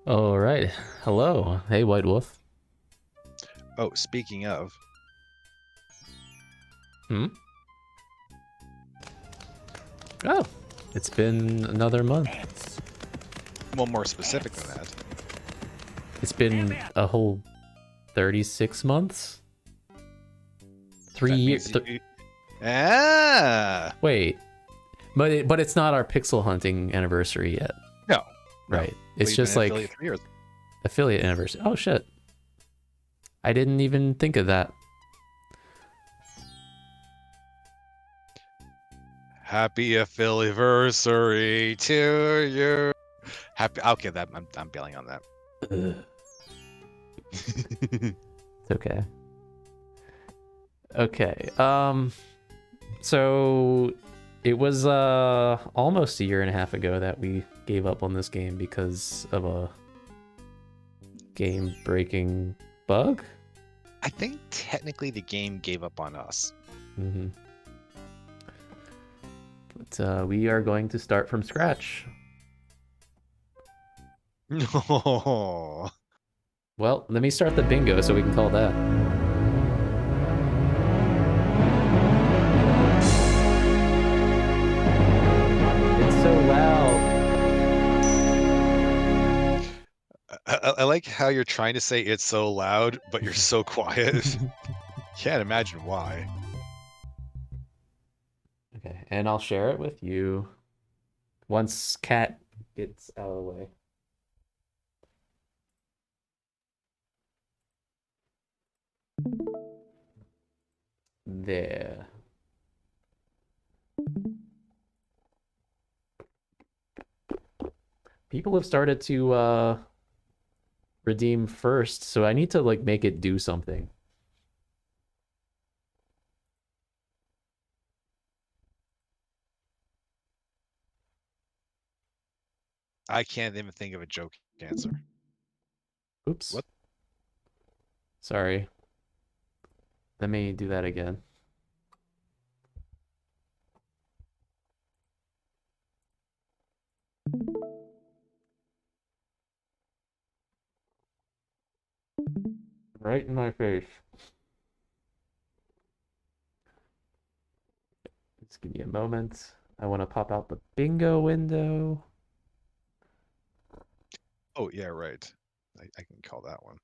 All right. Hello. Hey, White Wolf. Oh, speaking of, Hmm? Oh, it's been another month. well, more specific than that. It's been a whole 36 months? 3 That years. means Wait. But it's not our pixel hunting anniversary yet. no, Right. It's We've just been like affiliate 3 years. affiliate anniversary. Oh, shit. I didn't even think of that. Happy affiliate to you. Happy. Okay, that I'm bailing on that. It's okay. Okay. So it was almost a year and a half ago that we gave up on this game because of a game-breaking bug. I think technically the game gave up on us. Mm-hmm. But we are going to start from scratch. No. Well, let me start the bingo so we can call that. It's so loud. I like how you're trying to say it's so loud, but you're so quiet. Can't imagine why. Okay, and I'll share it with you once Cat gets out of the way. There. People have started to redeem first, so I need to like make it do something. I can't even think of a joke answer. Oops. What? Sorry. Let me do that again. Right in my face. Just give me a moment. I want to pop out the bingo window. Oh yeah, right. I can call that one.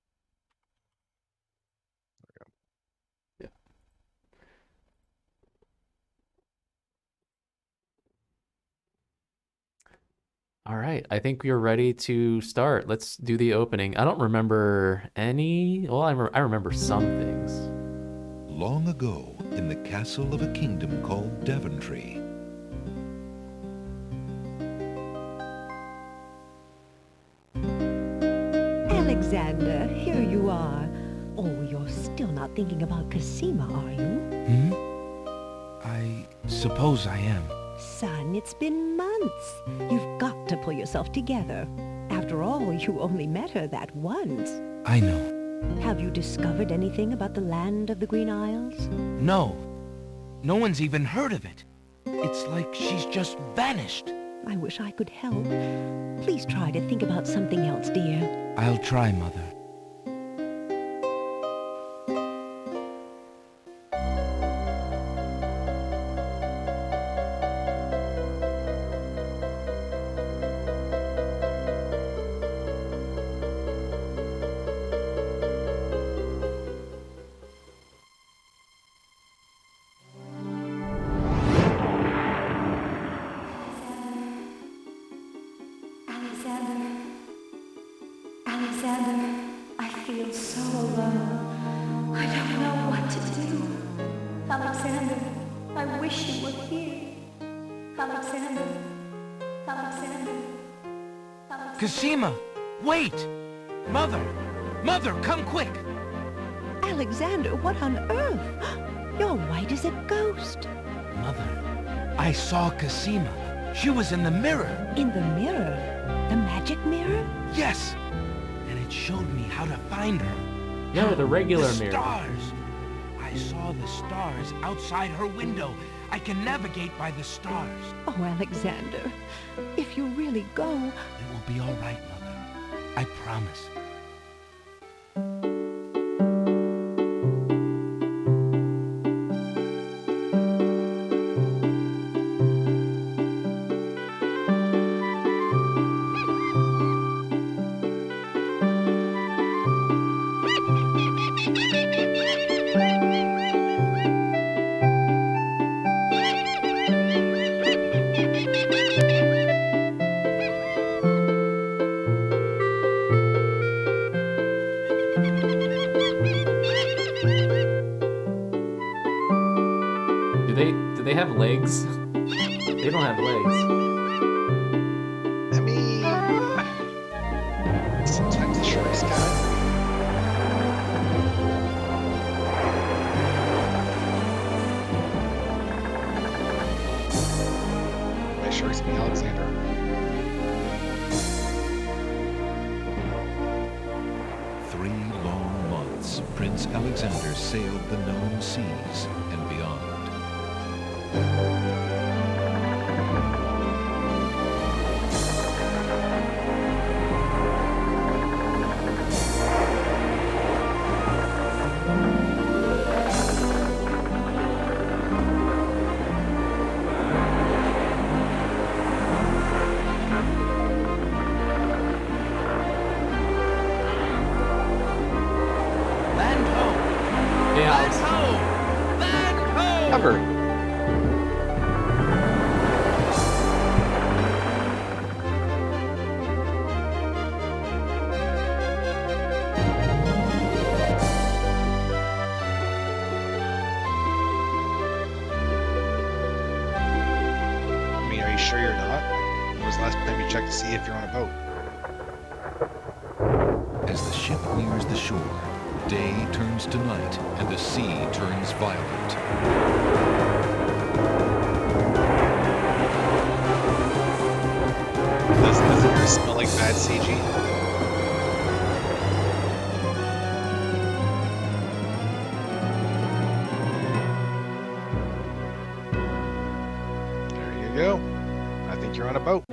Yeah. All right, I think we're ready to start. Let's do the opening. I don't remember any. Well, I remember some things. Long ago, in the castle of a kingdom called Daventry, Alexander, here you are. Oh, you're still not thinking about Cosima, are you? I suppose I am. Son, it's been months. You've got to pull yourself together. After all, you only met her that once. I know. Have you discovered anything about the land of the Green Isles? No. No one's even heard of it. It's like she's just vanished. I wish I could help. Please try to think about something else, dear. I'll try, Mother. Alexander, I feel so alone. I don't know what to do. Alexander, I wish you were here. Alexander, Alexander, Alexander. Cosima! Wait! Mother! Mother, come quick! Alexander, what on earth? You're white as a ghost. Mother, I saw Cosima. She was in the mirror. In the mirror? The magic mirror? Yes! And it showed me how to find her. No, the regular The mirror. stars! I saw the stars outside her window. I can navigate by the stars. Oh, Alexander, if you really go... It will be all right, Mother. I promise. Do they have legs? They don't have legs. I mean, sometimes the sharks got it. My sharks be Alexander. Three long months, Prince Alexander sailed the known seas and beyond. Land ho! Hey, Land Alex. ho! Land ho! Cover. I mean, are you sure you're not? When was the last time you checked to see if you're on a boat? As the ship nears the shore, day turns to night and the sea turns violent. Does it smell like bad CG? There you go. I think you're on a boat.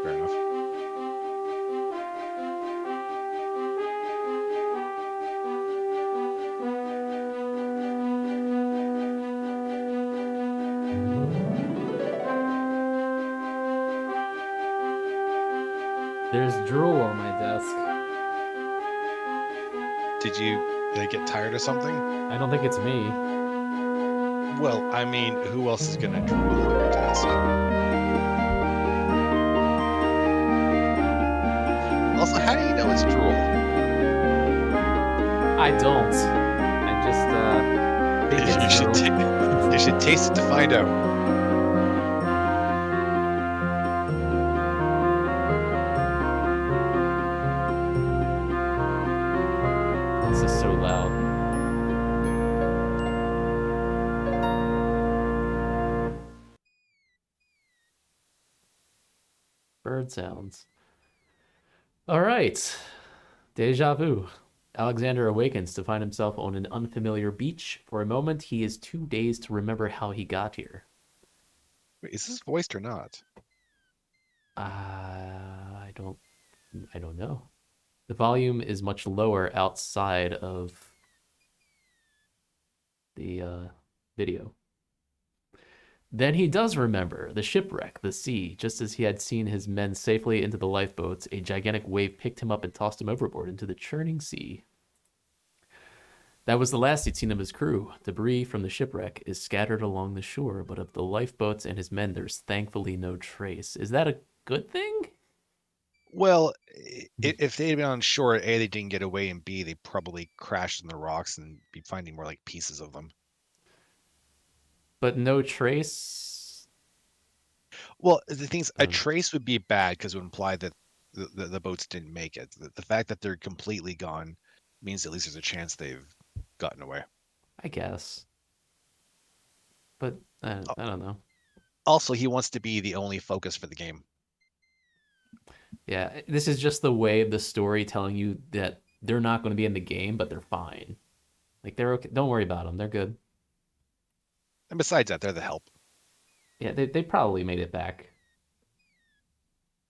Fair enough. There's drool on my desk. Did you get tired of something? I don't think it's me. Well, I mean, who else is gonna drool on your desk? Also, how do you know it's drool? I don't. I just think You it's should, drool. you should taste it to find out. This is so loud. Bird sounds. All right. Deja vu. Alexander awakens to find himself on an unfamiliar beach. For a moment, he is too dazed to remember how he got here. Wait, is this voiced or not? I don't know. The volume is much lower outside of the video. Then he does remember the shipwreck, the sea. Just as he had seen his men safely into the lifeboats, a gigantic wave picked him up and tossed him overboard into the churning sea. That was the last he'd seen of his crew. Debris from the shipwreck is scattered along the shore, but of the lifeboats and his men, there's thankfully no trace. Is that a good thing? Well, if they had been on shore, A, they didn't get away, and B, they probably crashed on the rocks and be finding more like pieces of them. But no trace? Well, the things a Um, trace would be bad because it would imply that the boats didn't make it. The fact that they're completely gone means at least there's a chance they've gotten away. I guess. But I don't know. Also, he wants to be the only focus for the game. Yeah, this is just the way of the story telling you that they're not going to be in the game, but they're fine. Like they're okay. Don't worry about them. They're good. And besides that, they're the help. Yeah, they probably made it back,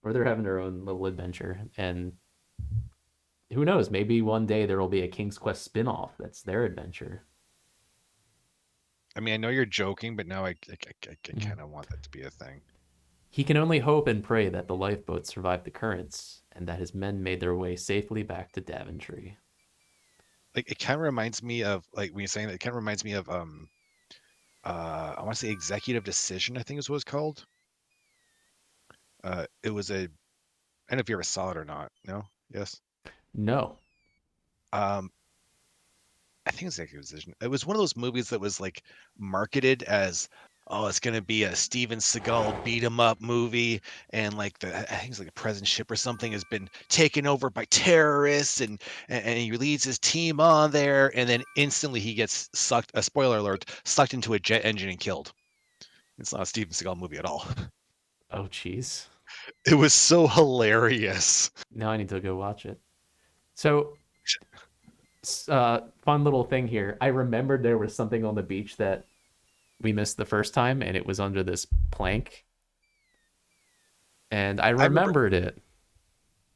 or they're having their own little adventure. And who knows? Maybe one day there will be a King's Quest spin-off that's their adventure. I mean, I know you're joking, but now I Mm. kind of want that to be a thing. He can only hope and pray that the lifeboat survived the currents and that his men made their way safely back to Daventry. Like it kind of reminds me of like when you're saying that, it kind of reminds me of I want to say Executive Decision, I think is what it's called. It was a, I don't know if you ever saw it or not. No? Yes. No. Um, I think it's Executive Decision. It was one of those movies that was like marketed as, oh, it's gonna be a Steven Seagal beat 'em up movie, and like I think it's like a president ship or something has been taken over by terrorists, and he leads his team on there, and then instantly he gets sucked. A spoiler alert: sucked into a jet engine and killed. It's not a Steven Seagal movie at all. Oh, jeez. It was so hilarious. Now I need to go watch it. So, fun little thing here. I remembered there was something on the beach that we missed the first time, and it was under this plank. And I remembered it.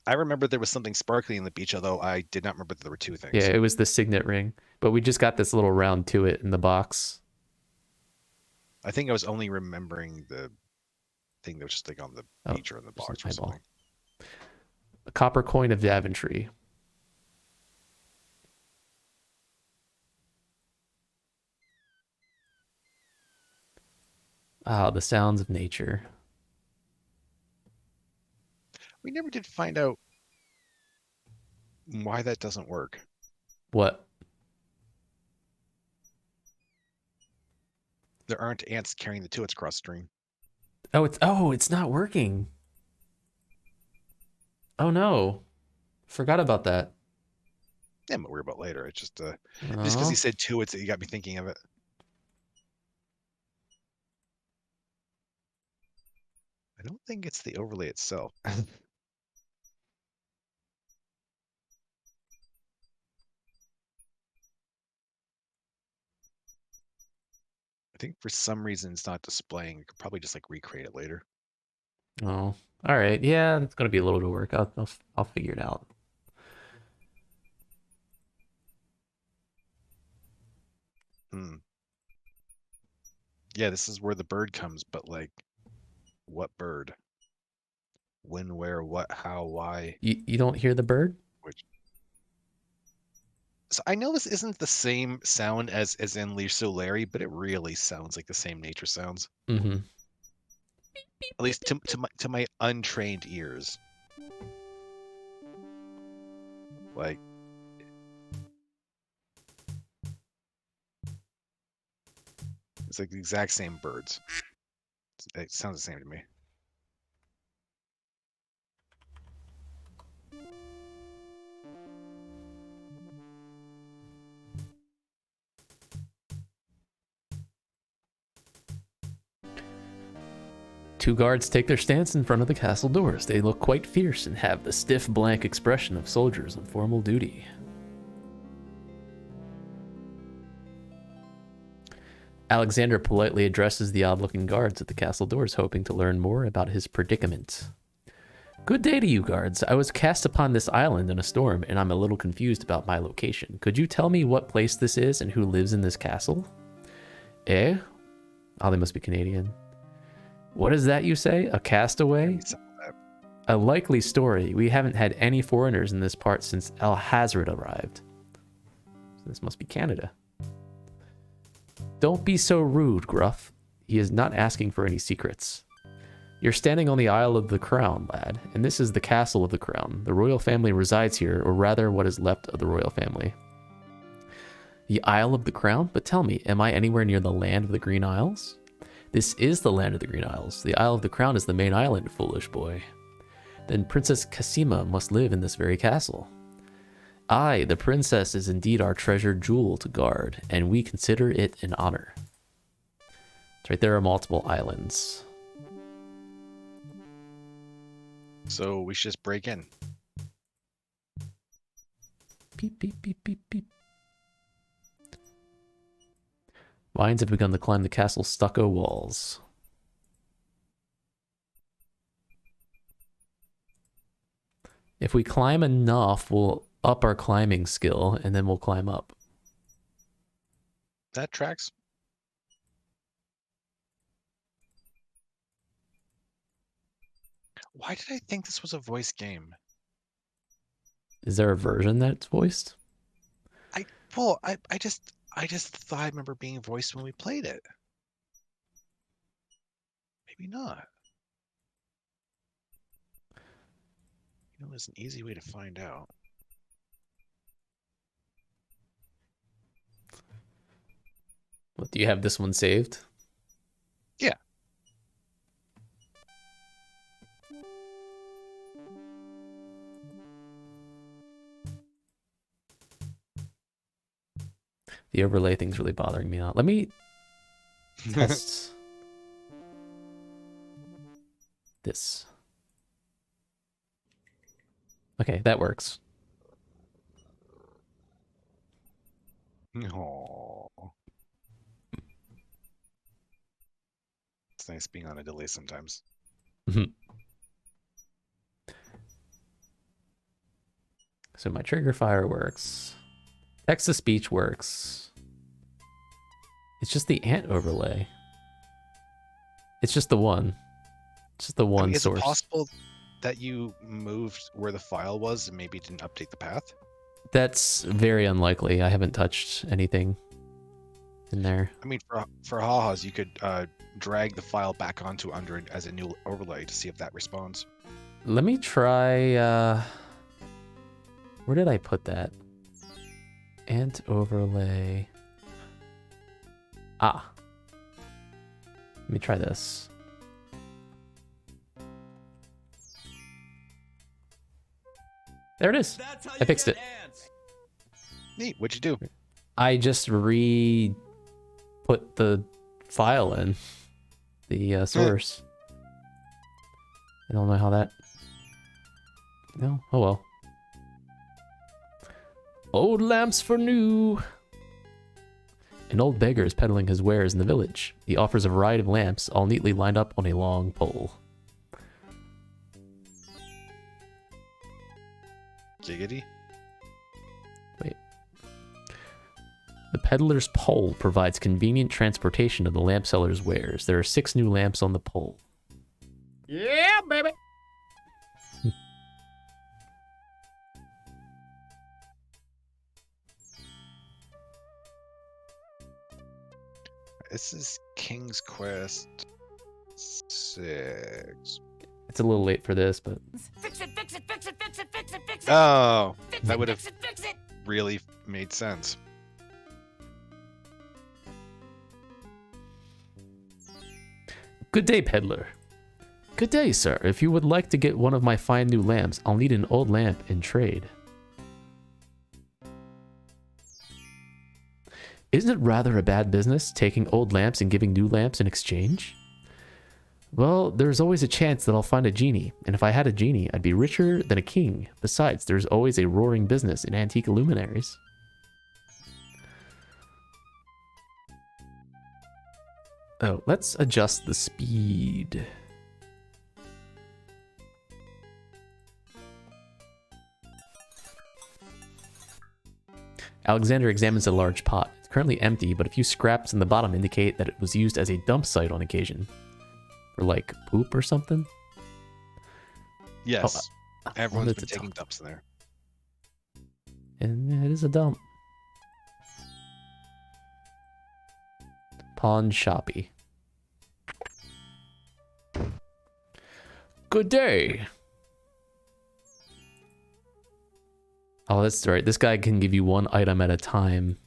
I remember there was something sparkly in the beach, although I did not remember that there were two things. Yeah, it was the signet ring. But we just got this little round to it in the box. I think I was only remembering the thing that was just like on the beach or in the there's box an or eyeball. something. A copper coin of Daventry. Ah, the sounds of nature. We never did find out why that doesn't work. What? There aren't ants carrying the tuits cross stream. It's not working. Oh no. Forgot about that. Yeah, I'm not worried about later. It's just because he said tuits, it got me thinking of it. I don't think it's the overlay itself. I think for some reason it's not displaying. You could probably just like recreate it later. Oh, all right. Yeah, it's gonna be a little bit of work. I'll figure it out. Yeah, this is where the bird comes, but like, what bird? When, where, what, how, why? You don't hear the bird? Which? So I know this isn't the same sound as in Lisa Larry, but it really sounds like the same nature sounds. Mm-hmm. At least to my untrained ears. Like, it's like the exact same birds. It sounds the same to me. Two guards take their stance in front of the castle doors. They look quite fierce and have the stiff, blank expression of soldiers on formal duty. Alexander politely addresses the odd-looking guards at the castle doors, hoping to learn more about his predicament. Good day to you, guards. I was cast upon this island in a storm, and I'm a little confused about my location. Could you tell me what place this is and who lives in this castle? Eh? Oh, they must be Canadian. What is that you say? A castaway? A likely story. We haven't had any foreigners in this part since El Hazard arrived. So this must be Canada. Don't be so rude, Gruff. He is not asking for any secrets. You're standing on the Isle of the Crown, lad, and this is the Castle of the Crown. The royal family resides here, or rather what is left of the royal family. The Isle of the Crown? But tell me, am I anywhere near the land of the Green Isles? This is the land of the Green Isles. The Isle of the Crown is the main island, foolish boy. Then Princess Cassima must live in this very castle. I, the princess, is indeed our treasured jewel to guard, and we consider it an honor. That's right, there are multiple islands. So we should just break in. Beep, beep, beep, beep, beep. Vines have begun to climb the castle's stucco walls. If we climb enough, we'll up our climbing skill, and then we'll climb up. That tracks. Why did I think this was a voice game? Is there a version that's voiced? I just thought I remember being voiced when we played it. Maybe not. You know, there's an easy way to find out. What, do you have this one saved? Yeah. The overlay thing's really bothering me now. Let me test this. Okay, that works. Oh. It's nice being on a delay sometimes. So my trigger fire works. Text to speech works. It's just the ant overlay. It's just the one. It's just the one Is source. it possible that you moved where the file was and maybe didn't update the path? That's very unlikely. I haven't touched anything in there. I mean, for ha-has, you could drag the file back onto under it as a new overlay to see if that responds. Let me try... where did I put that? Ant overlay. Ah. Let me try this. There it is. I fixed it. Neat. What'd you do? I just put the file in the source. I don't know how that. No. Oh well. Old lamps for new. An old beggar is peddling his wares in the village. He offers a variety of lamps, all neatly lined up on a long pole. Giggity. Wait. The peddler's pole provides convenient transportation of the lamp seller's wares. There are 6 new lamps on the pole. Yeah, baby. This is King's Quest 6. It's a little late for this, but Fix it, fix it, fix it, fix it, fix it, fix it. Oh, Fix that it, would have fix it, fix it. really made sense. good day, peddler. Good day, sir. If you would like to get one of my fine new lamps, I'll need an old lamp in trade. Isn't it rather a bad business, taking old lamps and giving new lamps in exchange? Well, there's always a chance that I'll find a genie, and if I had a genie, I'd be richer than a king. Besides, there's always a roaring business in antique luminaries. Oh, let's adjust the speed. Alexander examines a large pot. It's currently empty, but a few scraps in the bottom indicate that it was used as a dump site on occasion. Or like poop or something? Yes. Everyone's wanted been to taking talk. dumps in there. And it is a dump. Pawn shoppy. Good day. Oh, that's right. This guy can give you one item at a time.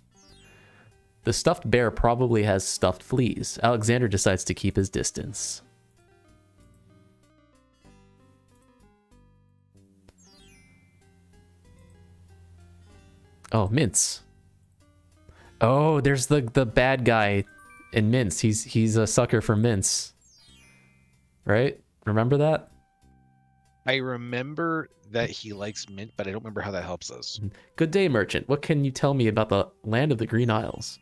The stuffed bear probably has stuffed fleas. Alexander decides to keep his distance. Oh, Mince. Oh, there's the bad guy in Mince. He's a sucker for Mince. Right? Remember that? I remember that he likes mint, but I don't remember how that helps us. Good day, merchant. What can you tell me about the land of the Green Isles?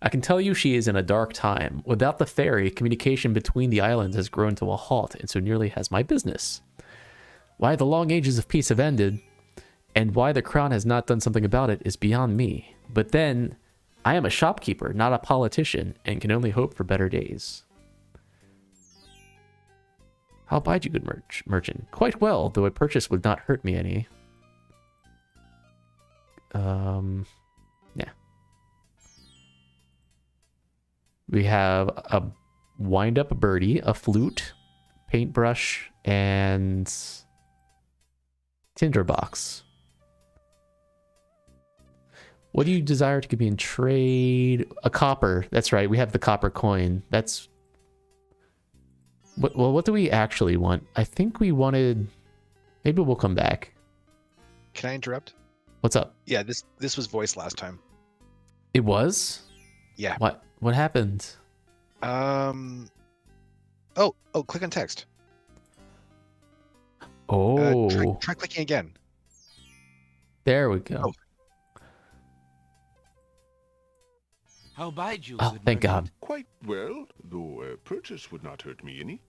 I can tell you she is in a dark time. Without the ferry, communication between the islands has grown to a halt, and so nearly has my business. Why the long ages of peace have ended, and why the crown has not done something about it is beyond me. But then, I am a shopkeeper, not a politician, and can only hope for better days. How abide you, good merchant? Quite well, though a purchase would not hurt me any. Yeah. We have a wind-up birdie, a flute, paintbrush, and tinderbox. What do you desire to give me in trade? A copper. That's right. We have the copper coin. That's... Well, what do we actually want? I think we wanted... Maybe we'll come back. Can I interrupt? What's up? Yeah, this was voiced last time. It was? Yeah. What happened? Oh, click on text. Oh. Try clicking again. There we go. Oh. How abide you, Oh, good thank merchant? God. Quite well, though a purchase would not hurt me any.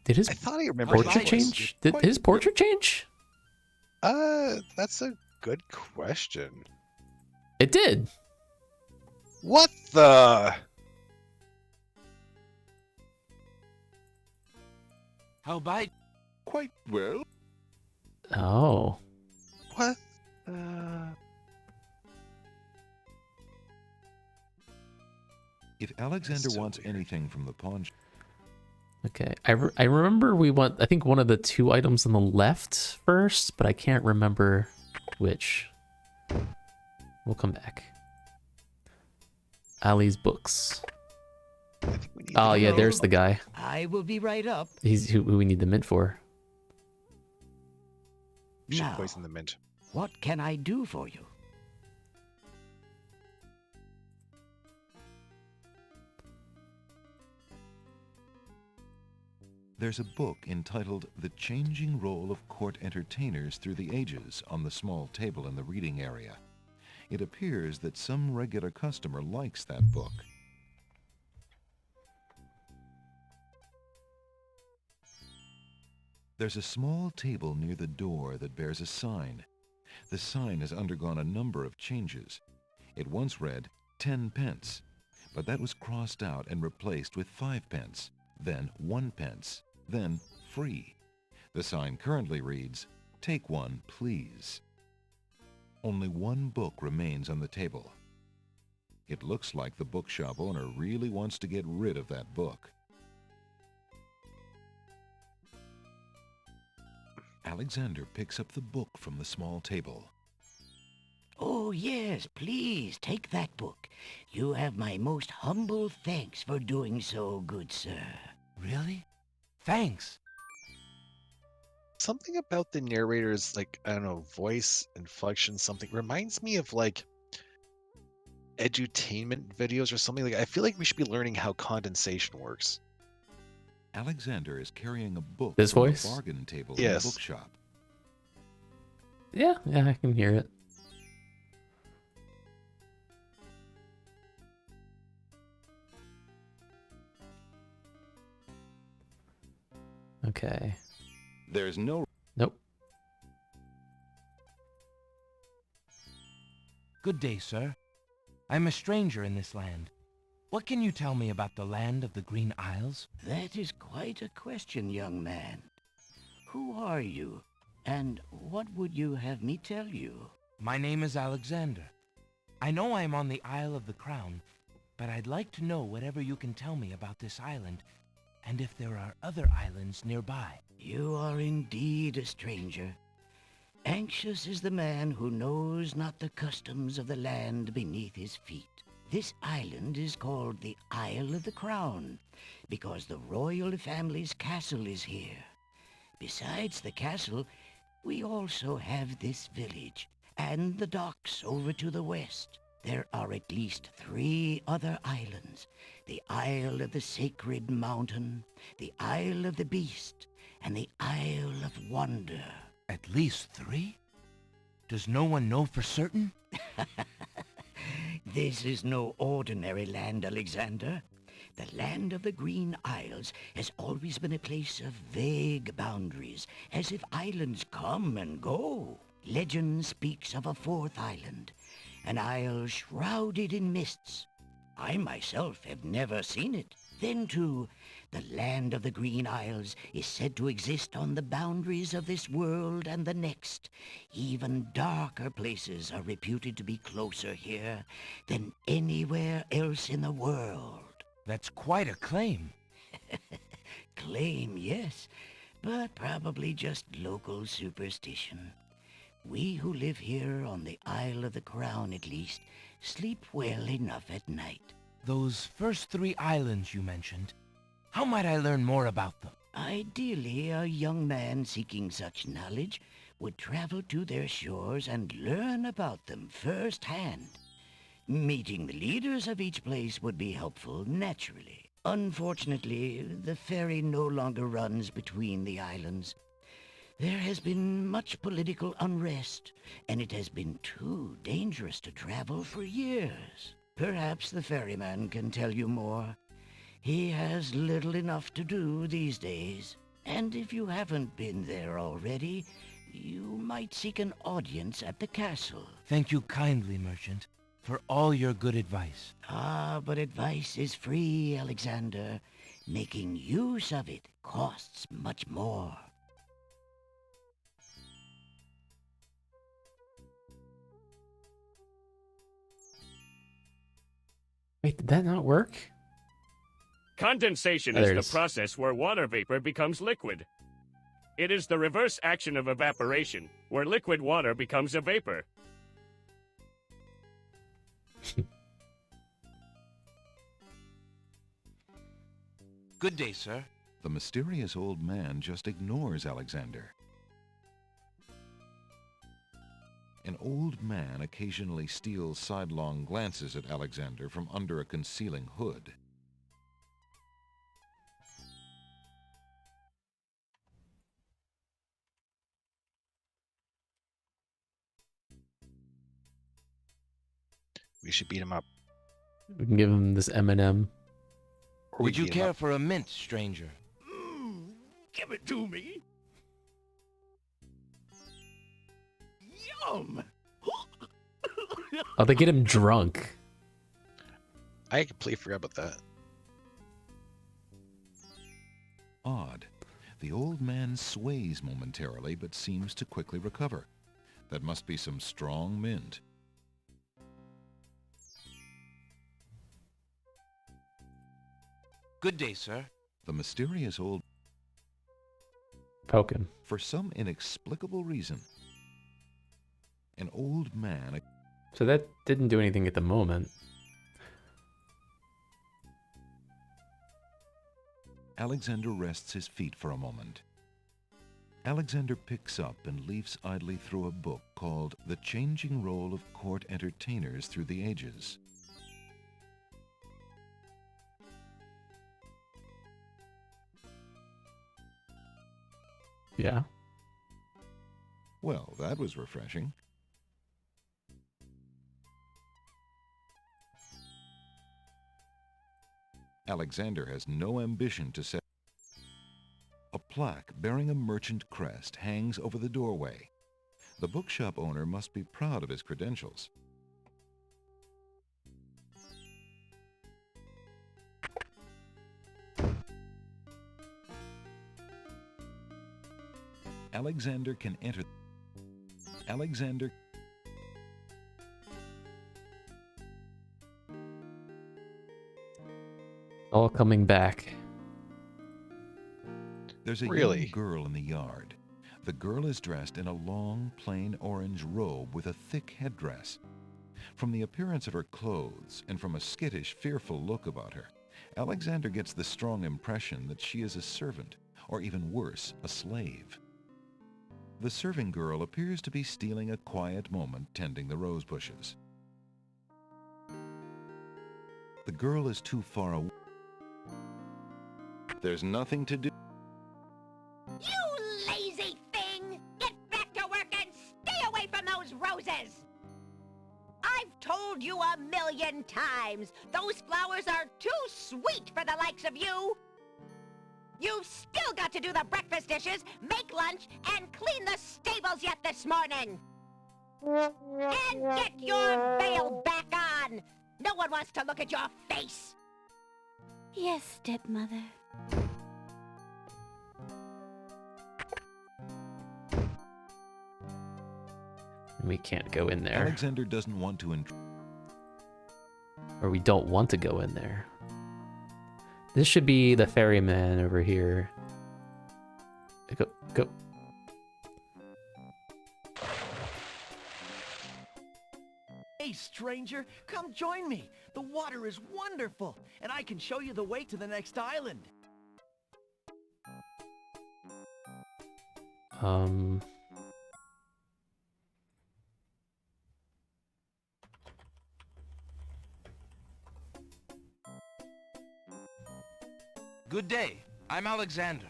Did his I thought I remembered portrait his voice. change? Did his portrait change? That's a good question. It did. What the? How abide... Quite well. Oh. What? If Alexander So wants weird. anything from the pawn shop, Okay. I remember we want, I think, one of the two items on the left first, but I can't remember which. We'll come back. Ali's books. I think we need Oh, to yeah, go- there's the guy. I will be right up. He's who we need the mint for. We should Now, poison the mint. what can I do for you? there's a book entitled The Changing Role of Court Entertainers Through the Ages on the small table in the reading area. It appears that some regular customer likes that book. There's a small table near the door that bears a sign. The sign has undergone a number of changes. It once read 10 pence, but that was crossed out and replaced with 5 pence, then 1 pence, then free. The sign currently reads, "Take one, please." Only one book remains on the table. It looks like the bookshop owner really wants to get rid of that book. Alexander picks up the book from the small table. Oh, yes, please, take that book. You have my most humble thanks for doing so, good sir. Really? Thanks. Something about the narrator's, like, I don't know, voice, inflection, something reminds me of, like, edutainment videos or something. Like, I feel like we should be learning how condensation works. Alexander is carrying a book This from voice? the bargain table Yes. in the bookshop. Yeah, I can hear it. Okay. There's no Nope. Good day, sir. I'm a stranger in this land. What can you tell me about the land of the Green Isles? That is quite a question, young man. Who are you, and what would you have me tell you? My name is Alexander. I know I'm on the Isle of the Crown, but I'd like to know whatever you can tell me about this island, and if there are other islands nearby. You are indeed a stranger. Anxious is the man who knows not the customs of the land beneath his feet. This island is called the Isle of the Crown because the royal family's castle is here. Besides the castle, we also have this village and the docks over to the west. There are at least 3 other islands. The Isle of the Sacred Mountain, the Isle of the Beast, and the Isle of Wonder. At least 3? Does no one know for certain? This is no ordinary land, Alexander. The land of the Green Isles has always been a place of vague boundaries, as if islands come and go. Legend speaks of a 4th island, an isle shrouded in mists. I myself have never seen it. Then, too, the land of the Green Isles is said to exist on the boundaries of this world and the next. Even darker places are reputed to be closer here than anywhere else in the world. That's quite a claim. Claim, yes, but probably just local superstition. We who live here on the Isle of the Crown, at least, sleep well enough at night. Those first 3 islands you mentioned, how might I learn more about them? Ideally, a young man seeking such knowledge would travel to their shores and learn about them firsthand. Meeting the leaders of each place would be helpful, naturally. Unfortunately, the ferry no longer runs between the islands. There has been much political unrest, and it has been too dangerous to travel for years. Perhaps the ferryman can tell you more. He has little enough to do these days. And if you haven't been there already, you might seek an audience at the castle. Thank you kindly, merchant, for all your good advice. Ah, but advice is free, Alexander. Making use of it costs much more. Wait, did that not work? Condensation Oh, there it is is. the process where water vapor becomes liquid. It is the reverse action of evaporation, where liquid water becomes a vapor. Good day, sir. The mysterious old man just ignores Alexander. An old man occasionally steals sidelong glances at Alexander from under a concealing hood. We should beat him up. We can give him this M&M. Or we Would you beat him care up. for a mint, stranger? Give it to me. Yum! Oh, they get him drunk. I completely forgot about that. Odd. The old man sways momentarily but seems to quickly recover. That must be some strong mint. Good day, sir. The mysterious old... Poke him. For some inexplicable reason, an old man... So that didn't do anything at the moment. Alexander rests his feet for a moment. Alexander picks up and leafs idly through a book called The Changing Role of Court Entertainers Through the Ages. Yeah. Well, that was refreshing. Alexander has no ambition to set. A plaque bearing a merchant crest hangs over the doorway. The bookshop owner must be proud of his credentials. Alexander can enter. Alexander. All coming back. There's a Really? young girl in the yard. The girl is dressed in a long, plain orange robe with a thick headdress. From the appearance of her clothes and from a skittish, fearful look about her, Alexander gets the strong impression that she is a servant, or even worse, a slave. The serving girl appears to be stealing a quiet moment tending the rose bushes. The girl is too far away. There's nothing to do. You lazy thing! Get back to work and stay away from those roses! I've told you 1,000,000 times, those flowers are too sweet for the likes of you. You've still got to do the breakfast dishes, make lunch, and clean the stables yet this morning. And get your veil back on. No one wants to look at your face. Yes, stepmother. We can't go in there. Alexander doesn't want to Or we don't want to go in there. This should be the ferryman over here. Go. Hey, stranger, come join me. The water is wonderful, and I can show you the way to the next island. Good day. I'm Alexander.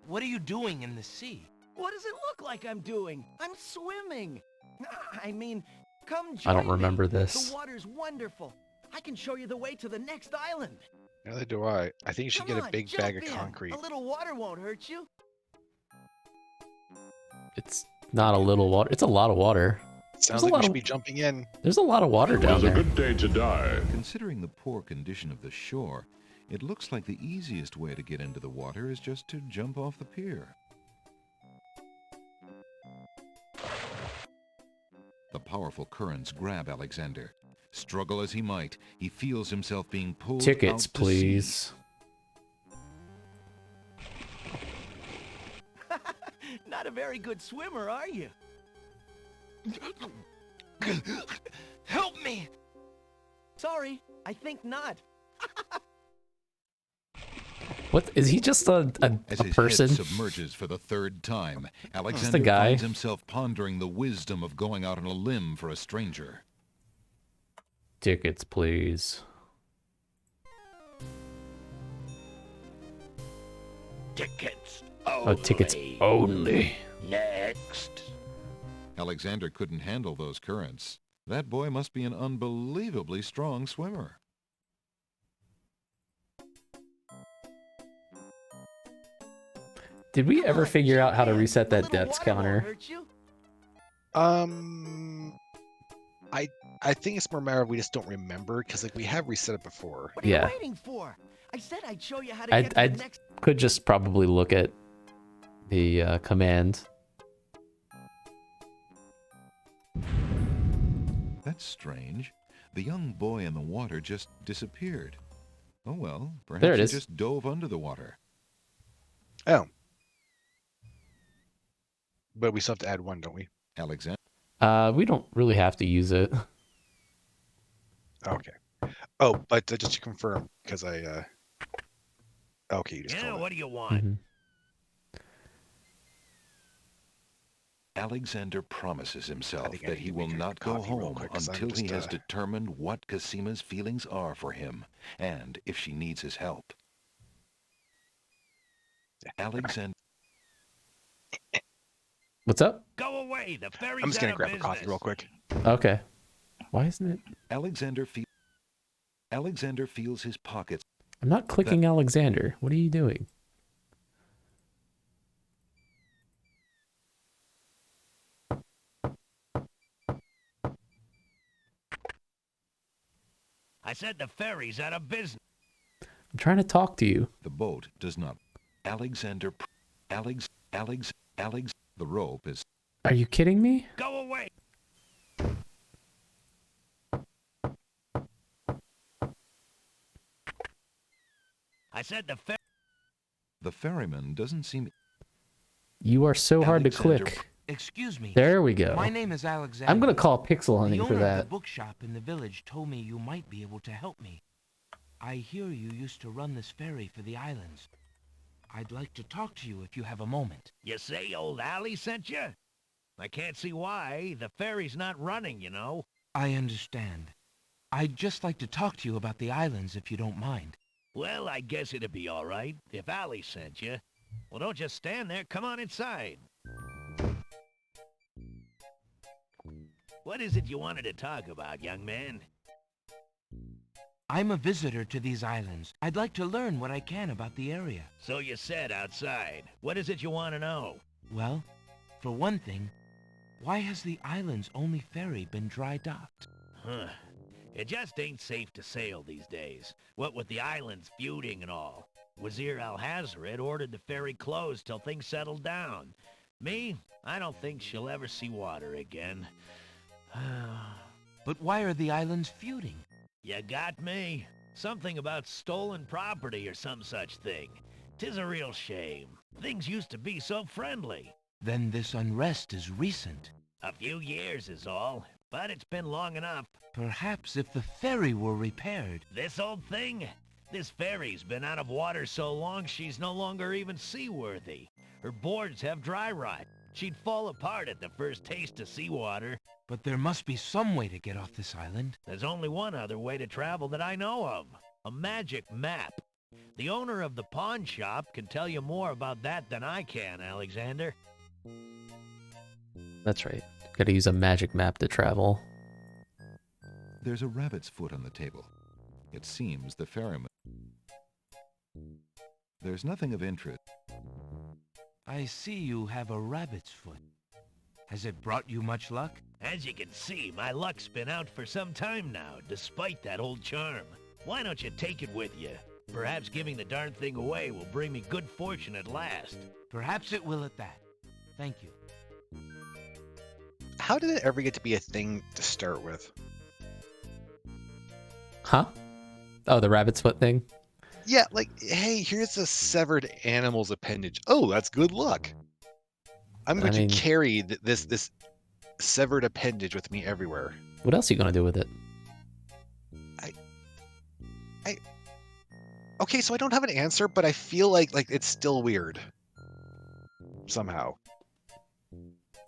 What are you doing in the sea? What does it look like I'm doing? I'm swimming. I mean, come join I don't remember me. this. The water's wonderful. I can show you the way to the next island. Neither do I. I think you should Come get on, a big jump bag of in. concrete. A little water won't hurt you. It's not a little water. It's a lot of water. Sounds like we should be jumping in. There's a lot of water down there. It was a good day to die. Considering the poor condition of the shore, it looks like the easiest way to get into the water is just to jump off the pier. The powerful currents grab Alexander. Struggle as he might, he feels himself being pulled Tickets, out to sea. please. Not a very good swimmer, are you? Help me! Sorry, I think not. What is he? Just a As his person? head submerges for the third time, the Alexander guy. finds himself pondering the wisdom of going out on a limb for a stranger. Tickets, please. Tickets Oh, tickets only. Next. Alexander couldn't handle those currents. That boy must be an unbelievably strong swimmer. Did we ever figure out how to reset that depths counter? I think it's more matter of we just don't remember because like we have reset it before. What are you Yeah. waiting for? I said I'd show you how to get to I the next. could just probably look at the command. That's strange. The young boy in the water just disappeared. Oh well, perhaps There it he is. just dove under the water. Oh. But we still have to add one, don't we? Alexander. We don't really have to use it. Okay. Oh, but just to confirm, because I okay, you just Yeah, called it. what do you want? Mhm. Alexander promises himself think I that need he to will make a not go coffee real home quick, 'cause I'm until he just, has determined what Casima's feelings are for him, and if she needs his help. Alexander. What's up? Go away. The ferry's I'm just gonna out of grab a coffee business. real quick. Okay. Why isn't it? Alexander feels his pockets. I'm not clicking Alexander. What are you doing? I said the ferry's out of business. I'm trying to talk to you. The boat does not. Alexander. The rope is. Are you kidding me? Go away. I said the ferryman doesn't seem. You are so hard to Alexander- click. Excuse me. There we go. My name is Alexander. I'm going to call pixel hunting the for owner that. of the bookshop in the village told me you might be able to help me. I hear you used to run this ferry for the islands. I'd like to talk to you if you have a moment. You say old Allie sent you? I can't see why. The ferry's not running, you know. I understand. I'd just like to talk to you about the islands if you don't mind. Well, I guess it'd be all right if Allie sent you. Well, don't just stand there. Come on inside. What is it you wanted to talk about, young man? I'm a visitor to these islands. I'd like to learn what I can about the area. So you said outside. What is it you want to know? Well, for one thing, why has the island's only ferry been dry docked? Huh. It just ain't safe to sail these days. What with the islands feuding and all. Wazir Al-Hazred ordered the ferry closed till things settled down. Me, I don't think she'll ever see water again. But why are the islands feuding? You got me. Something about stolen property or some such thing. 'Tis a real shame. Things used to be so friendly. Then this unrest is recent. A few years is all, but it's been long enough. Perhaps if the ferry were repaired. This old thing? This ferry's been out of water so long she's no longer even seaworthy. Her boards have dry rot. She'd fall apart at the first taste of seawater. But there must be some way to get off this island. There's only one other way to travel that I know of. A magic map. The owner of the pawn shop can tell you more about that than I can, Alexander. That's right. Gotta use a magic map to travel. There's a rabbit's foot on the table. It seems the ferryman... There's nothing of interest. I see you have a rabbit's foot. Has it brought you much luck? As you can see, my luck's been out for some time now, despite that old charm. Why don't you take it with you? Perhaps giving the darn thing away will bring me good fortune at last. Perhaps it will at that. Thank you. How did it ever get to be a thing to start with? Huh? Oh, the rabbit's foot thing? Yeah, like, hey, here's a severed animal's appendage. Oh, that's good luck. I'm going to carry this severed appendage with me everywhere. What else are you going to do with it? Okay, so I don't have an answer, but I feel like it's still weird. Somehow.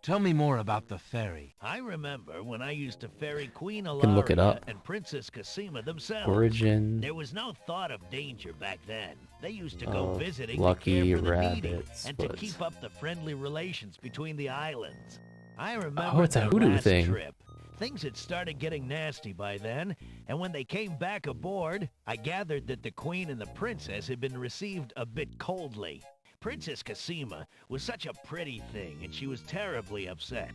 Tell me more about the ferry. I remember when I used to ferry Queen Can look it Alaria up. and Princess Casima themselves. Origin. There was no thought of danger back then. They used to go visiting Lucky to care for the needy rabbit's and to foot. keep up the friendly relations between the islands. I remember Oh, it's a their hoodoo last thing. trip. Things had started getting nasty by then, and when they came back aboard, I gathered that the Queen and the Princess had been received a bit coldly. Princess Casima was such a pretty thing, and she was terribly upset.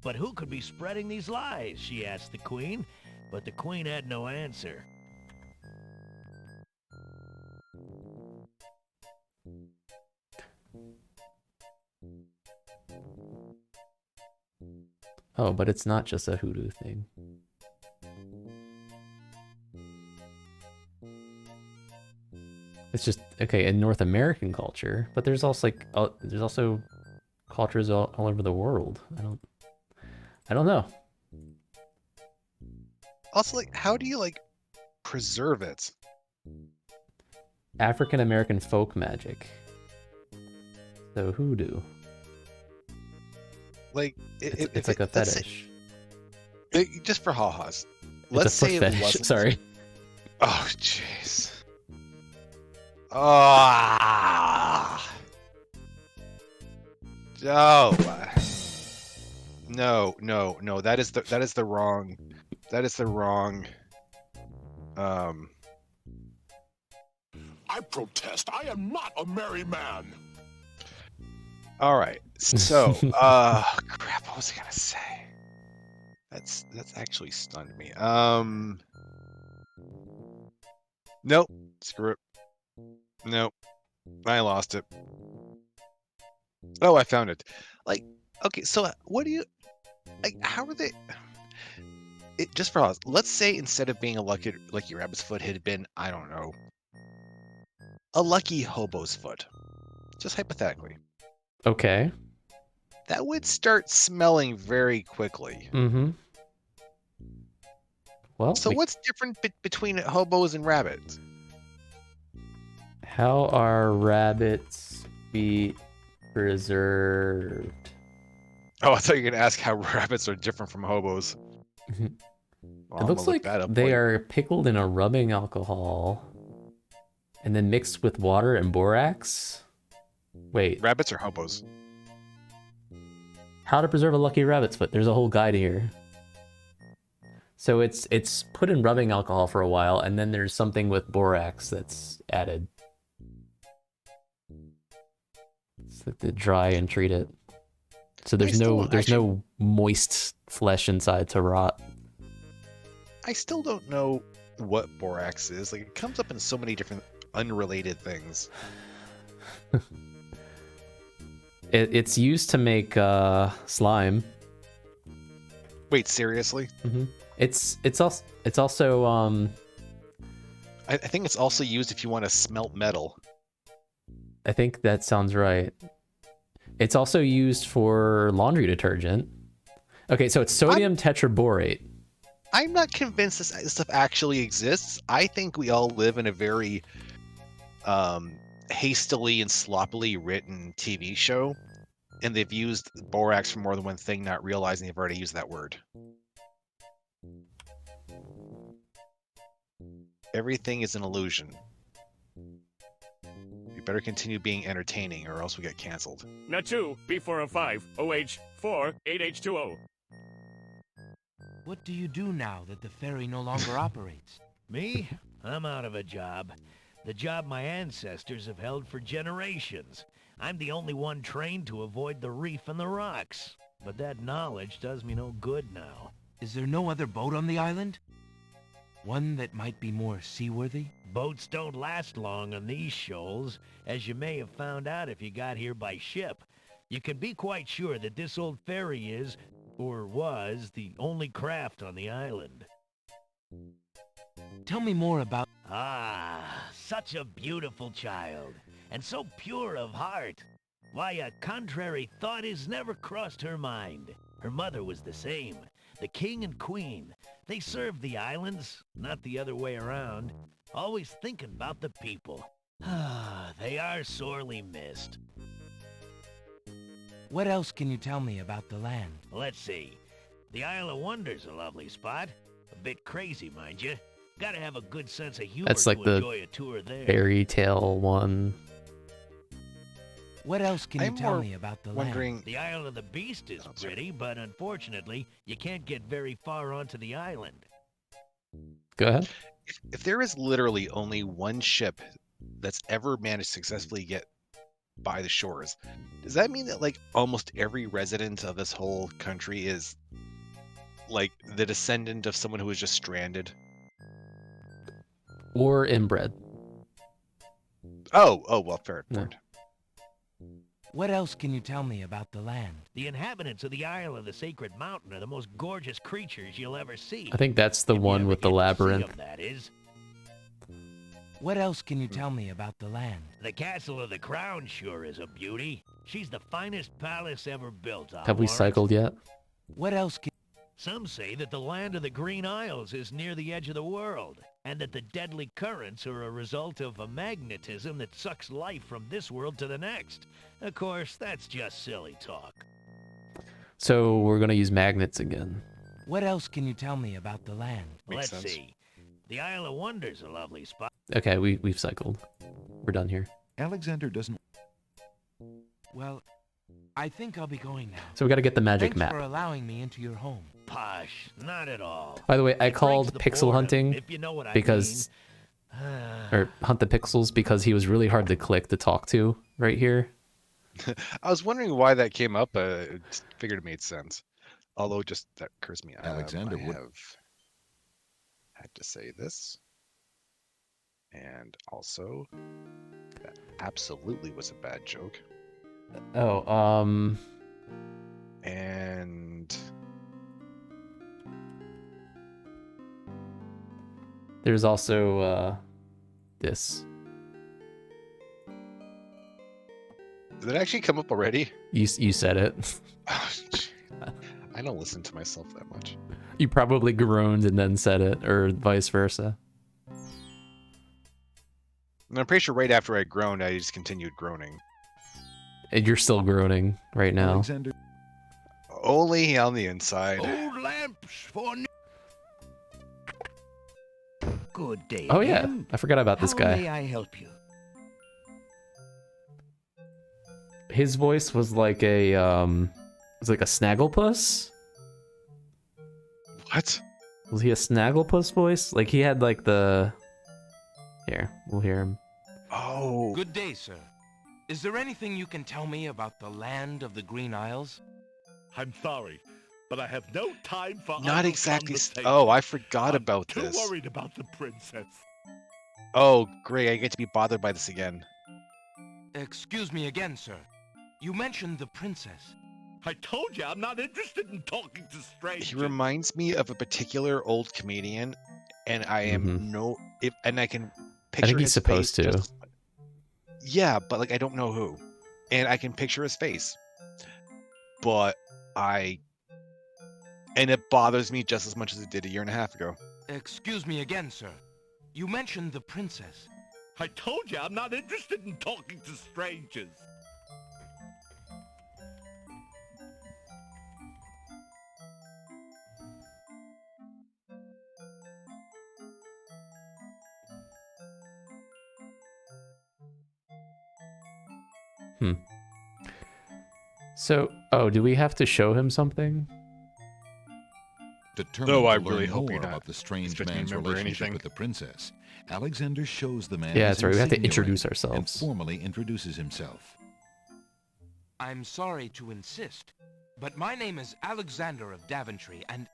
But who could be spreading these lies, she asked the Queen, but the Queen had no answer. Oh, but it's not just a hoodoo thing. It's just okay in North American culture, but there's also cultures all over the world. I don't know. Also, like, how do you preserve it? African American folk magic. So hoodoo. Like It's like a fetish. Just for ha-has. It's Let's a foot say it fetish. wasn't. Sorry. Oh, jeez. Ah. Oh. No. That is the wrong. I protest. I am not a merry man. All right. So, crap. What was I gonna say? That's actually stunned me. Nope. Screw it. Nope. I lost it. Oh, I found it. Okay. So, what do you how are they? Just for us, let's say instead of being a lucky rabbit's foot, it had been, I don't know, a lucky hobo's foot. Just hypothetically. Okay. that would start smelling very quickly. Mm-hmm. Well, So what's different between hobos and rabbits? how are rabbits be preserved? Oh, I thought you were gonna ask how rabbits are different from hobos. Well, It looks like they are pickled in a rubbing alcohol and then mixed with water and borax. Wait, Rabbits or hobos? how to preserve a lucky rabbit's foot? There's a whole guide here. So it's put in rubbing alcohol for a while, and then there's something with borax that's added. It's like to dry and treat it. So there's no moist flesh inside to rot. I still don't know what borax is. Like, it comes up in so many different unrelated things. It's used to make slime. Wait, seriously? Mm-hmm. It's also I think it's also used if you want to smelt metal. I think that sounds right. It's also used for laundry detergent. Okay, so it's sodium tetraborate. I'm not convinced this stuff actually exists. I think we all live in a very hastily and sloppily written TV show, and they've used borax for more than one thing, not realizing they've already used that word. Everything is an illusion. You better continue being entertaining, or else we get canceled. Natu, B405, OH4, 8H2O. What do you do now that the ferry no longer operates? Me? I'm out of a job. The job my ancestors have held for generations. I'm the only one trained to avoid the reef and the rocks. But that knowledge does me no good now. Is there no other boat on the island? One that might be more seaworthy? Boats don't last long on these shoals, as you may have found out if you got here by ship. You can be quite sure that this old ferry is, or was, the only craft on the island. Tell me more about... Ah, such a beautiful child, and so pure of heart. Why, a contrary thought has never crossed her mind. Her mother was the same. The king and queen, they served the islands, not the other way around. Always thinking about the people. Ah, they are sorely missed. What else can you tell me about the land? Let's see. The Isle of Wonder's a lovely spot. A bit crazy, mind you. Gotta have a good sense of humor That's like to the enjoy a tour there. fairy tale one. What else can you tell me about the land? The Isle of the Beast is pretty, but unfortunately, you can't get very far onto the island. Go ahead. If there is literally only one ship that's ever managed to successfully get by the shores, does that mean that like almost every resident of this whole country is like the descendant of someone who was just stranded? Or inbred. Oh, well, fair point. What else can you tell me about the land? The inhabitants of the Isle of the Sacred Mountain are the most gorgeous creatures you'll ever see. I think that's the one with the labyrinth. That is. What else can you tell me about the land? The Castle of the Crown sure is a beauty. She's the finest palace ever built. Have we cycled yet? What else can... Some say that the land of the Green Isles is near the edge of the world, and that the deadly currents are a result of a magnetism that sucks life from this world to the next. Of course, that's just silly talk. So we're gonna use magnets again. What else can you tell me about the land? Let's see. The Isle of Wonder's a lovely spot. Okay, we've cycled. We're done here. Alexander doesn't... Well, I think I'll be going now. So we gotta get the magic Thanks map. for allowing me into your home. Posh, not at all. By the way, I called pixel hunting if you know what I because... or hunt the pixels because he was really hard to click to talk to right here. I was wondering why that came up. Figured it made sense. Although, just that occurs to me. Alexander I would have had to say this. And also, that absolutely was a bad joke. Oh, And there's also this. Did it actually come up already? You said it. I don't listen to myself that much. You probably groaned and then said it, or vice versa. And I'm pretty sure right after I groaned, I just continued groaning. And you're still groaning right now. Alexander. Only on the inside. Old lamps for Good day. Oh yeah, again. I forgot about this How guy. may I help you? His voice was like a snagglepuss. What? Was he a snagglepuss voice? Like he had like the. Here, we'll hear him. Oh. Good day, sir. Is there anything you can tell me about the land of the Green Isles? I'm sorry, but I have no time for Not idle exactly. conversation. Oh, I forgot I'm about too this. worried about the princess. Oh, great. I get to be bothered by this again. Excuse me again, sir. You mentioned the princess. I told you I'm not interested in talking to strangers. He reminds me of a particular old comedian, and I am and I can picture I think he's his supposed face to. just- yeah, but like I don't know who, and I can picture his face, but and it bothers me just as much as it did a year and a half ago. Excuse me again, sir. You mentioned the princess. I told you I'm not interested in talking to strangers. So, do we have to show him something? Determined I to really learn hope more you're not about the strange expecting me man's to remember relationship anything. with the princess, Alexander shows the man Yeah, his that's right. We have to insignia introduce ring ourselves. and formally introduces himself. I'm sorry to insist, but my name is Alexander of Daventry, and...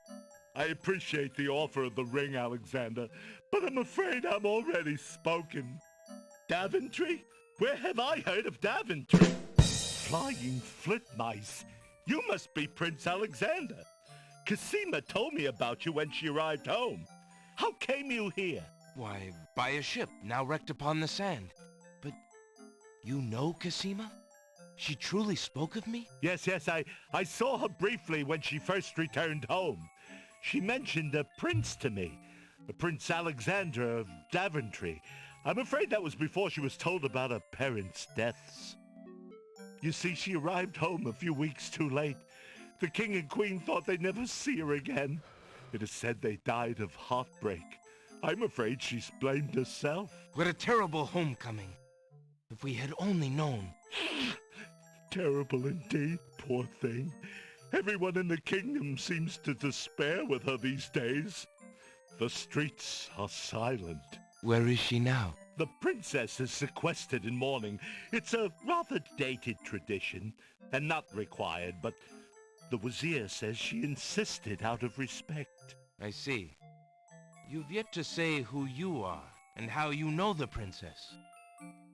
I appreciate the offer of the ring, Alexander, but I'm afraid I'm already spoken. Daventry? Where have I heard of Daventry? Flying flit mice. You must be Prince Alexander. Cassima told me about you when she arrived home. How came you here? Why, by a ship now wrecked upon the sand. But you know Cassima? She truly spoke of me? Yes, I saw her briefly when she first returned home. She mentioned a prince to me, Prince Alexander of Daventry. I'm afraid that was before she was told about her parents' deaths. You see, she arrived home a few weeks too late. The king and queen thought they'd never see her again. It is said they died of heartbreak. I'm afraid she's blamed herself. What a terrible homecoming. If we had only known. Terrible indeed, poor thing. Everyone in the kingdom seems to despair with her these days. The streets are silent. Where is she now? The princess is sequestered in mourning. It's a rather dated tradition, and not required, but the Wazir says she insisted out of respect. I see. You've yet to say who you are, and how you know the princess.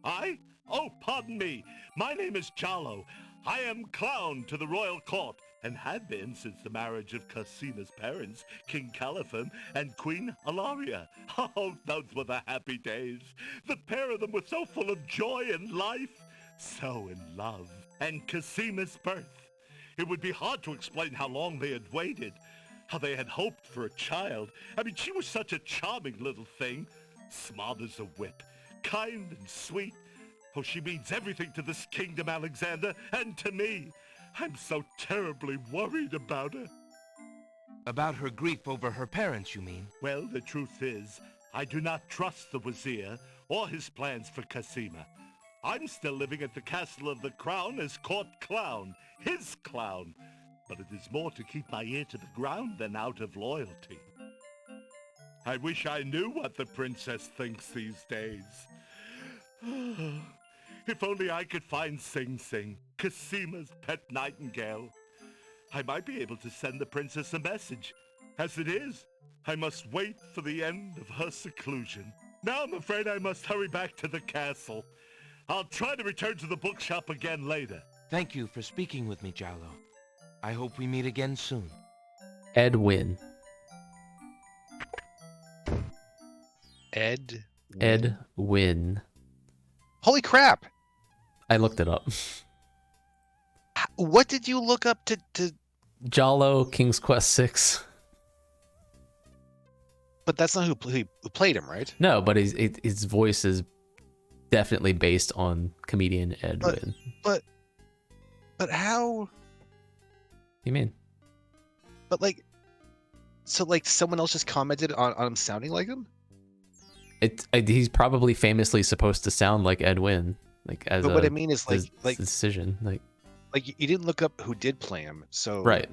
I? Oh, pardon me. My name is Jalo. I am clown to the royal court, and had been since the marriage of Cassima's parents, King Calipham and Queen Alaria. Oh, those were the happy days. The pair of them were so full of joy and life, so in love. And Cassima's birth. It would be hard to explain how long they had waited, how they had hoped for a child. I mean, she was such a charming little thing, smart as a whip, kind and sweet. Oh, she means everything to this kingdom, Alexander, and to me. I'm so terribly worried about her. About her grief over her parents, you mean? Well, the truth is, I do not trust the Wazir or his plans for Cassima. I'm still living at the Castle of the Crown as court clown, his clown. But it is more to keep my ear to the ground than out of loyalty. I wish I knew what the princess thinks these days. If only I could find Sing Sing, Cassima's pet nightingale. I might be able to send the princess a message. As it is, I must wait for the end of her seclusion. Now I'm afraid I must hurry back to the castle. I'll try to return to the bookshop again later. Thank you for speaking with me, Jalo. I hope we meet again soon. Edwin. Ed Wynn. Holy crap! I looked it up. What did you look up to? Jalo, King's Quest 6. But that's not who played him, right? No, but his voice is definitely based on comedian Ed Wynn. But how? You mean? But like, so like someone else just commented on him sounding like him? He's probably famously supposed to sound like Ed Wynn, like as But what I mean is like decision, like you didn't look up who did play him, so right.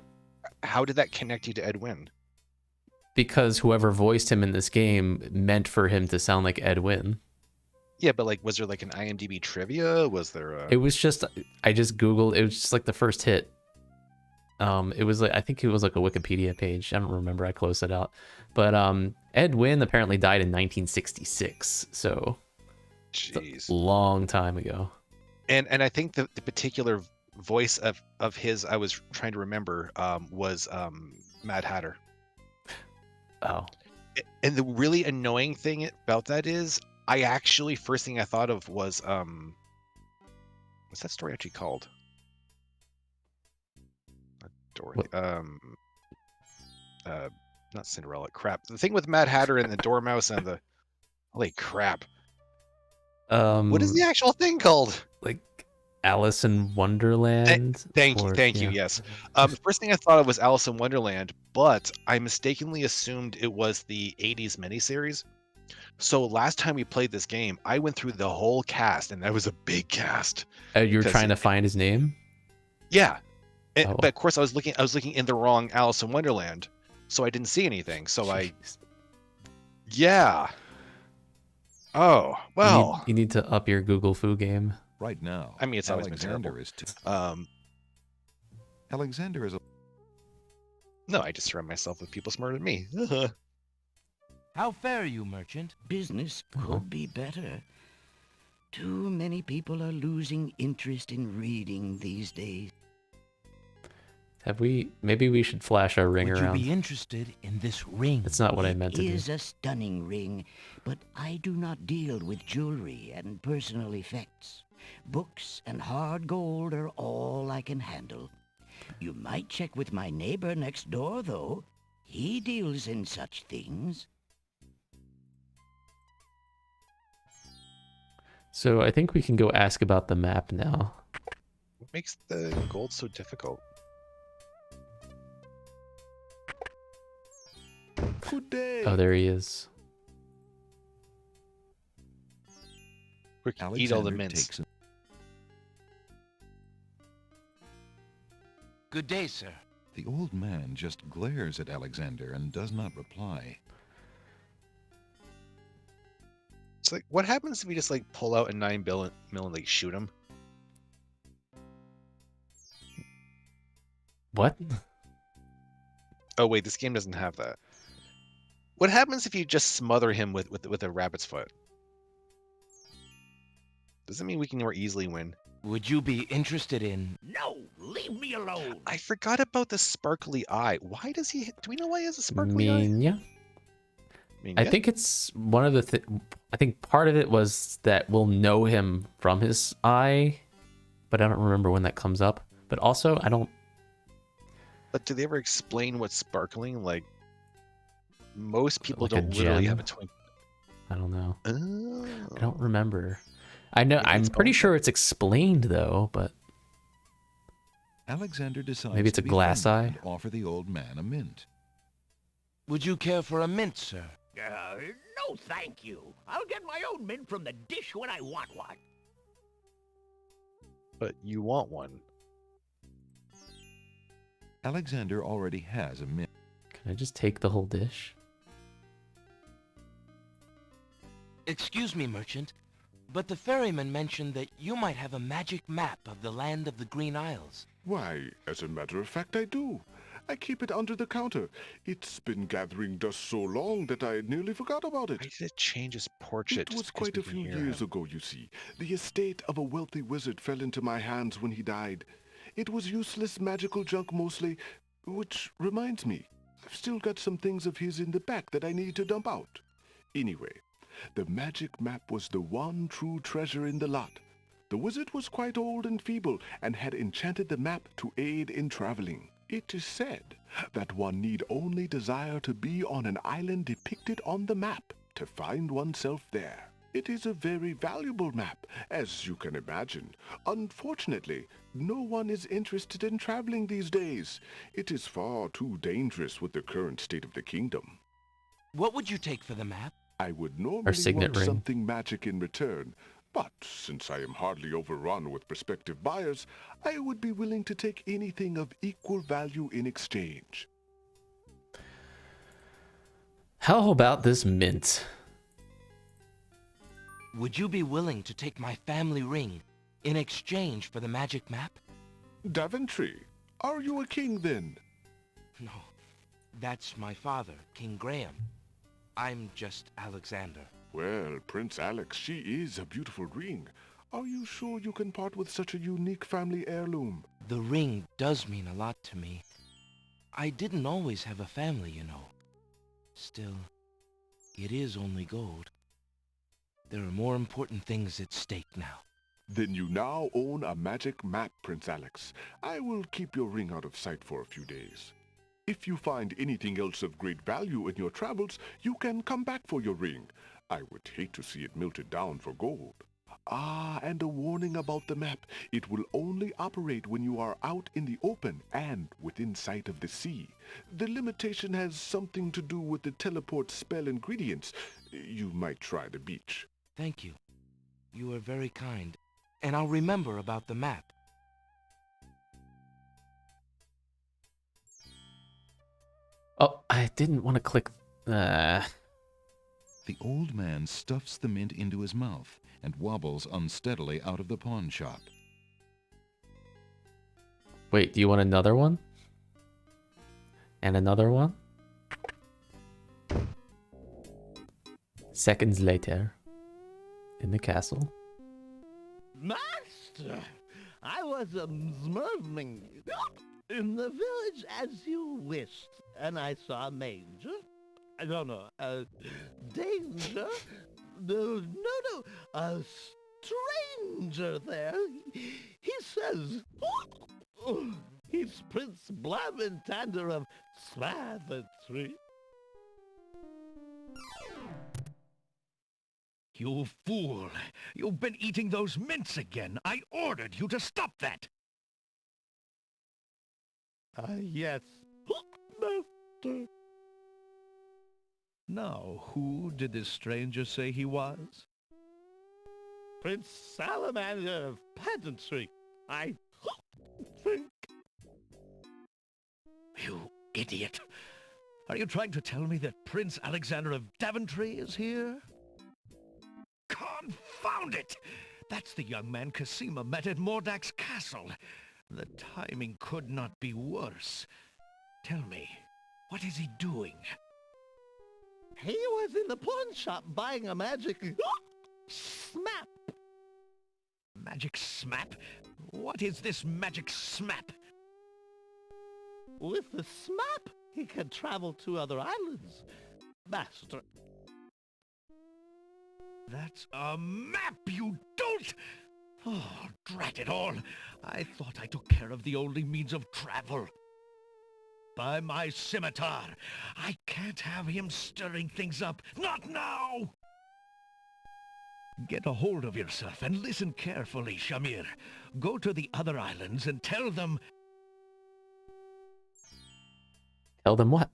How did that connect you to Ed Wynn? Because whoever voiced him in this game meant for him to sound like Ed Wynn. Yeah, but like, was there like an IMDb trivia? Was there a... It was just, I just Googled, it was just like the first hit. It was like, I think it was like a Wikipedia page. I don't remember, I closed it out. But Ed Wynn apparently died in 1966, so it's a long time ago. And I think the particular voice of his I was trying to remember was Mad Hatter. Oh. And the really annoying thing about that is, I actually, first thing I thought of was, what's that story actually called? Not Dorothy. Not Cinderella. Crap. The thing with Mad Hatter and the Dormouse and the... Holy crap. What is the actual thing called? Like Alice in Wonderland? Thank you, yes. The first thing I thought of was Alice in Wonderland, but I mistakenly assumed it was the 80s miniseries. So last time we played this game, I went through the whole cast, and that was a big cast. You were trying to find his name? Yeah. But of course I was looking in the wrong Alice in Wonderland, so I didn't see anything. So yeah. Oh, well. You need to up your Google Foo game. Right now, I mean, it's always been terrible. Alexander is a... No, I just surround myself with people smarter than me. How fare you, merchant? Business could be better. Too many people are losing interest in reading these days. Maybe we should flash our ring around. Would you be interested in this ring? That's not what I meant to do. It is a stunning ring, but I do not deal with jewelry and personal effects. Books and hard gold are all I can handle. You might check with my neighbor next door, though. He deals in such things. So I think we can go ask about the map now. What makes the gold so difficult? Good day. Oh, there he is. Quick, eat all the mints. Good day, sir. The old man just glares at Alexander and does not reply. It's like, what happens if we just like pull out a 9mm and like shoot him? What? Oh wait, this game doesn't have that. What happens if you just smother him with a rabbit's foot? Does that mean we can more easily win? Would you be interested in... No, leave me alone. I forgot about the sparkly eye. Why does he... Do we know why he has a sparkly eye? Yeah. I think it's one of the... I think part of it was that we'll know him from his eye, but I don't remember when that comes up. But also, I don't... But do they ever explain what's sparkling? Like, most people Like a don't literally gem? have a twinkle. I don't know. Oh. I don't remember. I know. Maybe I'm it's pretty called sure it's explained though, but Alexander decides maybe it's to a be glass friendly eye. and offer the old man a mint. Would you care for a mint, sir? No, thank you. I'll get my own mint from the dish when I want one. But you want one. Alexander already has a mint. Can I just take the whole dish? Excuse me, merchant, but the ferryman mentioned that you might have a magic map of the land of the Green Isles. Why, as a matter of fact, I do. I keep it under the counter. It's been gathering dust so long that I nearly forgot about it. Why did it change his portrait? It was quite a few years ago, you see. The estate of a wealthy wizard fell into my hands when he died. It was useless magical junk mostly, which reminds me, I've still got some things of his in the back that I need to dump out. Anyway, the magic map was the one true treasure in the lot. The wizard was quite old and feeble and had enchanted the map to aid in traveling. It is said that one need only desire to be on an island depicted on the map to find oneself there. It is a very valuable map, as you can imagine. Unfortunately, no one is interested in traveling these days. It is far too dangerous with the current state of the kingdom. What would you take for the map? I would Our normally signet want ring. something magic in return, but since I am hardly overrun with prospective buyers, I would be willing to take anything of equal value in exchange. How about this mint? Would you be willing to take my family ring in exchange for the magic map? Daventry, are you a king then? No, that's my father, King Graham. I'm just Alexander. Well, Prince Alex, she is a beautiful ring. Are you sure you can part with such a unique family heirloom? The ring does mean a lot to me. I didn't always have a family, you know. Still, it is only gold. There are more important things at stake now. Then you now own a magic map, Prince Alex. I will keep your ring out of sight for a few days. If you find anything else of great value in your travels, you can come back for your ring. I would hate to see it melted down for gold. Ah, and a warning about the map. It will only operate when you are out in the open and within sight of the sea. The limitation has something to do with the teleport spell ingredients. You might try the beach. Thank you. You are very kind, and I'll remember about the map. Oh, I didn't want to click. The old man stuffs the mint into his mouth and wobbles unsteadily out of the pawn shop. Wait, do you want another one? And another one? Seconds later, in the castle. Master, I was observing in the village as you wished, and I saw a manger. Danger? No, a stranger there. He says, he's Prince Blamentander of Slaventry. You fool! You've been eating those mints again. I ordered you to stop that. Yes, Master. Now, who did this stranger say he was? Prince Salamander of Pageantry, I think. You idiot! Are you trying to tell me that Prince Alexander of Daventry is here? Confound it! That's the young man Cassima met at Mordak's castle. The timing could not be worse. Tell me, what is he doing? He was in the pawn shop buying a magic smap. Magic smap? What is this magic smap? With the smap, he can travel to other islands, Master. That's a map, you dolt! Oh, drat it all! I thought I took care of the only means of travel. By my scimitar, I can't have him stirring things up. Not now! Get a hold of yourself and listen carefully, Shamir. Go to the other islands and tell them... Tell them what?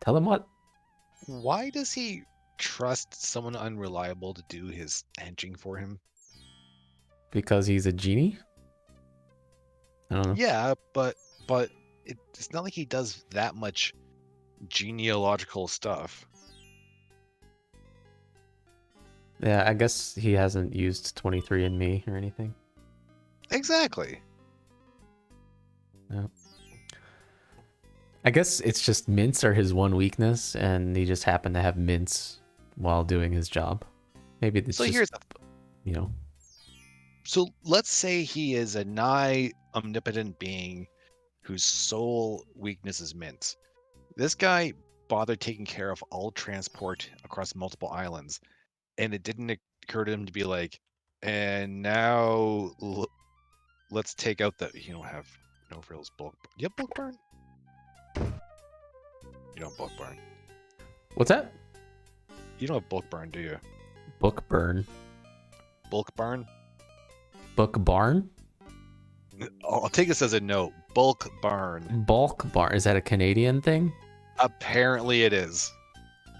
Tell them what? Why does he trust someone unreliable to do his henching for him? Because he's a genie? I don't know. Yeah, but it's not like he does that much genealogical stuff. Yeah, I guess he hasn't used 23andMe or anything. Exactly. No. I guess it's just mints are his one weakness, and he just happened to have mints while doing his job. Maybe it's So just, here's you know. So let's say he is a nigh omnipotent being whose sole weakness is mints. This guy bothered taking care of all transport across multiple islands, and it didn't occur to him to be like, And now let's take out the. You don't have no frills bulk. You have bulk burn? You don't have bulk burn. What's that? You don't have bulk burn, do you? Book burn. Bulk barn? Book barn? I'll take this as a no. Bulk barn. Bulk barn. Is that a Canadian thing? Apparently it is.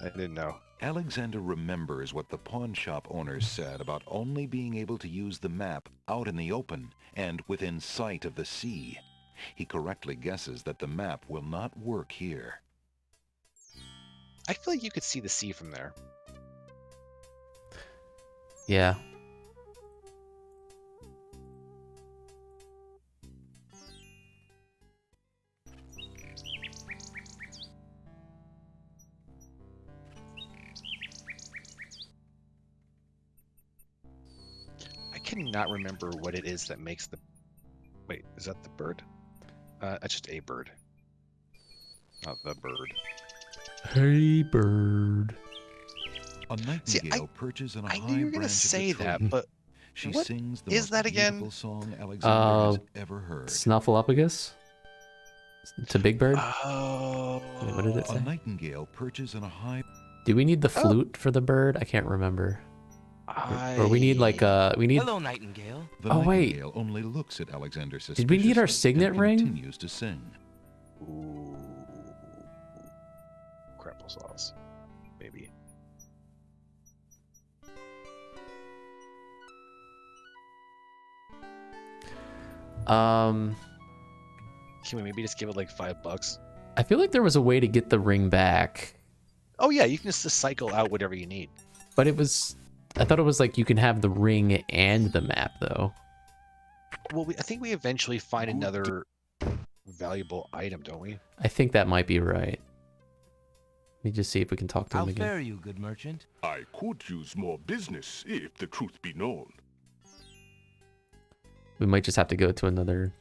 I didn't know. Alexander remembers what the pawn shop owners said about only being able to use the map out in the open and within sight of the sea. He correctly guesses that the map will not work here. I feel like you could see the sea from there. Yeah. I cannot remember what it is that makes the... Wait, is that the bird? That's just a bird. Not the bird. Hey, bird. A nightingale perches on a I high knew you were gonna branch say of a that, tree. but She what sings the is most that again? beautiful song Alexander has ever heard. Snuffleupagus? To Big Bird? Oh. Wait, what did it A say? nightingale perches on a high... Do we need the flute for the bird? I can't remember. Or we need like we need. Hello, Nightingale. The Oh wait. nightingale only looks at Alexander Did we need our suspiciously signet and ring? continues to sing. Ooh. Crapple sauce. Maybe. Can we maybe just give it like $5? I feel like there was a way to get the ring back, Oh yeah, you can just cycle out whatever you need. but it was. I thought it was like you can have the ring and the map though. Well, I think we eventually find another valuable item, don't we? I think that might be right. Let me just see if we can talk to How him again. fare you, good merchant? I could use more business, if the truth be known. We might just have to go to another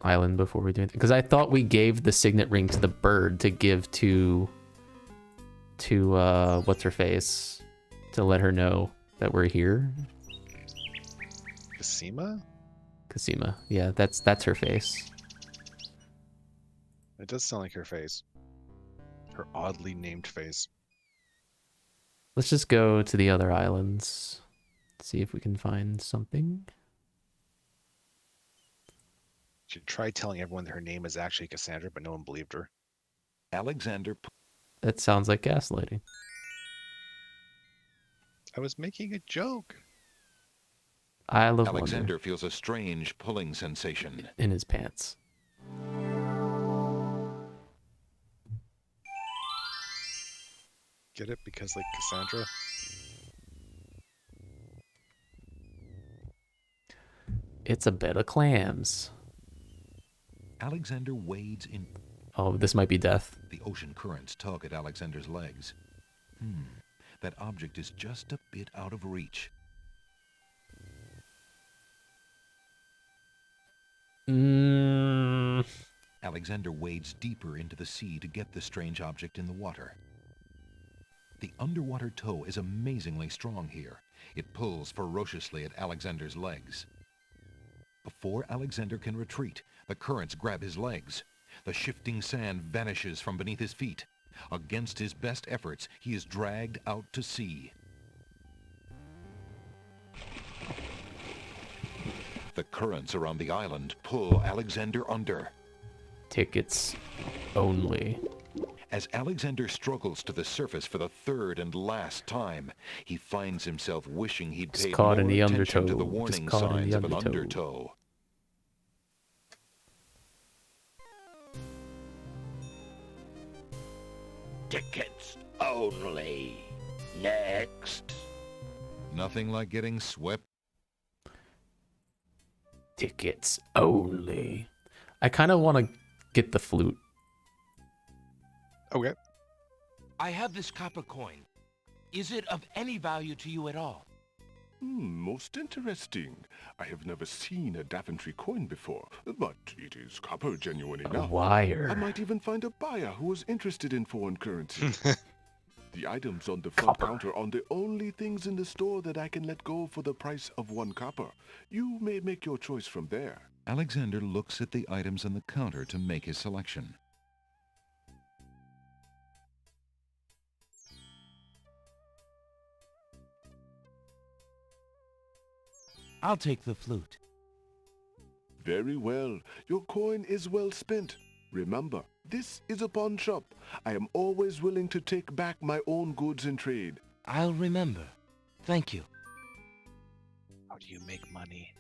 island before we do anything. Because I thought we gave the signet ring to the bird to give to what's her face to let her know that we're here. Casima? Casima. Yeah, that's her face. It does sound like her face. Her oddly named face. Let's just go to the other islands. See if we can find something. She tried telling everyone that her name is actually Cassandra, but no one believed her. Alexander... That sounds like gaslighting. I was making a joke. Isle of Alexander Wonder feels a strange pulling sensation. in his pants. Get it? Because like Cassandra? It's a bed of clams. Alexander wades in... Oh, this might be death. The ocean currents tug at Alexander's legs. That object is just a bit out of reach. Alexander wades deeper into the sea to get the strange object in the water. The underwater tow is amazingly strong here. It pulls ferociously at Alexander's legs. Before Alexander can retreat, the currents grab his legs. The shifting sand vanishes from beneath his feet. Against his best efforts, he is dragged out to sea. The currents around the island pull Alexander under. Tickets only. As Alexander struggles to the surface for the third and last time, he finds himself wishing he'd paid caught more in the attention to the undertow. warning Just caught in signs the of an undertow. undertow. Tickets only. Next. Nothing like getting swept. Tickets only. I kind of want to get the flute. Okay. I have this copper coin. Is it of any value to you at all? Most interesting. I have never seen a Daventry coin before, but it is copper genuine enough. wire. I might even find a buyer who is interested in foreign currency. The items on the front counter are the only things in the store that I can let go for the price of 1 copper. You may make your choice from there. Alexander looks at the items on the counter to make his selection. I'll take the flute. Very well. Your coin is well spent. Remember, this is a pawn shop. I am always willing to take back my own goods in trade. I'll remember. Thank you. How do you make money?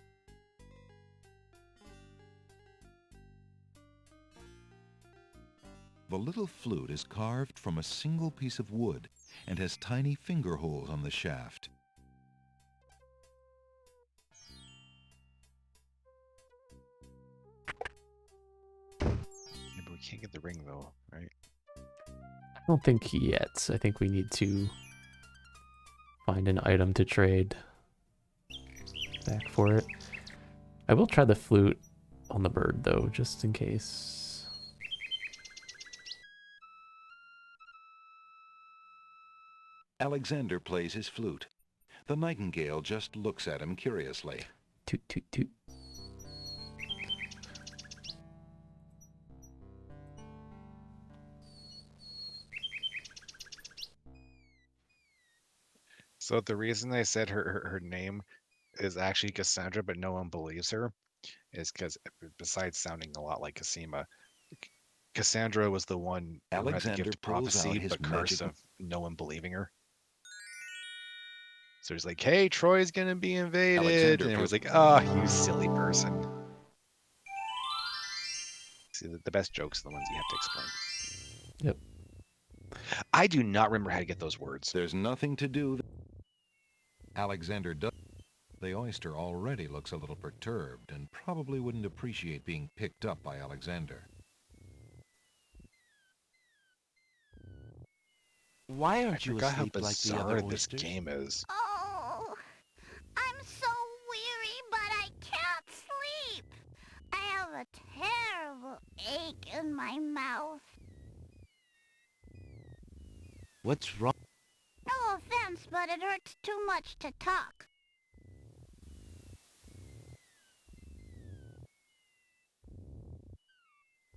The little flute is carved from a single piece of wood and has tiny finger holes on the shaft. Yeah, but we can't get the ring though, right? I don't think yet. I think we need to find an item to trade back for it. I will try the flute on the bird though, just in case. Alexander plays his flute. The nightingale just looks at him curiously. Toot, toot, toot. So the reason I said her name is actually Cassandra, but no one believes her, is because besides sounding a lot like Cosima, Cassandra was the one who had the Alexander gift of pulls out prophecy, his but curse magic- of no one believing her. So he's like, "Hey, Troy's gonna be invaded," Alexander and it was pulls- like, "Oh, you silly person." See, the best jokes are the ones you have to explain. Yep. I do not remember how to get those words. There's nothing to do. Alexander does. The oyster already looks a little perturbed and probably wouldn't appreciate being picked up by Alexander. Why I aren't you forgot how asleep like the other bizarre this oysters? game is. Oh, I'm so weary, but I can't sleep. I have a terrible ache in my mouth. What's wrong? No offense, but it hurts too much to talk.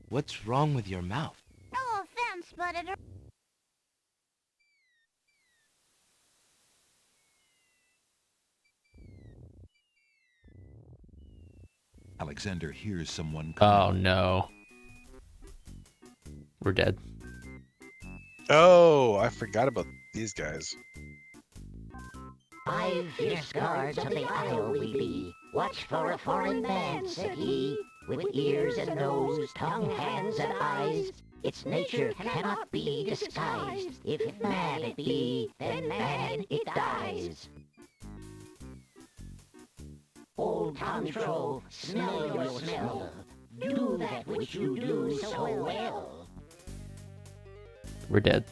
What's wrong with your mouth? No offense, but it hurts. Alexander hears someone Oh coming. no. We're dead. Oh, I forgot about these guys. 5 fierce guards of the isle we be. Watch for a foreign man, said he, with ears and nose, tongue, hands, and eyes. Its nature cannot be disguised. If mad it be, then mad it dies. Old Tom Troll, smell your smell. Do that which you do so well. We're dead.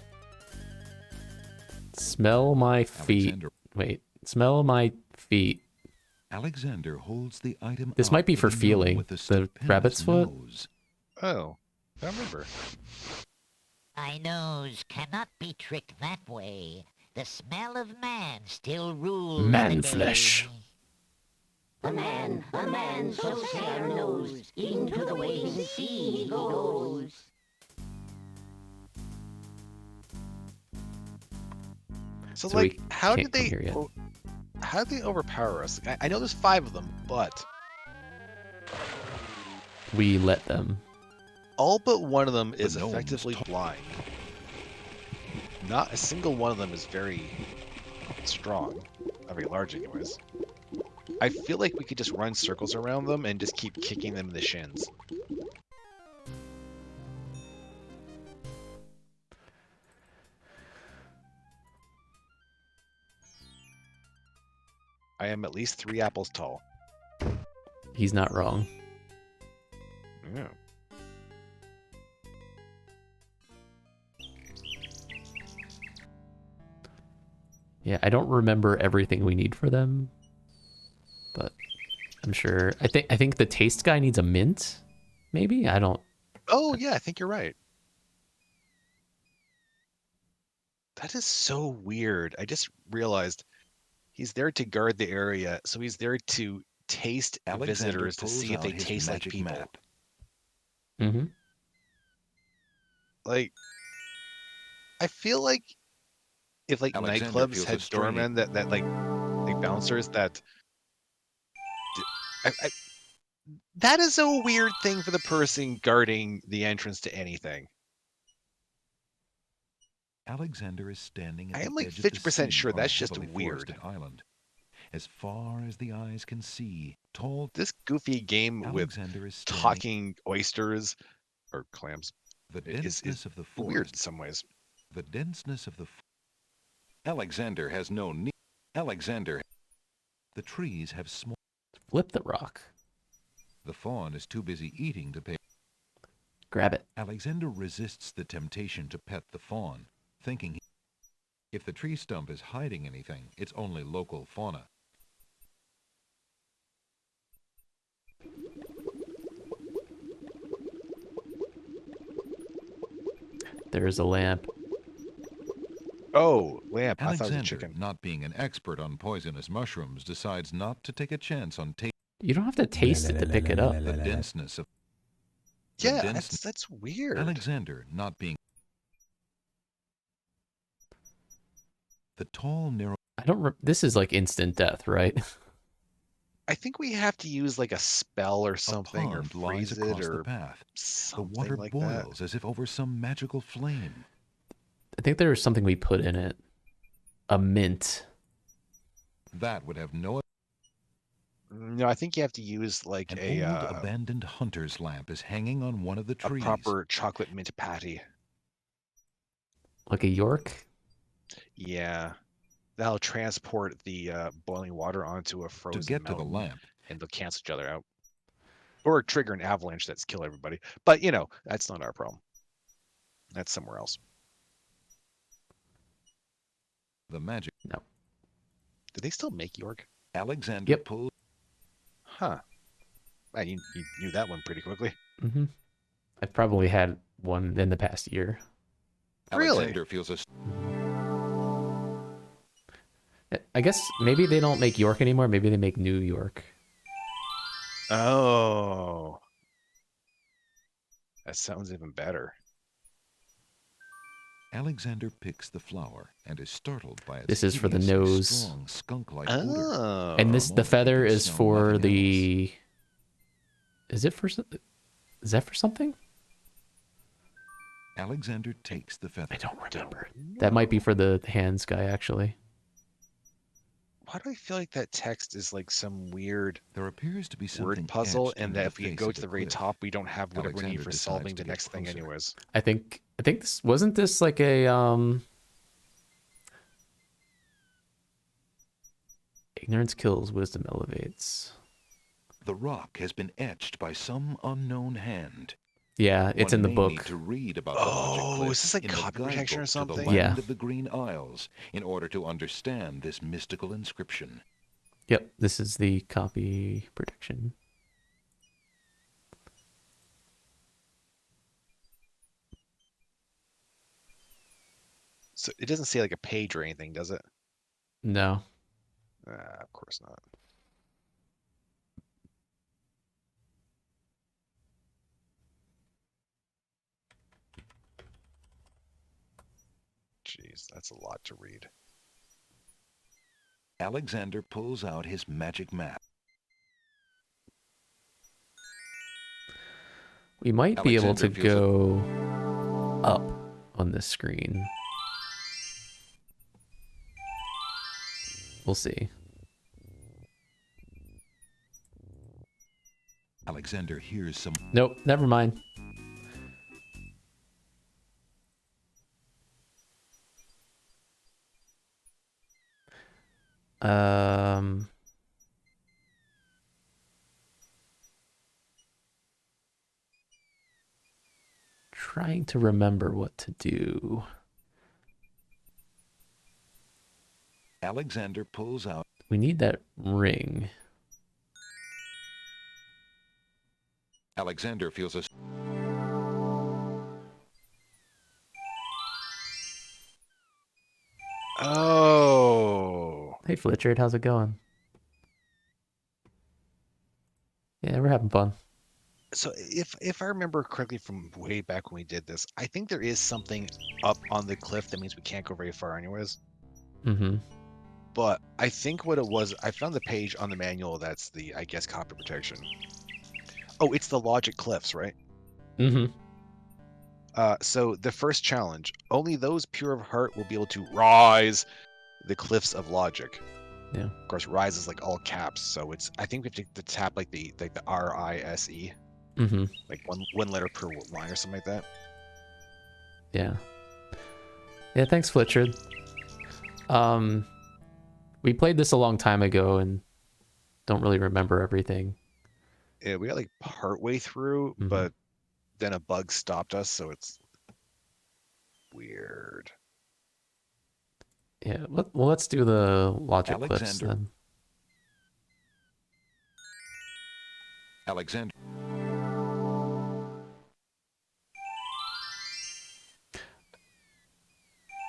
Smell my feet. Alexander- Wait. Smell my feet. Alexander holds the item This up might be with for a gnome feeling. with a The stupendous rabbit's foot? nose. Oh, I remember. My nose cannot be tricked that way. The smell of man still rules Man the day. flesh. A man so fair knows, into the waiting sea he goes. So, So we like, how can't did they? come here yet. How did they overpower us? I know there's 5 of them, but We let them. all but one of them is gnomes effectively talk. blind. Not a single one of them is very strong, not very large, anyways. I feel like we could just run circles around them and just keep kicking them in the shins. I am at least 3 apples tall. He's not wrong. Yeah. Yeah, I don't remember everything we need for them, but I'm sure. I think the taste guy needs a mint. Maybe I don't. Oh yeah, I think you're right. That is so weird. I just realized he's there to guard the area, so he's there to taste Alexander visitors to pulls see if out they his taste like magic people. map. Mm-hmm. Like, I feel like if like Alexander nightclubs feels a had strain. doormen that like bouncers that that is a weird thing for the person guarding the entrance to anything. Alexander is standing at I am the like edge of the 50% sea sure on a that's just heavily weird. forested island. As far as the eyes can see, tall... This goofy game Alexander with is standing... talking oysters or clams The is denseness of the weird forest. in some ways. The denseness of the... Alexander has no need... Alexander... The trees have small... Flip the rock. The fawn is too busy eating to pay... Grab it. Alexander resists the temptation to pet the fawn, thinking if the tree stump is hiding anything, it's only local fauna. There's a lamp. Oh, lamp. I thought it was a Alexander, chicken. not being an expert on poisonous mushrooms, decides not to take a chance on tasting. You don't have to taste it to pick it up. The denseness of... Yeah, that's weird. Alexander, not being... The tall, narrow... I don't... This is like instant death, right? I think we have to use like a spell or A something, or pond lies freeze across it, the or path. The something water like boils as if over some magical flame. I think there was something we put in it. A mint. That would have no... No, I think you have to use like An old abandoned hunter's lamp is hanging on one of the a trees. proper chocolate mint patty. Like a York? Yeah, that'll transport the boiling water onto a frozen To get mountain, to the lamp. and they'll cancel each other out, or trigger an avalanche that's kill everybody. But you know, that's not our problem. That's somewhere else. The magic... No. Do they still make York? Alexander pulled... Huh. Man, you knew that one pretty quickly. Mm-hmm. I've probably had one in the past year. Alexander feels a... I guess maybe they don't make York anymore. Maybe they make New York. Oh. That sounds even better. Alexander picks the flower and is startled by its This is for the hideously nose. strong, skunk-like odor. And this, the feather is smell for nothing the... Is it for... Is that for something? Alexander takes the feather. I don't remember. That might be for the hands guy, actually. Why do I feel like that text is like some weird There appears to be something word puzzle, etched and into that the if we face go of to the the very cliff. top, we don't have whatever we need Alexander for decides solving to the get next thing closer. anyways. I think this... Wasn't this like a... Ignorance kills, wisdom elevates. The rock has been etched by some unknown hand. Yeah, it's One in the may book. Need to read about the magic Oh, cliff is this like in the copy protection or guidebook to something? the land Yeah. of the Green Isles in order to understand this mystical inscription. Yep, this is the copy protection. So it doesn't say like a page or anything, does it? No. Of course not. Jeez, that's a lot to read. Alexander pulls out his magic map. We might be able to Alexander feels go up on this screen. We'll see. Alexander hears some... Nope, never mind. Trying to remember what to do. Alexander pulls out... We need that ring. Alexander feels a... Hey, Flitchard, how's it going? Yeah, we're having fun. So if I remember correctly from way back when we did this, I think there is something up on the cliff that means we can't go very far anyways. Mm-hmm. But I think what it was, I found the page on the manual that's the, I guess, copy protection. Oh, it's the logic cliffs, right? Mm-hmm. So the first challenge, only those pure of heart will be able to rise the cliffs of logic. Yeah. Of course, rise is like all caps, so it's, I think we have to tap like the RISE. Mm-hmm. Like one letter per line or something like that. Yeah. Yeah, thanks, Flitchard. We played this a long time ago and don't really remember everything. Yeah, we got like partway through, but then a bug stopped us, so it's weird. Yeah, well, let's do the logic cliffs Alexander. then. Alexander.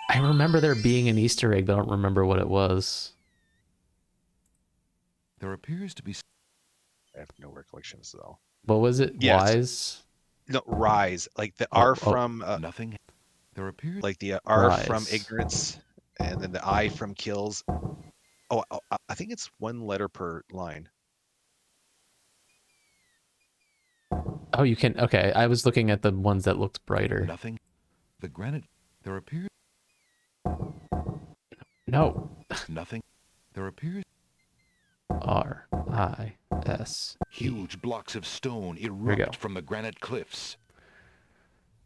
I remember there being an Easter egg, but I don't remember what it was. There appears to be... I have no recollections though. What was it? Yes. Wise? No, rise. Like the R from... nothing. There appears... Like the R Rise. from ignorance, and then the I from kills. Oh, I think it's one letter per line. Oh, you can... Okay, I was looking at the ones that looked brighter. Nothing. The granite... There appears... No. Nothing. There appears... R-I-S. Huge blocks of stone we go. erupt from the granite cliffs.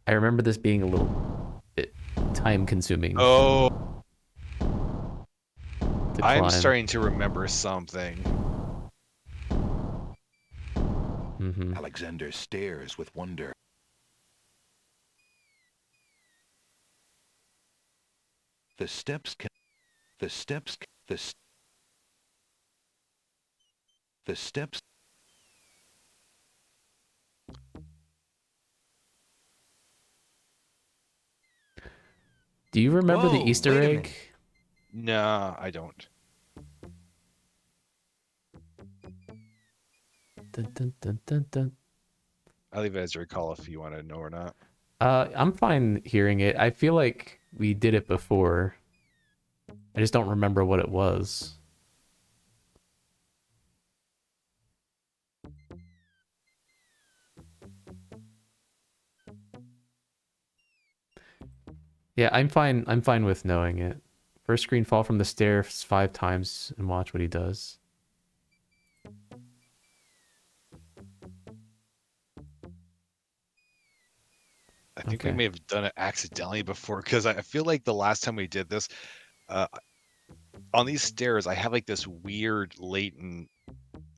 I remember this being a little bit time-consuming. Oh. to I'm climb. starting to remember something. Mm-hmm. Alexander stares with wonder. The steps can... The steps... The steps... Do you remember the Easter egg? Nah, I don't. Dun, dun, dun, dun, dun. I'll leave it as a recall if you want to know or not. I'm fine hearing it. I feel like we did it before. I just don't remember what it was. Yeah, I'm fine. I'm fine with knowing it. First screen, fall from the stairs 5 times and watch what he does. I think we may have done it accidentally before, because I feel like the last time we did this, on these stairs, I have like this weird latent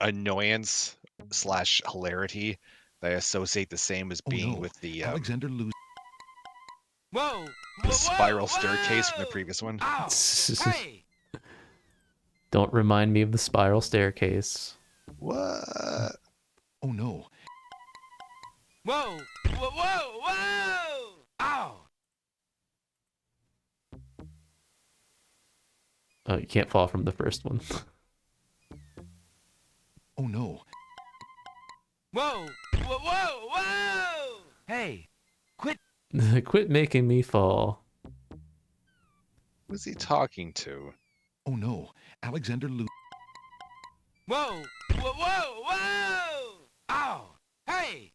annoyance / hilarity that I associate the same as being with the Alexander loses. Whoa! The spiral staircase from the previous one. Hey! Don't remind me of the spiral staircase. What? Oh no. Whoa! Whoa! Whoa! Whoa! Ow! Oh, you can't fall from the first one. Oh no. Whoa! Whoa! Whoa! Whoa! Hey! Quit! Quit making me fall. Who's he talking to? Oh no. Alexander loses. Whoa! Whoa! Whoa! Whoa! Ow! Hey!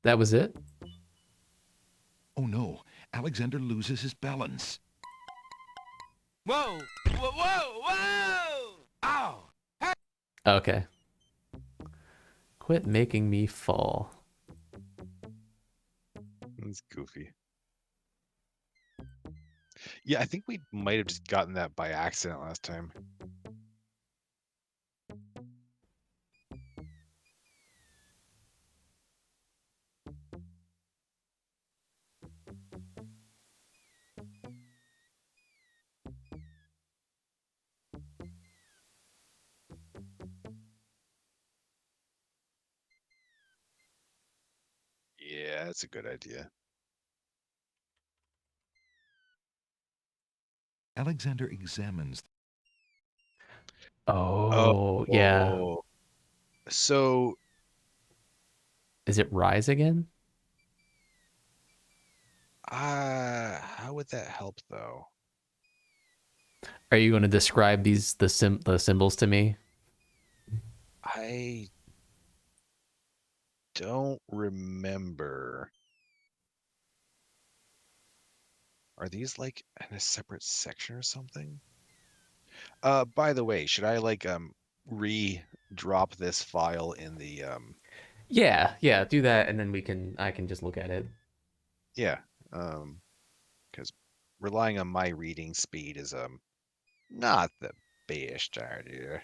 That was it? Oh no. Alexander loses his balance. Whoa! Whoa! Whoa! Whoa! Ow! Hey! Okay. Quit making me fall. It's goofy. Yeah, I think we might have just gotten that by accident last time. Yeah, that's a good idea. Alexander examines. Oh, yeah. So Is it rise again? how would that help though? Are you going to describe the symbols to me? I don't remember. Are these like in a separate section or something? By the way, should I like re-drop this file in the Yeah, do that, and then I can just look at it. yeah, because relying on my reading speed is not the best idea.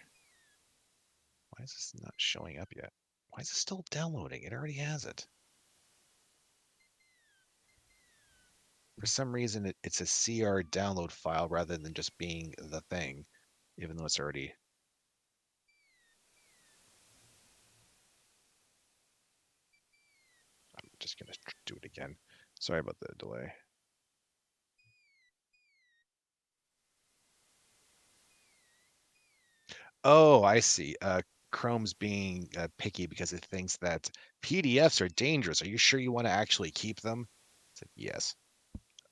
Why is this not showing up yet? Why is it still downloading? It already has it. For some reason, it's a CR download file rather than just being the thing, even though it's already. I'm just gonna do it again. Sorry about the delay. Oh, I see. Chrome's being picky because it thinks that PDFs are dangerous. Are you sure you want to actually keep them? It's like, yes.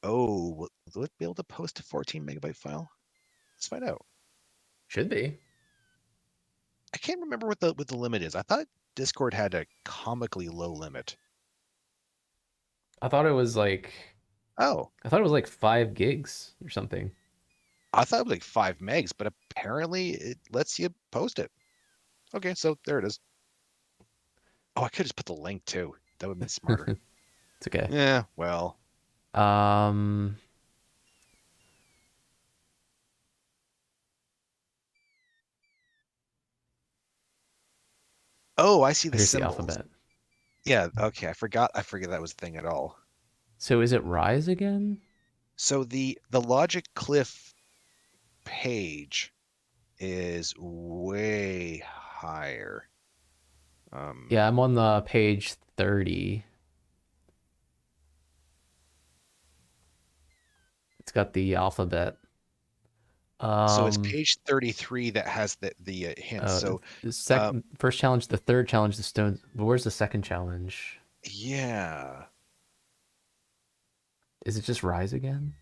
Oh, will it be able to post a 14 megabyte file? Let's find out. Should be. I can't remember what the limit is. I thought Discord had a comically low limit. I thought it was like. Oh. I thought it was like 5 gigs or something. I thought it was like 5 megs, but apparently it lets you post it. Okay, so there it is. Oh, I could just put the link too. That would have been smarter. It's okay. Yeah, well. Oh, I see the Here's symbols. the alphabet. Yeah, okay. I forgot that was a thing at all. So is it rise again? So the logic cliff page is way higher. Yeah, I'm on the page 30. It's got the alphabet. So it's page 33 that has the hints. So the first challenge, the third challenge, the stones. But where's the second challenge? Yeah. Is it just rise again?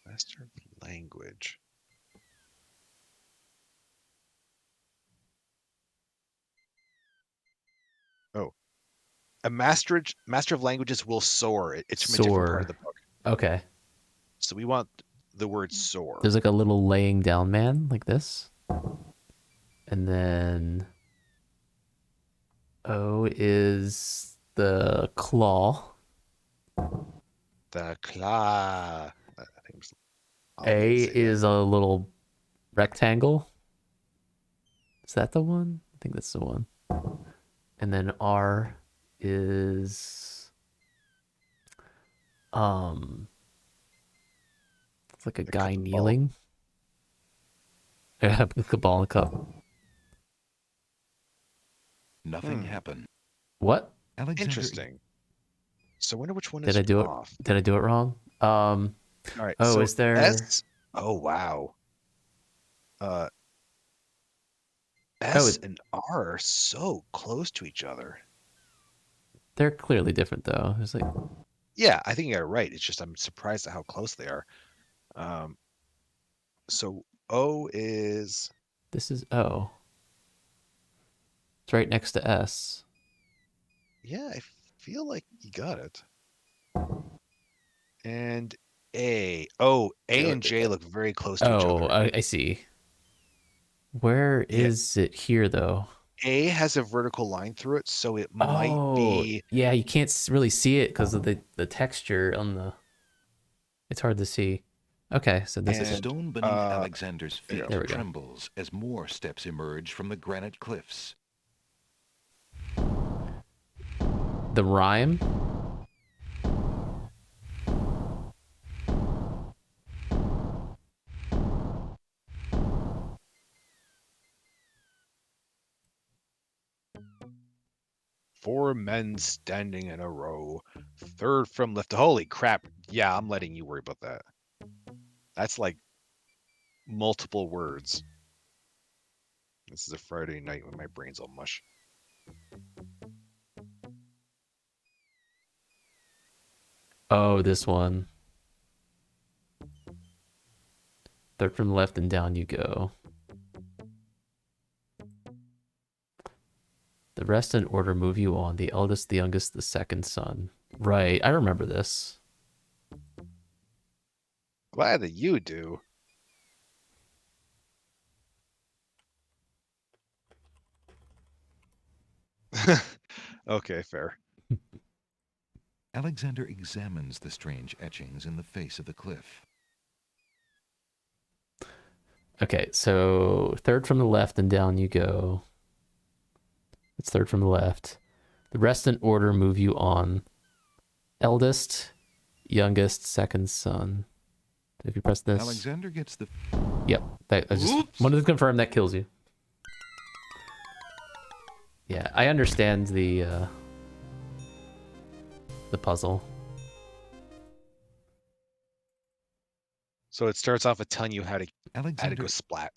Master of language. Oh. A master of languages will soar. It's from a different part of the book. Okay. So we want the word soar. There's like a little laying down man like this. And then O is the claw. The claw. I think it was, A is a little rectangle. Is that the one? I think that's the one. And then R is it's like a guy kneeling. Yeah, the ball in a cup. Nothing happened. What? Interesting. So I wonder which one Did is I do off. it? Did I do it wrong? All right. Oh, so is there? S? Oh wow. S and R are so close to each other. They're clearly different though. It's like. Yeah, I think you're right. It's just I'm surprised at how close they are. So O is. This is O. It's right next to S. Yeah, I feel like you got it. And A. Oh, A and J look very close to each other. Oh, I see. Where is it here though? A has a vertical line through it, so it might be. Yeah, you can't really see it because of the texture on the. It's hard to see. Okay, so this The is stone beneath Alexander's feet there we go. trembles as more steps emerge from the granite cliffs. The rhyme. Four men standing in a row, third from left. Holy crap! Yeah, I'm letting you worry about that. That's like multiple words. This is a Friday night when my brain's all mush. Oh, this one. Third from the left and down you go. The rest in order move you on. The eldest, the youngest, the second son. Right, I remember this. Glad that you do. Okay, fair. Alexander examines the strange etchings in the face of the cliff. Okay, so third from the left and down you go. It's third from the left. The rest in order move you on. Eldest, youngest, second son. If you press this. Alexander gets the... Yep, I just wanted to confirm that kills you. Yeah, I understand the puzzle. So it starts off with telling you how to Alexander... go splat.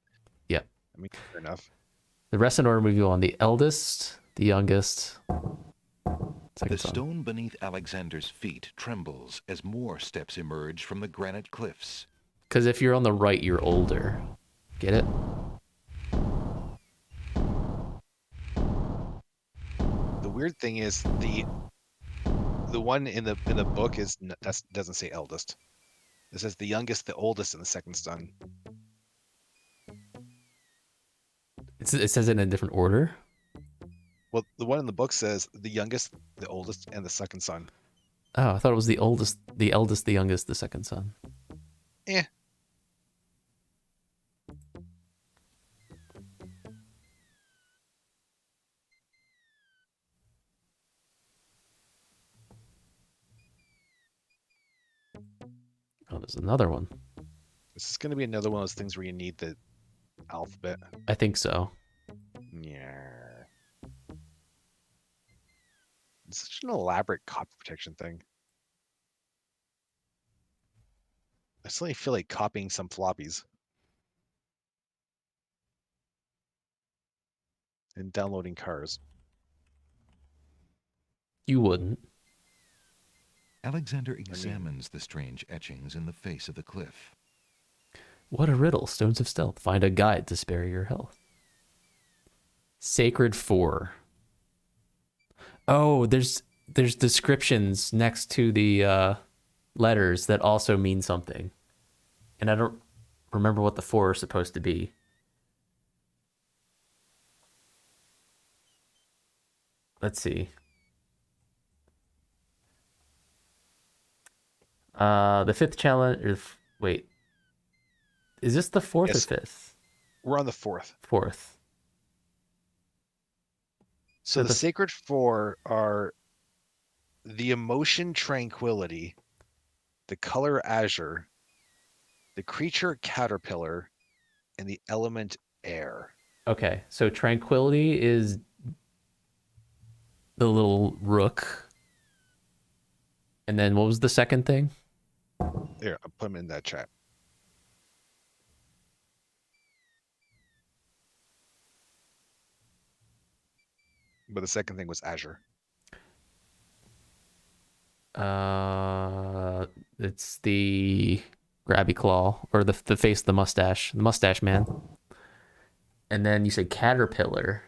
Yep. I mean, fair enough. The rest in order move you on. The eldest, the youngest, second The son. stone beneath Alexander's feet trembles as more steps emerge from the granite cliffs. Because if you're on the right, you're older. Get it? The weird thing is the one in the book is that doesn't say eldest. It says the youngest, the oldest, and the second son. It says it in a different order. Well, the one in the book says the youngest, the oldest, and the second son. Oh, I thought it was the oldest, the eldest, the youngest, the second son. Eh. Oh, there's another one. This is going to be another one of those things where you need the alphabet. I think so. Yeah. It's such an elaborate copy protection thing. I suddenly feel like copying some floppies and downloading cars. You wouldn't. Alexander examines the strange etchings in the face of the cliff. What a riddle. Stones of stealth. Find a guide to spare your health. Sacred 4. Oh, there's descriptions next to the letters that also mean something. And I don't remember what the 4 are supposed to be. Let's see. The 5th challenge. Wait. Is this the 4th Yes. or 5th? We're on the 4th. 4th. So the Sacred 4 are the emotion tranquility, the color azure, the creature caterpillar, and the element air. Okay, so tranquility is the little rook. And then what was the second thing? Here, I'll put them in that chat. But the second thing was azure. It's the grabby claw, or the face of the mustache man. And then you said caterpillar.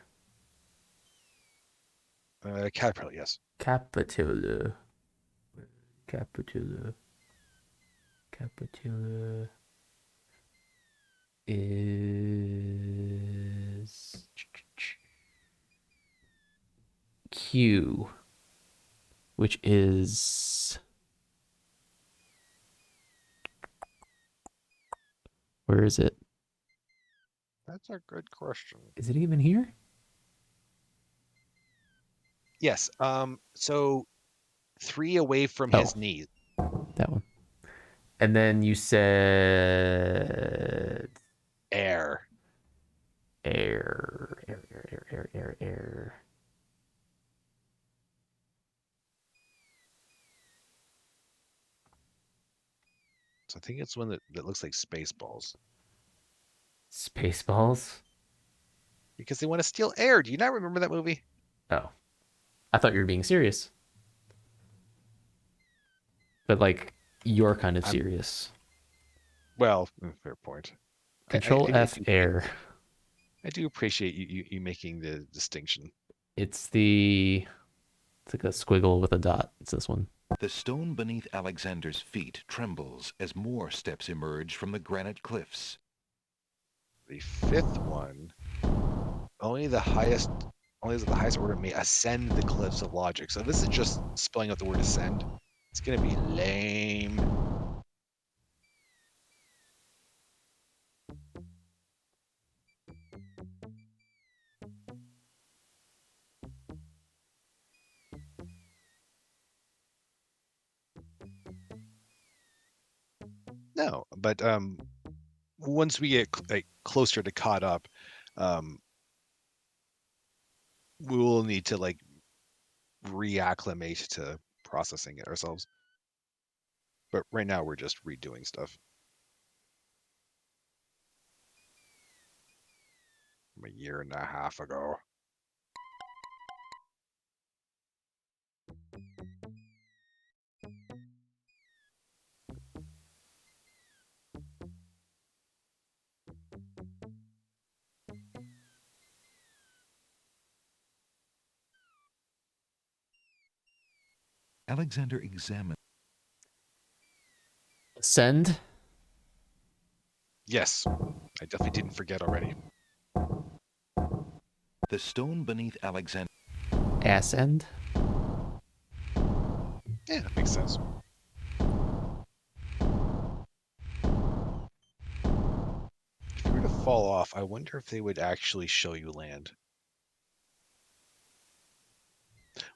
Caterpillar, yes. Capitula is Q, which is, where is it? That's a good question. Is it even here? Yes. So 3 away from his knees. That one. And then you said air. Air. I think it's one that looks like Spaceballs. Spaceballs? Because they want to steal air. Do you not remember that movie? Oh. I thought you were being serious. But like, you're kind of serious. Well, fair point. Control I F air. I do appreciate you making the distinction. It's like a squiggle with a dot. It's this one. The stone beneath Alexander's feet trembles as more steps emerge from the granite cliffs. The fifth one, only the highest order may ascend the cliffs of logic. So this is just spelling out the word ascend. It's gonna be lame. No, but once we get closer to caught up, we will need to like reacclimate to processing it ourselves. But right now we're just redoing stuff from a year and a half ago. Alexander examined. Ascend? Yes, I definitely didn't forget already. The stone beneath Alexander. Ascend? Yeah, that makes sense. If you were to fall off, I wonder if they would actually show you land.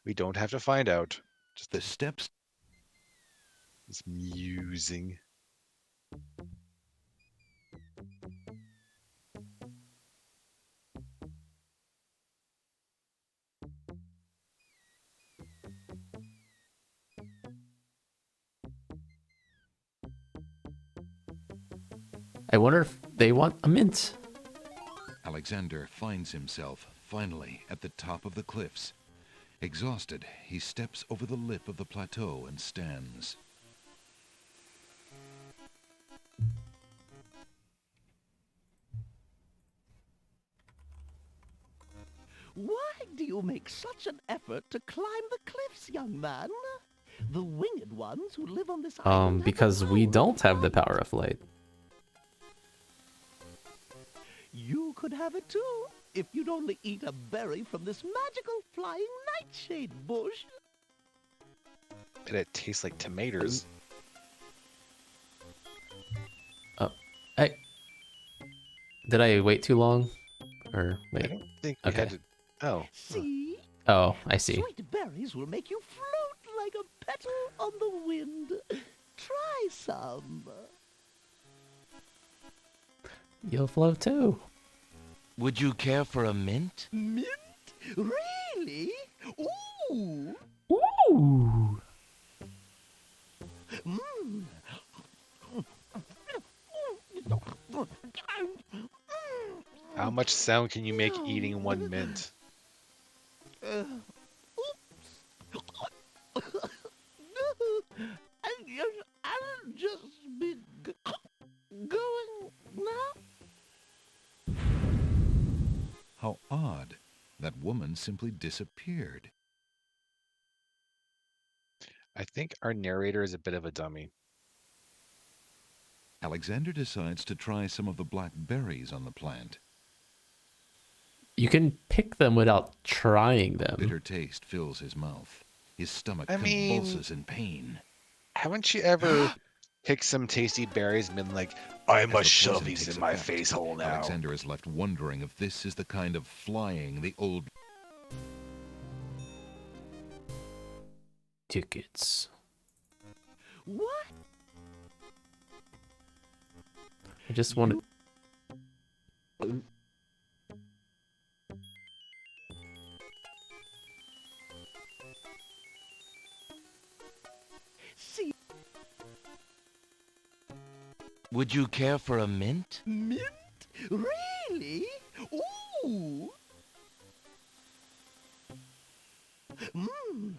We don't have to find out. Just the steps. It's musing. I wonder if they want a mint. Alexander finds himself, finally, at the top of the cliffs. Exhausted, he steps over the lip of the plateau and stands. Why do you make such an effort to climb the cliffs, young man? The winged ones who live on this island Because we don't have the power of flight. You could have it too, if you'd only eat a berry from this magical flying nightshade bush. And it tastes like tomatoes. Oh, did I wait too long? Or wait? I don't think we had to. Oh. See? Oh, I see. Sweet berries will make you float like a petal on the wind. Try some. You'll float too. Would you care for a mint? Mint? Really? Ooh. Ooh. Mm. How much sound can you make eating one mint? I'll just be going now. How odd. That woman simply disappeared. I think our narrator is a bit of a dummy. Alexander decides to try some of the black berries on the plant. You can pick them without trying them. Bitter taste fills his mouth. His stomach convulses in pain. Haven't you ever picked some tasty berries and been like, I must shove these in my face hole now? Alexander is left wondering if this is the kind of flying the old... Tickets. What? I just wanted... See? Would you care for a mint? Mint? Really? Ooh! Mmm.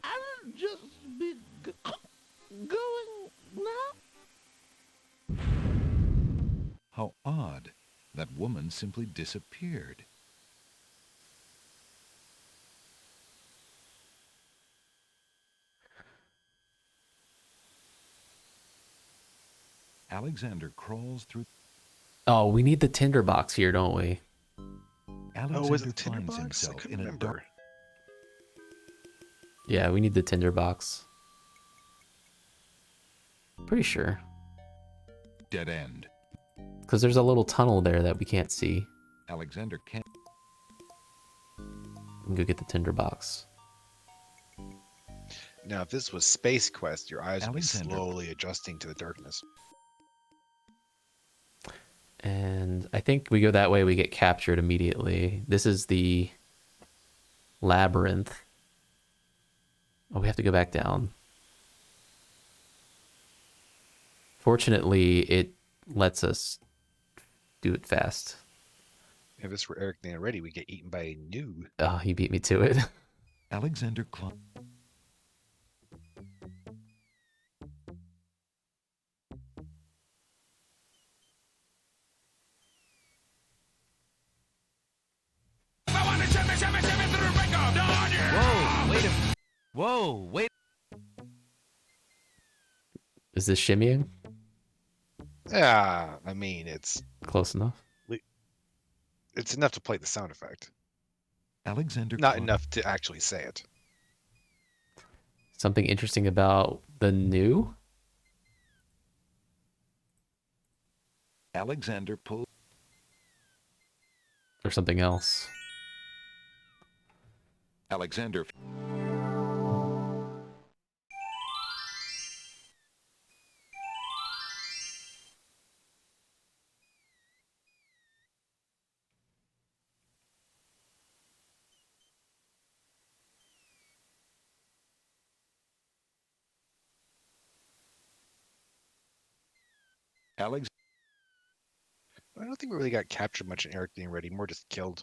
I'll just be going now. How odd. That woman simply disappeared. Alexander crawls through. Oh, we need the tinderbox here, don't we? Alexander was it finds tinderbox? I himself couldn't in a remember. dark. Yeah, we need the tinderbox. Pretty sure. Dead end. Because there's a little tunnel there that we can't see. Alexander can't. We can go get the tinderbox. Now, if this was Space Quest, your eyes would be Alexander. slowly adjusting to the darkness. And I think we go that way, we get captured immediately. This is the labyrinth. Oh, we have to go back down. Fortunately, it lets us do it fast. If this were Eric Dan Ready, we'd get eaten by a new. Oh, he beat me to it. Alexander climbs. Whoa, wait a... Whoa, wait... Is this shimmying? Yeah, I mean, it's Close enough. enough to play the sound effect. Alexander Not climbs. enough to actually say it. Something interesting about the new? Alexander pulls. Or something else? Alexander. Alex. I don't think we really got captured much in Eric Dan Ready. More just killed.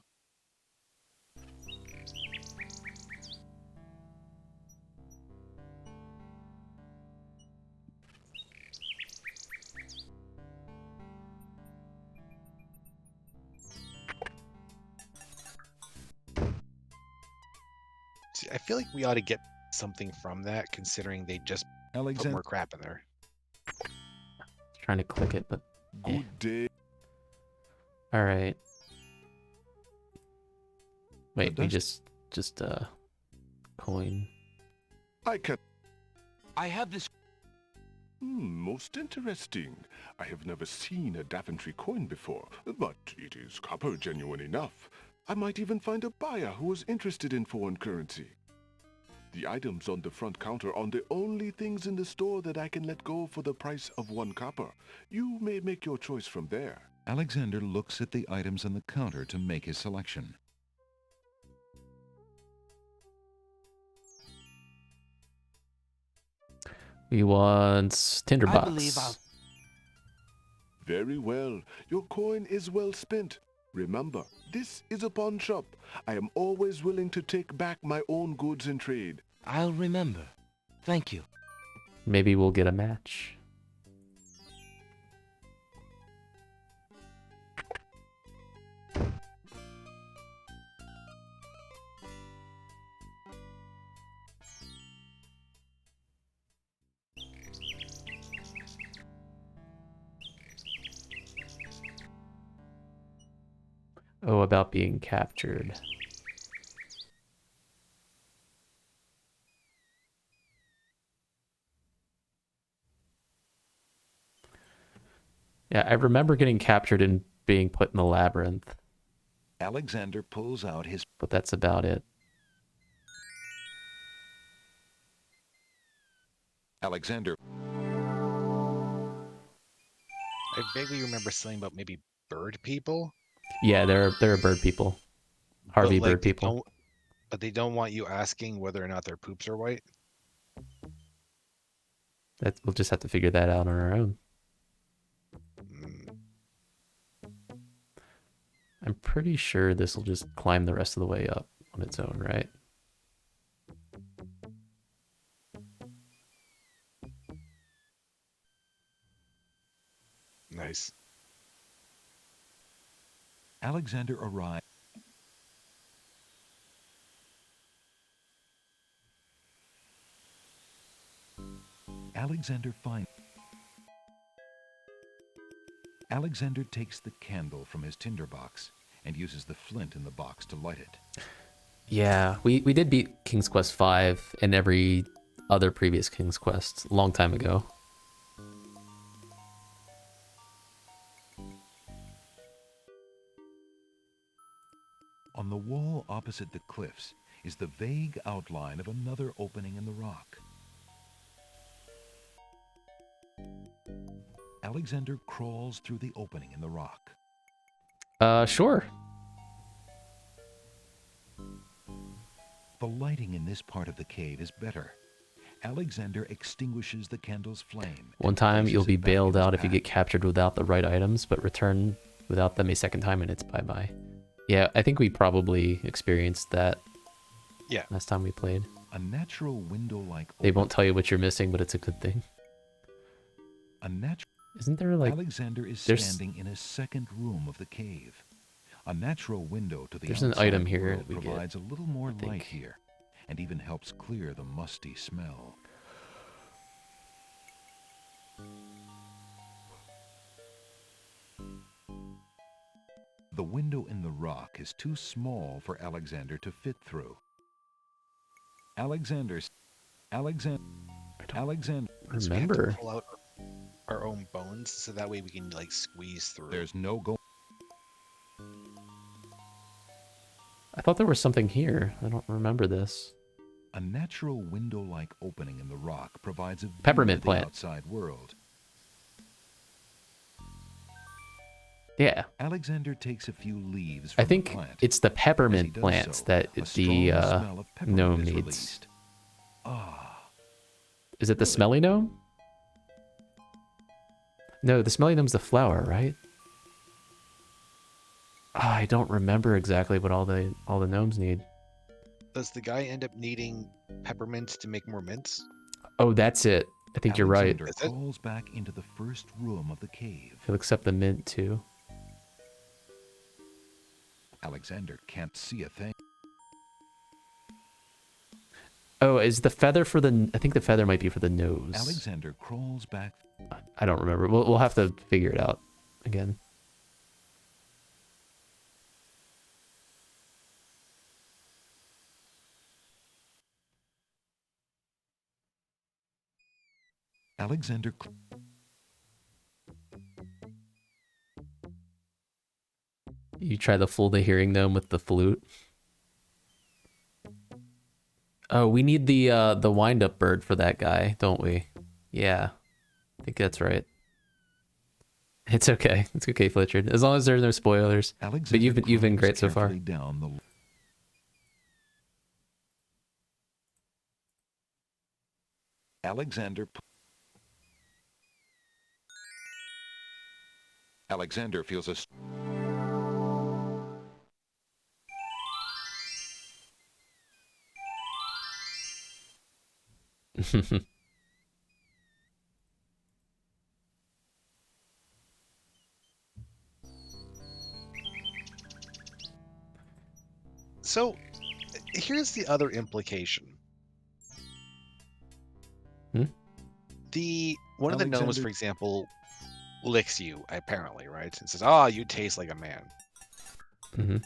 See, I feel like we ought to get something from that, considering they just put Alexander. more crap in there. Trying to click it, but Good day. all right. Wait, we dust- just coin. I can. I have this... Most interesting. I have never seen a Daventry coin before, but it is copper genuine enough. I might even find a buyer who is interested in foreign currency. The items on the front counter are the only things in the store that I can let go for the price of 1 copper. You may make your choice from there. Alexander looks at the items on the counter to make his selection. We want tinderbox. I believe I'll... Very well. Your coin is well spent. Remember, this is a pawn shop. I am always willing to take back my own goods in trade. I'll remember. Thank you. Maybe we'll get a match. Oh, about being captured. Yeah, I remember getting captured and being put in the labyrinth, Alexander pulls out his. but that's about it. Alexander. I vaguely remember something about maybe bird people. Yeah, there are bird people. Harvey but, like, bird people. But they don't want you asking whether or not their poops are white. We'll just have to figure that out on our own. I'm pretty sure this will just climb the rest of the way up on its own, right? Nice. Alexander arrived. Alexander takes the candle from his tinderbox and uses the flint in the box to light it. Yeah, we did beat King's Quest V and every other previous King's Quest a long time ago. On the wall opposite the cliffs is the vague outline of another opening in the rock. Alexander crawls through the opening in the rock. Sure. The lighting in this part of the cave is better. Alexander extinguishes the candle's flame. One time you'll be bailed out if you get captured without the right items, but return without them a second time and it's bye-bye. Yeah, I think we probably experienced that. Yeah. Last time we played. A natural window-like. They won't tell you what you're missing, but it's a good thing. Isn't there like... Alexander is standing in a second room of the cave. A natural window to the There's an outside item here world that we provides get, a little more light here, and even helps clear the musty smell. The window in the rock is too small for Alexander to fit through. Alexander. So we have to pull out our own bones so that way we can like squeeze through. There's no go. I thought there was something here. I don't remember this. A natural window-like opening in the rock provides a view Peppermint to the plant. outside world. Yeah. Alexander takes a few leaves from I think the plant. it's the peppermint As he does plants so, that a the strong smell of peppermint gnome is needs. released. Is it the smelly gnome? No, the smelly gnome's the flower, right? I don't remember exactly what all the gnomes need. Does the guy end up needing peppermints to make more mints? Oh, that's it. I think you're right. Alexander crawls back into the first room of the cave. He'll accept the mint too. Alexander can't see a thing. Oh, is the feather for the... I think the feather might be for the nose. Alexander crawls back. I don't remember. We'll have to figure it out again. Alexander. You try the fool the hearing gnome with the flute. Oh, we need the wind-up bird for that guy, don't we? Yeah, I think that's right. It's okay. It's okay, Fletcher. As long as there's no spoilers. Alexander But you've been great so far. Down the... Alexander feels a... So, here's the other implication. One of the gnomes, for example, licks you, apparently, right? And says, "Ah, you taste like a man." Mm-hmm.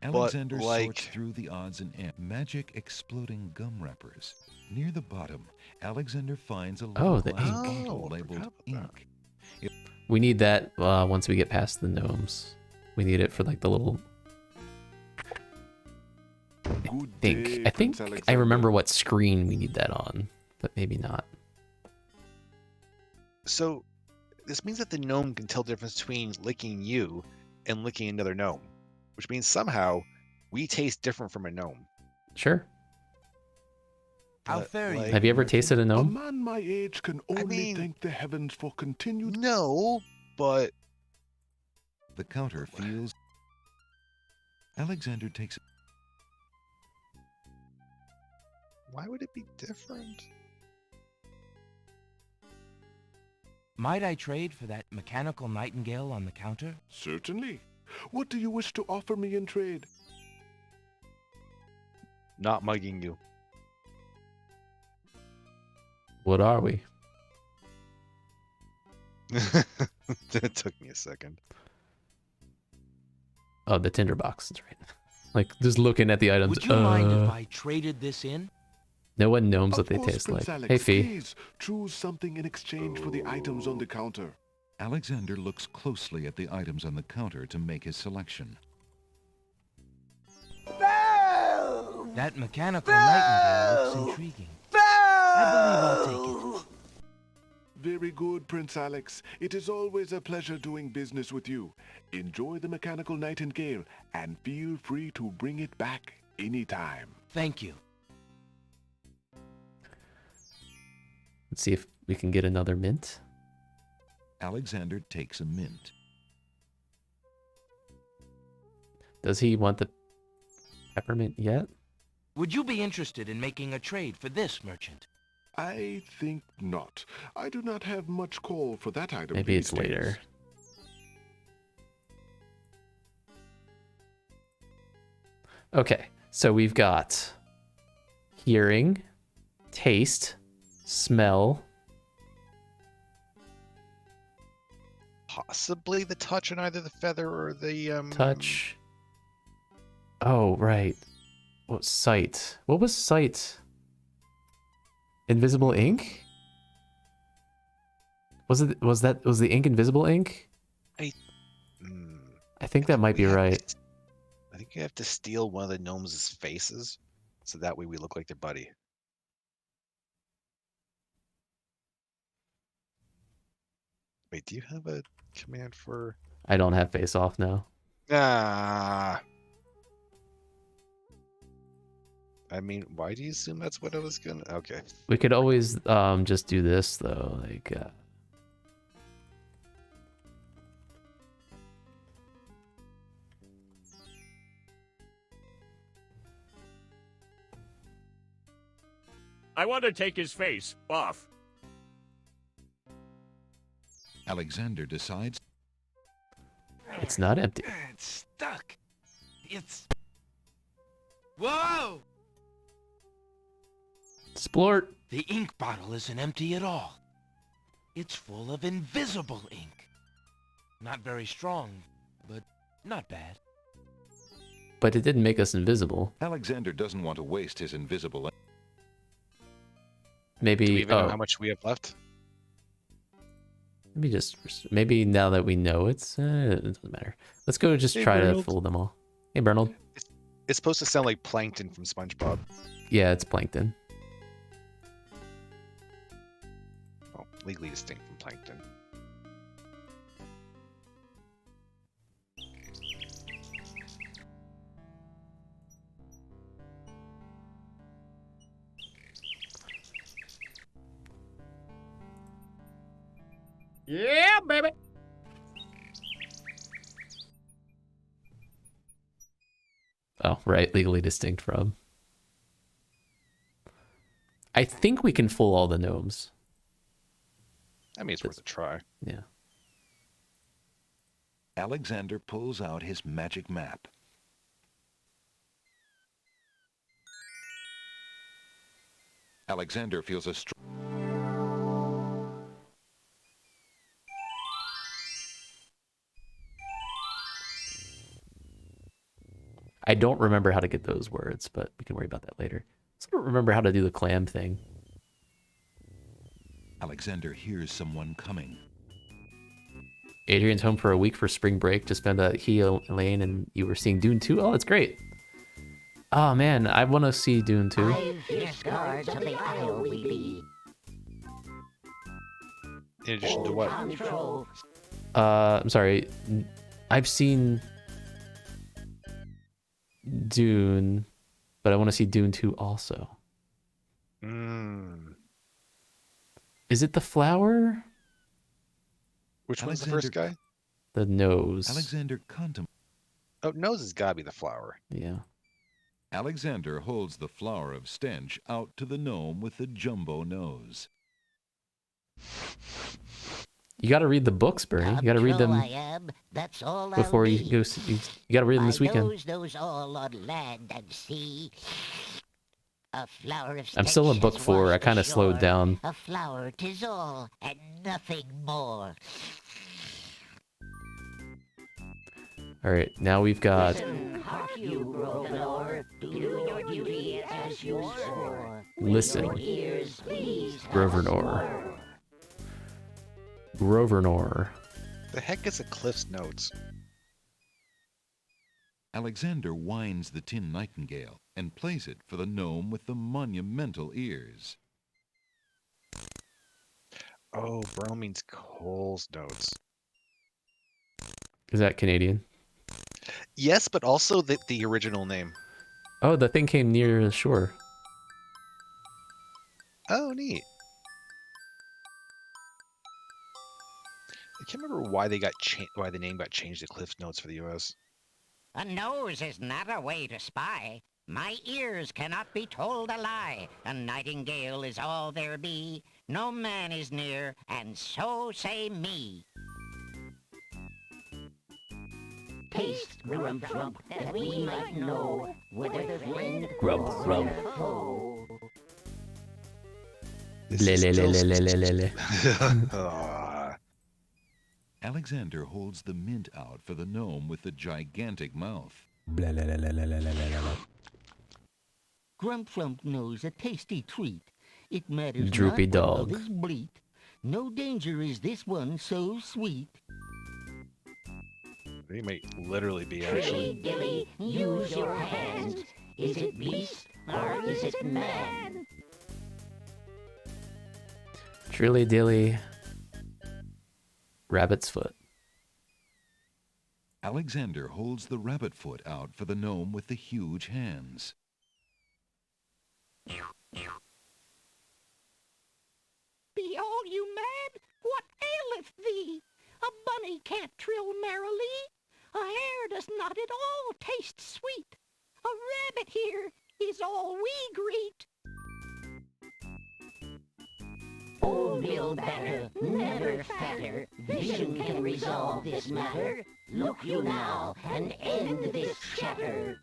Alexander But, like... sorts through the odds and ends. Magic exploding gum wrappers. Near the bottom, Alexander finds a little the glass ink. bottle labeled ink. We need that once we get past the gnomes. We need it for like the little... I think I remember what screen we need that on, but maybe not. So, this means that the gnome can tell the difference between licking you and licking another gnome, which means somehow we taste different from a gnome. Sure. How But, fare you? like, Have you ever tasted a A gnome? man my age can only mean- thank the heavens for continued... No, but The counter feels... Alexander takes... why would it be different? Might I trade for that mechanical nightingale on the counter? Certainly. What do you wish to offer me in trade? Not mugging you. What are we? It took me a second. Oh, the tinderbox. That's right. Like, just looking at the items. Would you mind if I traded this in? No one knows what Of they course, taste Prince like. Alex, Hey, Fee. please choose something in exchange for the items on the counter. Alexander looks closely at the items on the counter to make his selection. That mechanical nightingale looks intriguing. I believe I'll take it. Very good, Prince Alex. It is always a pleasure doing business with you. Enjoy the mechanical nightingale and feel free to bring it back anytime. Thank you. Let's see if we can get another mint. Alexander takes a mint. Does he want the peppermint yet? Would you be interested in making a trade for this, merchant? I think not. I do not have much call for that item. Maybe these it's later. days. Okay, so we've got hearing, taste, smell. Possibly the touch on either the feather or the Touch. Oh, right. What sight? What was sight? Invisible ink? Was the ink invisible ink? I think that might be right. I think you have to steal one of the gnomes' faces, so that way we look like their buddy. Wait, do you have a command for? I don't have face off now. Ah. I mean, why do you assume that's what I was gonna? Okay. We could always just do this though, like I want to take his face off. Alexander decides... It's not empty. It's stuck. It's... Whoa! Splort. The ink bottle isn't empty at all. It's full of invisible ink. Not very strong, but not bad. But it didn't make us invisible. Alexander doesn't want to waste his invisible... Maybe. Do we even know how much we have left? Maybe now that we know it doesn't matter. Let's go just Hey, try to Bernald. fool them all. Hey, Bernald. It's supposed to sound like Plankton from SpongeBob. Yeah, it's plankton. Well, legally distinct from Plankton. Yeah, baby. Oh, right. Legally distinct from. I think we can fool all the gnomes. I mean, it's worth a try. Yeah. Alexander pulls out his magic map. Alexander feels a strong... I don't remember how to get those words, but we can worry about that later. I don't remember how to do the clam thing. Alexander hears someone coming. Adrian's home for a week for spring break. Just found out he, Elaine, and you were seeing Dune 2. Oh, that's great. Oh, man, I want to see Dune 2. 5 fierce guards of the Isle we be. In addition to what? I'm sorry. I've seen Dune, but I want to see Dune 2 also. Is it the flower? Which one's the first guy? The nose. Alexander contemplates. Oh, nose has got to be the flower. Yeah. Alexander holds the flower of stench out to the gnome with the jumbo nose. You got to read the books, Bernie. You got to read them I am. That's all before I'll you be. go. You got to read them this My weekend. nose knows all on land and sea. A flower of I'm still in stench book has 4. I washed kind of slowed ashore. down. A flower 'tis all, and nothing more. All right, now we've got Hark you, Grovenor, do your duty as you swore. listen, Your ears, please, Grovenor. Grovenor. The heck is a Cliff's Notes? Alexander winds the tin nightingale and plays it for the gnome with the monumental ears. Oh, bro means Cole's Notes. Is that Canadian? Yes, but also the original name. Oh, the thing came near the shore. Oh, neat. I can't remember why why the name got changed to Cliff's Notes for the U.S. A nose is not a way to spy. My ears cannot be told a lie. A nightingale is all there be. No man is near, and so say me. Taste, Grump Trump, that we might know whether friend Grump, or grump. foe. Alexander holds the mint out for the gnome with the gigantic mouth. Grump knows a tasty treat. It matters Droopy not what dog. others bleat. No danger is this one so sweet. They might literally be Trilly actually. dilly, use your hands. Is it beast or is it man? Trilly dilly. Rabbit's foot. Alexander holds the rabbit foot out for the gnome with the huge hands. Be all you mad? What aileth thee? A bunny can't trill merrily. A hare does not at all taste sweet. A rabbit here is all we greet. Old Bill Batter, never fatter. Vision can resolve this matter. Look you now and end this chatter.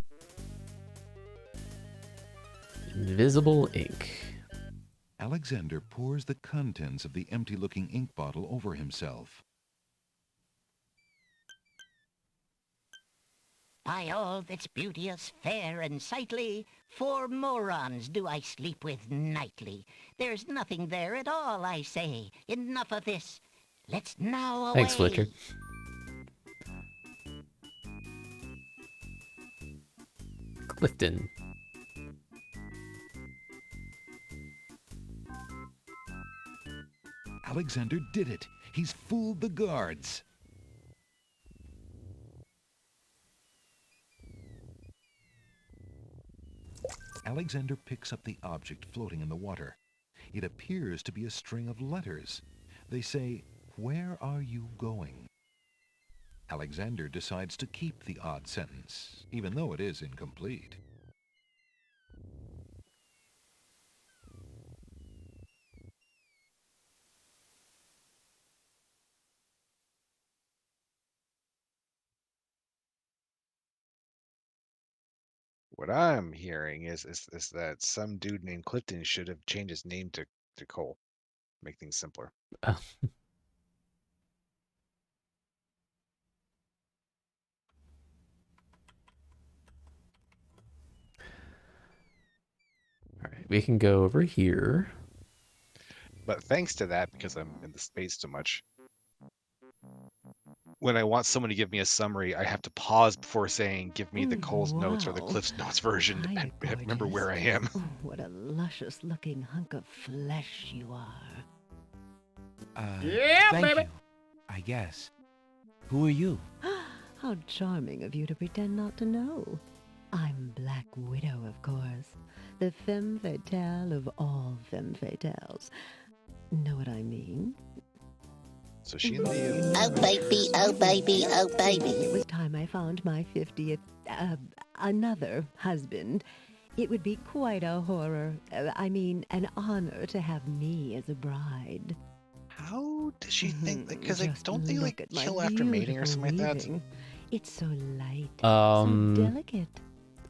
Invisible ink. Alexander pours the contents of the empty-looking ink bottle over himself. By all that's beauteous, fair, and sightly, 4 morons do I sleep with nightly. There's nothing there at all, I say. Enough of this. Let's now away. Thanks, Flicker. Clifton. Alexander did it. He's fooled the guards. Alexander picks up the object floating in the water. It appears to be a string of letters. They say, "Where are you going?" Alexander decides to keep the odd sentence, even though it is incomplete. What I'm hearing is that some dude named Clifton should have changed his name to Cole. Make things simpler. All right, we can go over here. But thanks to that, because I'm in the space so much, when I want someone to give me a summary, I have to pause before saying, give me the Cole's Notes or the wow. Cliff's Notes version to remember where I am. Oh, what a luscious-looking hunk of flesh you are. Yeah, thank baby. you. I guess. Who are you? How charming of you to pretend not to know. I'm Black Widow, of course. The femme fatale of all femme fatales. Know what I mean? So she into you. Oh, baby, oh, baby, oh, baby. It was time I found my 50th, another husband. It would be quite a horror, an honor to have me as a bride. How does she think? Because Just don't they look like at my kill after mating or something like that? weaving. It's so light, so delicate.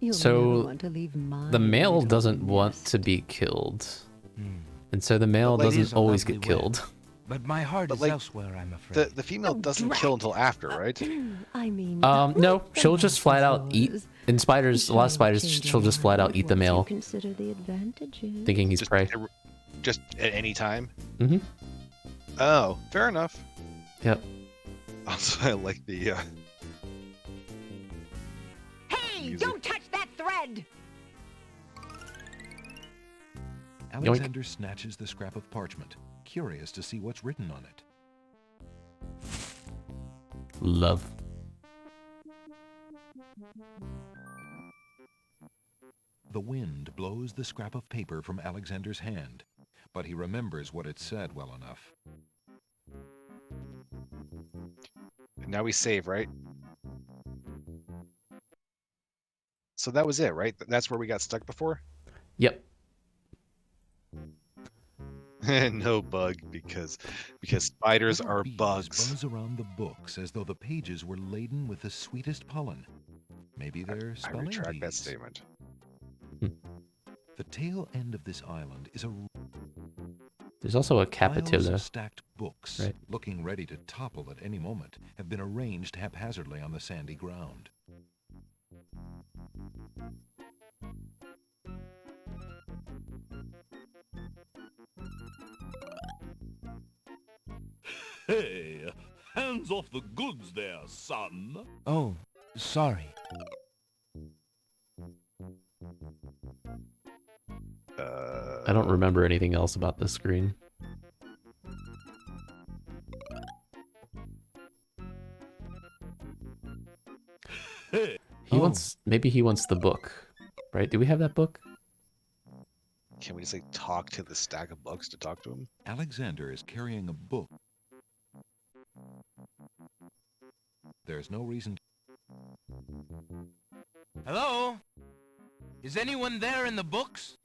You'll never So want to leave mine. the male little doesn't want nest. to be killed, and so the male But it is doesn't a always lovely get killed. But my heart But, is like, elsewhere, I'm afraid. The female doesn't kill until after, right? I mean, No, she'll the just flat house out is eat. yours. In spiders, a lot of spiders, Change she'll your just flat out mind eat the once you male, consider the advantages. thinking he's prey. Just at any time. Mm-hmm. Oh, fair enough. Yep. Also, I like the. Hey, Music. don't touch that thread! Alexander snatches the scrap of parchment, curious to see what's written on it. Love. The wind blows the scrap of paper from Alexander's hand, but he remembers what it said well enough. Now we save, right? So that was it, right? That's where we got stuck before? Yep. No bug, because spiders Little are bees bugs. buzz around the books as though the pages were laden with the sweetest pollen. Maybe they're I spelling retract that bees. statement. The tail end of this island is a There's also a piles Capitula. of stacked books, Right. looking ready to topple at any moment, have been arranged haphazardly on the sandy ground. Hey, hands off the goods there, son. Oh, sorry. I don't remember anything else about this screen. Maybe he wants the book, right? Do we have that book? Can we just like talk to the stack of books to talk to him? Alexander is carrying a book. There's no reason Hello? Is anyone there in the books?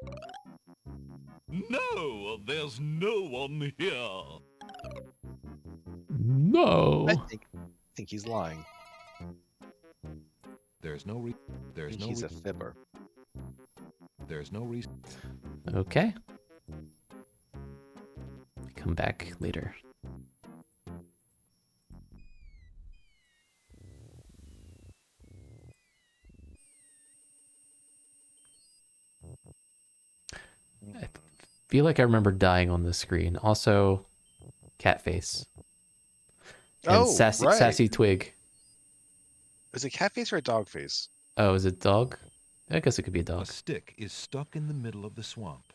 No, there's no one here. No. I think he's lying. There's no He's a fibber. There's no reason. Okay. Come back later. I feel like I remember dying on this screen. Also, cat face. And Oh, sassy, right. sassy twig. Is it cat face or a dog face? Oh, is it dog? I guess it could be a A dog. stick is stuck in the middle of the swamp.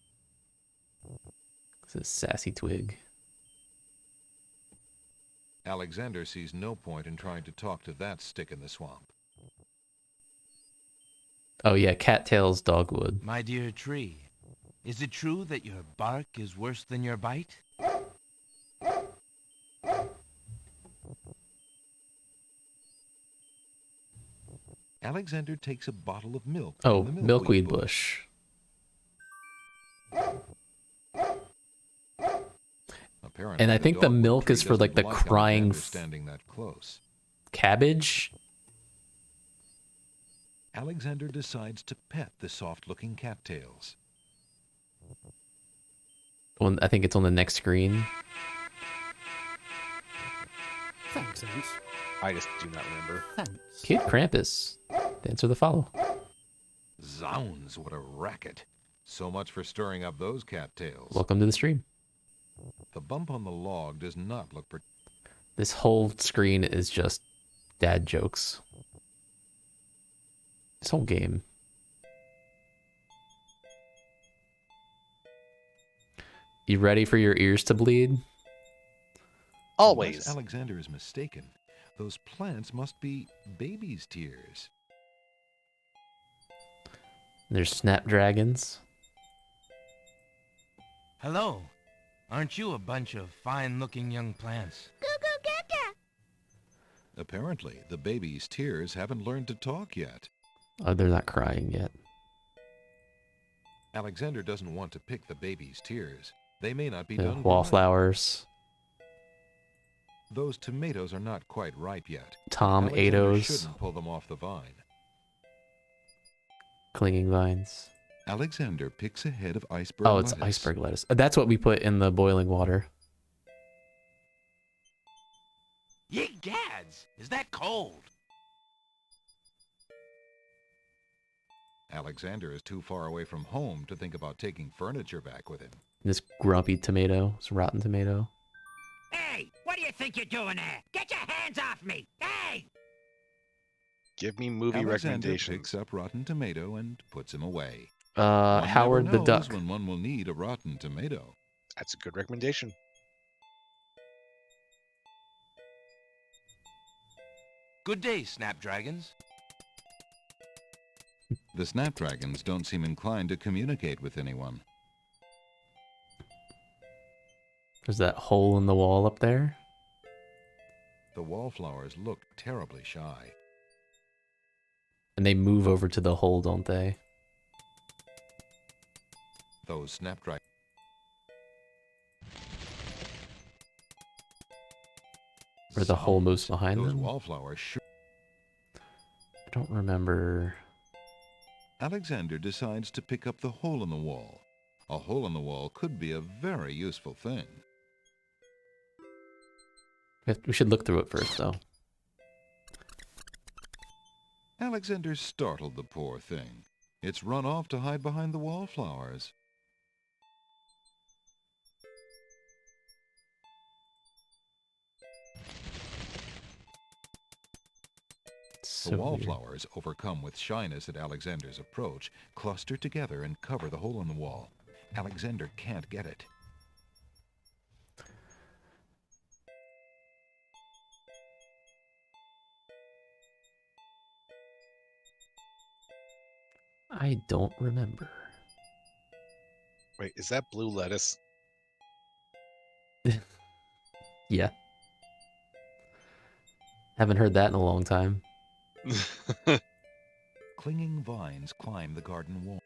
It's a sassy twig. Alexander sees no point in trying to talk to that stick in the swamp. Oh yeah, cattails, dogwood. My dear tree, is it true that your bark is worse than your bite? Alexander takes a bottle of milk. Oh, from the milkweed bush. Apparently, And I think the dogwood milk tree is for like the doesn't like crying Alexander standing that close. cabbage. Alexander decides to pet the soft-looking cattails. Well, I think it's on the next screen. Thanks, Ants. I just do not remember. Thanks. Kid Krampus. Answer the follow. Zounds, what a racket. So much for stirring up those cattails. Welcome to the stream. The bump on the log does not look This whole screen is just dad jokes. This whole game. You ready for your ears to bleed? Always. Unless Alexander is mistaken, those plants must be baby's tears. There's snapdragons. Hello. Aren't you a bunch of fine-looking young plants? Apparently, the baby's tears haven't learned to talk yet. Oh, they're not crying yet. Alexander doesn't want to pick the baby's tears. They may not be The done growing. wallflowers. Those tomatoes are not quite ripe yet. Tomatoes. Alexander shouldn't pull them off the vine. Clinging vines. Alexander picks a head of iceberg Oh, it's lettuce. iceberg lettuce. That's what we put in the boiling water. Ye gads! Is that cold? Alexander is too far away from home to think about taking furniture back with him. This grumpy tomato. This rotten tomato. Hey, what do you think you're doing there? Get your hands off me! Hey! Give me movie Alexander recommendations. picks up rotten tomato and puts him away. One Howard never the Duck. knows when one will need a rotten tomato. That's a good recommendation. Good day, snapdragons. The snapdragons don't seem inclined to communicate with anyone. There's that hole in the wall up there. The wallflowers look terribly shy. And they move over to the hole, don't they? Those snapdragons. Or the hole moves behind Those them? wallflowers sure. I don't remember. Alexander decides to pick up the hole in the wall. A hole in the wall could be a very useful thing. We should look through it first, though. Alexander startled the poor thing. It's run off to hide behind the wallflowers. So The weird. wallflowers, overcome with shyness at Alexander's approach, cluster together and cover the hole in the wall. Alexander can't get it. I don't remember. Wait, is that blue lettuce? Yeah. Haven't heard that in a long time. Clinging vines climb the garden wall.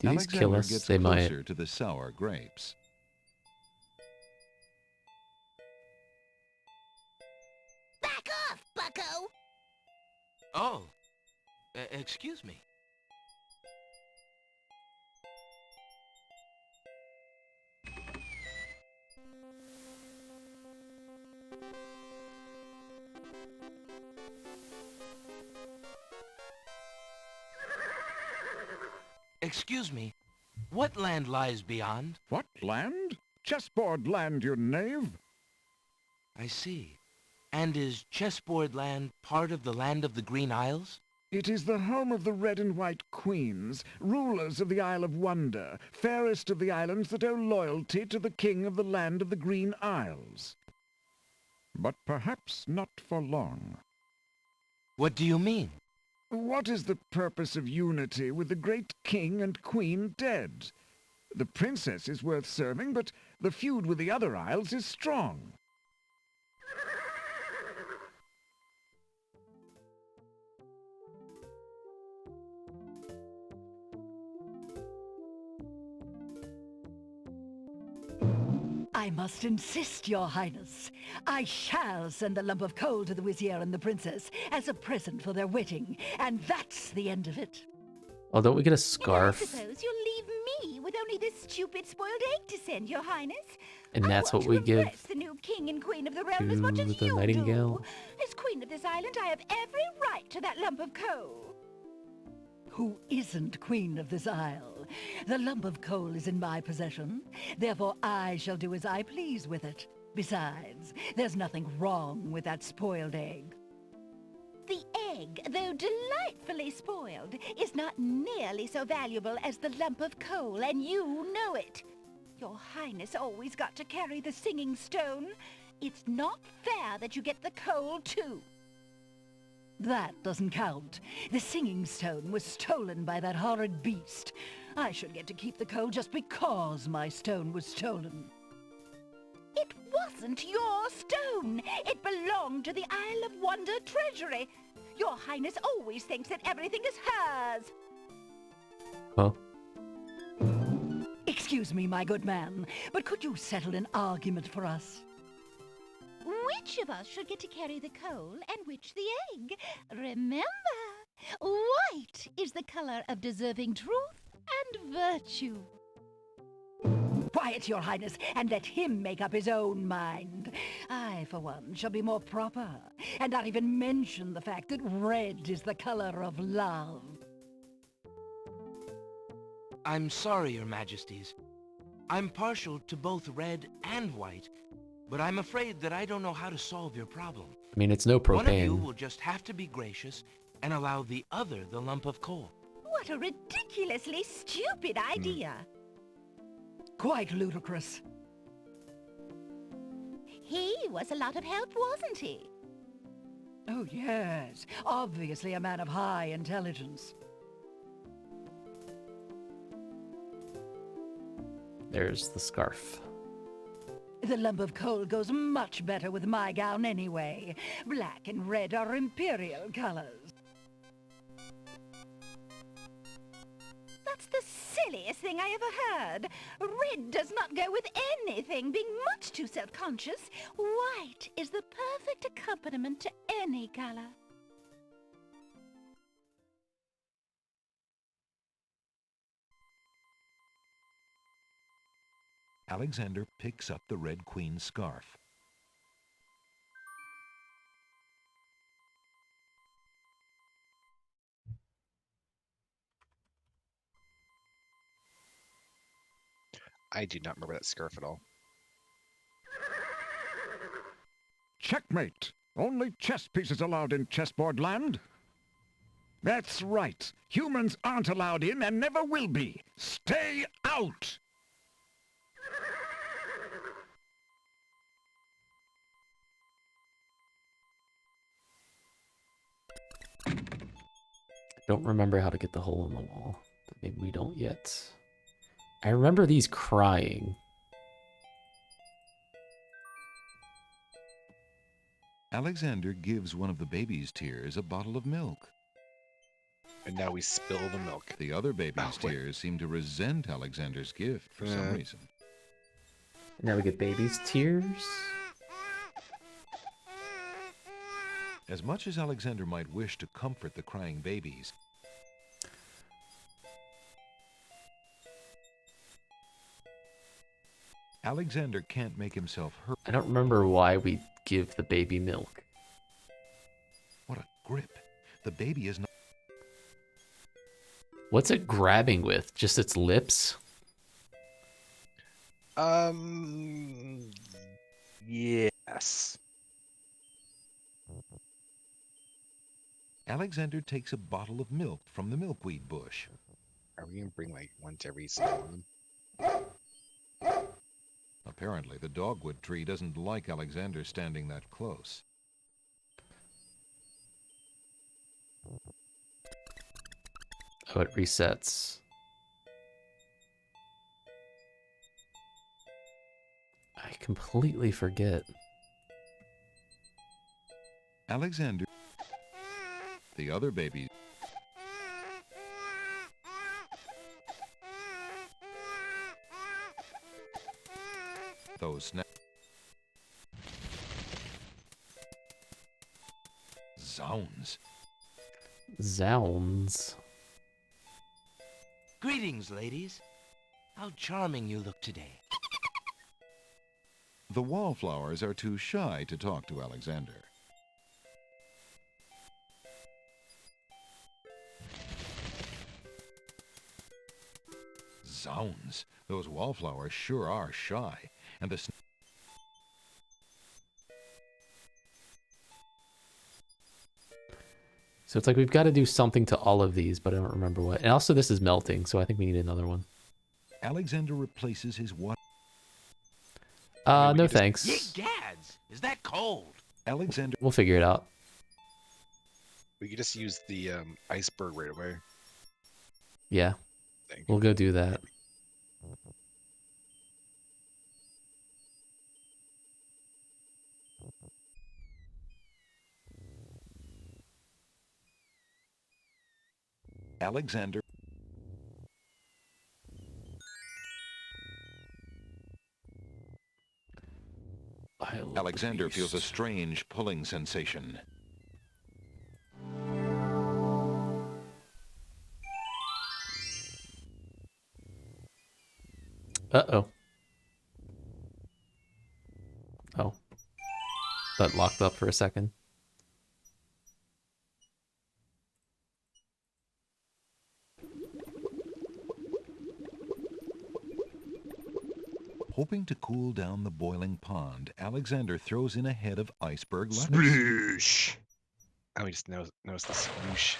Do these kill Alexander us? gets They might. closer to the sour grapes. Back off, bucko! Oh, excuse me. Excuse me. What land lies beyond? What land? Chessboard land, you knave. I see. And is Chessboard Land part of the land of the Green Isles? It is the home of the red and white queens, rulers of the Isle of Wonder, fairest of the islands that owe loyalty to the king of the land of the Green Isles. But perhaps not for long. What do you mean? What is the purpose of unity with the great king and queen dead? The princess is worth serving, but the feud with the other isles is strong. I must insist, Your Highness. I shall send a lump of coal to the Vizier and the Princess as a present for their wedding, and that's the end of it. Oh, don't we get a I scarf? suppose you'll leave me with only this stupid spoiled egg to send, Your Highness. And that's I want what we to give impress the new king and queen of the realm as much as to the you nightingale. do. As queen of this island, I have every right to that lump of coal. Who isn't queen of this isle? The lump of coal is in my possession. Therefore, I shall do as I please with it. Besides, there's nothing wrong with that spoiled egg. The egg, though delightfully spoiled, is not nearly so valuable as the lump of coal, and you know it. Your Highness always got to carry the singing stone. It's not fair that you get the coal, too. That doesn't count. The singing stone was stolen by that horrid beast. I should get to keep the coal just because my stone was stolen. It wasn't your stone. It belonged to the Isle of Wonder treasury. Your Highness always thinks that everything is hers. Huh? Excuse me, my good man, but could you settle an argument for us? Which of us should get to carry the coal and which the egg? Remember, white is the color of deserving truth and virtue. Quiet, Your Highness, and let him make up his own mind. I, for one, shall be more proper, and not even mention the fact that red is the color of love. I'm sorry, Your Majesties. I'm partial to both red and white, but I'm afraid that I don't know how to solve your problem. I mean, it's no One of you propane. will just have to be gracious and allow the other the lump of coal. What a ridiculously stupid idea. Quite ludicrous. He was a lot of help, wasn't he? Oh, yes. Obviously a man of high intelligence. There's the scarf. The lump of coal goes much better with my gown anyway. Black and red are imperial colors. That's the silliest thing I ever heard. Red does not go with anything, being much too self-conscious. White is the perfect accompaniment to any color. Alexander picks up the Red Queen's scarf. I do not remember that scarf at all. Checkmate! Only chess pieces allowed in chessboard land? That's right. Humans aren't allowed in and never will be. Stay out! Don't remember how to get the hole in the wall, but maybe we don't yet. I remember these crying. Alexander gives one of the baby's tears a bottle of milk. And now we spill the milk. The other baby's tears seem to resent Alexander's gift for some reason. Now we get baby's tears. As much as Alexander might wish to comfort the crying babies, Alexander can't make himself heard. I don't remember why we give the baby milk. What a grip. The baby is not... What's it grabbing with? Just its lips? Yes. Alexander takes a bottle of milk from the milkweed bush. Are we going to bring like one to every single one? Apparently, the dogwood tree doesn't like Alexander standing that close. Oh, it resets. I completely forget. Alexander... The other baby... Those snap... Zounds. Zounds. Greetings, ladies. How charming you look today. The wallflowers are too shy to talk to Alexander. Zounds, those wallflowers sure are shy. And the... So it's like we've got to do something to all of these, but I don't remember what. And also this is melting, so I think we need another one. Alexander replaces his water... No just- thanks. Ye gads, is that cold? Alexander. We'll figure it out. We could just use the iceberg right away. Yeah. Think. We'll go do that. Alexander. Alexander feels a strange pulling sensation. Uh-oh. Oh. That locked up for a second. Hoping to cool down the boiling pond, Alexander throws in a head of iceberg lettuce. Sploosh! Oh, we just noticed the sploosh.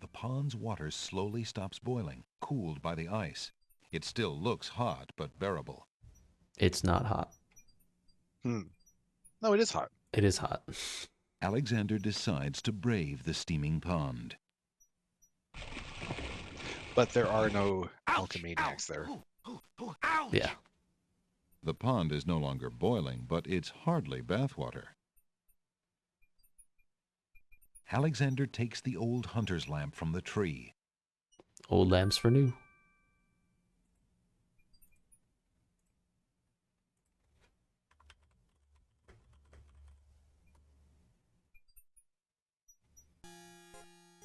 The pond's water slowly stops boiling, cooled by the ice. It still looks hot, but bearable. It's not hot. No, it is hot. It is hot. Alexander decides to brave the steaming pond. But there are no ultimaniacs there. Yeah. The pond is no longer boiling, but it's hardly bathwater. Alexander takes the old hunter's lamp from the tree. Old lamps for new.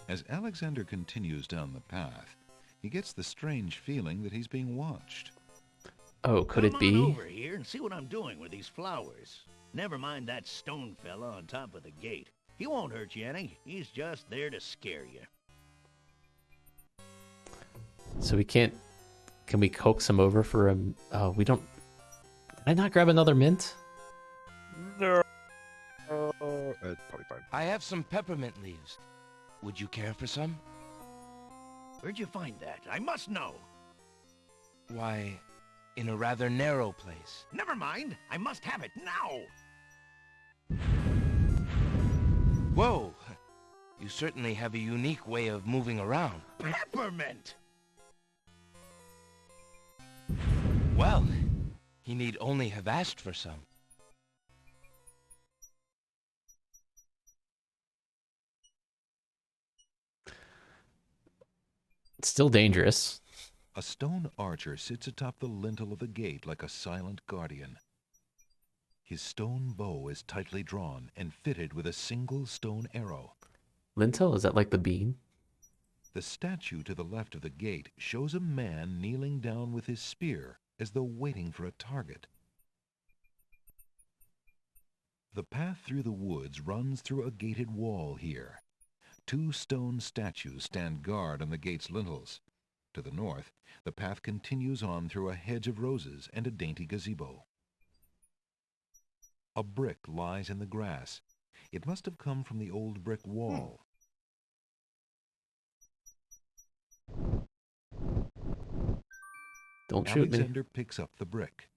As Alexander continues down the path, he gets the strange feeling that he's being watched. Oh, could it Come be? on over here and see what I'm doing with these flowers. Never mind that stone fella on top of the gate. He won't hurt you any. He's just there to scare you. So we can't... Can we coax him over for a... Oh, we don't... Can I not grab another mint? No. Probably fine. I have some peppermint leaves. Would you care for some? Where'd you find that? I must know. Why, in a rather narrow place. Never mind. I must have it now. Whoa! You certainly have a unique way of moving around. Peppermint! Well, he need only have asked for some. It's still dangerous. A stone archer sits atop the lintel of the gate like a silent guardian. His stone bow is tightly drawn and fitted with a single stone arrow. Lintel? Is that like the bean? The statue to the left of the gate shows a man kneeling down with his spear as though waiting for a target. The path through the woods runs through a gated wall here. Two stone statues stand guard on the gate's lintels. To the north, the path continues on through a hedge of roses and a dainty gazebo. A brick lies in the grass. It must have come from the old brick wall. Don't shoot me. Alexander picks up the brick.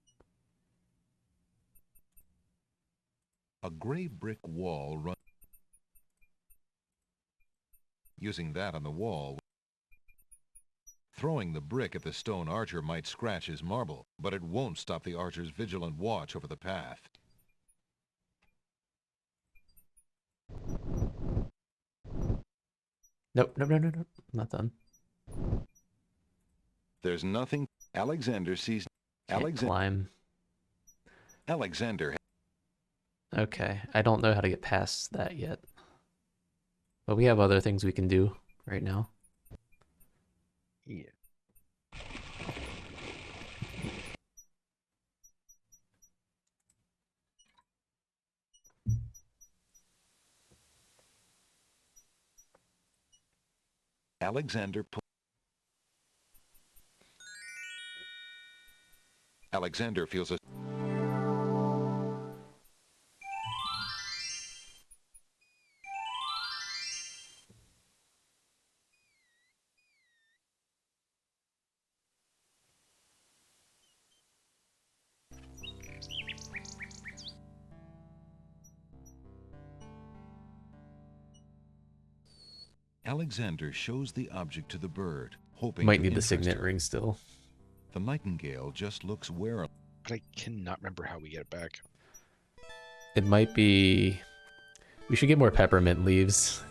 A gray brick wall runs. Using that on the wall. Throwing the brick at the stone archer might scratch his marble, but it won't stop the archer's vigilant watch over the path. Nope, no. Not done. There's nothing. Alexander sees. Can't climb. Alexander. Okay, I don't know how to get past that yet. But we have other things we can do right now. Yeah. Alexander feels a. Alexander shows the object to the bird, hoping Might to need the interest signet her. ring still. The nightingale just looks warily. But I cannot remember how we get it back. It might be... We should get more peppermint leaves.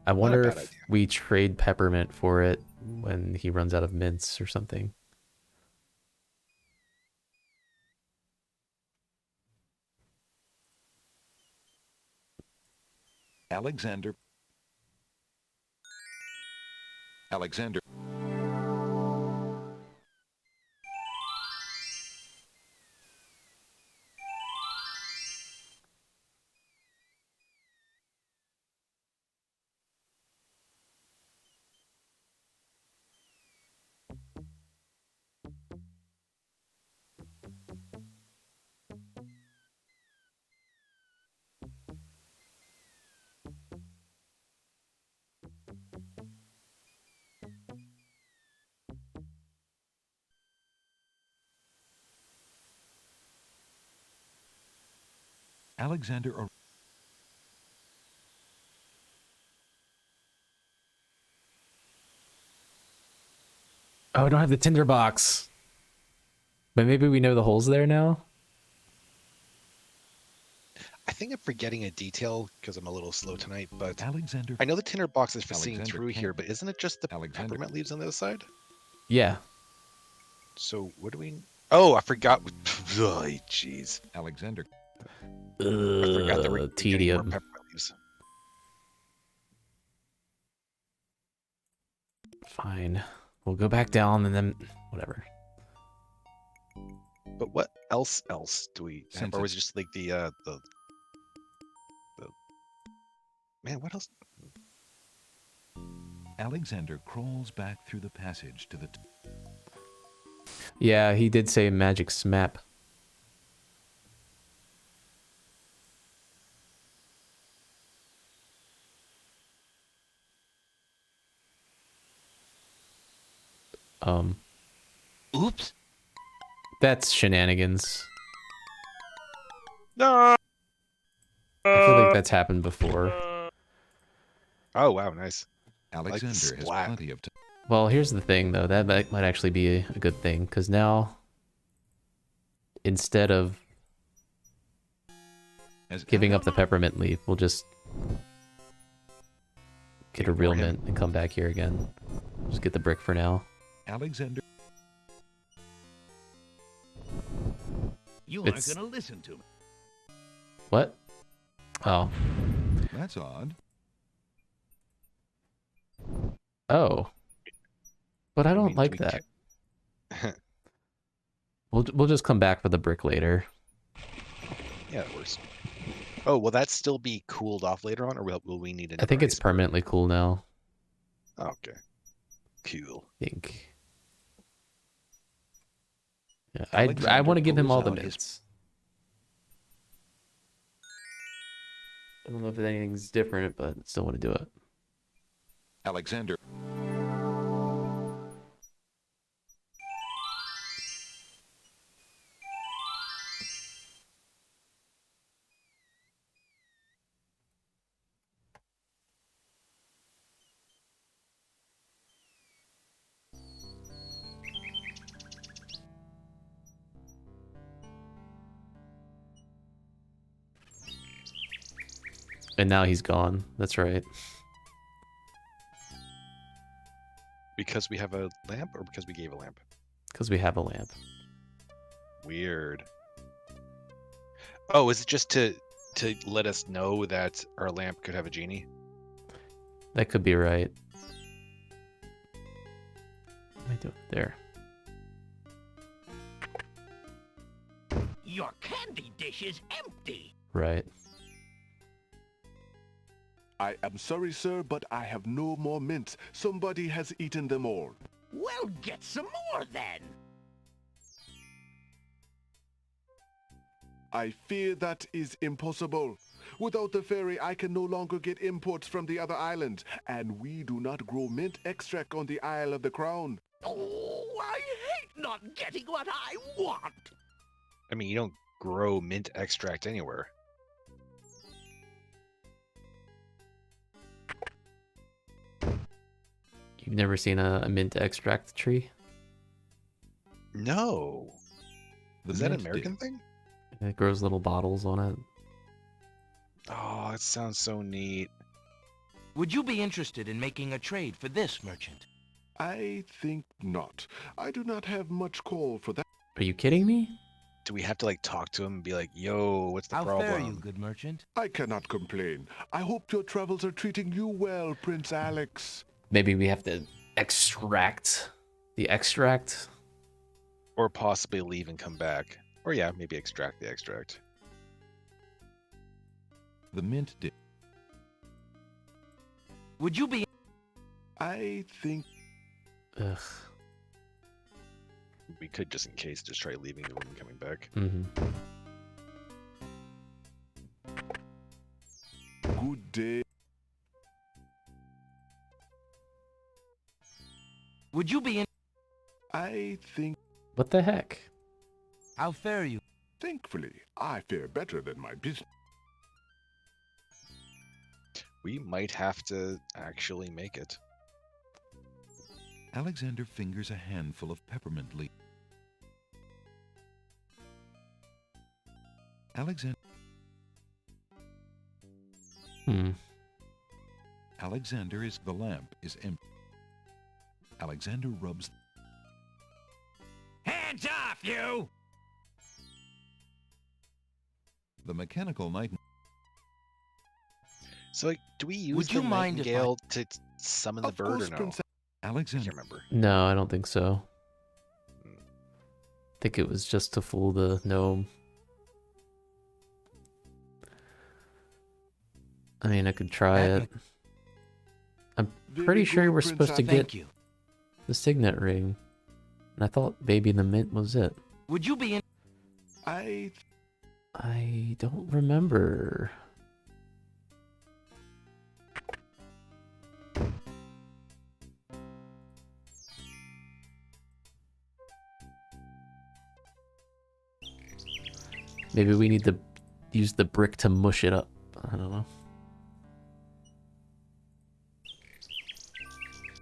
I wonder bad if idea. we trade peppermint for it when he runs out of mints or something. Alexander. Alexander. Oh, I don't have the tinderbox. But maybe we know the holes there now? I think I'm forgetting a detail because I'm a little slow tonight, but Alexander. I know the tinderbox is for seeing Alexander through here, can't- but isn't it just the peppermint leaves on the other side? Yeah. So what do we... Oh, I forgot. Oh, jeez. Alexander. I forgot that we're getting more Tedium. peppermint leaves. Fine. We'll go back down and then... Whatever. But what else do we have? Since Or was it just like the man, what else? Alexander crawls back through the passage to the... Yeah, he did say magic smap. Oops. That's shenanigans. No. I feel like that's happened before. Oh wow, nice. Alexander has splat. plenty of time. Well, here's the thing, though. That might actually be a good thing, because now, instead of giving up the peppermint leaf, we'll just get a real mint and come back here again. Just get the brick for now. Alexander. You aren't It's- gonna listen to me. What? Oh. That's odd. Oh. But I don't do like we that. We'll just come back for the brick later. Yeah, it works. Oh, will that still be cooled off later on, or will we need it? I think it's permanently cool now. Okay. Cool. I think. Yeah, I want to give him all the mints. I don't know if anything's different, but still want to do it. Alexander. And now he's gone. That's right. Because we have a lamp, or because we gave a lamp? Because we have a lamp. Weird. Oh, is it just to let us know that our lamp could have a genie? That could be right. What am I doing? There. Your candy dish is empty. Right. I am sorry, sir, but I have no more mints. Somebody has eaten them all. Well, get some more then. I fear that is impossible. Without the ferry, I can no longer get imports from the other islands, and we do not grow mint extract on the Isle of the Crown. Oh, I hate not getting what I want. I mean, you don't grow mint extract anywhere. You've never seen a mint extract tree? No. Is that an American thing? It grows little bottles on it. Oh, it sounds so neat. Would you be interested in making a trade for this, merchant? I think not. I do not have much call for that. Are you kidding me? Do we have to like talk to him and be like, yo, what's the problem? How fare you, good merchant? I cannot complain. I hope your travels are treating you well, Prince Alex. Maybe we have to extract the extract? Or possibly leave and come back. Or yeah, maybe extract the extract. The mint did. Would you be... I think... Ugh. We could, just in case, just try leaving the room and coming back. Mm-hmm. Good day. Would you be in... I think... What the heck? How fare you? Thankfully, I fare better than my business. We might have to actually make it. Alexander fingers a handful of peppermint leaf. Alexander. Alexander is the lamp is empty. Alexander rubs. Hands off, you! The mechanical nightingale. So, like, do we use Would you the mind if nightingale to summon the bird or no? Prince Alexander. I can't remember. No, I don't think so. I think it was just to fool the gnome. I mean, I could try it. I'm pretty sure we're supposed to get the signet ring. And I thought Baby the Mint was it. Would you be in... I don't remember. Maybe we need to use the brick to mush it up. I don't know.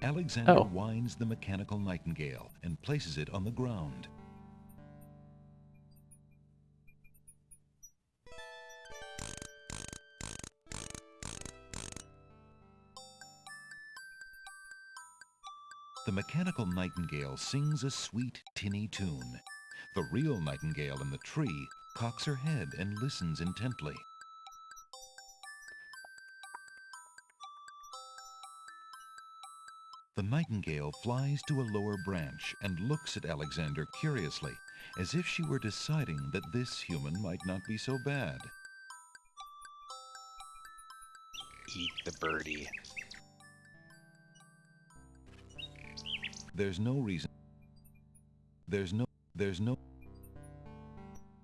Alexander winds the mechanical nightingale and places it on the ground. The mechanical nightingale sings a sweet, tinny tune. The real nightingale in the tree cocks her head and listens intently. The nightingale flies to a lower branch and looks at Alexander curiously, as if she were deciding that this human might not be so bad. Eat the birdie. There's no reason. There's no.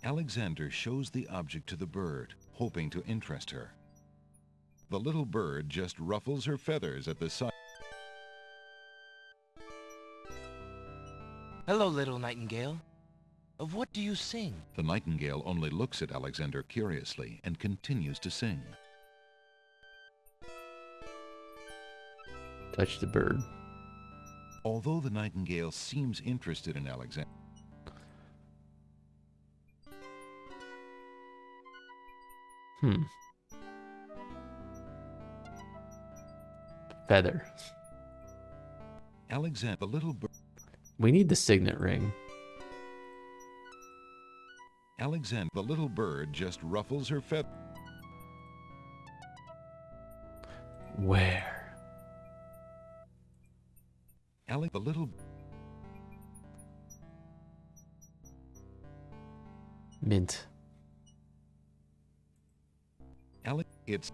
Alexander shows the object to the bird, hoping to interest her. The little bird just ruffles her feathers at the sight. Hello, little nightingale. Of what do you sing? The nightingale only looks at Alexander curiously and continues to sing. Touch the bird. Although the nightingale seems interested in Alexander, Feather. Alexander, the little bird. We need the signet ring. Alexander, the little bird, just ruffles her feather. Where? The little... Mint. It's...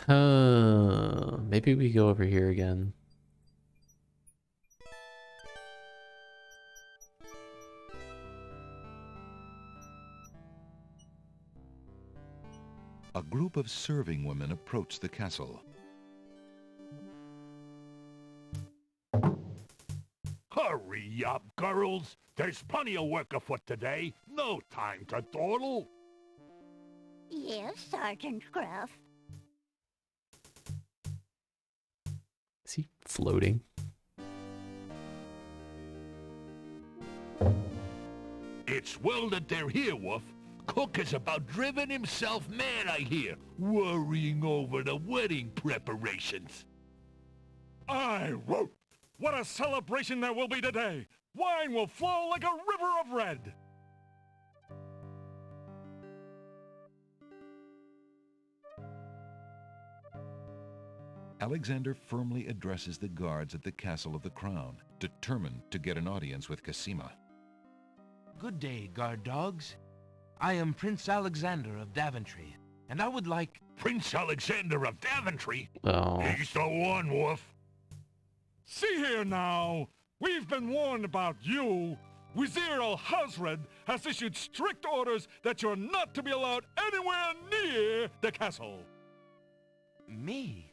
Maybe we go over here again. A group of serving women approach the castle. Hurry up, girls. There's plenty of work afoot today. No time to dawdle. Yes, Sergeant Gruff. Is he floating? It's well that they're here, Wolf. Cook is about driven himself mad, I hear, worrying over the wedding preparations. Aye, whoa! What a celebration there will be today! Wine will flow like a river of red! Alexander firmly addresses the guards at the Castle of the Crown, determined to get an audience with Cosima. Good day, guard dogs. I am Prince Alexander of Daventry, and I would like... Prince Alexander of Daventry? Oh. He's the one, Wolf. See here now! We've been warned about you! Wazir al-Hazred has issued strict orders that you're not to be allowed anywhere near the castle! Me?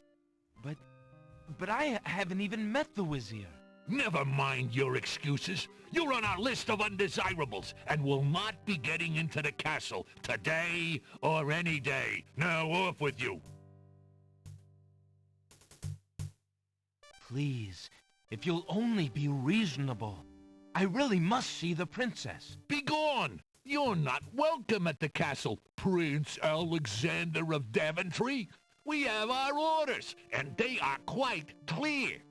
But I haven't even met the Wazir. Never mind your excuses. You're on our list of undesirables and will not be getting into the castle today or any day. Now off with you. Please, if you'll only be reasonable. I really must see the princess. Be gone! You're not welcome at the castle, Prince Alexander of Daventry. We have our orders, and they are quite clear.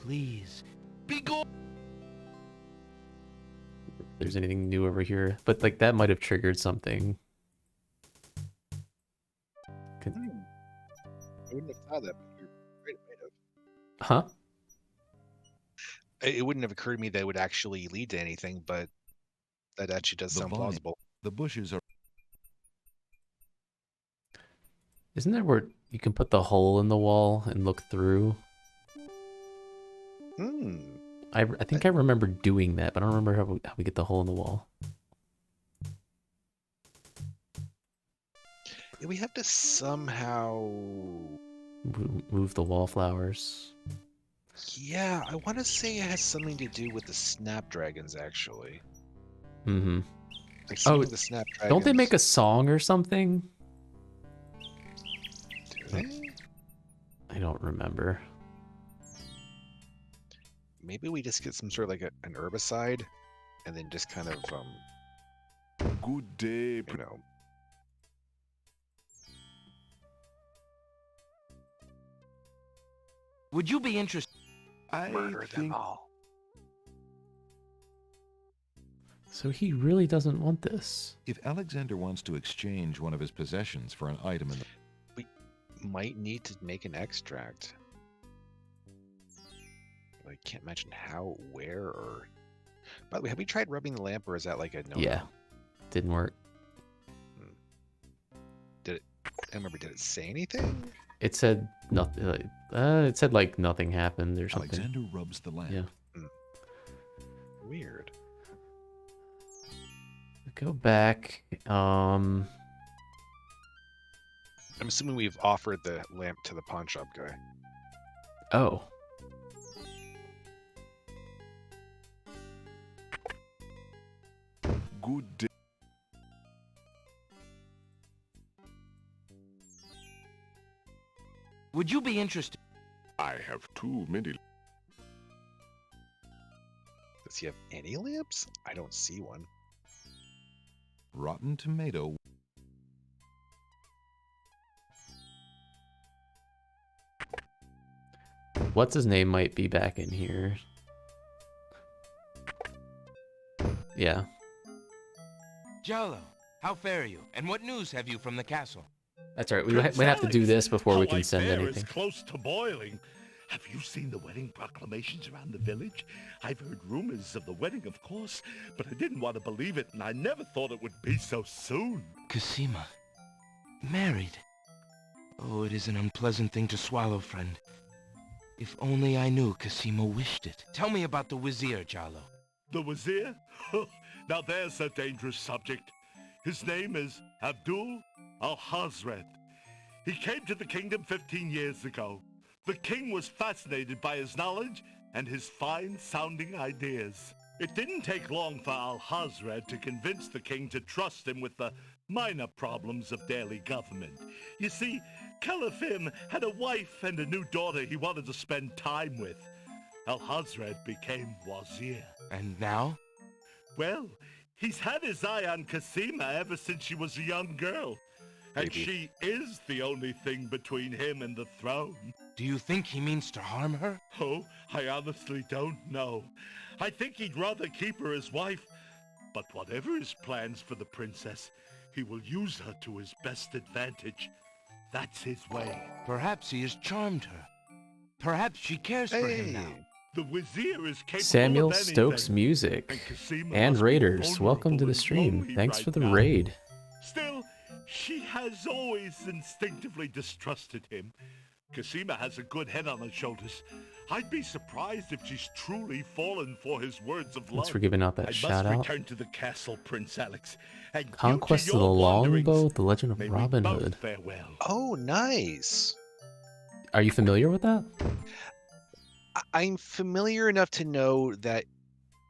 Please, be gone! If there's anything new over here, but like that might have triggered something. I wouldn't have thought that, but you're right, it might have. Huh? It wouldn't have occurred to me that it would actually lead to anything, but that actually does sound plausible. The bushes are... Isn't there where you can put the hole in the wall and look through? I think I remember doing that, but I don't remember how we get the hole in the wall. Yeah, we have to somehow Move the wallflowers. Yeah, I want to say it has something to do with the snapdragons, actually. Mm-hmm. Like some Oh, of the snapdragons. don't they make a song or something? Do they? I don't remember. Maybe we just get some sort of like an herbicide, and then just kind of Good day, you know. Would you be interested? Murder them all. So he really doesn't want this. If Alexander wants to exchange one of his possessions for an item in the... We might need to make an extract. I can't imagine how, where, or... By the way, have we tried rubbing the lamp, or is that like a no? Yeah. Didn't work. Did it... I remember, did it say anything? It said nothing. It said like nothing happened or something. Alexander rubs the lamp. Yeah. Weird. Go back. I'm assuming we've offered the lamp to the pawn shop guy. Oh. Good day. Would you be interested? I have too many. Does he have any lamps? I don't see one. Rotten tomato. What's his name might be back in here. Yeah. Jello, how fare you? And what news have you from the castle? That's right. We have to do this before we can send anything. Is close to boiling. Have you seen the wedding proclamations around the village? I've heard rumors of the wedding, of course, but I didn't want to believe it, and I never thought it would be so soon. Cosima. Married. Oh, it is an unpleasant thing to swallow, friend. If only I knew Cosima wished it. Tell me about the Wazir, Jalo. The Wazir? Now there's a dangerous subject. His name is Abdul al-Hazred. He came to the kingdom 15 years ago. The king was fascinated by his knowledge and his fine-sounding ideas. It didn't take long for al-Hazred to convince the king to trust him with the minor problems of daily government. You see, Caliphim had a wife and a new daughter he wanted to spend time with. Al-Hazred became Wazir. And now? Well, he's had his eye on Cosima ever since she was a young girl. And she is the only thing between him and the throne. Do you think he means to harm her? Oh, I honestly don't know. I think he'd rather keep her as wife. But whatever his plans for the princess, he will use her to his best advantage. That's his way. Perhaps he has charmed her. Perhaps she cares for him now. The Wazir is capable Samuel of anything. Stokes Music and Raiders, welcome to the stream. Thanks for the raid. Still, she has always instinctively distrusted him. Cosima has a good head on her shoulders. I'd be surprised if she's truly fallen for his words of love. Thanks for giving out that shout I out. must return to the castle, Prince Alex. And Conquest of the Longbow, The Legend of Robin Hood. Farewell. Oh, nice. Are you familiar with that? I'm familiar enough to know that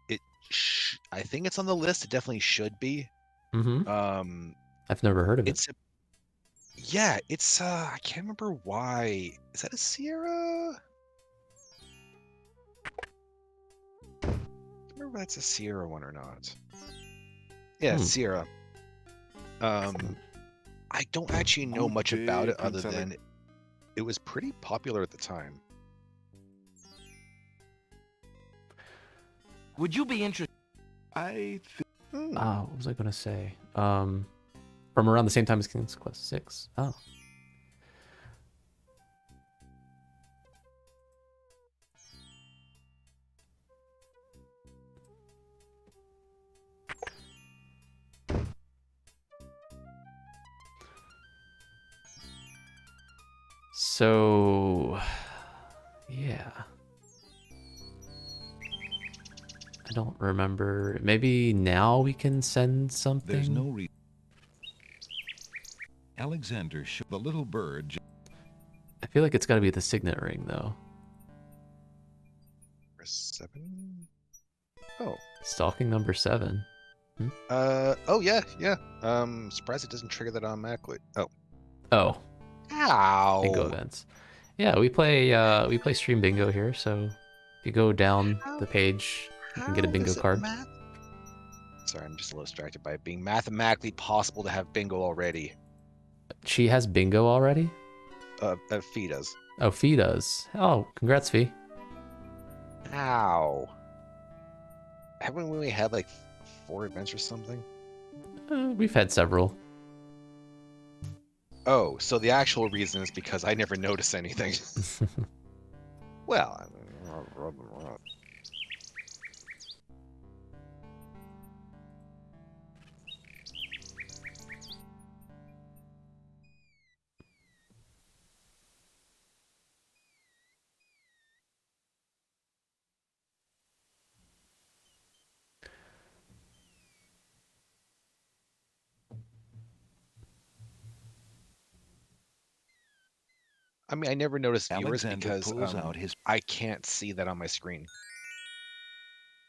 it. I think it's on the list. It definitely should be. Mm-hmm. I've never heard of it. It's yeah, it's I can't remember why. Is that a Sierra? I can't remember if that's a Sierra one or not. Yeah, Sierra. I don't actually know much about it other than it was pretty popular at the time. Would you be interested? What was I gonna say? From around the same time as King's Quest 6. Oh. So, yeah. I don't remember. Maybe now we can send something? There's no reason. Alexander showed the little bird. I feel like it's got to be the signet ring, though. 7? Oh. Stalking number 7. Oh, yeah. Surprised it doesn't trigger that automatically. Oh. Ow. Bingo events. Yeah, we play stream bingo here, so if you go down the page, you can get a bingo card. Sorry, I'm just a little distracted by it being mathematically possible to have bingo already. She has bingo already? Fee does. Oh, Fee does. Oh, congrats, Fee. Ow. Haven't we had like 4 events or something? We've had several. Oh, so the actual reason is because I never notice anything. Well, I never notice viewers Alexander because pulls out his... I can't see that on my screen.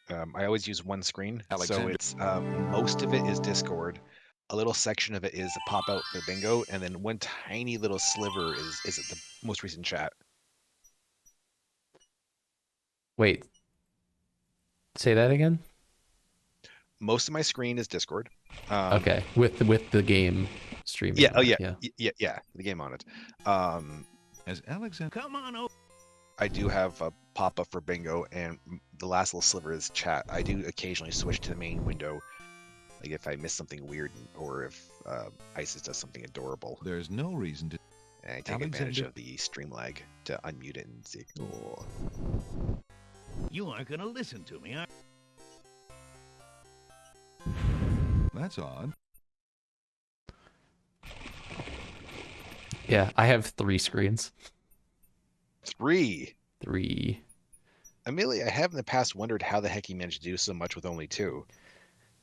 I always use one screen, Alexander... so it's most of it is Discord. A little section of it is a pop out for bingo, and then one tiny little sliver is the most recent chat. Wait. Say that again? Most of my screen is Discord. Okay, with the game streaming. Yeah. Oh yeah. Yeah. The game on it. As Alexander, come on. I do have a pop up for bingo, and the last little sliver is chat. I do occasionally switch to the main window, like if I miss something weird or if Isis does something adorable. There's no reason to. And I take advantage of the stream lag to unmute it and see. Oh. You aren't gonna listen to me, are you? That's odd. Yeah, I have 3 screens. 3? 3. Admittedly, I have in the past wondered how the heck he managed to do so much with only 2.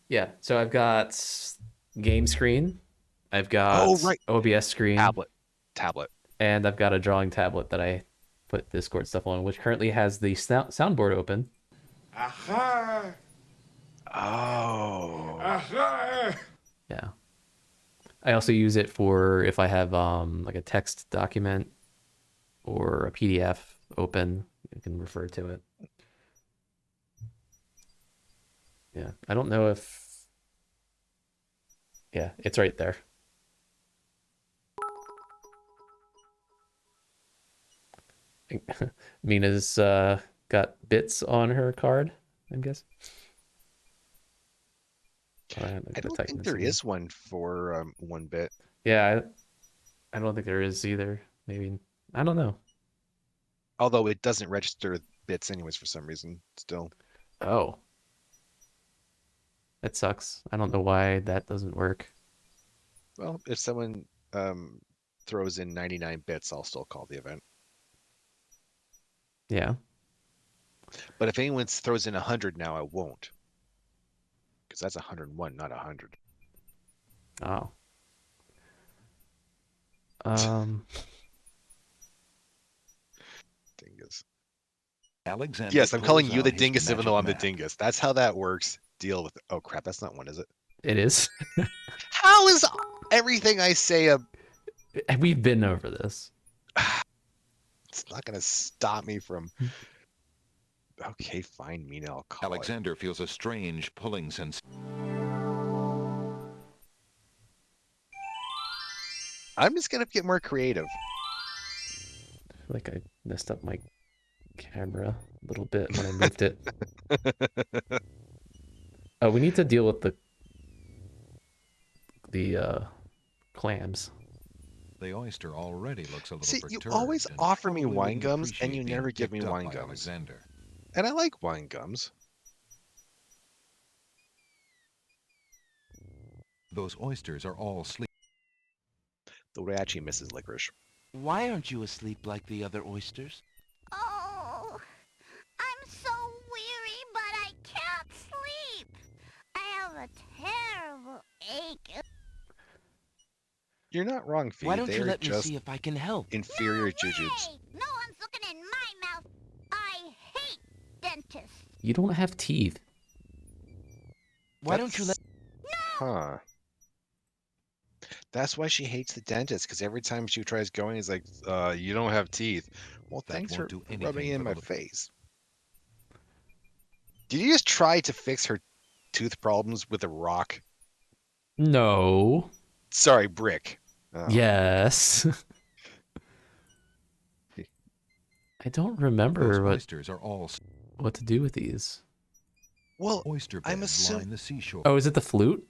Yeah, so I've got game screen, I've got right. OBS screen, tablet, and I've got a drawing tablet that I put Discord stuff on, which currently has the soundboard open. Aha! Oh. Aha! Yeah. I also use it for if I have like a text document or a PDF open, you can refer to it. Yeah, I don't know if... Yeah, it's right there. Mina's got bits on her card, I guess. I don't think there is one for 1 bit. Yeah, I don't think there is either. Maybe, I don't know. Although it doesn't register bits anyways for some reason still. Oh. That sucks. I don't know why that doesn't work. Well, if someone throws in 99 bits, I'll still call the event. Yeah. But if anyone throws in 100 now, I won't. Because that's 101, not 100. Oh. Dingus. Alexander. Yes, I'm calling you the his dingus even though I'm the map. dingus. That's how that works. Deal with it. Oh crap, that's not one, is it? It is. How is everything I say a... We've been over this. It's not going to stop me from... Okay, fine, Mina, I'll call Alexander feels a strange pulling sense. I'm just going to get more creative. I feel like I messed up my camera a little bit when I moved it. Oh, we need to deal with the clams. The oyster already looks a little See, perturbed. you always and offer me probably wine wouldn't gums, and appreciate you being never give me picked up wine by gums. Alexander. And I like wine gums. Those oysters are all sleep. Though it actually misses licorice. Why aren't you asleep like the other oysters? Oh, I'm so weary, but I can't sleep. I have a terrible ache. You're not wrong, Fee. Why don't they you are let me just see if I can help? inferior jujubes. No one's looking in my mouth. I hate dentists. You don't have teeth. Why don't you let... Huh. That's why she hates the dentist, because every time she tries going, he's like, you don't have teeth. Well, That thanks for won't do anything rubbing it in for my the- face. Did you just try to fix her tooth problems with a rock? No. Sorry, brick. Oh. Yes. I don't remember Those what oysters are all to do with these. Well, oyster I'm beds assuming... line the seashore. Oh, is it the flute?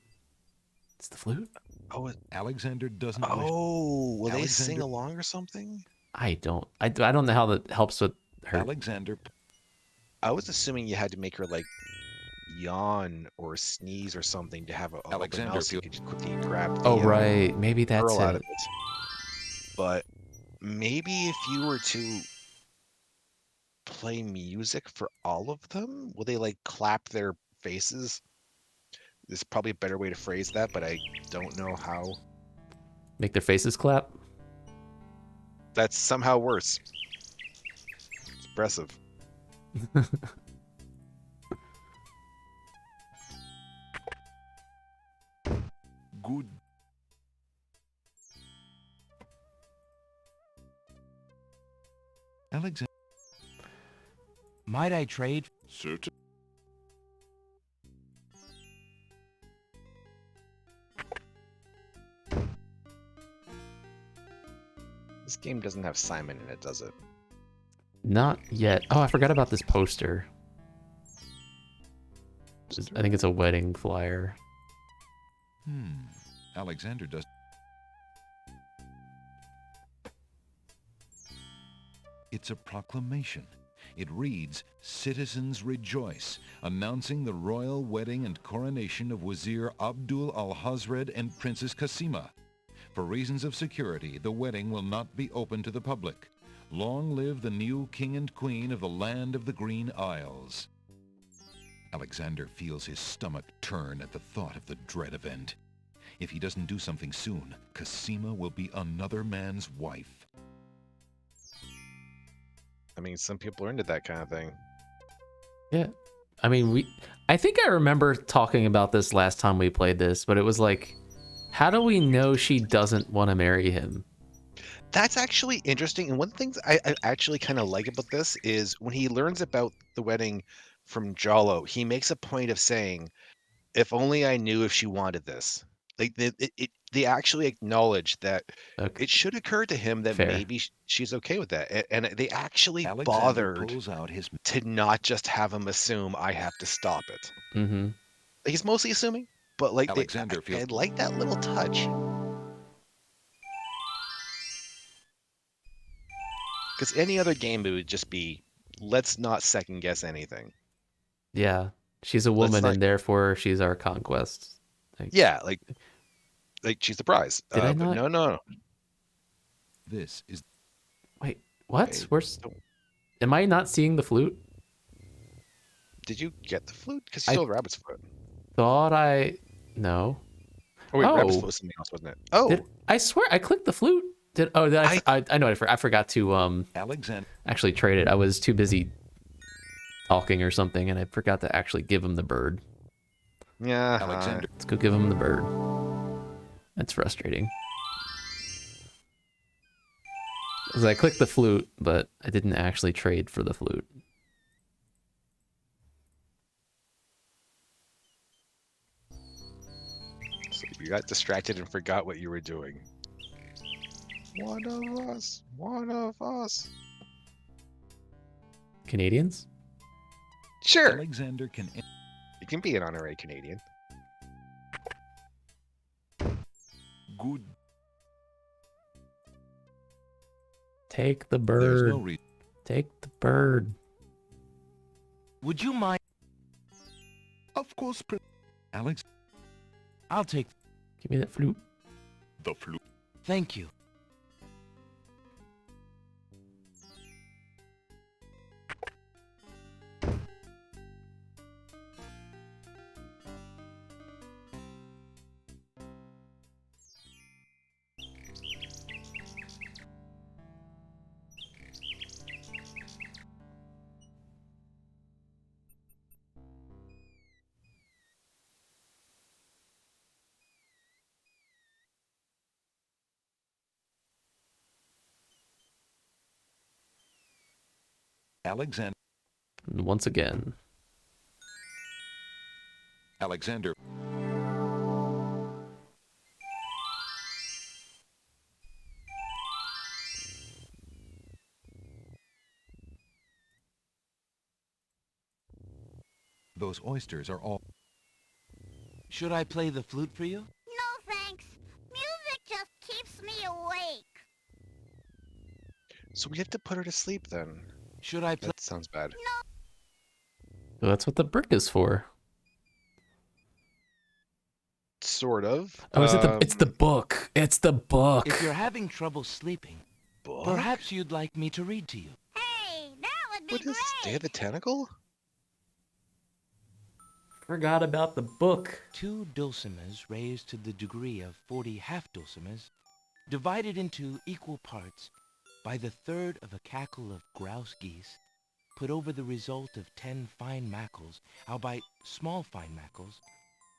It's the flute? Oh, Alexander doesn't wish... oh, will they Alexander- sing along or something? I don't know how that helps with her. Alexander... I was assuming you had to make her, like, yawn or sneeze or something to have a open Alexander mouth so you could just quickly grab the, Oh, right. Maybe that's pearl out of it. it. But maybe if you were to play music for all of them, will they, like, clap their faces? There's probably a better way to phrase that, but I don't know how. Make their faces clap? That's somehow worse. Expressive. Good. Alexander... Might I trade? Certain. This game doesn't have Simon in it, does it? Not yet. Oh, I forgot about this poster. I think it's a wedding flyer. Alexander does... It's a proclamation. It reads, "Citizens rejoice, announcing the royal wedding and coronation of Wazir Abdul al-Hazred and Princess Kasima. For reasons of security, the wedding will not be open to the public. Long live the new king and queen of the land of the Green Isles. Alexander feels his stomach turn at the thought of the dread event. If he doesn't do something soon, Cosima will be another man's wife. I mean, some people are into that kind of thing. Yeah. I mean, I think I remember talking about this last time we played this, but it was like, how do we know she doesn't want to marry him? That's actually interesting. And one of the things I actually kind of like about this is when he learns about the wedding from Jollo, he makes a point of saying, if only I knew if she wanted this. Like they actually acknowledge that Okay. it should occur to him that Fair. maybe she's okay with that. And they actually Alexander bothered pulls out his... to not just have him assume I have to stop it. Mm-hmm. Like, he's mostly assuming, but like Alexander I like that little touch. Because any other game, it would just be, let's not second guess anything. Yeah. She's a woman and therefore she's our conquest. Yeah, like she's the prize. Did I but not? No. This is... Wait, what? Wait, Where's... Am I not seeing the flute? Did you get the flute? Because you still have rabbit's foot. Thought I... No. Oh, wait, rabbit's foot was something else, wasn't it? Oh! I swear, I clicked the flute. I know, I forgot to Alexander actually trade it. I was too busy talking or something, and I forgot to actually give him the bird. Yeah. Alexander. Let's go give him the bird. That's frustrating. Because I clicked the flute, but I didn't actually trade for the flute. So you got distracted and forgot what you were doing. One of us. One of us. Canadians? Sure. Alexander can... You can be an honorary Canadian. Good. Take the There's bird. no Take the bird. Would you mind? Of course, Alex. I'll take... Give me that flute. The flute. Thank you. Alexander. Once again. Alexander. Those oysters are all... Should I play the flute for you? No, thanks. Music just keeps me awake. So we have to put her to sleep then. Should I play? That sounds bad. Well, that's what the brick is for. Sort of. Oh, is it the? It's the book. It's the book. If you're having trouble sleeping, perhaps you'd like me to read to you. Hey, that would be What is Day of the Tentacle? Forgot about the book. 2 dulcimers raised to the degree of 40 half-dulcimers, divided into equal parts by the third of a cackle of grouse geese, put over the result of 10 fine mackles, albeit small fine mackles,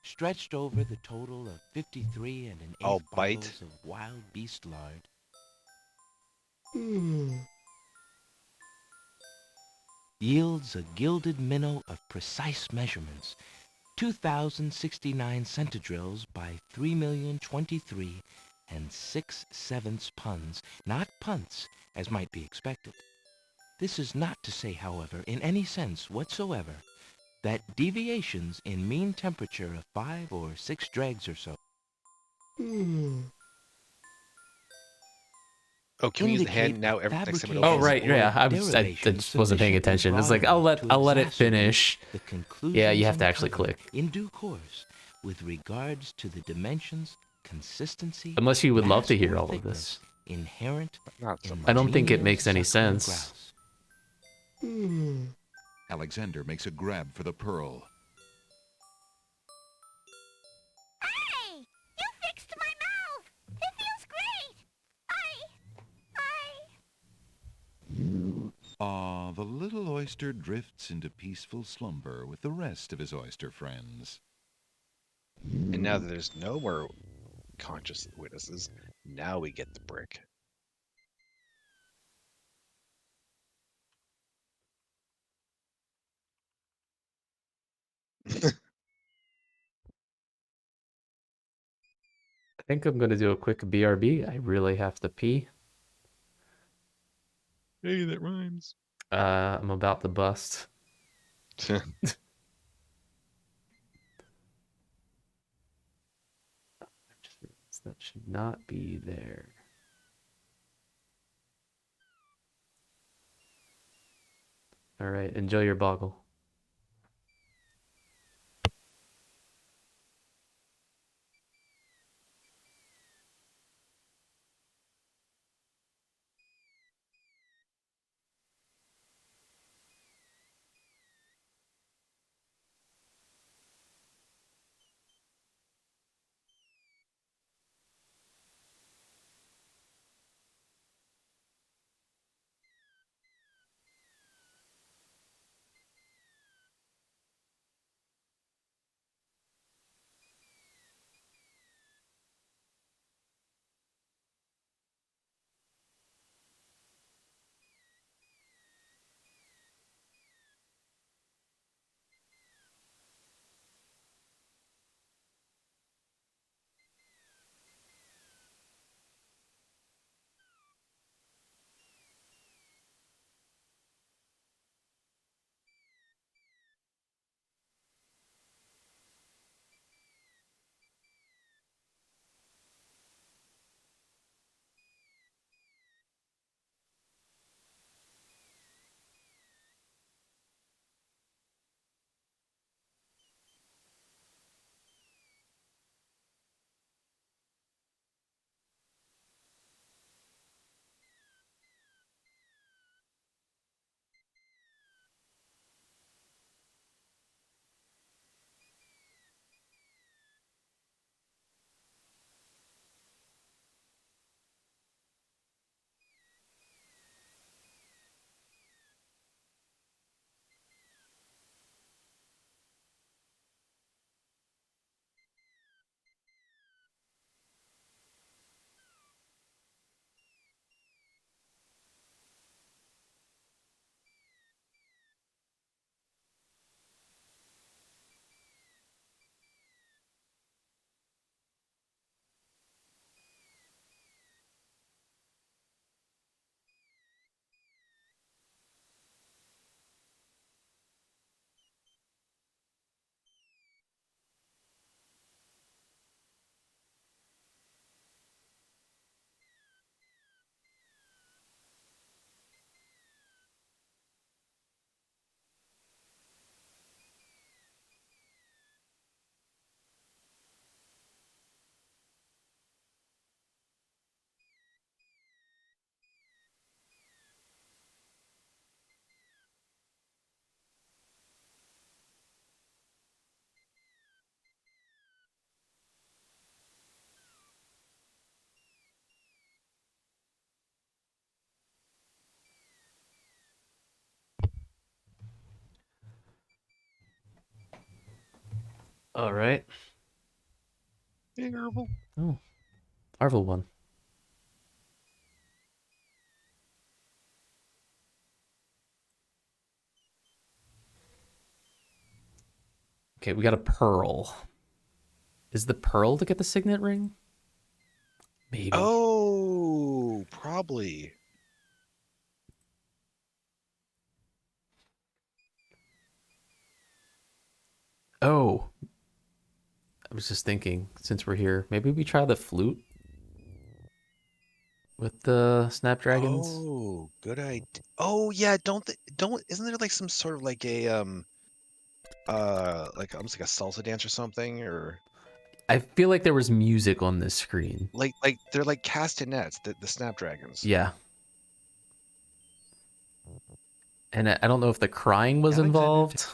stretched over the total of 53 and an eighth bottles of wild beast lard. Yields a gilded minnow of precise measurements, 2,069 centidrills by 3,023 and 6/7 puns, not punts, as might be expected. This is not to say, however, in any sense whatsoever, that deviations in mean temperature of 5 or 6 dregs or so Oh, can we use the hand now? Next time Oh right, yeah. I just wasn't paying attention. It's like I'll let it finish. Yeah, you have to actually click. In due course, with regards to the dimensions, consistency, Unless you would love to mass, hear or all of thickness, this. inherent Not so in much. I don't think it genial makes any suckling sense. grouse. Alexander makes a grab for the pearl. Hey! You fixed my mouth! It feels great! The little oyster drifts into peaceful slumber with the rest of his oyster friends. And now that there's no more conscious witnesses, now we get the brick. I think I'm gonna do a quick BRB. I really have to pee. Hey, that rhymes. I'm about to bust. That should not be there. All right, enjoy your boggle. All right. Hey, Arvel. Oh, Arvel won. Okay, we got a pearl. Is the pearl to get the signet ring? Maybe. Oh, probably. Oh, I was just thinking, since we're here, maybe we try the flute with the snapdragons. Oh, good idea. Oh, yeah. Isn't there like some sort of like a like almost like a salsa dance or something? Or I feel like there was music on this screen. Like they're like castanets, the snapdragons. Yeah. And I don't know if the crying was involved.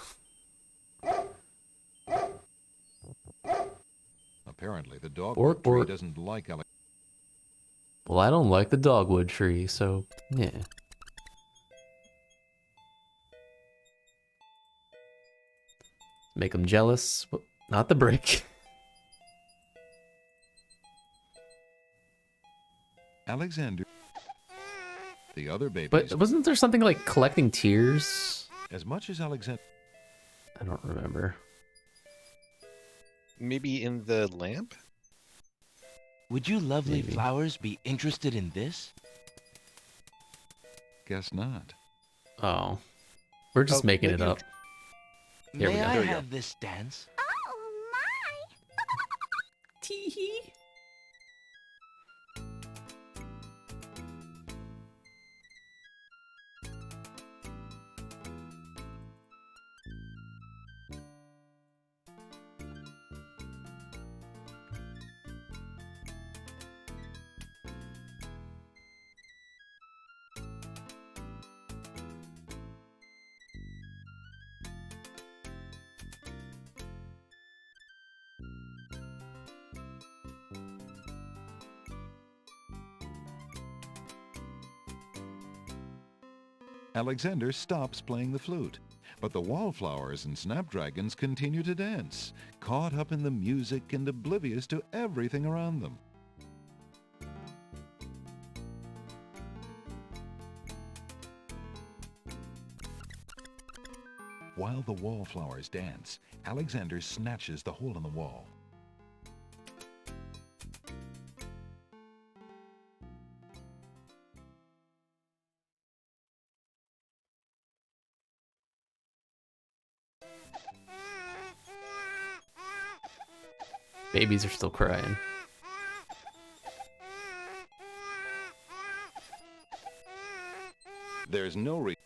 Apparently, the dogwood Bork, tree bork. doesn't like Alex. Well, I don't like the dogwood tree, so yeah. Make him jealous. Well, not the brick. Alexander. The other babies. But wasn't there something like collecting tears? As much as Alexander. I don't remember. Maybe in the lamp? Would you lovely Maybe. flowers be interested in this? Guess not. Oh. We're just making it up. Here we May go. I Here we go. have this dance? Oh, my! Tee-hee. Alexander stops playing the flute, but the wallflowers and snapdragons continue to dance, caught up in the music and oblivious to everything around them. While the wallflowers dance, Alexander snatches the hole in the wall. Babies are still crying. There's no reason.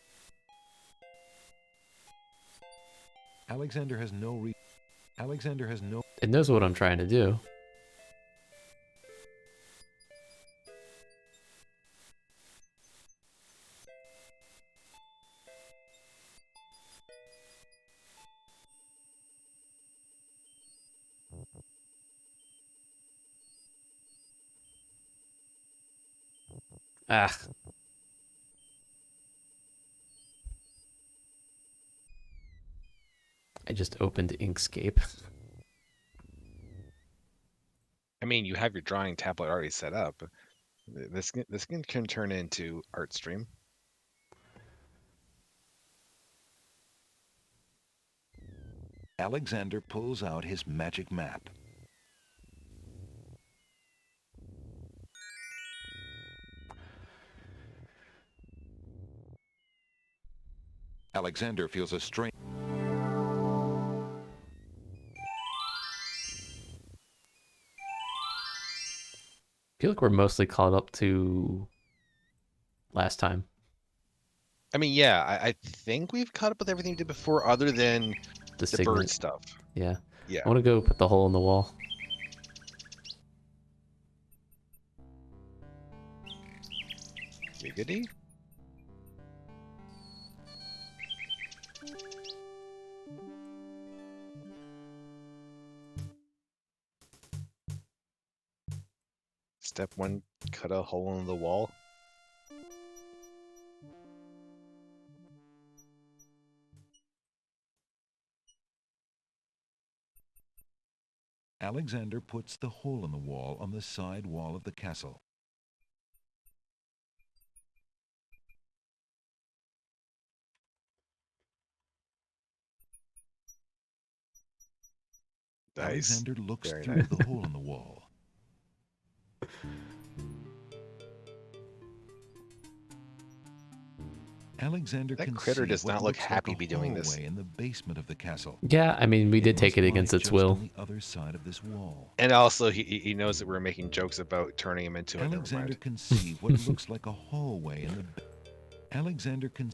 Alexander has no Alexander has no. It knows what I'm trying to do. Ah. I just opened Inkscape. I mean, you have your drawing tablet already set up. This can turn into ArtStream. Alexander pulls out his magic map. Alexander feels a strange. I feel like we're mostly caught up to last time. I mean, yeah, I think we've caught up with everything we did before, other than the segment. bird stuff. Yeah. Yeah. I want to go put the hole in the wall. Giggity. Step 1, cut a hole in the wall. Alexander puts the hole in the wall on the side wall of the castle. Nice. Alexander looks Very through nice. the hole in the wall. Alexander That can critter see does what not look looks happy like a to be doing this. hallway in the basement of the castle. Yeah, I mean, we did take must it against lie its just will. on the other side of this wall. And also, he knows that we're making jokes about turning him into a. Never Alexander mind. can see what looks like a hallway in the. Alexander can.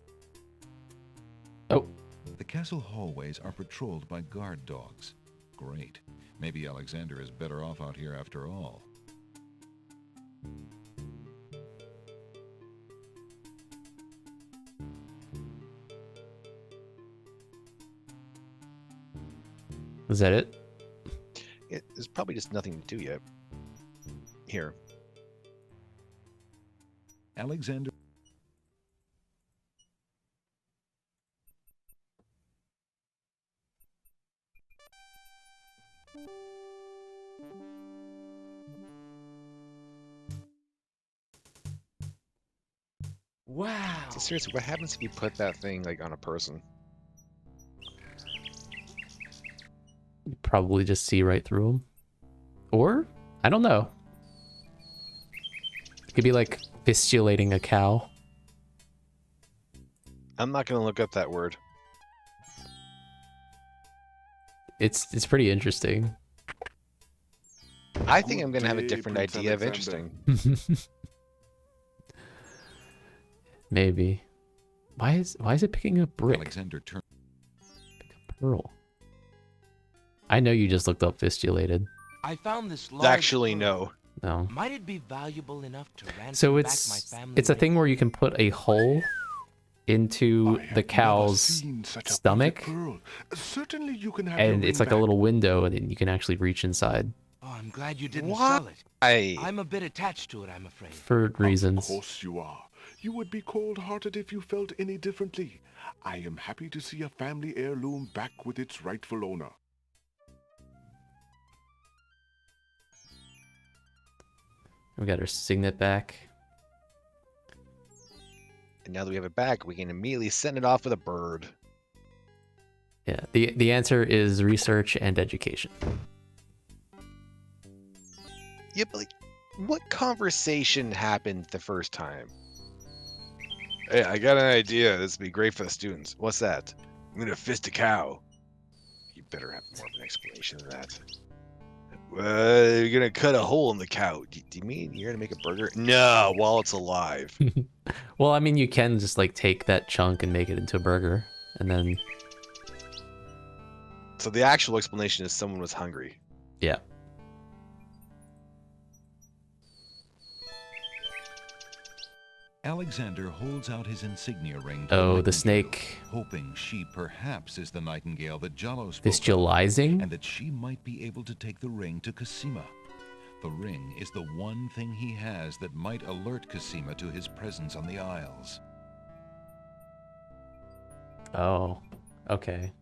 Oh. The castle hallways are patrolled by guard dogs. great. Maybe Alexander is better off out here after all. Is that it? There's probably just nothing to do yet. Here. Alexander. Wow. So seriously, what happens if you put that thing like on a person? You probably just see right through them. Or, I don't know. It could be like fistulating a cow. I'm not going to look up that word. It's pretty interesting. I think I'm going to have a different idea of interesting. Maybe. Why is it picking up brick? Alexander turned. Pick up pearl. I know you just looked up fistulated. I found this large Actually, pearl. no. No. Might it be valuable enough to ransom So back my it's family? a thing where you can put a hole into the cow's stomach, Certainly you can have and your it's ring like a back. little window, and then you can actually reach inside Oh, I'm glad you didn't Why? sell it. I'm a bit attached to it, I'm afraid. for reasons. Of course you are. You would be cold-hearted if you felt any differently. I am happy to see a family heirloom back with its rightful owner. We got our signet back. And now that we have it back, we can immediately send it off with a bird. Yeah. The answer is research and education. Yeah, but like, what conversation happened the first time? Hey, I got an idea. This would be great for the students. What's that? I'm gonna fist a cow. You better have more of an explanation than that. You're gonna cut a hole in the cow. Do you mean you're gonna make a burger? No, while it's alive. Well, I mean, you can just like take that chunk and make it into a burger, and then So the actual explanation is someone was hungry. yeah. Alexander holds out his insignia ring to Oh, the Nightingale, snake. hoping she perhaps is the nightingale that Jalo spoke of, Fistulizing? and that she might be able to take the ring to Cosima. The ring is the one thing he has that might alert Cosima to his presence on the Isles. Oh, okay.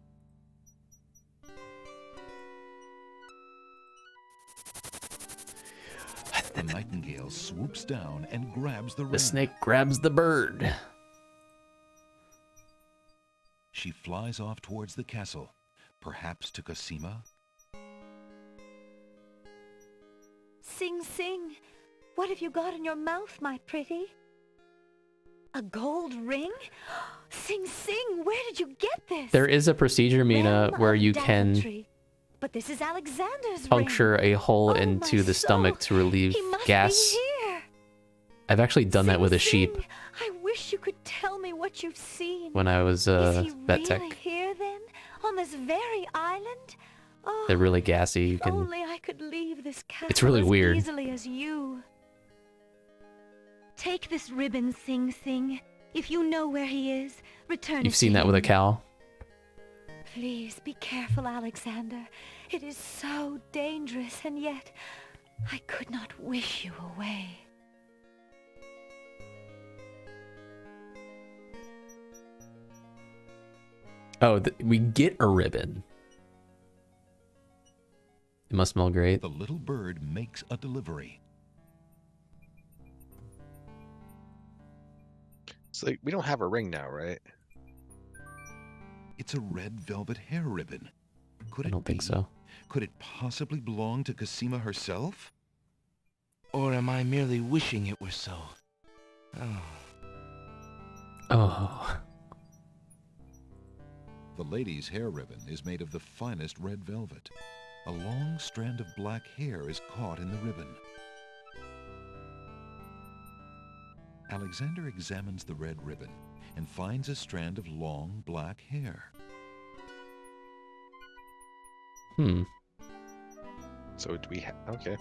The nightingale swoops down and grabs the ring. The snake grabs the bird. She flies off towards the castle, perhaps to Cosima. Sing Sing, what have you got in your mouth, my pretty? A gold ring? Sing Sing, where did you get this? There is a procedure, Mina, Realm where of you can Daventry. But this is Alexander's puncture ring. a hole Oh, into my the soul. stomach to relieve He must gas. be here. I've actually done that with a sheep Sing, I wish you could tell me what you've seen. when I was Is he vet really tech. here then? On this very island? Oh, They're really gassy. You if can. only I could leave this castle It's really as weird. easily as you. Take this ribbon, Sing Sing. If you know where he is, return You've it seen to that with a him. cow. Please be careful, Alexander. It is so dangerous, and yet I could not wish you away. Oh, we get a ribbon. It must smell great. The little bird makes a delivery. So like, we don't have a ring now, right? It's a red velvet hair ribbon. Could I it don't think be? so. Could it possibly belong to Cosima herself? Or am I merely wishing it were so? Oh. Oh. The lady's hair ribbon is made of the finest red velvet. A long strand of black hair is caught in the ribbon. Alexander examines the red ribbon and finds a strand of long black hair. So do we okay.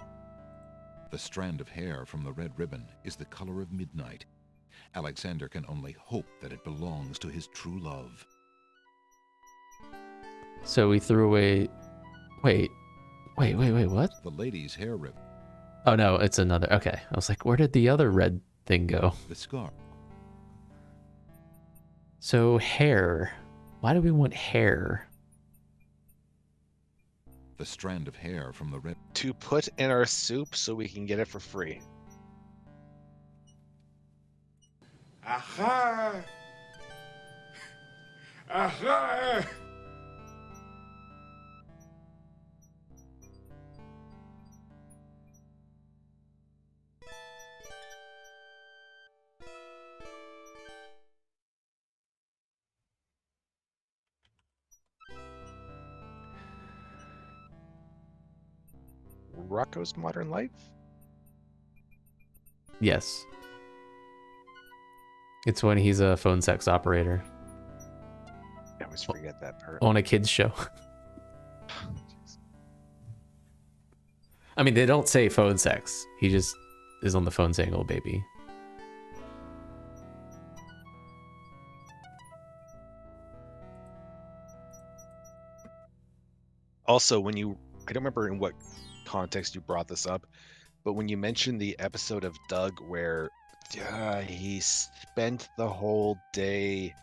The strand of hair from the red ribbon is the color of midnight. Alexander can only hope that it belongs to his true love. So we threw away... Wait, what? The lady's hair ribbon. Oh no, it's another... Okay, I was like, where did the other red thing go? The scarf. So hair. Why do we want hair? The strand of hair from the red... To put in our soup so we can get it for free. Aha! Aha! Rocco's Modern Life? Yes. It's when he's a phone sex operator. I always forget that part. On a kid's show. I mean, they don't say phone sex. He just is on the phone saying, "Oh, baby." Also, when you... I don't remember in what context you brought this up, but when you mentioned the episode of Doug where he spent the whole day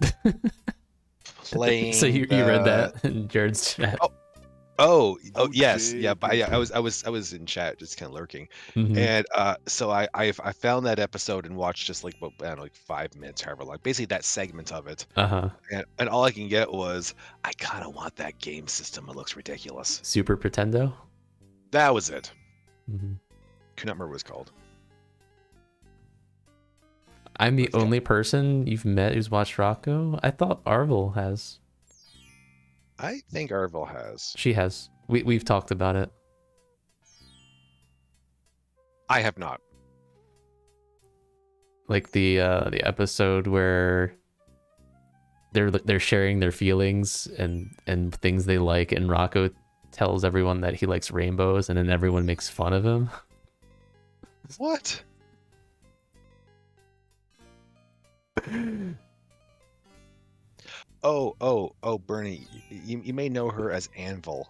playing... So you read that in Jared's chat? Oh yes, yeah. But I was in chat, just kind of lurking, and so I found that episode and watched just like, I don't know, like 5 minutes, however long. Basically, that segment of it. And all I can get was, I kind of want that game system. It looks ridiculous. Super Pretendo? That was it. Mm-hmm. Could not remember what it was called. I'm the only person you've met who's watched Rocco? I thought Arvel has. I think Arvel has. She has. We've talked about it. I have not. Like the episode where they're sharing their feelings and things they like, and Rocco tells everyone that he likes rainbows, and then everyone makes fun of him. What? Oh, Bernie, you may know her as Anvil.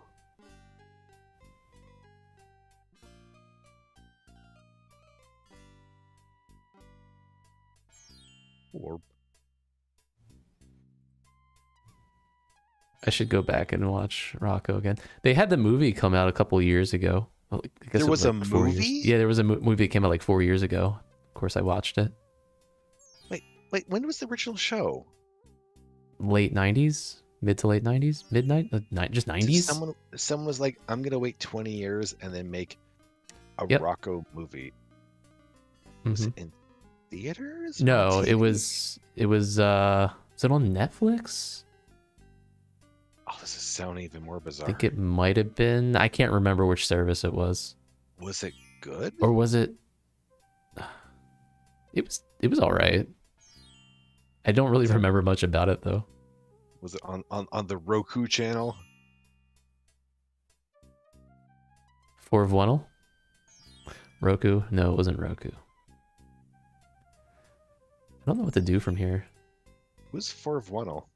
Orb. I should go back and watch Rocco again. They had the movie come out a couple years ago. I guess There was like a 4 years. movie? Yeah, there was a movie that came out like 4 years ago. Of course, I watched it. Wait, when was the original show? Late 90s? Mid to late 90s? Midnight? Just 90s? Someone was like, I'm gonna wait 20 years and then make a Rocco movie. Was it in theaters? No, On it TV? was is it on Netflix? Oh, this is sounding even more I bizarre. think it might have been. I can't remember which service it was. Was it good? Or was it It was all right. I don't really remember much about it though. Was it on the Roku channel? 4 of Wennel? Roku? No, it wasn't Roku. I don't know what to do from here. Who's 4 of Wennel?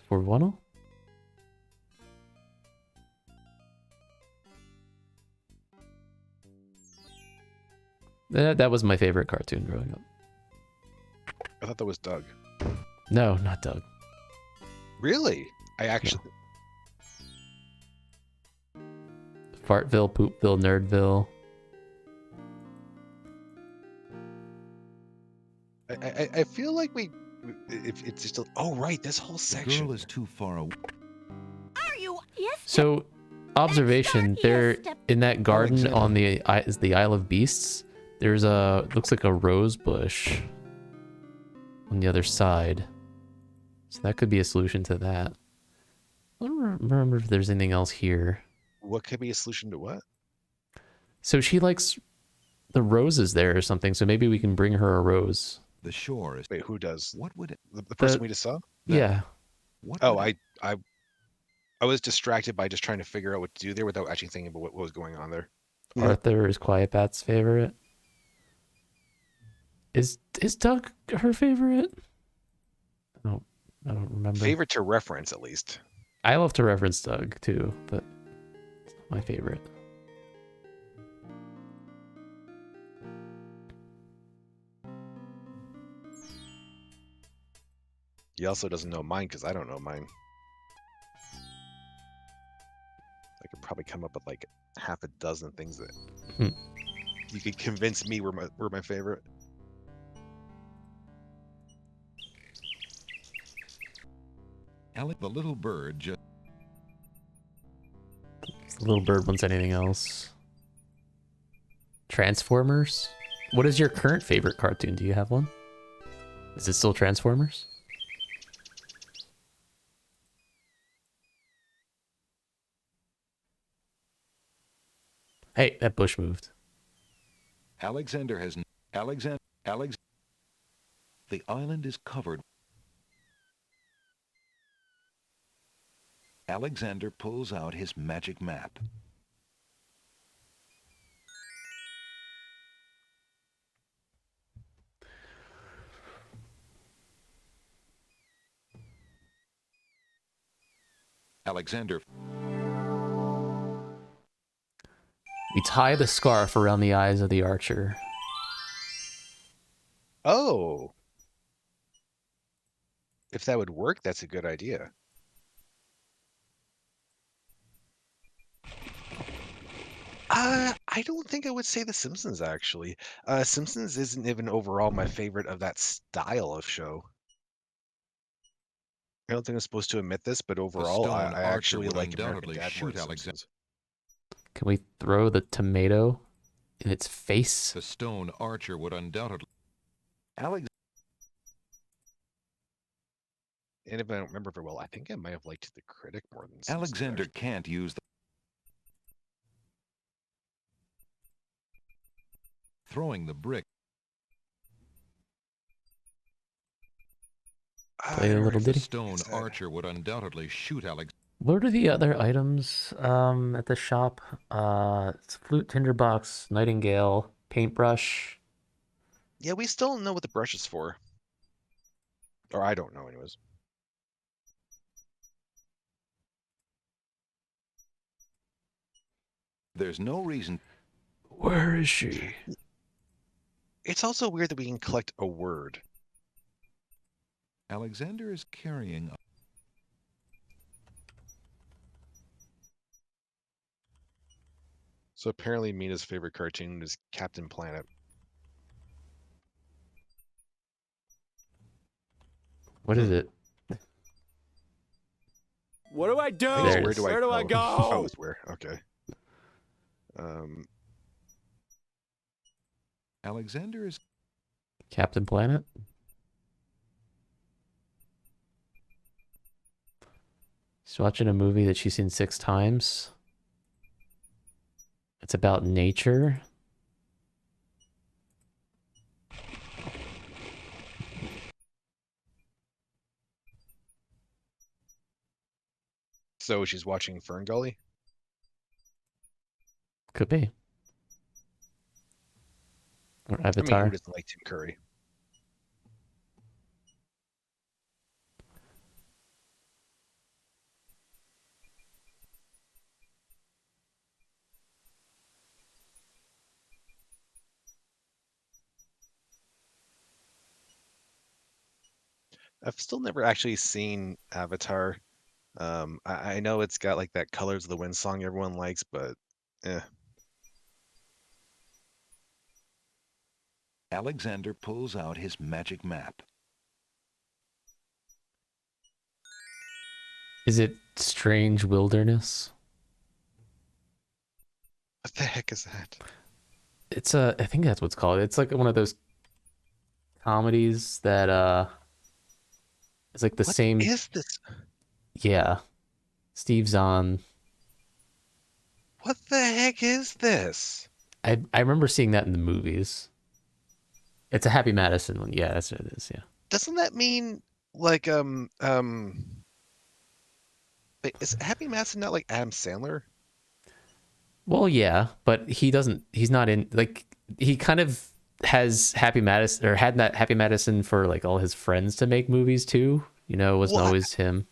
4 of Wennel? That was my favorite cartoon growing up. I thought that was Doug. No, not Doug. Really? I actually... Fartville, Poopville, Nerdville. I feel like if it's just oh right, this whole section. The girl is too far away. Are you? Yes. So, observation, there in that garden on the Isle of Beasts, there's looks like a rose bush on the other side. So that could be a solution to that. I don't remember if there's anything else here. What could be a solution to what? So she likes the roses there or something, so maybe we can bring her a rose. The shore is... Wait, who does? What would it... The person we just saw? Yeah. I was distracted by just trying to figure out what to do there without actually thinking about what was going on there. Arthur is Quiet Pat's favorite. Is Doug her favorite? I don't remember. Favorite to reference, at least. I love to reference Doug too, but it's not my favorite. He also doesn't know mine because I don't know mine. I could probably come up with like half a dozen things that you could convince me were my favorite. Alec, the little bird just... The little bird wants anything else. Transformers? What is your current favorite cartoon? Do you have one? Is it still Transformers? Hey, that bush moved. Alexander has... The island is covered. Alexander pulls out his magic map. Alexander... We tie the scarf around the eyes of the archer. Oh. If that would work, that's a good idea. I don't think I would say The Simpsons, actually. Simpsons isn't even overall my favorite of that style of show. I don't think I'm supposed to admit this, but overall, stone I archer actually would like American undoubtedly Dad more shoot than Alexander. Simpsons. Can we throw the tomato in its face? The stone archer would undoubtedly... Alex... And if I don't remember very well, I think I might have liked The Critic more than Simpsons, Alexander actually. can't use the... Throwing the brick. Play a little The ditty. stone archer would undoubtedly shoot Alex... What are the other items at the shop? It's flute, tinderbox, nightingale, paintbrush. Yeah, we still don't know what the brush is for. Or I don't know, anyways. There's no reason... Where is she? It's also weird that we can collect a word. Alexander is carrying... So apparently Mina's favorite cartoon is Captain Planet. What is it? What do I do? There it Where is. do Where do I go? Oh, it's where. Okay. Alexander is... Captain Planet? She's watching a movie that she's seen 6 times. It's about nature. So she's watching Fern Gully? Could be. Or I mean, Avatar. who doesn't like Tim Curry? I've still never actually seen Avatar. I know it's got like that Colors of the Wind song everyone likes, but Alexander pulls out his magic map. Is it Strange Wilderness? What the heck is that? It's I think that's what's called. It's like one of those comedies that it's like the same. What is this? Yeah. Steve Zahn. What the heck is this? I remember seeing that in the movies. It's a Happy Madison one. Yeah, that's what it is. Yeah. Doesn't that mean like wait, is Happy Madison not like Adam Sandler? Well, yeah, but he's not in, like, he kind of has Happy Madison, or had that Happy Madison for like all his friends to make movies too. You know, it wasn't always him.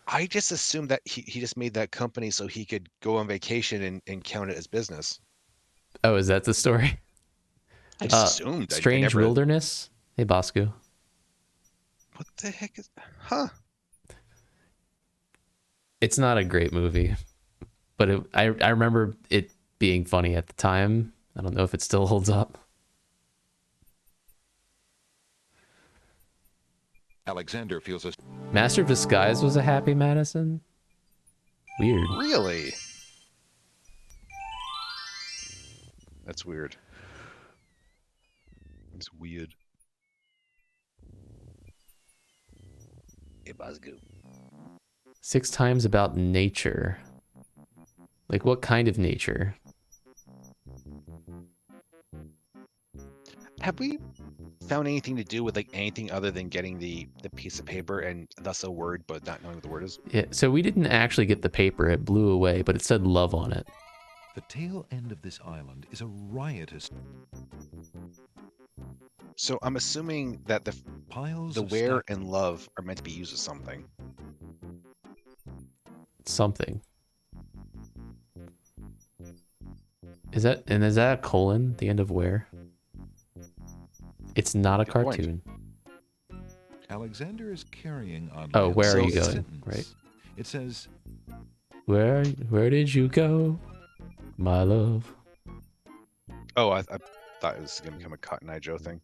I just assumed that he just made that company so he could go on vacation and count it as business. Oh, is that the story? I just assumed. Strange Wilderness. Hey, Bosco. What the heck is... Huh. It's not a great movie, but I remember it being funny at the time. I don't know if it still holds up. Alexander feels a... Master of Disguise was a Happy Madison? Weird. Really? That's weird. It's weird. Hey, Bosco. 6 times about nature. Like, what kind of nature? Have we found anything to do with like anything other than getting the piece of paper and thus a word, but not knowing what the word is? Yeah, so we didn't actually get the paper. It blew away, but it said love on it. The tail end of this island is a riotous... So I'm assuming that the where and love are meant to be used as something. Something. Is that a colon, the end of where? It's not a cartoon. Alexander is carrying on... Oh, where are you going? Right. It says... Where did you go, my love? Oh, I thought it was going to become a Cotton Eye Joe thing.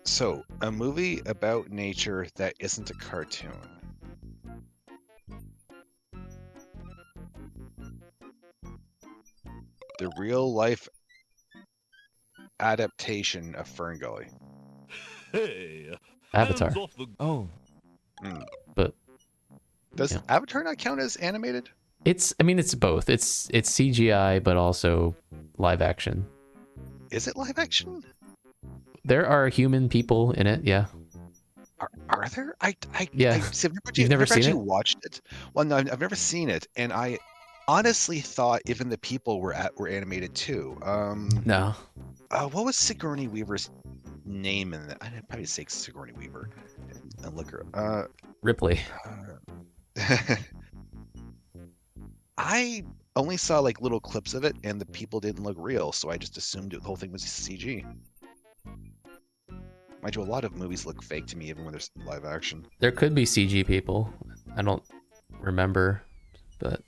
So, a movie about nature that isn't a cartoon. The real life adaptation of Ferngully. Hey, Avatar. Oh. But does Avatar not count as animated? I mean, it's both. It's CGI, but also live action. Is it live action? There are human people in it, yeah. Are there? Yeah. You've never seen it? Watched it? Well, no, I've never seen it, and I honestly thought even the people were animated too. No. What was Sigourney Weaver's name in that? I'd probably say Sigourney Weaver. And look her. Ripley. I only saw like little clips of it, and the people didn't look real, so I just assumed the whole thing was CG. Mind you, a lot of movies look fake to me, even when there's live action. There could be CG people. I don't remember, but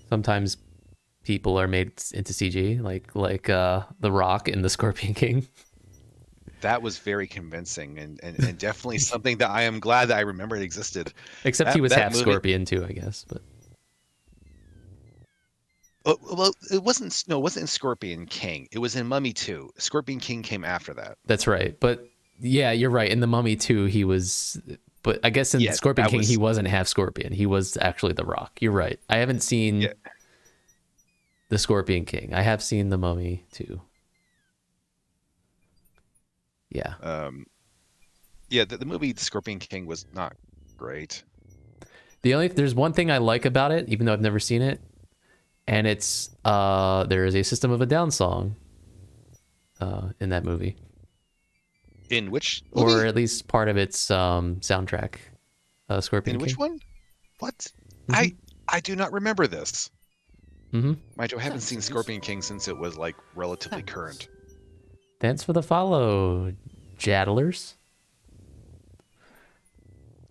sometimes people are made into CG, like The Rock in The Scorpion King. That was very convincing, and definitely something that I am glad that I remember it existed. Except he was half Scorpion too, I guess. But well, it wasn't in Scorpion King. It was in Mummy 2. Scorpion King came after that. That's right. But yeah, you're right. In The Mummy 2, he was. But I guess in Scorpion King, he wasn't half Scorpion. He was actually The Rock. You're right. I haven't seen The Scorpion King. I have seen The Mummy 2. Yeah. The movie The Scorpion King was not great. There's one thing I like about it, even though I've never seen it, and it's there is a System of a Down song in that movie. In which movie? Or at least part of its soundtrack. Scorpion King. In which one? What? I do not remember this. Mm-hmm. Mind you, I haven't seen Scorpion King since it was like relatively current. Thanks for the follow, Jaddlers.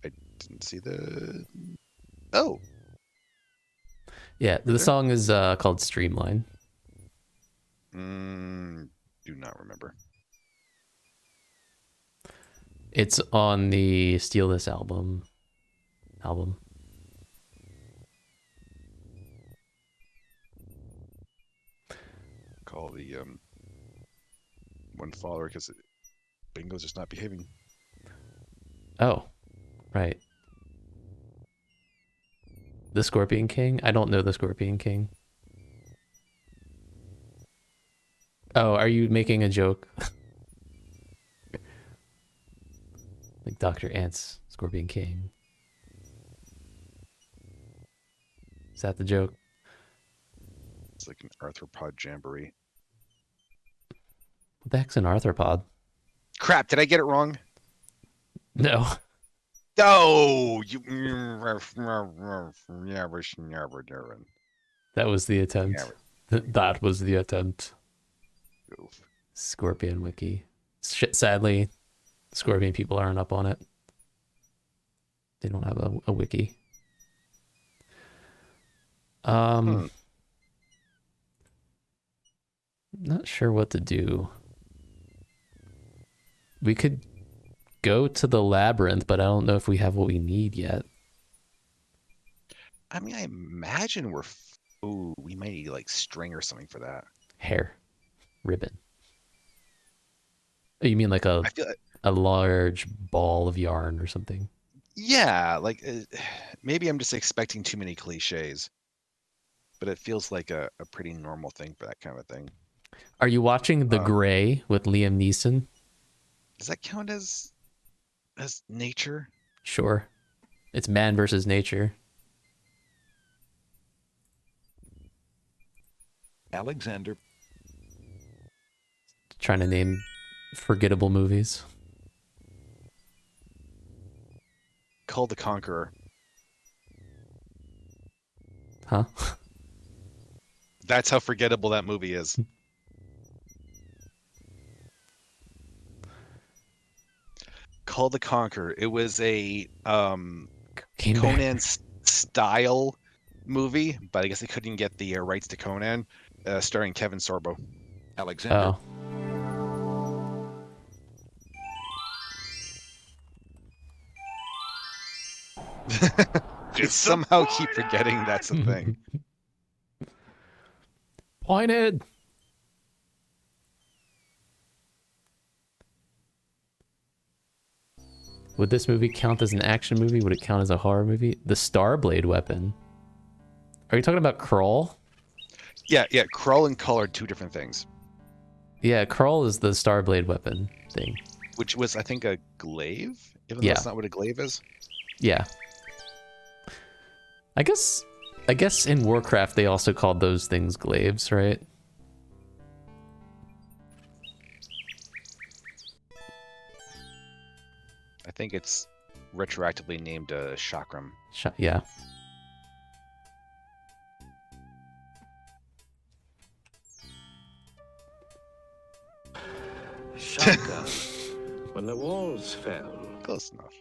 I didn't see the... Oh. Yeah, the song is called Streamline. Do not remember. It's on the Steal This album. Call the one follower because Bingo's just not behaving. Oh, right. The Scorpion King? I don't know the Scorpion King. Oh, are you making a joke? Like Dr. Ant's Scorpion King. Is that the joke? It's like an arthropod jamboree. What the heck's an arthropod? Crap! Did I get it wrong? No. No, you. That was the attempt. That was the attempt. Oof. Scorpion Wiki. Sadly, Scorpion people aren't up on it. They don't have a wiki. Not sure what to do. We could go to the labyrinth, but I don't know if we have what we need yet. I mean, I imagine we're. Ooh, we might need like string or something for that. Hair, ribbon. Oh, you mean like I feel like, a large ball of yarn or something? yeah, like maybe I'm just expecting too many cliches, but it feels like a pretty normal thing for that kind of thing. Are you watching The Gray with Liam Neeson? Does that count as nature? Sure. It's man versus nature. Alexander. Trying to name forgettable movies. Call the Conqueror. Huh? That's how forgettable that movie is. Call the Conqueror. It was a Conan style movie, but I guess they couldn't get the rights to Conan, starring Kevin Sorbo. Alexander. Oh. I somehow keep forgetting that's a thing. Pointed. Would this movie count as an action movie? Would it count as a horror movie? The Starblade weapon. Are you talking about Krull? Yeah. Krull and Kull are two different things. Yeah, Krull is the Starblade weapon thing. Which was, I think, a glaive? Even though Yeah. that's not what a glaive is? Yeah. I guess in Warcraft they also called those things glaives, right? I think it's retroactively named a chakram. Yeah. Shaka, when the walls fell. Close enough.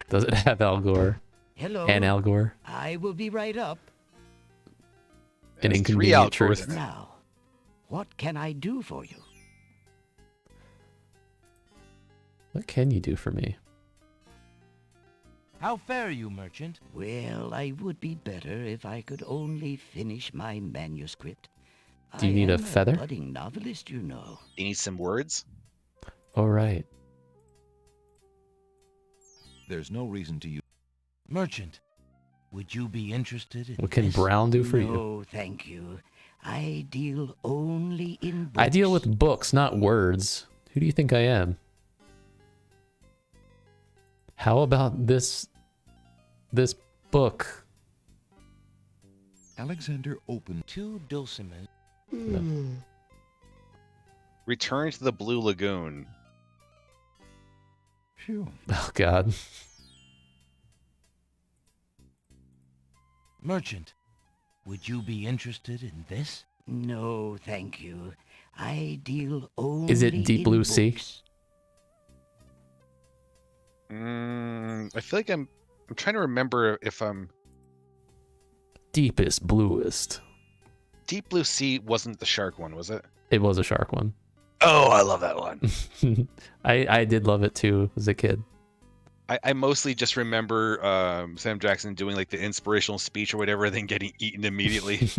Does it have Al Gore? Hello. And Al Gore? I will be right up. An inconvenient truth. Now, what can I do for you? What can you do for me? How fare you, merchant? Well, I would be better if I could only finish my manuscript. Do you need a feather? Budding novelist, you know. You need some words? All right. There's no reason to use. Merchant, would you be interested in What can this? Brown do for you? No, thank you. I deal only in books. I deal with books, not words. Who do you think I am? How about this book? Alexander opened 2 dulcimers. Return to the Blue Lagoon. Phew. Oh, God. Merchant, would you be interested in this? No, thank you. I deal only Is it Deep in Blue Sea? books. I feel like I'm trying to remember if Deepest, bluest. Deep Blue Sea wasn't the shark one, was it? It was a shark one. Oh, I love that one. I did love it too as a kid. I mostly just remember Sam Jackson doing like the inspirational speech or whatever, then getting eaten immediately.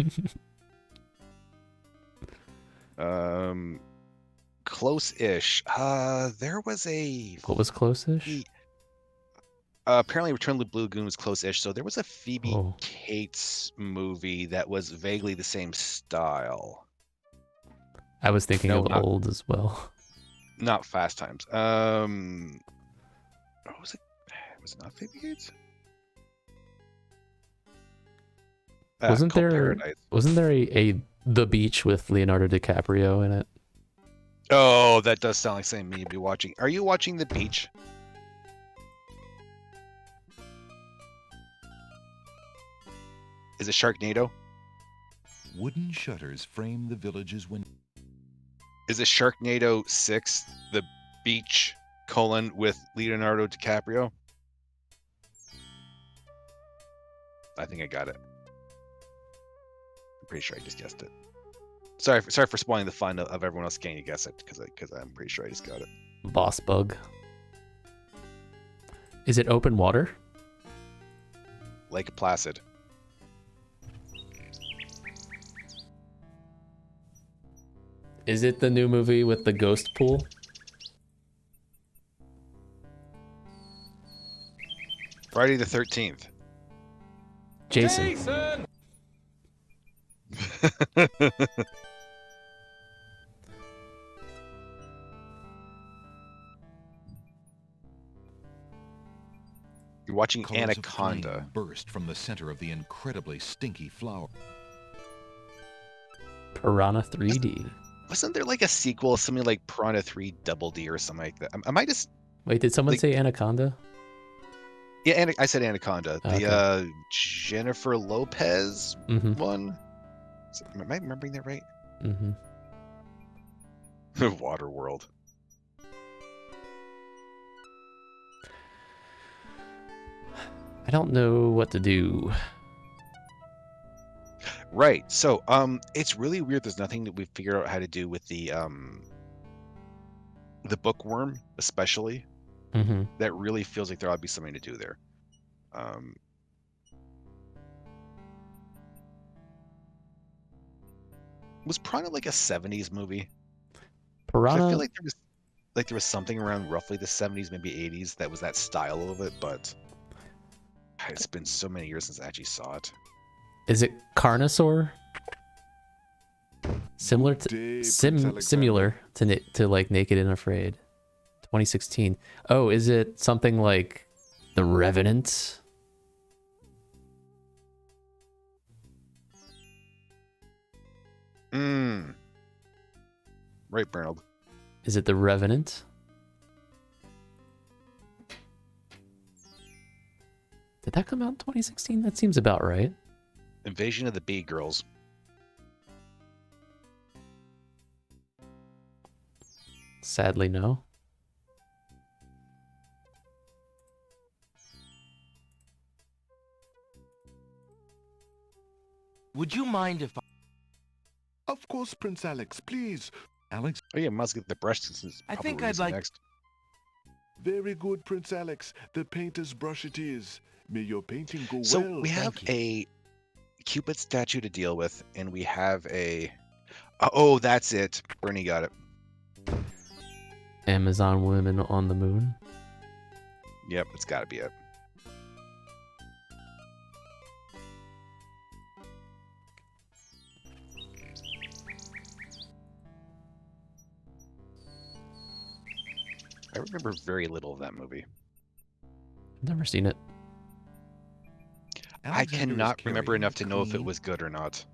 Close-ish. There was a. What was close-ish? Apparently, Return to the Blue Lagoon was close-ish. So there was a Phoebe Oh. Cates movie that was vaguely the same style. I was thinking No, of not- old as well. Not Fast Times. What was it? Was it not Fate Gates? Wasn't called there Paradise. a The Beach with Leonardo DiCaprio in it? Oh, that does sound like something me to be watching. Are you watching The Beach? Is it Sharknado? Wooden shutters frame the village's window. Is it Sharknado 6, The Beach, with Leonardo DiCaprio? I think I got it. I'm pretty sure I just guessed it. Sorry for spoiling the fun of everyone else getting to guess it, because I'm pretty sure I just got it. Boss Bug. Is it open water? Lake Placid. Is it the new movie with the ghost pool? Friday the 13th. Jason. You're watching Colors of Anaconda. flame burst from the center of the incredibly stinky flower. Piranha 3D. Wasn't there like a sequel, something like Piranha 3 Double D or something like that? Am I just... Wait, did someone say Anaconda? Yeah, I said Anaconda. Okay. The Jennifer Lopez Mhm. one? Am I remembering that right? Mm-hmm. Waterworld. I don't know what to do. Right. So, it's really weird. There's nothing that we've figured out how to do with the bookworm, especially. Mm-hmm. That really feels like there ought to be something to do there. Was Piranha like a 70s movie? 'Cause Piranha. I feel like there was something around roughly the 70s, maybe 80s, that was that style of it, but it's been so many years since I actually saw it. Is it Carnosaur? Similar to similar to like Naked and Afraid, 2016. Oh, is it something like The Revenant? Right, Bernald. Is it The Revenant? Did that come out in 2016? That seems about right. Invasion of the Bee Girls. Sadly, no. Would you mind if I... Of course, Prince Alex, please. Alex? Oh yeah, must get the brush since I probably think I'd releasing like... next. Very good, Prince Alex. The painter's brush it is. May your painting go So well. we have a Cupid statue to deal with, and we have a... Oh, that's it. Bernie got it. Amazon Women on the Moon. Yep, it's got to be it. I remember very little of that movie. Never seen it. I cannot remember enough to know if it was good or not.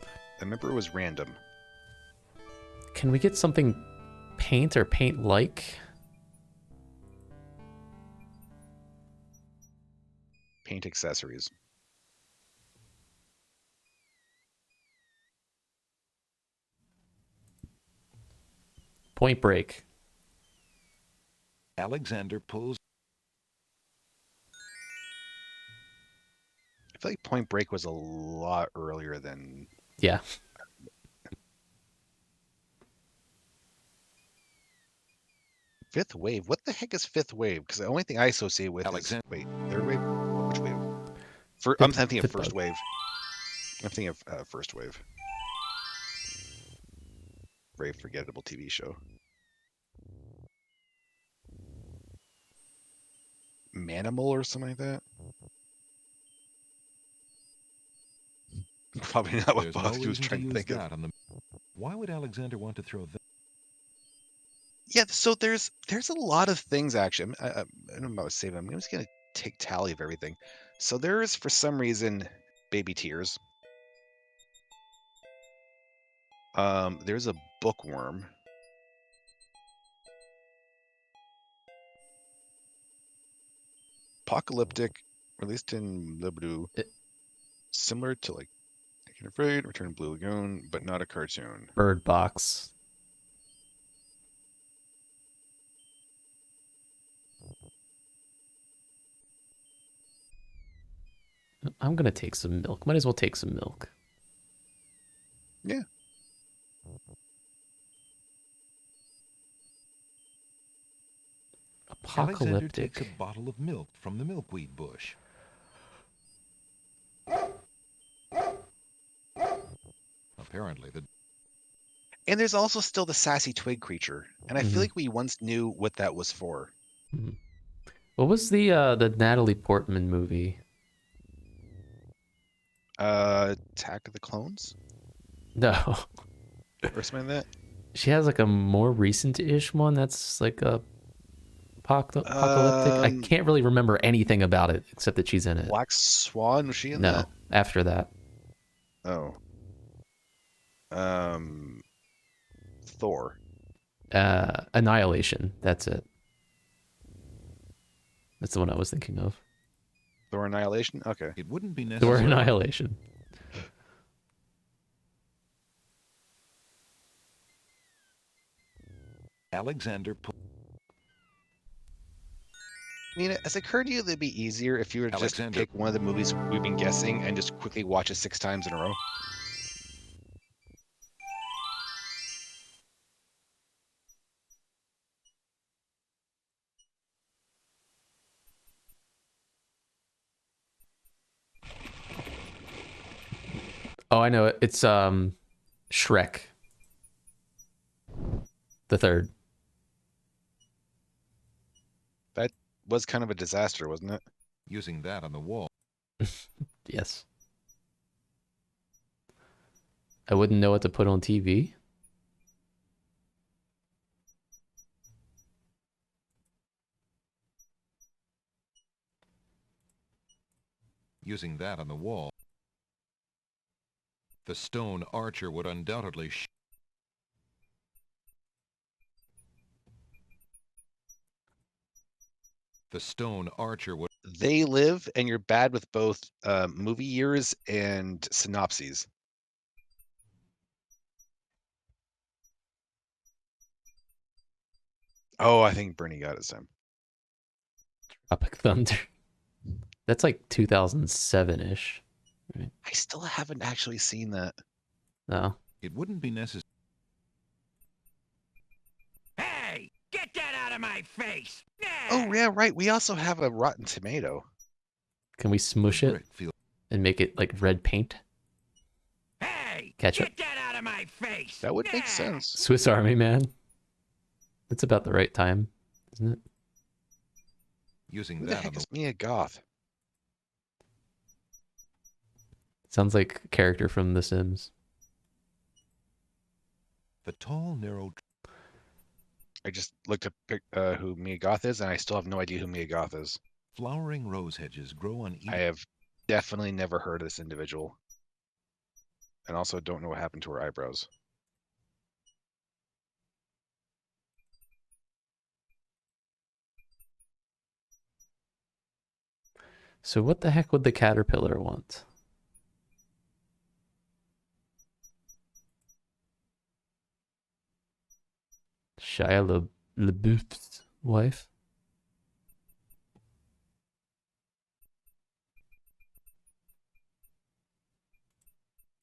I remember it was random. Can we get something paint or paint-like? Paint accessories. Point Break. Alexander pulls. I feel like Point Break was a lot earlier than... Yeah. Fifth Wave? What the heck is Fifth Wave? Because the only thing I associate with is... Wait, Third Wave? Which wave? I'm thinking of First Wave. I'm thinking of First Wave. Very forgettable TV show. Manimal or something like that? Probably not what There's no Bosky was reason trying to use think of. that on the... Why would Alexander want to throw that? Yeah, so there's a lot of things actually. I don't know about saving. I'm just gonna take tally of everything. So there is, for some reason, baby tears. There's a bookworm. Apocalyptic, released in Libido, similar to like Naked Afraid, Return to Blue Lagoon, but not a cartoon. Bird Box. I'm gonna take some milk. Might as well take some milk. Yeah. Alexander takes Apocalyptic. a bottle of milk from the milkweed bush. Apparently, the And there's also still the sassy twig creature, and I feel like we once knew what that was for. What was the Natalie Portman movie? Attack of the Clones? No. Or something like that? She has like a more recent-ish one that's like a apocalyptic. I can't really remember anything about it except that she's in it. Black Swan, was she in No, that? after that. Oh. Thor. Annihilation. That's it. That's the one I was thinking of. Thor Annihilation? Okay. It wouldn't be Thor necessary. Annihilation. Alexander I mean, has it occurred to you that it'd be easier if you were to just pick one of the movies we've been guessing and just quickly watch it 6 times in a row? Oh, I know it. It's Shrek. The third. That was kind of a disaster, wasn't it? Using that on the wall. Yes. I wouldn't know what to put on TV. Using that on the wall. The stone archer would undoubtedly the stone archer would. They Live, and you're bad with both movie years and synopses. Oh, I think Bernie got it, Sam. Tropic Thunder. That's like 2007-ish. Right? I still haven't actually seen that. No. It wouldn't be necessary. Hey, get that out of my face! Oh, yeah, right. We also have a Rotten Tomato. Can we smush it and make it like red paint? Hey, Ketchup. get that out of my face! That would make sense. Swiss Army Man. That's about the right time, isn't it? Using Who the that heck on the is Mia Goth? Sounds like a character from The Sims. the tall, narrow. I just looked up who Mia Goth is, and I still have no idea who Mia Goth is. Flowering rose hedges grow on I have definitely never heard of this individual. And also don't know what happened to her eyebrows. So what the heck would the caterpillar want? Shia LaBeouf's wife?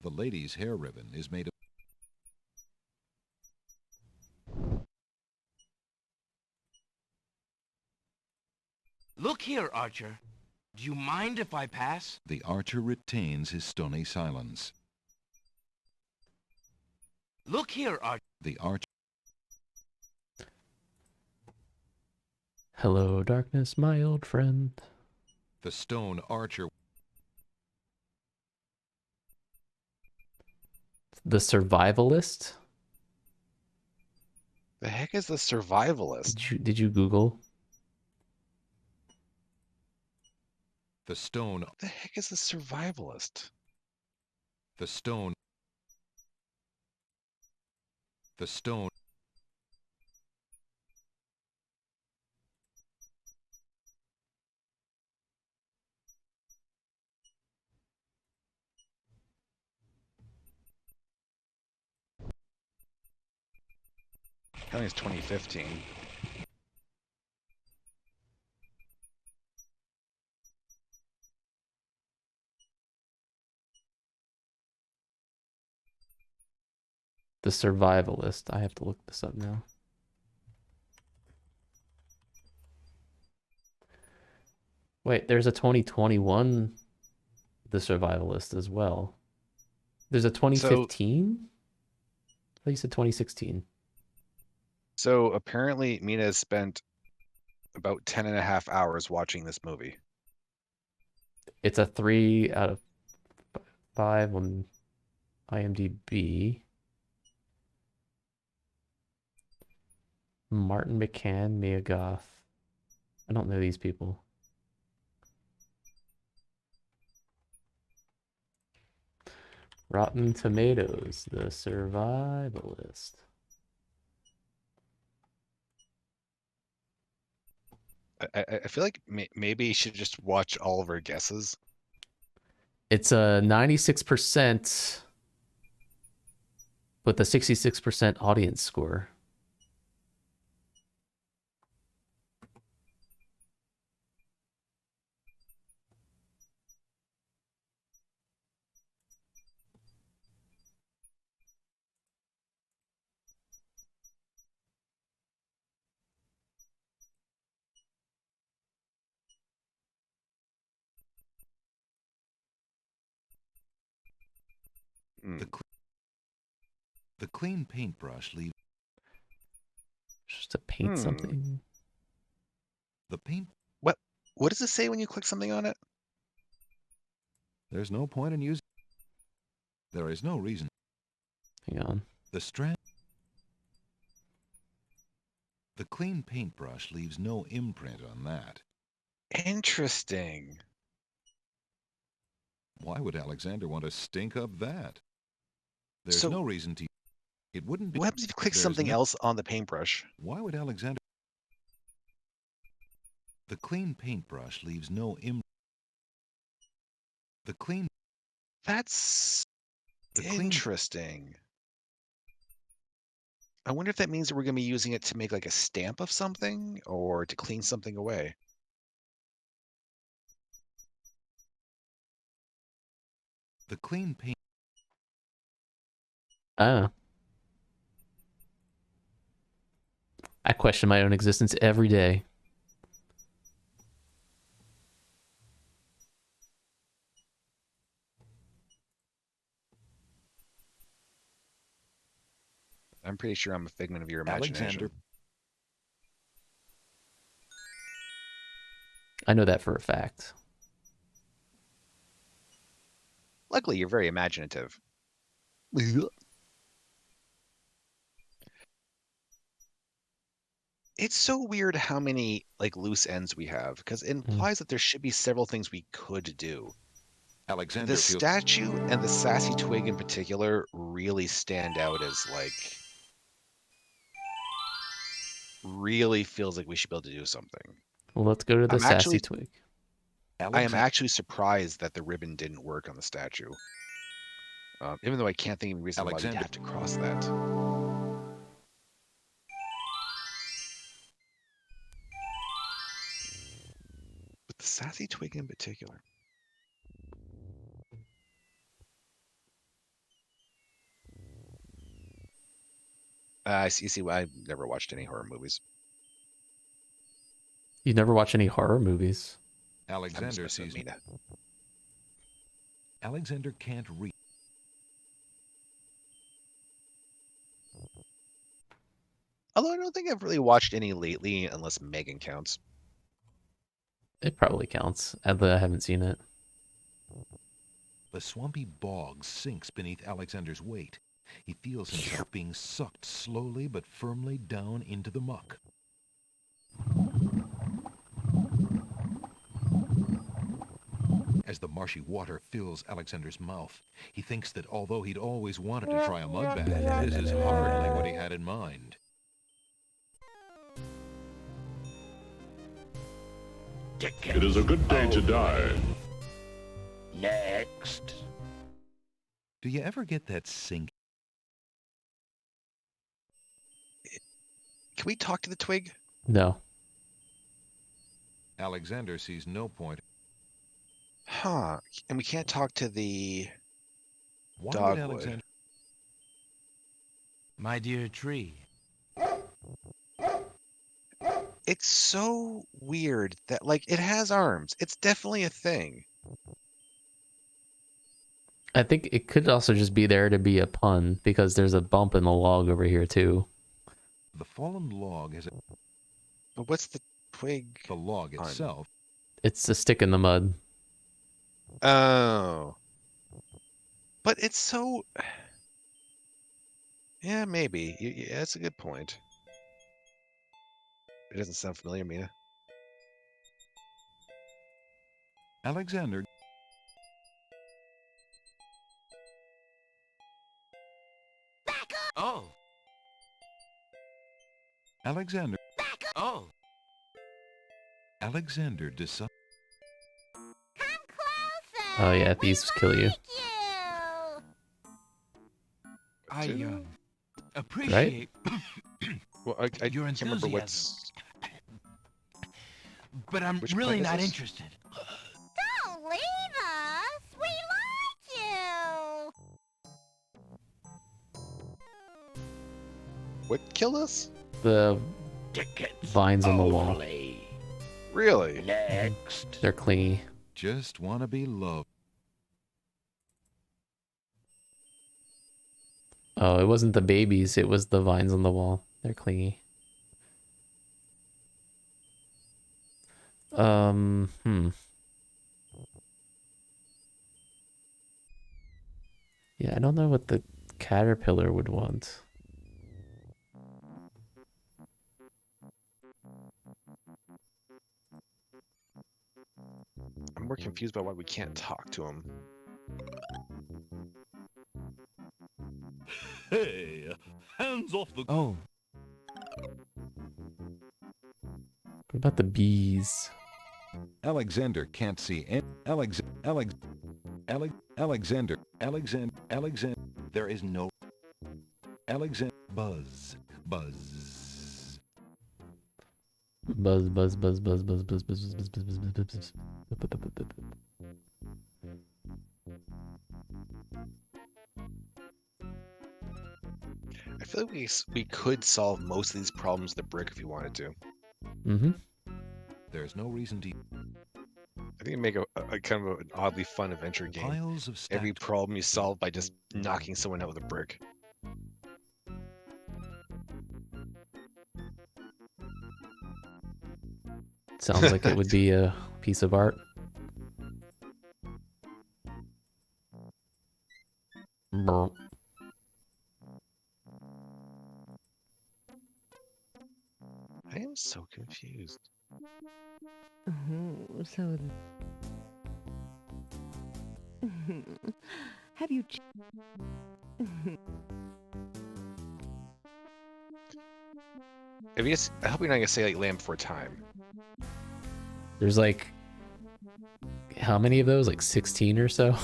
The lady's hair ribbon is made of. Look here, Archer. Do you mind if I pass? The archer retains his stony silence. Look here, Archer. The archer. Hello, darkness, my old friend. The stone archer. The survivalist? The heck is the survivalist? Did you Google? The stone. What the heck is the survivalist? The stone. The stone. I think it's 2015. The survivalist. I have to look this up now. Wait, there's a 2021 The Survivalist as well. There's a 2015? I thought you said 2016. So apparently Mina has spent about 10.5 hours watching this movie. It's a 3 out of 5 on IMDb. Martin McCann, Mia Goth. I don't know these people. Rotten Tomatoes, The Survivalist. I feel like maybe you should just watch all of our guesses. It's a 96% with a 66% audience score. The clean paintbrush leaves. Just to paint something. The paint. What does it say when you click something on it? There's no point in using. There is no reason. Hang on. The strand. The clean paintbrush leaves no imprint on that. Interesting. Why would Alexander want to stink up that? There's no reason to. It wouldn't be. What happens if you click something else on the paintbrush? Why would Alexander? The clean paintbrush leaves no The clean. That's interesting. I wonder if that means that we're going to be using it to make like a stamp of something or to clean something away. The clean paint. I question my own existence every day. I'm pretty sure I'm a figment of your imagination. Alexander. I know that for a fact. Luckily, you're very imaginative. It's so weird how many like loose ends we have because it implies that there should be several things we could do. Alexander The statue and the sassy twig in particular really stand out as like really feels like we should be able to do something. Well, let's go to the sassy twig. I am actually surprised that the ribbon didn't work on the statue. Even though I can't think of a reason why we'd have to cross that. But the sassy twig in particular. You see, I've never watched any horror movies. You never watch any horror movies? Alexander sees Mina. Alexander can't read. Although I don't think I've really watched any lately, unless Megan counts. It probably counts, although I haven't seen it. The swampy bog sinks beneath Alexander's weight. He feels himself being sucked slowly but firmly down into the muck. As the marshy water fills Alexander's mouth, he thinks that although he'd always wanted to try a mud bath, this is hardly what he had in mind. It is a good day to die. Next. Do you ever get that sink? Can we talk to the twig? No. Alexander sees no point. Huh. And we can't talk to the Why would dogwood. Alexander? My dear tree. It's so weird that, like, it has arms. It's definitely a thing. I think it could also just be there to be a pun because there's a bump in the log over here too. The fallen log has a... But what's the twig? The log on? itself. It's a stick in the mud. Oh. But it's so... Yeah, maybe. Yeah, that's a good point. It doesn't sound familiar, Mina. Alexander. Oh. Alexander. Oh. Alexander decides. Oh yeah, these kill you. I appreciate Well, I your can't remember enthusiasm, what's... but I'm Which really plant is not this? interested. Don't leave us. We like you. What killed us? The vines on the wall. Really? Next. They're clingy. Just want to be loved. Oh, it wasn't the babies, it was the vines on the wall. They're clingy. Yeah, I don't know what the caterpillar would want. I'm more confused by why we can't talk to him. Hey, hands off the... Oh. What about the bees? Alexander can't see any. Alexander. There is no. Alexander. Buzz. Buzz, buzz, buzz, buzz, buzz, buzz, buzz, buzz, buzz, buzz, buzz, buzz, buzz. I feel like we could solve most of these problems with the brick if you wanted to. Mm-hmm. There's no reason to. I think you make a kind of an oddly fun adventure game. Piles of stacked... Every problem you solve by just knocking someone out with a brick. Sounds like it would be a piece of art. Brr. I am so confused. Oh, so... Have you... I hope you're not gonna say like Land Before Time. There's like... How many of those? Like 16 or so?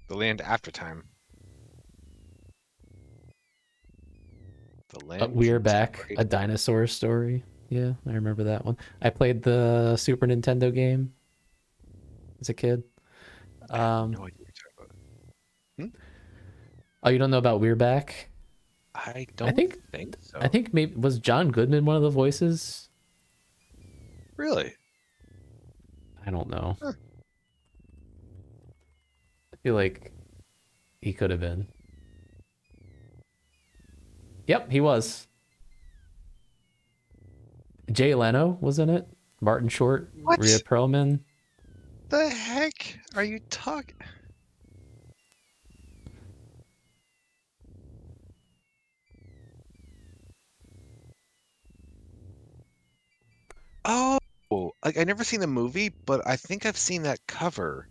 The Land After Time. The Land. We're Back, a dinosaur story. Yeah, I remember that one. I played the Super Nintendo game as a kid. I have no idea what you're talking about. Oh, you don't know about We're Back? I don't think so. I think maybe was John Goodman one of the voices? Really? I don't know. Huh. I feel like he could have been. Yep, he was. Jay Leno was in it. Martin Short, What? Rhea Perlman. The heck are you talking? Oh, like I never seen the movie, but I think I've seen that cover,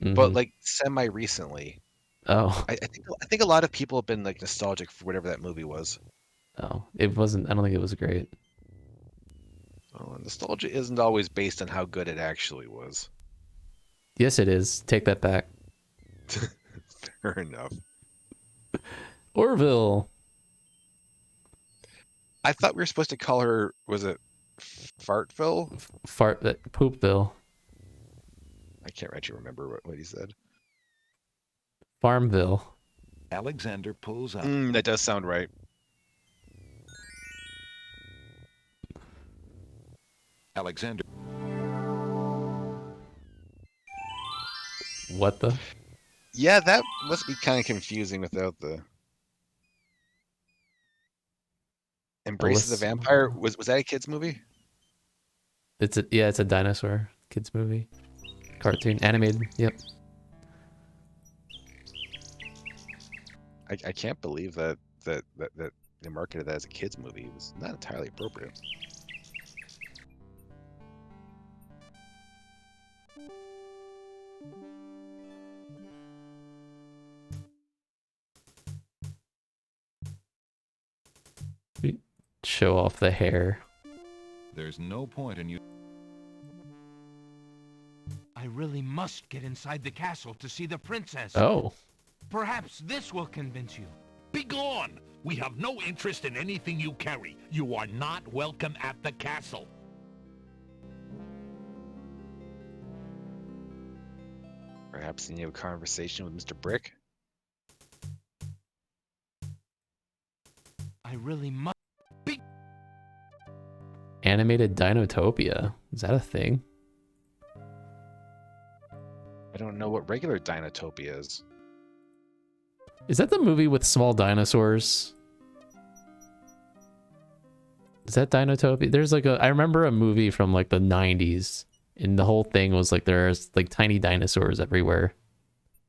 but like semi recently. Oh. I think a lot of people have been like nostalgic for whatever that movie was. Oh, it wasn't. I don't think it was great. Oh, nostalgia isn't always based on how good it actually was. Yes, it is. Take that back. Fair enough. Orville. I thought we were supposed to call her, was it Fartville? Poopville. I can't actually remember what he said. Farmville. Alexander pulls up. That does sound right. Alexander. What the? Yeah, that must be kind of confusing without the Embrace of the Vampire. Was that a kids movie? It's a dinosaur kids movie, cartoon, animated. Yep. I can't believe that they marketed that as a kids movie. It was not entirely appropriate. Show off the hair. There's no point in you. I really must get inside the castle to see the princess. Oh. Perhaps this will convince you. Begone! We have no interest in anything you carry. You are not welcome at the castle. Perhaps you need a conversation with Mr. Brick? I really must. Animated Dinotopia. Is that a thing? I don't know what regular Dinotopia is. Is that the movie with small dinosaurs? Is that Dinotopia? There's like I remember a movie from like the 90s, and the whole thing was like there's like tiny dinosaurs everywhere.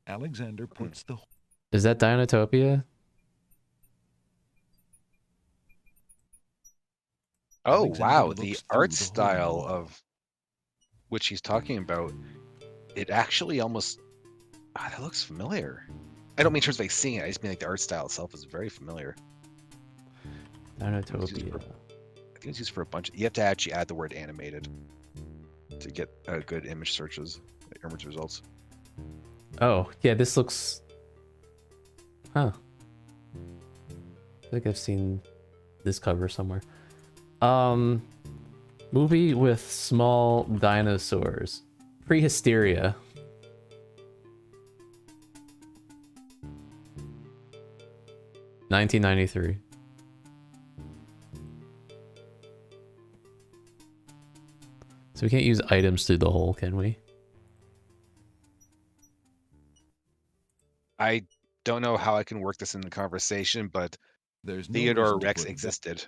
Alexander puts the. Is that Dinotopia? Oh, Alexander wow. looks The through art the style hole. of which he's talking about, it actually almost... that looks familiar. I don't mean in terms of like seeing it. I just mean like the art style itself is very familiar. Dinotopia. I think it's used for a bunch. You have to actually add the word animated to get good image searches, image results. Oh, yeah, this looks... Huh. I think I've seen this cover somewhere. Movie with small dinosaurs. Prehysteria. $1993. So we can't use items through the hole, can we? I don't know how I can work this in the conversation, but there's no Theodore reason to Rex put existed.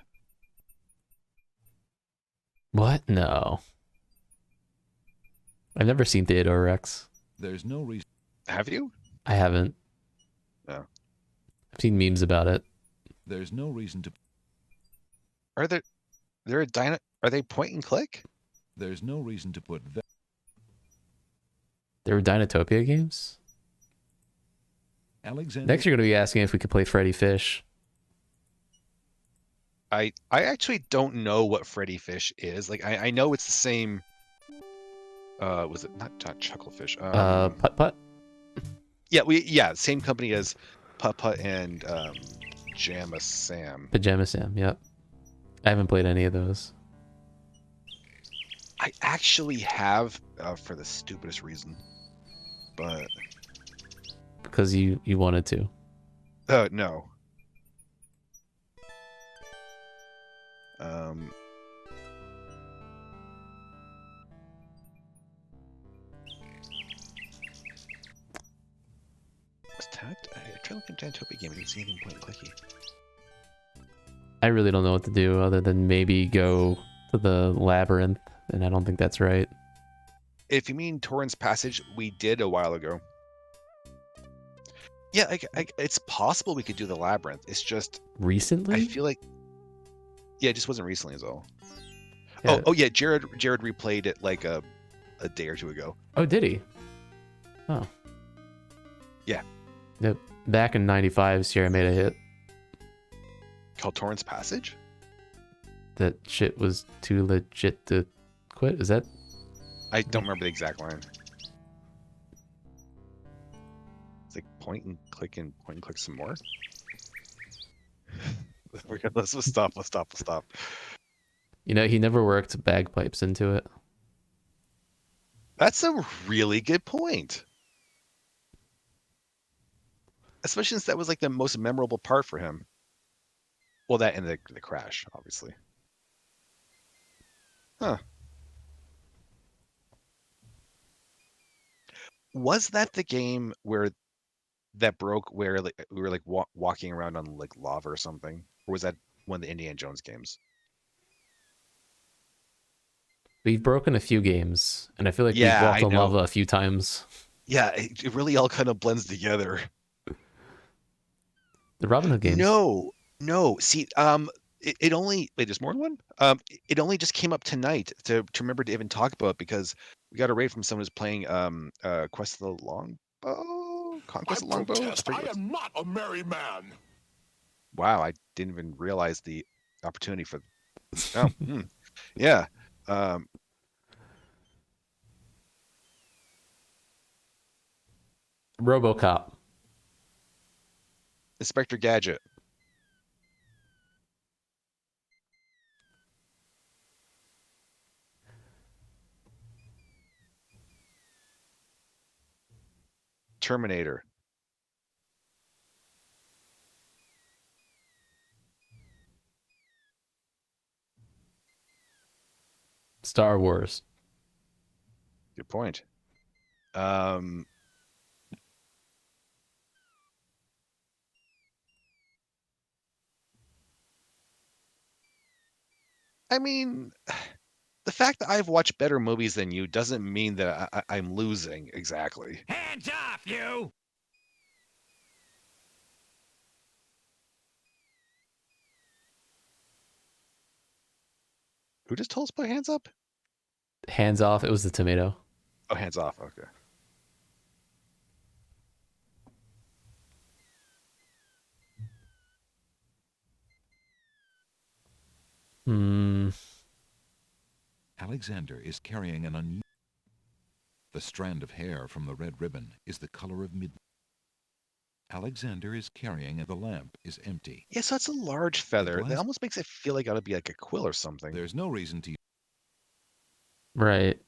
What? No. I've never seen Theodore Rex. There's no reason. Have you? I haven't. No. I've seen memes about it. There's no reason to. Are they point and click? There's no reason to put that. There were Dinotopia games? Alexander. Next, you're going to be asking if we could play Freddy Fish. I actually don't know what Freddy Fish is. Like I know it's the same. Was it not Chucklefish? Putt Putt. Yeah, same company as Putt Putt and Pajama Sam. Pajama Sam. Yep. I haven't played any of those. I actually have for the stupidest reason, but because you wanted to. No. Was that? I trying to look at Dantopia game. I didn't see anything point and clicky. I really don't know what to do other than maybe go to the labyrinth, and I don't think that's right. If you mean Torrance Passage, we did a while ago. Yeah, it's possible we could do the labyrinth. It's just recently. I feel like it just wasn't recently as all. Yeah. Oh yeah, Jared replayed it like a day or two ago. Oh, did he? Oh. Yeah. Yep. Back in '95, Sierra made a hit. Called Torrance Passage? That shit was too legit to quit. Is that? I don't remember the exact line. It's like point and click some more. Let's stop. You know, he never worked bagpipes into it. That's a really good point. Especially since that was like the most memorable part for him. Well, that and the crash, obviously. Huh. Was that the game where that broke, where like we were like walking around on like lava or something? Or was that one of the Indiana Jones games? We've broken a few games, and I feel like Yeah, we've walked I on know. lava a few times. Yeah, it really all kind of blends together. The Robin Hood games. No. See, it only wait. There's more than one. It only just came up tonight to remember to even talk about, because we got a raid from someone who's playing Quest of the Longbow, Conquest of the Longbow. Protest. I am not a merry man. Wow, I didn't even realize the opportunity for. Oh, yeah. RoboCop. Inspector Gadget. Terminator. Star Wars. Good point. I mean, the fact that I've watched better movies than you doesn't mean that I'm losing exactly. Hands off, you! Who just told us to put hands up? Hands off. It was the tomato. Oh, hands off. Okay. Alexander is carrying an unusual. The strand of hair from the red ribbon is the color of midnight. Alexander is carrying, and the lamp is empty. Yeah, so it's a large feather. That almost makes it feel like it ought to be like a quill or something. There's no reason to. Right.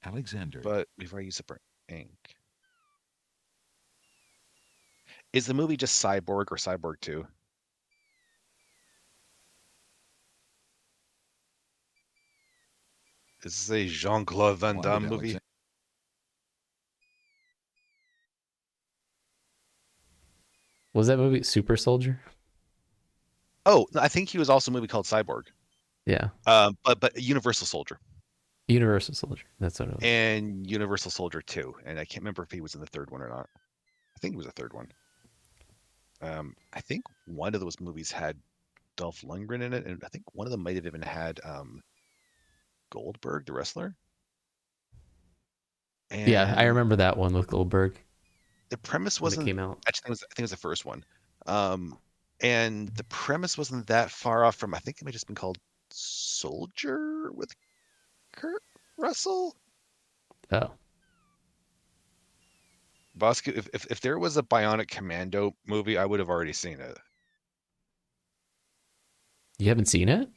Alexander. But we've already used the ink. Is the movie just Cyborg or Cyborg 2? Is this a Jean-Claude Van Damme movie? Was that movie Super Soldier? Oh, I think he was also a movie called Cyborg. Yeah. But Universal Soldier. Universal Soldier. That's what it was. And Universal Soldier 2. And I can't remember if he was in the third one or not. I think he was the third one. I think one of those movies had Dolph Lundgren in it, and I think one of them might have even had Goldberg, the wrestler. And yeah, I remember that one with Goldberg. The premise wasn't. Came out. Actually, I think it was the first one. And the premise wasn't that far off from. I think it might have just been called Soldier with Kurt Russell. Oh. Bosco, if there was a Bionic Commando movie, I would have already seen it. You haven't seen it?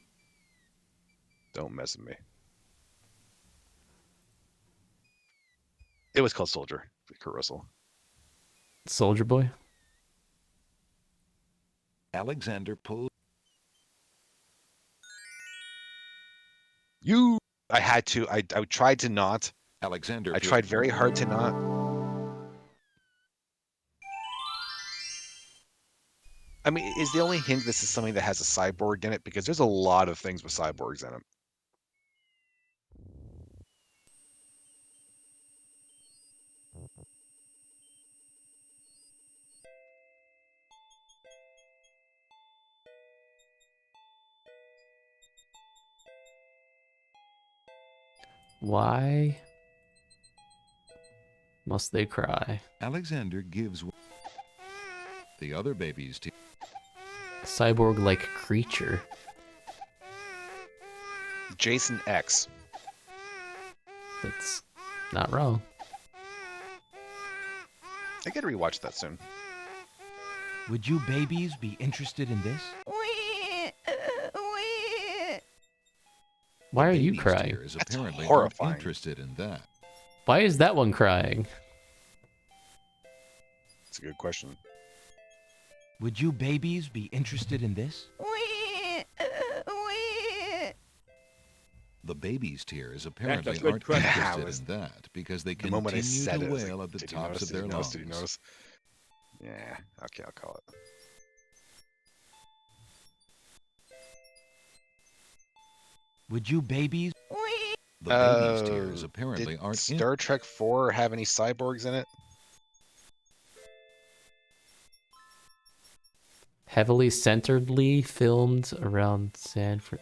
Don't mess with me. It was called Soldier with Kurt Russell. Soldier Boy? Alexander pulled. I had to. I tried to not. Alexander. I tried very hard to not. I mean, is the only hint this is something that has a cyborg in it? Because there's a lot of things with cyborgs in them. Why must they cry? Alexander gives the other babies to Cyborg-like creature. Jason X. That's not wrong. I gotta rewatch that soon. Would you babies be interested in this? Why are you baby's crying? tears apparently aren't horrifying. interested in that. Why is that one crying? It's a good question. Would you babies be interested in this? The baby's tears apparently good aren't question. interested in that because they The moment I continue said to it, I was wail like, at the did you tops notice? of Did you their notice? Did you lungs. notice? Yeah. Okay, I'll call it. Would you babies? The baby's tears apparently did aren't Star Trek 4 have any cyborgs in it? Heavily centeredly filmed around San Fran.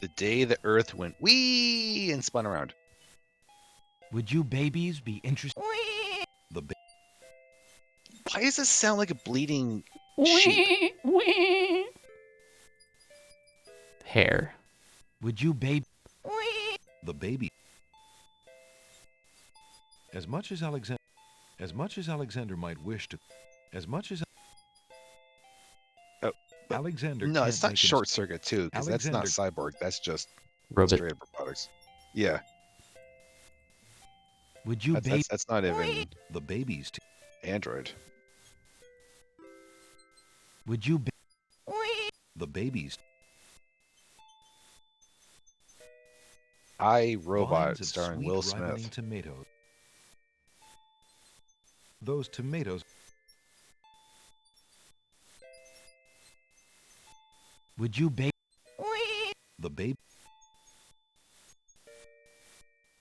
The day the Earth went wee and spun around. Would you babies be interested? The Why does this sound like a bleeding sheep? Hair. Would you baby? The baby. As much as Alexander might wish to, Alexander. No, can't it's not make him- Short Circuit too, because that's not Alexander- cyborg. That's just Robot. straight up robotics. Yeah, Would you baby? that's not even The baby's Android. Would you? The baby's I, Robot, vines of starring sweet Will ripening Smith. tomatoes. Those tomatoes. Would you baby? The baby.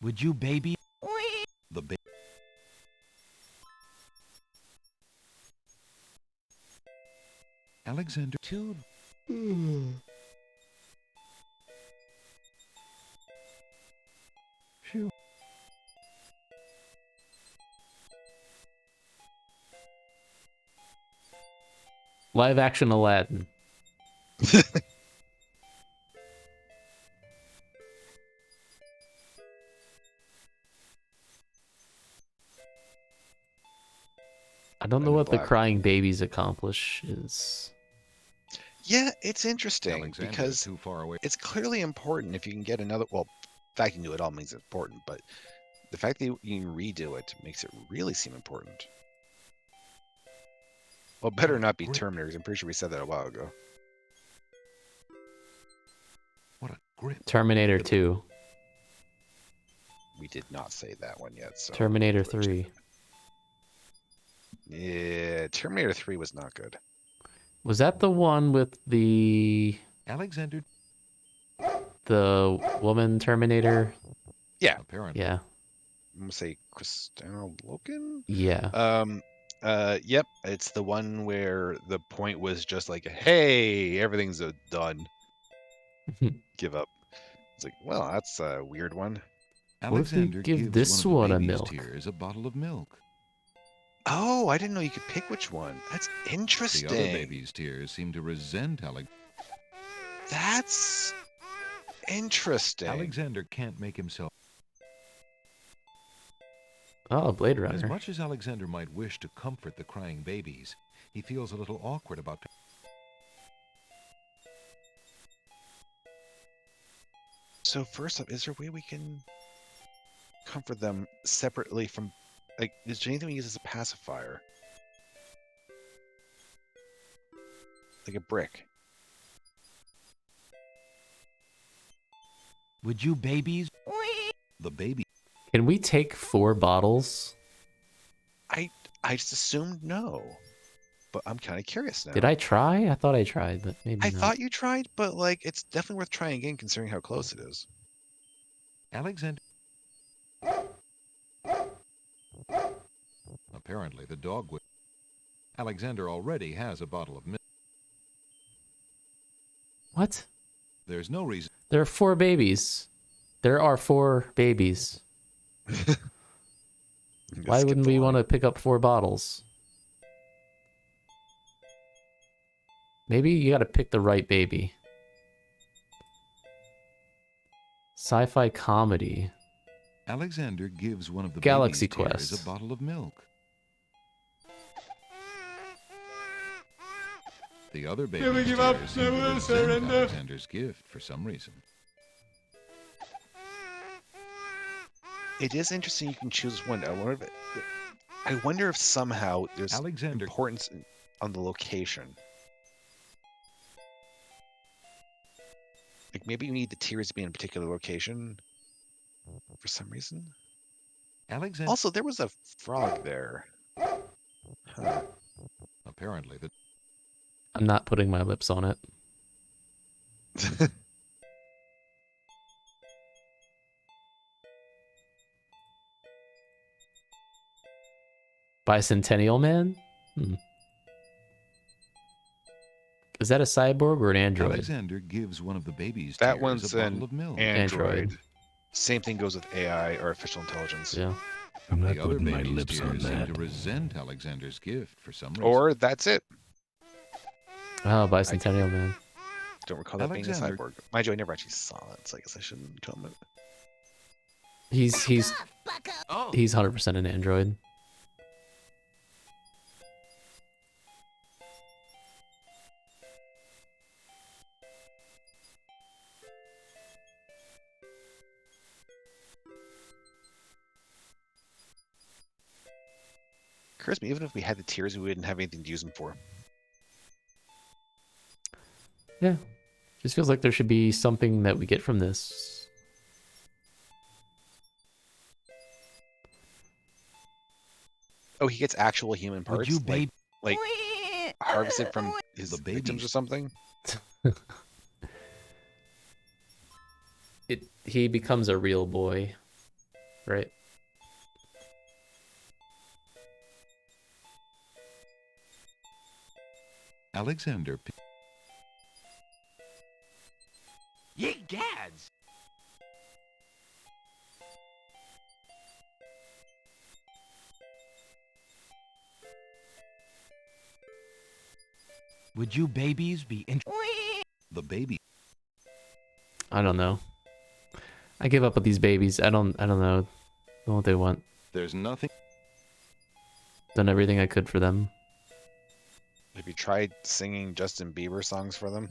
Would you baby? The baby. Alexander. Two. Phew. Live action Aladdin. I don't know what the Black. crying babies accomplish is. Yeah, it's interesting Alexander is because too far away. it's clearly important if you can get another. Well, the fact you can do it all means it's important, but the fact that you can redo it makes it really seem important. Well, better not be Great. Terminator, 'cause I'm pretty sure we said that a while ago. What a grip. Terminator 2. We did not say that one yet. So Terminator 3. Yeah, Terminator 3 was not good. Was that the one with the Alexander. woman Terminator? Yeah, Apparently. Yeah. I'm gonna say Christina Loken. Yeah. Yep, it's the one where the point was just like, hey, everything's done. Give up. It's like, well, that's a weird one. What if we Alexander give gives this one one a of the baby's milk? tears a bottle of milk. Oh, I didn't know you could pick which one. That's interesting. The other baby's tears seem to resent That's interesting. Alexander can't make himself. Oh, Blade As Runner. much as Alexander might wish to comfort the crying babies, he feels a little awkward about. So first up, is there a way we can comfort them separately from, like, is there anything we use as a pacifier? Like a brick. Would you babies? The baby. Can we take 4 bottles? I just assumed no, but I'm kind of curious now. Did I try? I thought I tried, but maybe I not. thought you tried, but like it's definitely worth trying again considering how close it is. Alexander. Apparently, the dog would. Alexander already has a bottle of milk. What? There's no reason. There are 4 babies. There are 4 babies. Why wouldn't we want to pick up 4 bottles? Maybe you got to pick the right baby. Sci-fi comedy. Alexander gives one of the Galaxy baby's tears Quest. a bottle of milk. The other baby Never give up, seem to never resent surrender. Alexander's gift for some reason. It is interesting. You can choose one. I wonder if somehow there's importance on the location. Like maybe you need the tears to be in a particular location for some reason. Alexander. Also, there was a frog there. Huh. Apparently, the. I'm not putting my lips on it. Bicentennial Man? Is that a cyborg or an android? Alexander gives one of the baby's That tears one's a bottle an of milk. android. Same thing goes with AI, artificial intelligence. Yeah. I'm not The other putting my baby's lips on tears seem that. to resent Alexander's gift for some reason. Or that's it. Oh, Bicentennial Man. Don't recall that being a Alexander. cyborg. Mind you, I never actually saw it, so I guess I shouldn't comment. He's 100% an android. Occurs to me, even if we had the tears, we wouldn't have anything to use them for. Yeah. Just feels like there should be something that we get from this. Oh, he gets actual human parts, you, like harvested from his victims or something. He becomes a real boy, right? Alexander. Ye gads! Would you babies be interested? The baby. I don't know. I give up with these babies. I don't know. Know what they want. There's nothing. Done everything I could for them. Have you tried singing Justin Bieber songs for them?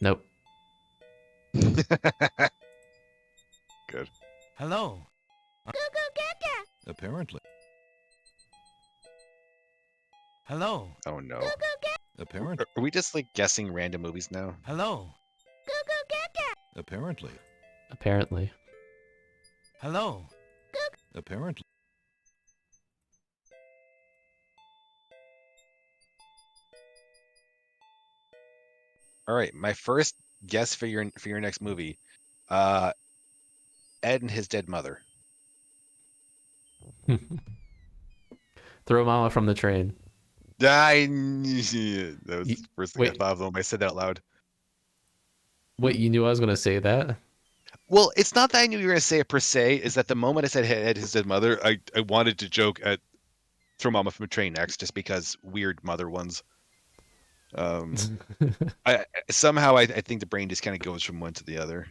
Nope. Good. Hello. Apparently. Hello. Oh no. Apparently. Are we just like guessing random movies now? Hello. Apparently. Apparently. Hello. Apparently. All right, my first guess for your next movie, Ed and his dead mother. Throw Mama from the train. That was the first thing I thought of when I said that out loud. Wait, you knew I was going to say that? Well, it's not that I knew you were going to say it per se. Is that the moment I said Ed, his dead mother, I wanted to joke at Throw Mama from a Train next, just because weird mother ones. I somehow I think the brain just kind of goes from one to the other.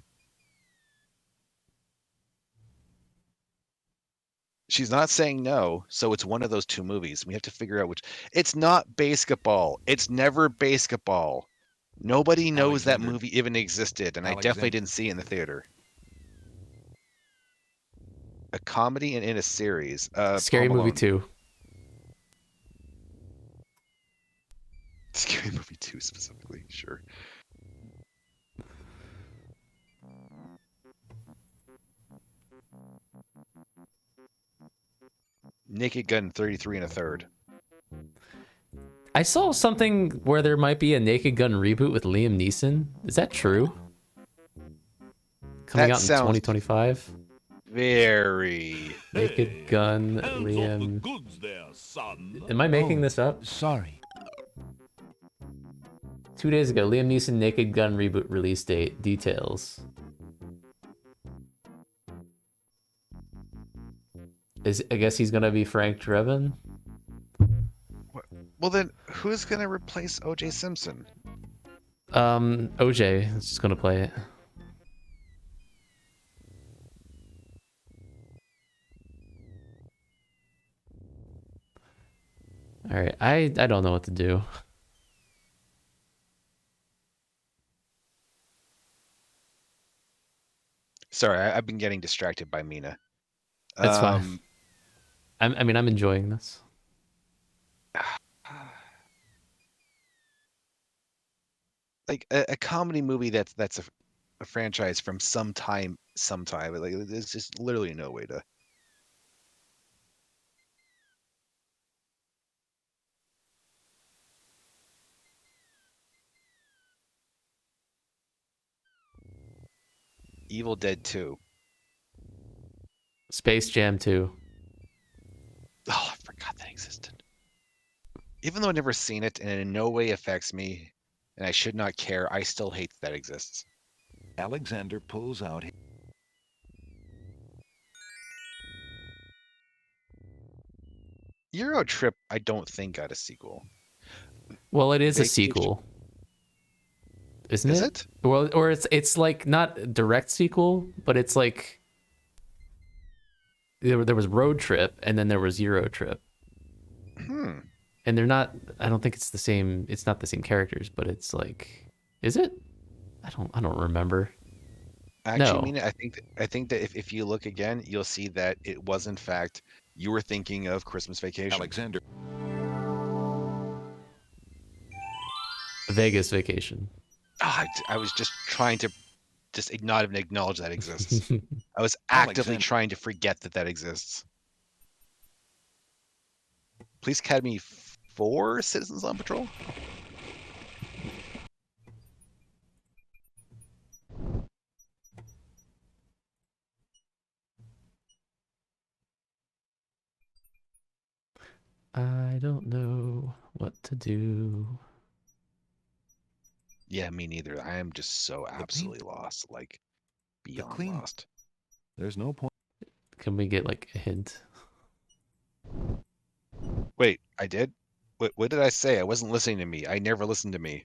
She's not saying no, so it's one of those two movies. We have to figure out which. It's not basketball. It's never basketball. Nobody knows that movie even existed, and I definitely didn't see it in the theater. A comedy and in a series. Scary Home Movie Alone. 2. Scary Movie 2 specifically, sure. Naked Gun 33 1/3. I saw something where there might be a Naked Gun reboot with Liam Neeson. Is that true? Coming That out in sounds 2025? very... Naked Gun, Hands off the Liam... goods there, son. Am I making this up? Sorry. 2 days ago, Liam Neeson Naked Gun reboot release date. Details. I guess he's gonna be Frank Drebin? Well then, who's gonna replace O.J. Simpson? OJ is just gonna play it. Alright, I don't know what to do. Sorry, I've been getting distracted by Mina. That's fine. I mean, I'm enjoying this. Like a comedy movie that's a franchise from some time. Like there's just literally no way to. Evil Dead 2. Space Jam 2. Oh, I forgot that existed. Even though I've never seen it and it in no way affects me, and I should not care, I still hate that exists. Alexander pulls out. Euro Trip, I don't think got a sequel. Well, it is a Vacation- sequel. Isn't Is it? Well, or it's like not a direct sequel, but it's like there was Road Trip and then there was Euro Trip. And they're not, I don't think it's the same, it's not the same characters, but it's like, is it? I don't remember. Actually, No. Mina, I think that if you look again, you'll see that it was in fact you were thinking of Christmas Vacation. Alexander. Vegas Vacation. Oh, I was just trying to not even acknowledge that exists. I was actively Alexander. trying to forget that exists. Police Academy 4 Citizens on Patrol? I don't know what to do. Yeah, me neither. I am just so absolutely lost, like beyond lost. There's no point. Can we get like a hint? Wait, I did? What did I say? I wasn't listening to me. I never listened to me.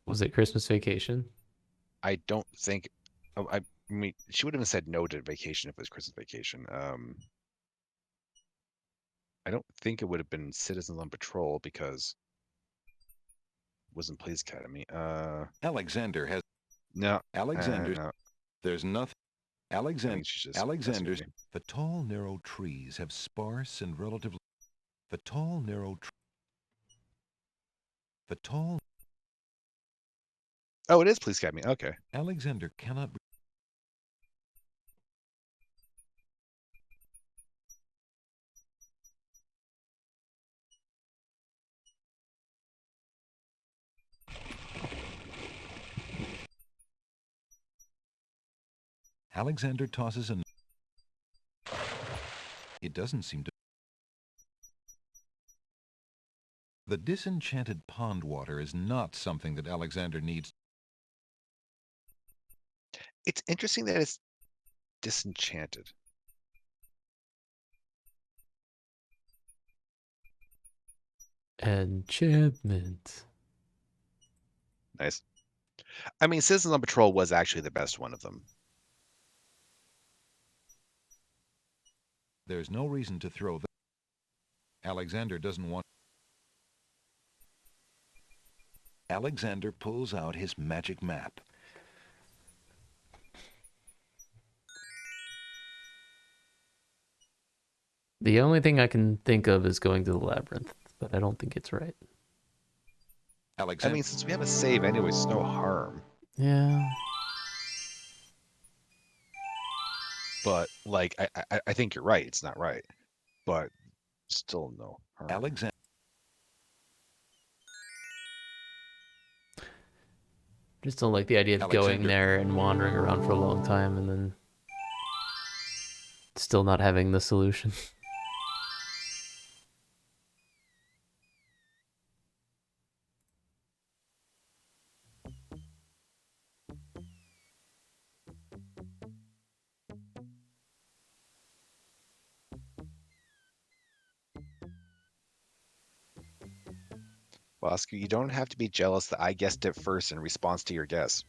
Was it Christmas Vacation? I don't think. Oh, I mean, she would have said no to Vacation if it was Christmas Vacation. I don't think it would have been Citizens on Patrol because it wasn't Police Academy. Alexander has. No. Alexander. No. There's nothing. Alexander. she's just Alexander's. messing The tall, narrow trees have sparse and relatively. The tall, narrow. The tall. Oh, it is Police Academy. Okay. Alexander cannot. Alexander tosses a. It doesn't seem to. The disenchanted pond water is not something that Alexander needs. It's interesting that it's disenchanted. Enchantment. Nice. I mean, Citizens on Patrol was actually the best one of them. There's no reason to throw that. Alexander doesn't want. Alexander pulls out his magic map. The only thing I can think of is going to the labyrinth, but I don't think it's right. I mean, since we have a save anyway, it's no harm. Yeah. But like, I think you're right. It's not right, but still no harm. Alexander. Just don't like the idea of going Alexander. there and wandering around for a long time and then still not having the solution. Well, Oscar, you don't have to be jealous that I guessed it first in response to your guess.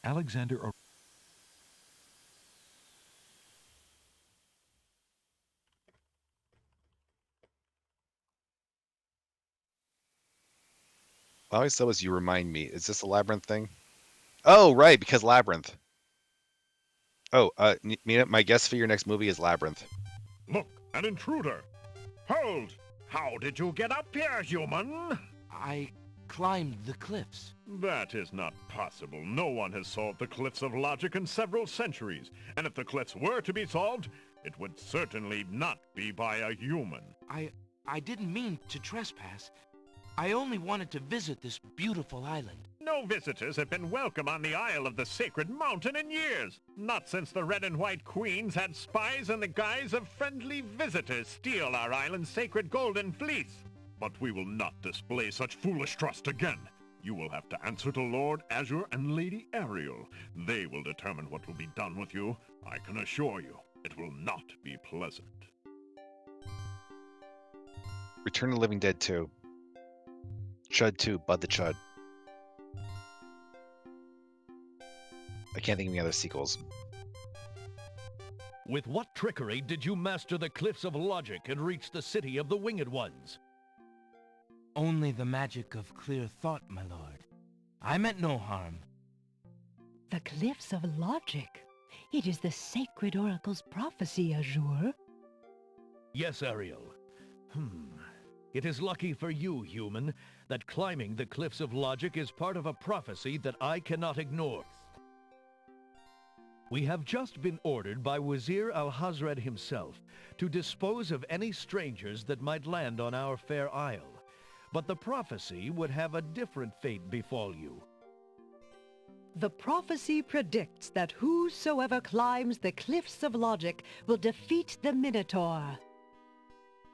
Alexander. I always thought was you remind me. Is this a labyrinth thing? Oh, right, because labyrinth. Oh, Mina, my guess for your next movie is Labyrinth. Look, an intruder. Hold! How did you get up here, human? I climbed the cliffs. That is not possible. No one has solved the cliffs of logic in several centuries. And if the cliffs were to be solved, it would certainly not be by a human. I didn't mean to trespass. I only wanted to visit this beautiful island. No visitors have been welcome on the Isle of the Sacred Mountain in years. Not since the Red and White Queens had spies in the guise of friendly visitors steal our island's sacred golden fleece. But we will not display such foolish trust again. You will have to answer to Lord Azure and Lady Ariel. They will determine what will be done with you. I can assure you, it will not be pleasant. Return of the Living Dead 2. Chud 2, Bud the Chud. I can't think of any other sequels. With what trickery did you master the cliffs of logic and reach the city of the Winged Ones? Only the magic of clear thought, my lord. I meant no harm. The cliffs of logic. It is the sacred oracle's prophecy, Azure. Yes, Ariel. It is lucky for you, human, that climbing the cliffs of logic is part of a prophecy that I cannot ignore. We have just been ordered by Wazir Al-Hazred himself to dispose of any strangers that might land on our fair isle. But the prophecy would have a different fate befall you. The prophecy predicts that whosoever climbs the cliffs of logic will defeat the Minotaur.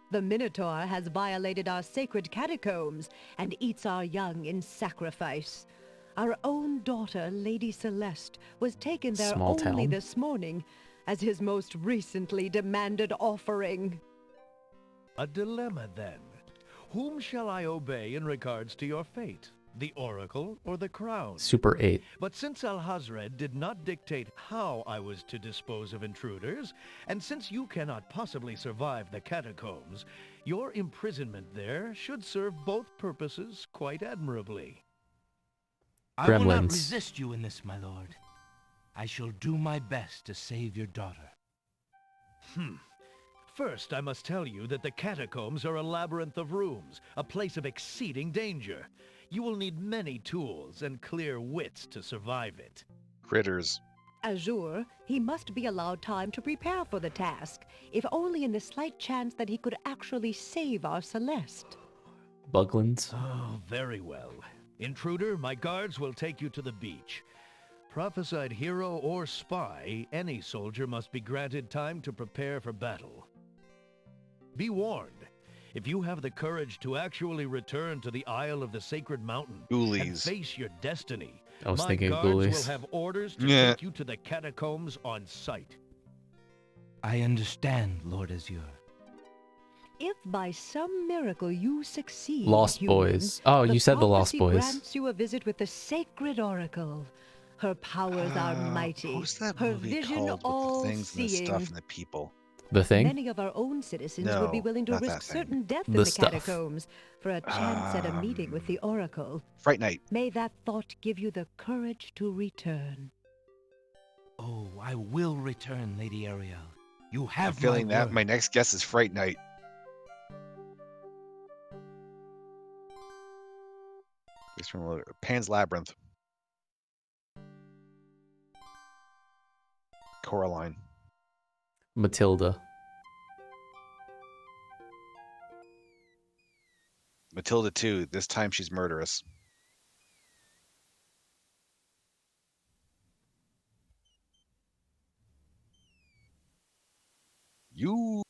The Minotaur has violated our sacred catacombs and eats our young in sacrifice. Our own daughter, Lady Celeste, was taken there Small only town. this morning as his most recently demanded offering. A dilemma, then. Whom shall I obey in regards to your fate? The Oracle or the Crown? Super 8. But since Al-Hazred did not dictate how I was to dispose of intruders, and since you cannot possibly survive the catacombs, your imprisonment there should serve both purposes quite admirably. I will not Gremlins. resist you in this, my lord. I shall do my best to save your daughter. First, I must tell you that the catacombs are a labyrinth of rooms, a place of exceeding danger. You will need many tools and clear wits to survive it. Critters. Azure, he must be allowed time to prepare for the task, if only in the slight chance that he could actually save our Celeste. Buglands. Oh, very well. Intruder, my guards will take you to the beach. Prophesied hero or spy, any soldier must be granted time to prepare for battle. Be warned, if you have the courage to actually return to the Isle of the Sacred Mountain and Ghoulies. face your destiny, I was my thinking guards ghoulies. will have orders to Yeah. take you to the catacombs on sight. I understand, Lord Azure. If by some miracle you succeed, Lost human, Boys. Oh, you said the Lost prophecy Boys. grants you a visit with the sacred oracle. Her powers are mighty. What's that Her movie vision called with the things and the all-seeing. stuff and the people? The Thing? Many of our own citizens would be No, willing to not risk that thing. certain death in The the Stuff. catacombs for a chance at a meeting with the oracle. Fright Night. May that thought give you the courage to return. Oh, I will return, Lady Ariel. You I'm have feeling my that word. my next guess is Fright Night. Pan's Labyrinth. Coraline. Matilda. Matilda 2. This time she's murderous. You.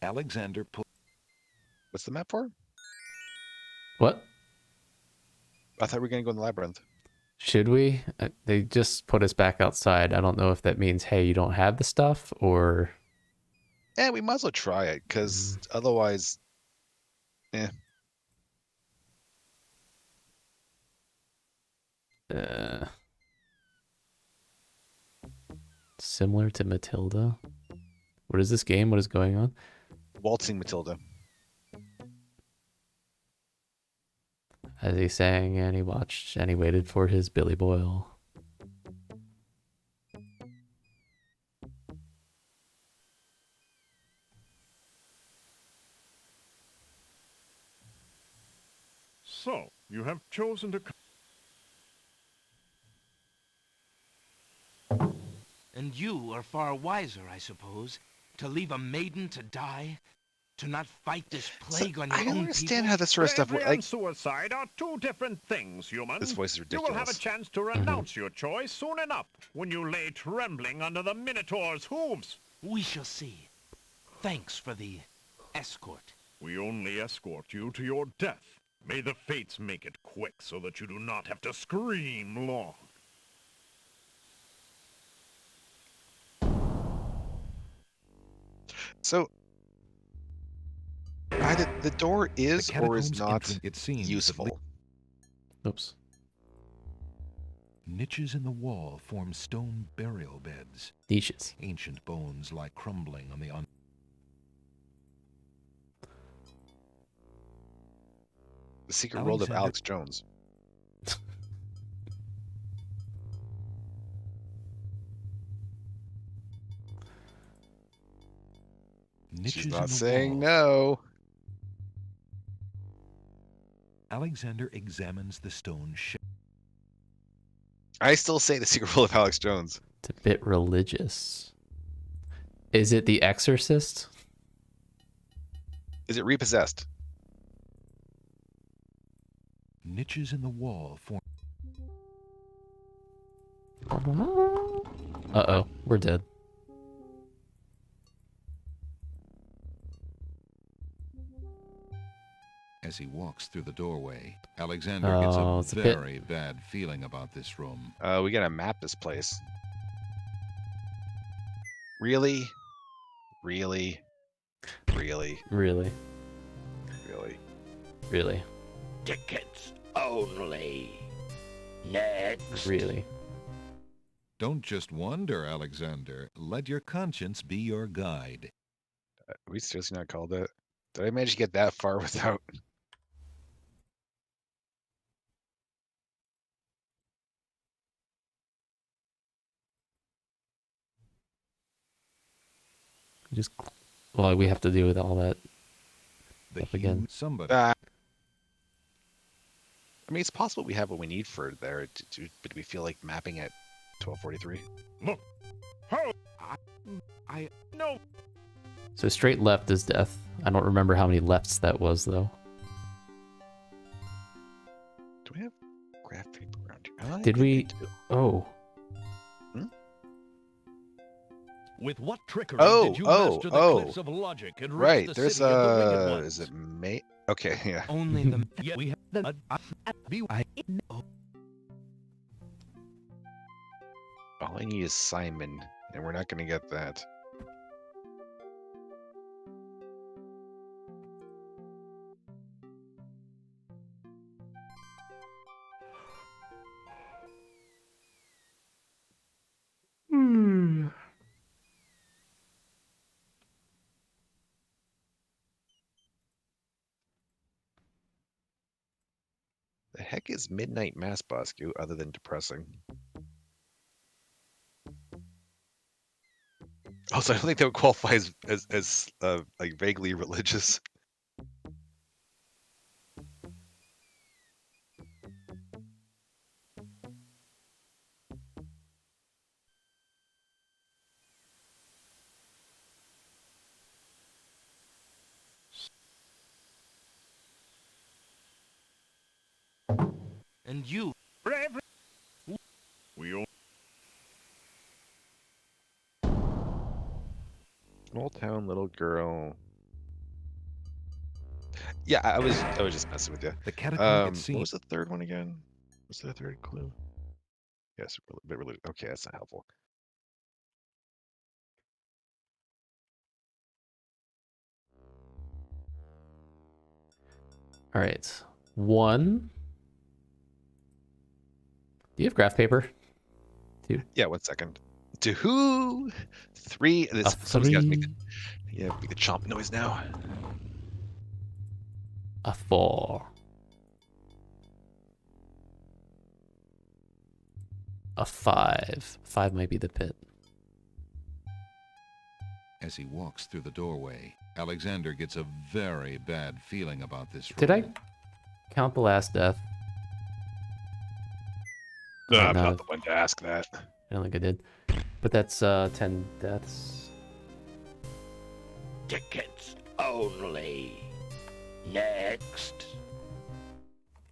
Alexander What's the map for? What? I thought we were going to go in the labyrinth. Should we? They just put us back outside. I don't know if that means, hey, you don't have the stuff, or... Yeah, we might as well try it, because otherwise... Eh. Similar to Matilda? What is this game? What is going on? Waltzing Matilda. As he sang and he watched and he waited for his Billy Boyle. So, you have chosen to... And you are far wiser, I suppose, to leave a maiden to die, to not fight this plague on your I don't own understand people. how this sort of stuff... Bravery and suicide are two different things, human. This voice is You will have a ridiculous. chance to renounce your choice soon enough, when you lay trembling under the Minotaur's hooves. We shall see. Thanks for the escort. We only escort you to your death. May the fates make it quick so that you do not have to scream long. So, either the door is or is not it seems, usable. Oops. Niches in the wall form stone burial beds. Niches. Ancient bones lie crumbling on the The Secret World of Alex Jones. She's not saying no. Alexander examines the stone shelf. I still say The Secret World of Alex Jones. It's a bit religious. Is it The Exorcist? Is it Repossessed? Niches in the wall form... Uh-oh, we're dead. As he walks through the doorway, Alexander gets a very bad feeling about this room. We gotta map this place. Really? Really? Really? Really? Really? Really? Tickets only. Next. Really? Don't just wonder, Alexander. Let your conscience be your guide. Are we seriously not called that? Did I manage to get that far without... Just... Well, we have to deal with all that stuff again. Somebody. I mean, it's possible we have what we need for there, but do we feel like mapping at 1243? Look. I know. So straight left is death. I don't remember how many lefts that was, though. Do we have graph paper around here? Did we? Oh. With what trickery did you master the cliffs of logic and reach the there's city of the winged ones? is it May? Okay, yeah. Only the... Yet we have All I need is Simon, and we're not going to get that. The heck is Midnight Mass Bosque other than depressing? Also, I don't think that would qualify as like vaguely religious. And you... We all... Small town little girl. Yeah, I was just messing with you. The catacomb What was the third one again? What's the third clue? Yes, a bit religious. Okay, that's not helpful. All right. 1. Do you have graph paper? 2. Yeah, 1 second. 2, 3. This someone's got to make the chomp noise now. A 4. A 5. 5 might be the pit. As he walks through the doorway, Alexander gets a very bad feeling about this room. Did I count the last death? No, I'm not the one to ask that. I don't think I did. But that's 10 deaths. Tickets only. Next.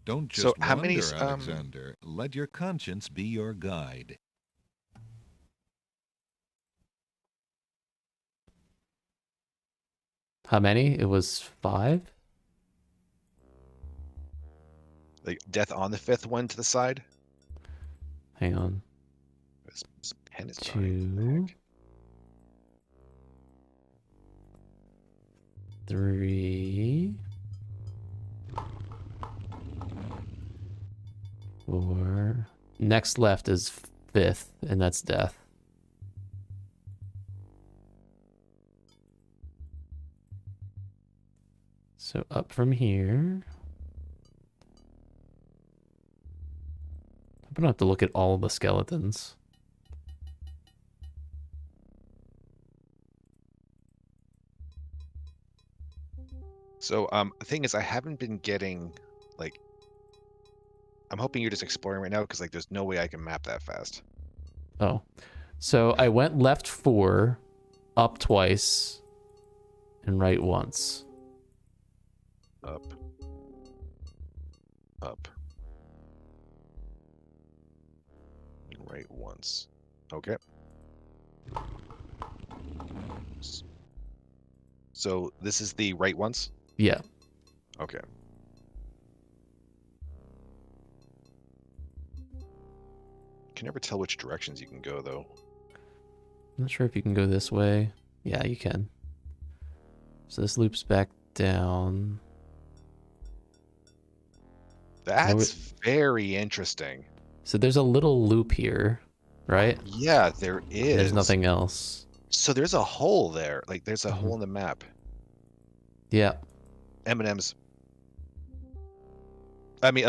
Don't just So how wonder, many, Alexander. Let your conscience be your guide. How many? It was 5? Like death on the 5th one to the side? Hang on. This pen is 2. 3. 4. Next left is 5th, and that's death. So up from here. I'm gonna have to look at all the skeletons. So the thing is, I haven't been getting like. I'm hoping you're just exploring right now because like there's no way I can map that fast. Oh, so I went left 4, up twice, and right once. Up. And right once. Okay. So this is the right once? Yeah. Okay. Can never tell which directions you can go though. I'm not sure if you can go this way. Yeah, you can. So this loops back down. That's very interesting. So there's a little loop here, right? Yeah, there is. There's nothing else. So there's a hole there. Like there's a hole in the map. Yeah. M&M's. I mean,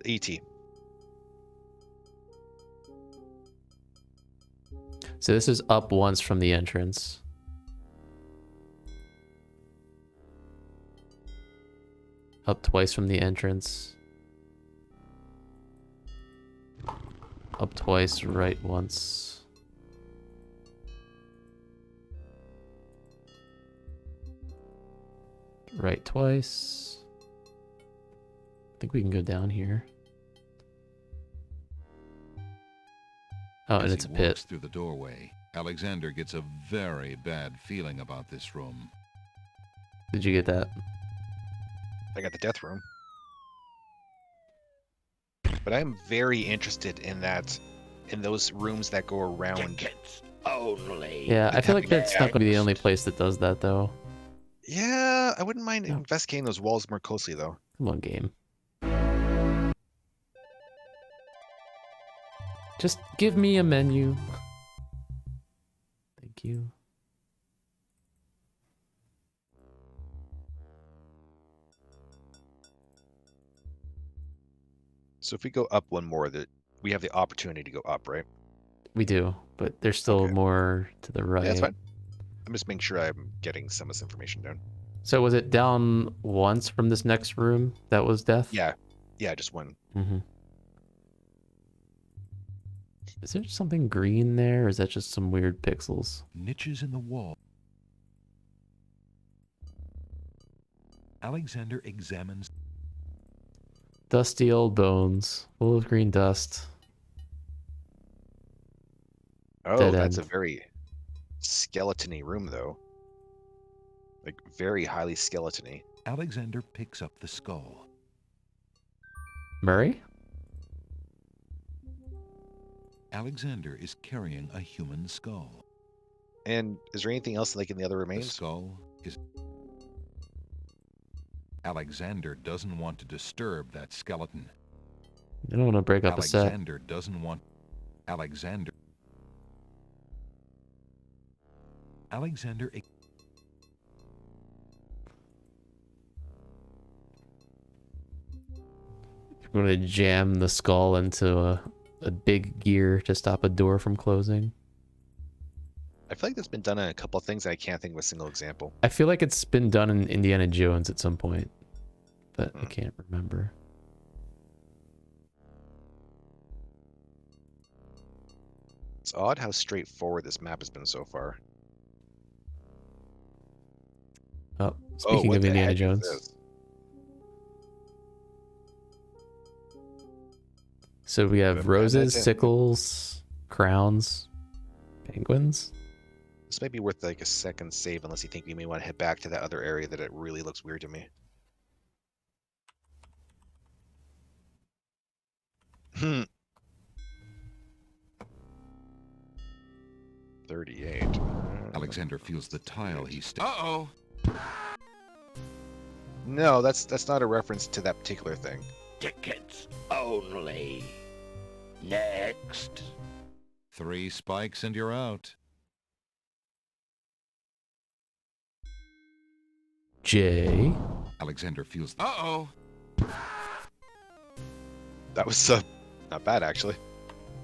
E.T. So this is up once from the entrance. Up twice from the entrance. Up twice, right once. Right twice. I think we can go down here. Oh, and As it's a he pit. walks through the doorway, Alexander gets a very bad feeling about this room. Did you get that? I got the death room. But I'm very interested in those rooms that go around. Only. Yeah, I feel like that's not going to be the only place that does that, though. Yeah, I wouldn't mind investigating those walls more closely, though. Come on, game. Just give me a menu. Thank you. So if we go up one more, we have the opportunity to go up, right? We do, but there's still more to the right. Yeah, that's fine. I'm just making sure I'm getting some of this information down. So was it down once from this next room that was death? Yeah. Yeah, just one. Mm-hmm. Is there something green there, or is that just some weird pixels? Niches in the wall. Alexander examines. Dusty old bones, full of green dust. Oh, Dead that's a end. very skeleton-y room, though. Like, very highly skeleton-y. Alexander picks up the skull. Murray? Alexander is carrying a human skull. And is there anything else like in the other The remains? skull is... Alexander doesn't want to disturb that skeleton. You don't want to break up a set. Alexander doesn't want... Alexander... Alexander... We're going to jam the skull into a big gear to stop a door from closing. I feel like that's been done in a couple of things. I can't think of a single example. I feel like it's been done in Indiana Jones at some point, but I can't remember. It's odd how straightforward this map has been so far. Oh, speaking what of the Indiana heck is Jones. this? So we have Remember, roses, that's it. sickles, crowns, penguins. This might be worth like a second save unless you think we may want to head back to that other area that it really looks weird to me. Hmm. 38. Alexander feels the tile he stepped. Uh-oh. No, that's not a reference to that particular thing. Tickets only. Next. 3 spikes and you're out. J. Alexander feels the... Uh-oh. That was not bad, actually.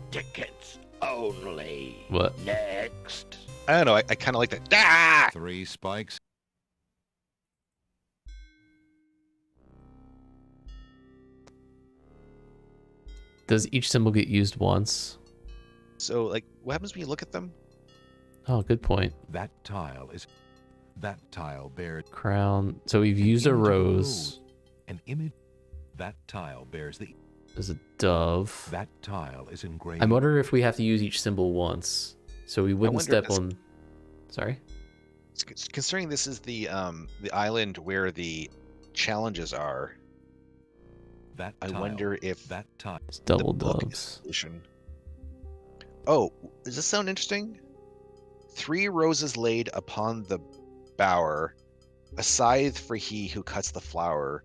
Tickets only. What? Next. I don't know. I kind of like that. Ah! 3 spikes. Does each symbol get used once? So, like, what happens when you look at them? Oh, good point. That tile bears... Crown. So we've used a rose. An image... That tile bears the... There's a dove. That tile is engraved... I wonder if we have to use each symbol once. So we wouldn't wonder if step this- on... Sorry? Considering this is the island where the challenges are, That I tile, wonder if that tile... It's double the book is doves. the solution. Oh, does this sound interesting? 3 roses laid upon the bower, a scythe for he who cuts the flower,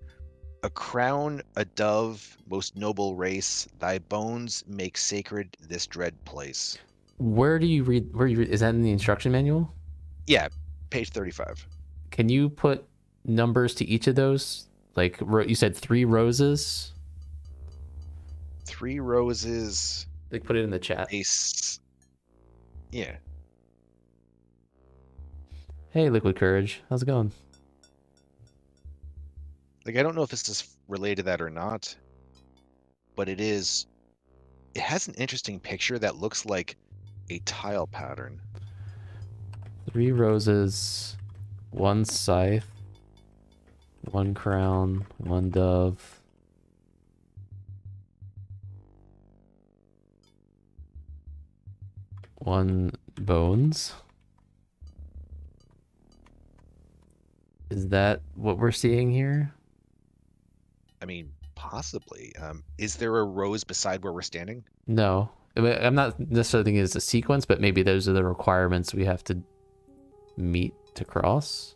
a crown, a dove, most noble race, thy bones make sacred this dread place. Where do you read? Is that in the instruction manual? Yeah, page 35. Can you put numbers to each of those? Like you said, 3 roses. 3 roses. Like put it in the chat. Yeah. Hey, Liquid Courage, how's it going? Like, I don't know if this is related to that or not, but it is. It has an interesting picture that looks like a tile pattern. 3 roses, 1 scythe, 1 crown, 1 dove. One bones. Is that what we're seeing here? I mean, possibly. Is there a rose beside where we're standing? No. I'm not necessarily thinking it's a sequence, but maybe those are the requirements we have to meet to cross.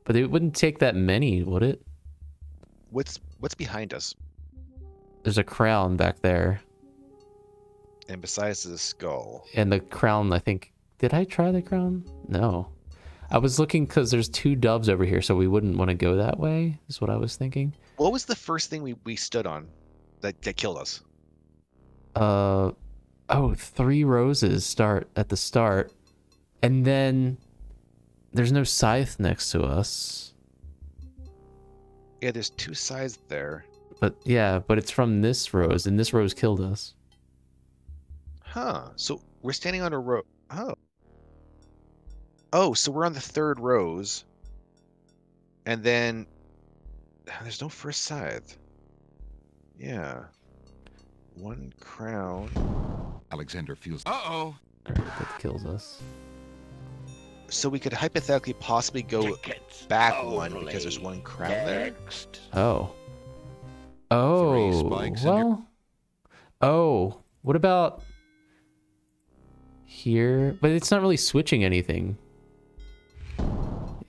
But it wouldn't take that many, would it? What's behind us? There's a crown back there. And besides the skull. And the crown, I think... Did I try the crown? No. I was looking because there's 2 doves over here, so we wouldn't want to go that way, is what I was thinking. What was the first thing we stood on that killed us? Oh, 3 roses start at the start. And then there's no scythe next to us. Yeah, there's 2 sides there. But yeah, but it's from this rose, and this rose killed us. Huh. So we're standing on a row. Oh. Oh, so we're on the 3rd rose. And then there's no first scythe. Yeah. 1 crown. Alexander feels... Uh-oh. Alright, that kills us. So we could hypothetically possibly go back 1 because there's 1 crown there? Oh. Oh, spikes well. Oh, what about here? But it's not really switching anything.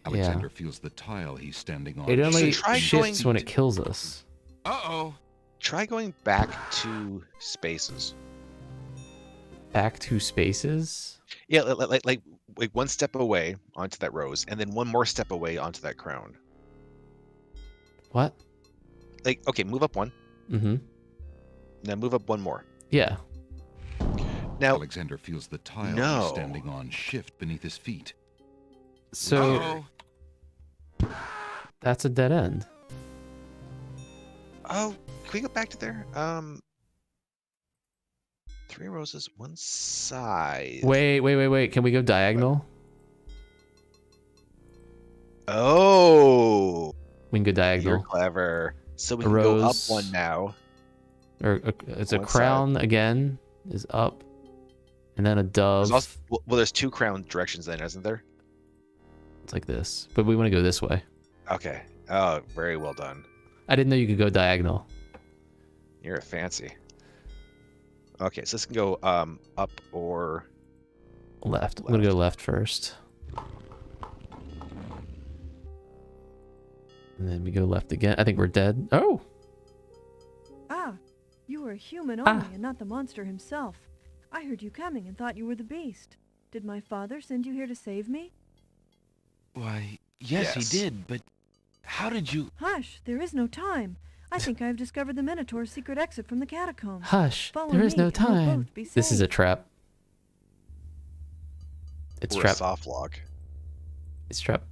Alexander feels the tile he's standing on. It only try shifts going- when it kills us. Uh-oh. Try going back 2 spaces. Back 2 spaces? Yeah, like 1 step away onto that rose, and then 1 more step away onto that crown. What? Like, okay, move up 1. Mm-hmm. Now move up 1 more. Yeah. Now Alexander feels the tile No. he's standing on shift beneath his feet. So Uh-oh. that's a dead end. Oh, can we go back to there? 3 roses, 1 side. Wait. Can we go diagonal? Oh, We can go you're diagonal. clever. So we A can go up rose. 1 now. Or it's a One side. crown again is up. And then a dove. There's also, well, there's 2 crown directions then, isn't there? It's like this. But we want to go this way. Okay. Oh, very well done. I didn't know you could go diagonal. You're a fancy. Okay, so this can go up or Left. I'm gonna go left first. And then we go left again. I think we're dead. Oh! Ah, you were a human Ah. only and not the monster himself. I heard you coming and thought you were the beast. Did my father send you here to save me? Why, yes, Yes. he did, but how did you... Hush, there is no time. I think I have discovered the Minotaur's secret exit from the catacombs. Hush! Follow There is me no and we'll time. both be This is a safe. trap. It's or a trap. soft lock. It's trap.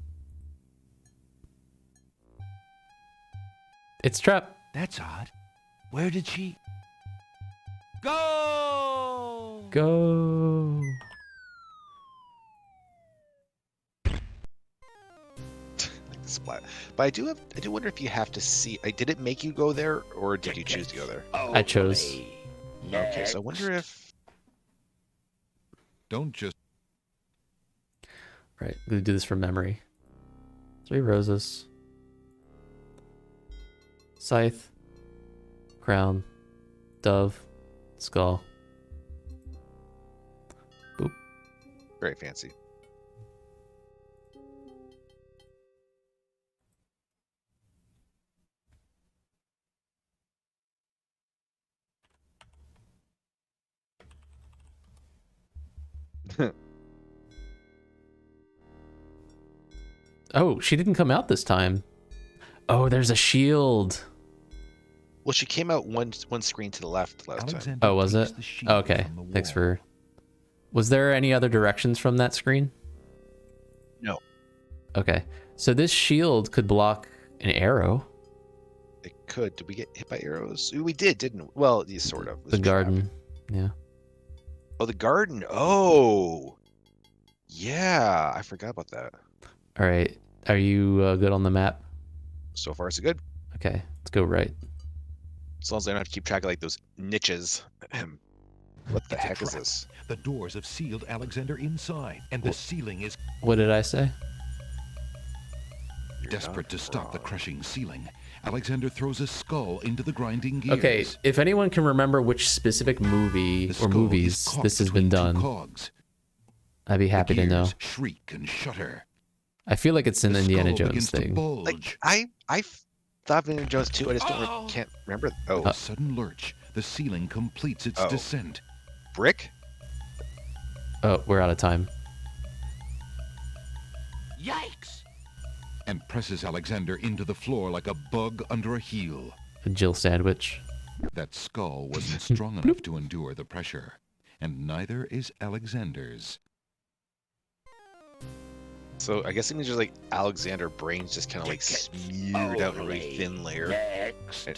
It's trap. That's odd. Where did she... Go! Go. Like the splat. But I do wonder if you have to see. Did it make you go there, or did you choose to go there? I chose. Okay, so I wonder if. Don't just... Right, I'm gonna do this from memory. 3 roses. Scythe. Crown. Dove. Skull. Boop. Very fancy. Oh, she didn't come out this time. Oh, there's a shield. Well, she came out one screen to the left last time. Alexander Oh, was it? takes the shield Oh, okay. from the Thanks wall. for... Was there any other directions from that screen? No, Okay. So this shield could block an arrow. it could. Did we get hit by arrows? We did, didn't we? Well, yeah, sort of. It was The a trap. garden. Yeah. Oh, the garden. Oh, yeah. I forgot about that. All right. Are you good on the map? So far, so good. Okay. Let's go right. As long as I don't have to keep track of like those niches. What the It's a heck is trap. this? The doors have sealed Alexander inside, and the ceiling is... What did I say? You're Desperate to not stop the wrong. crushing ceiling, Alexander throws a skull into the grinding gears. Okay. If anyone can remember which specific movie The or skull is movies caught this has been between two done, cogs. I'd be happy The to know. gears shriek and shudder. I feel like it's an The Indiana skull Jones begins to thing. bulge. Like I thought Indiana Jones too. I just can't remember. Oh, A sudden lurch, the ceiling completes its Oh. descent. brick. Oh, we're out of time. Yikes! And presses Alexander into the floor like a bug under a heel. A Jill sandwich. That skull wasn't strong enough to endure the pressure, and neither is Alexander's. So I guess it means just like Alexander brains just kind of like smeared out in a really thin layer.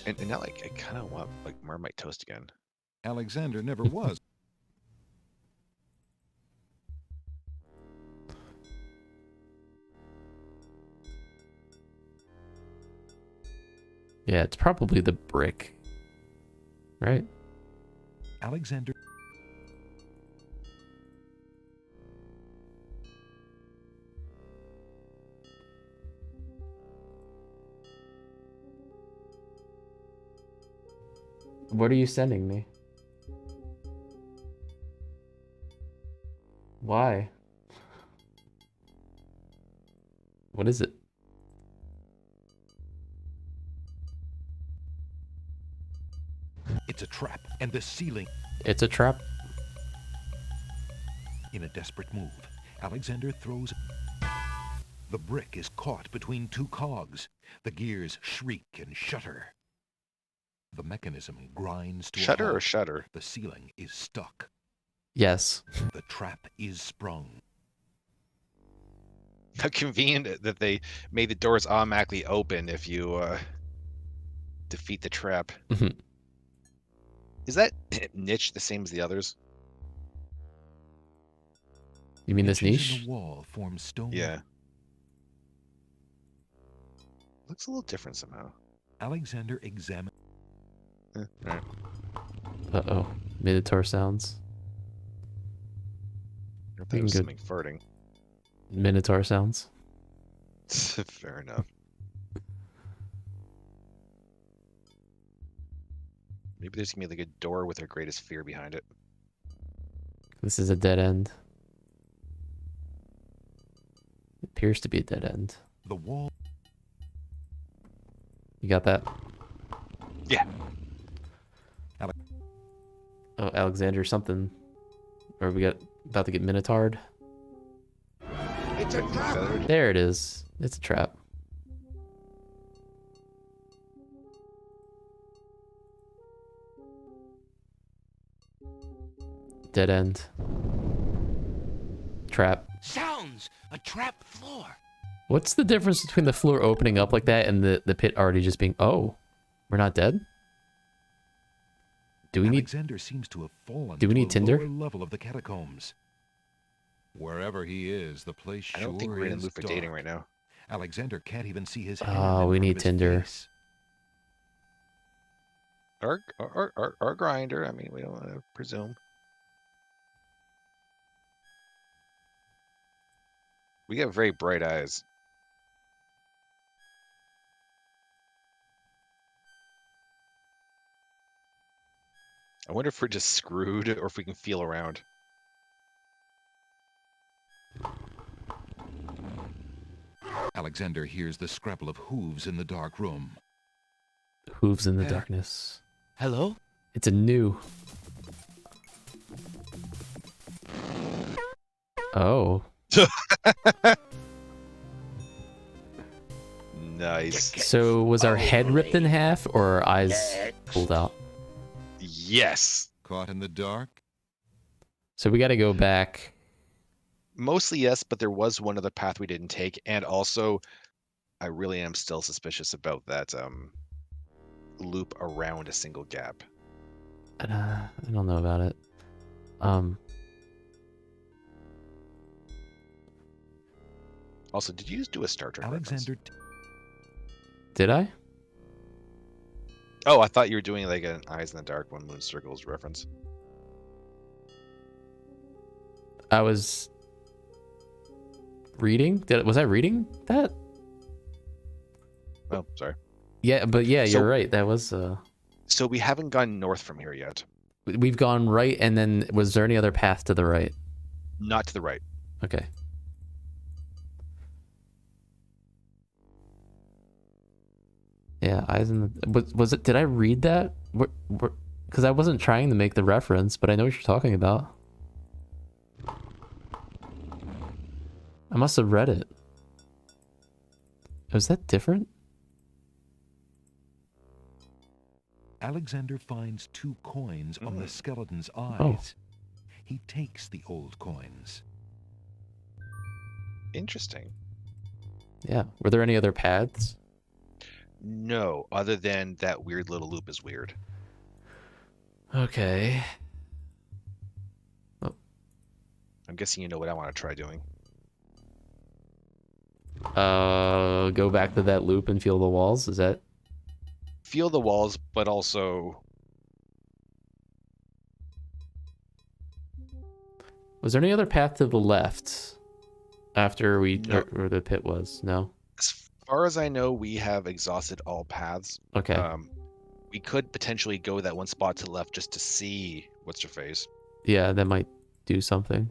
And now like I kind of want like Marmite toast again. Alexander never was. Yeah, it's probably the brick. Right. Alexander... What are you sending me? Why? What is it? It's a trap, and the ceiling... It's a trap. In a desperate move, Alexander throws... The brick is caught between two cogs. The gears shriek and shudder. The mechanism grinds to a Shudder or halt. shudder? The ceiling is stuck. Yes. The trap is sprung. How convenient that they made the doors automatically open if you defeat the trap. Mhm. Is that niche the same as the others? You mean this Niches niche? in the wall form stone. Yeah. Looks a little different somehow. Alexander examines... Right. Uh-oh. Minotaur sounds. I thought We it can was go- something farting. Minotaur sounds. Fair enough. Maybe there's gonna be like a door with our greatest fear behind it. This is a dead end. It appears to be a dead end. The wall... You got that? Yeah. Oh, Alexander something. Or we got about to get Minotaured. It's a trap! There it is. It's a trap. Dead end. Trap. Sounds! A trap floor! What's the difference between the floor opening up like that and the pit already just being, oh, we're not dead? Do we need... Alexander seems to have fallen Do we to need a Tinder? lower level of the catacombs. Wherever he is, the place I don't think sure we're in a is mood for dark. dating right now. Alexander can't even see his hand Oh, in we front need of his Tinder. face. Our grinder. I mean, we don't want to presume. We got very bright eyes. I wonder if we're just screwed or if we can feel around. Alexander hears the scrabble of hooves in the dark room. Hooves in the darkness. Hello? It's a new. Oh. Nice. So was our head ripped in half or our eyes pulled out? Yes. Caught in the dark? So we got to go back. Mostly yes, but there was one other path we didn't take, and also I really am still suspicious about that loop around a single gap. I don't know about it. Also, did you just do a Star Trek reference? Alexander... Did I? Oh, I thought you were doing like an Eyes in the Dark When Moon Circles reference. I was reading. Was I reading that? Oh, sorry. Yeah, but yeah, So- you're right. That was. So we haven't gone north from here yet. We've gone right, and then was there any other path to the right? Not to the right. Okay. Yeah, eyes in the. Was it? Did I read that? Because I wasn't trying to make the reference, but I know what you're talking about. I must have read it. Was that different? Alexander finds 2 coins on the skeleton's eyes. Oh. He takes the old coins. Interesting. Yeah. Were there any other paths? No, other than that weird little loop is weird. Okay. I'm guessing you know what I want to try doing. Go back to that loop and feel the walls. Is that? Feel the walls, but also Was there any other path to the left after we No. where the pit was? No. As far as I know, we have exhausted all paths. Okay. We could potentially go that one spot to the left just to see what's your face. Yeah, that might do something.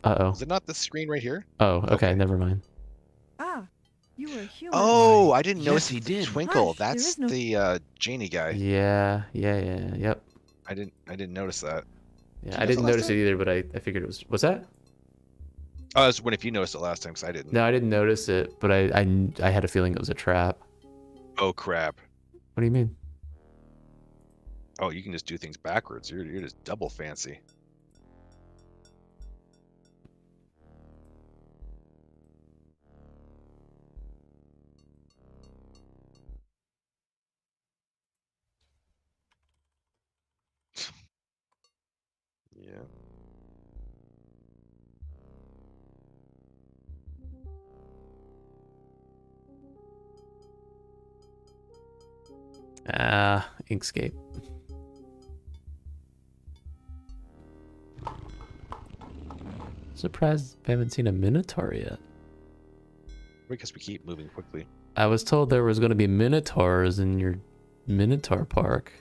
Uh-oh. Is it not the screen right here? Oh, okay, never mind. Ah, you were a human. Oh, I didn't Yes, notice he the did. twinkle. Hush, there That's is no- the Janie guy. Yeah, yep. I didn't notice that. Yeah, Did I you didn't notice notice it either, but I figured it was that? I was wondering if you noticed it last time, because I didn't. No, I didn't notice it, but I had a feeling it was a trap. Oh crap! What do you mean? Oh, you can just do things backwards. You're just double fancy. Yeah. Ah, Inkscape. Surprised I haven't seen a Minotaur yet. Because we keep moving quickly. I was told there was going to be Minotaurs in your Minotaur park.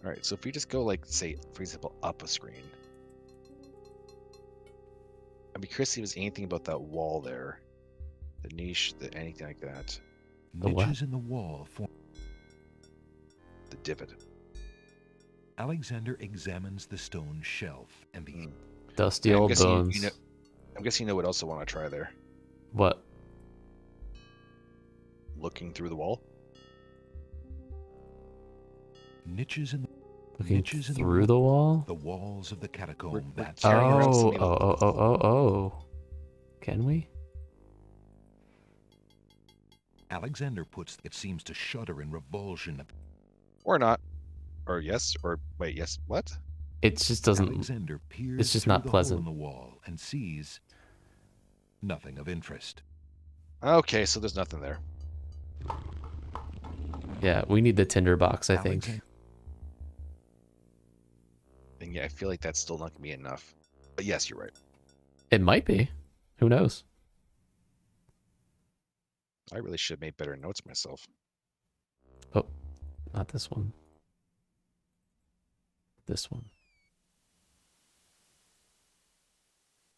All right, so if we just go, like, say, for example, up a screen. I'd be curious if there's anything about that wall there. The niche, anything like that. Niches in the wall form. The divot. Alexander examines the stone shelf and the Dusty I'm old guessing bones. I'm guessing you know what else I want to try there. What? Looking through the wall. niches in Looking niches in through the wall? The walls of the catacomb. That's carrying around Oh, something oh. Can we? Alexander puts it seems to shudder in revulsion. Or not. Or yes. Or wait, yes. What? It just doesn't. Alexander peers It's just through not the hole pleasant. in the wall and sees nothing of interest. Okay, so there's nothing there. Yeah, we need the tinderbox, I think. And yeah, I feel like that's still not gonna be enough. But yes, you're right. It might be. Who knows? I really should have made better notes myself. Oh, not this one. This one.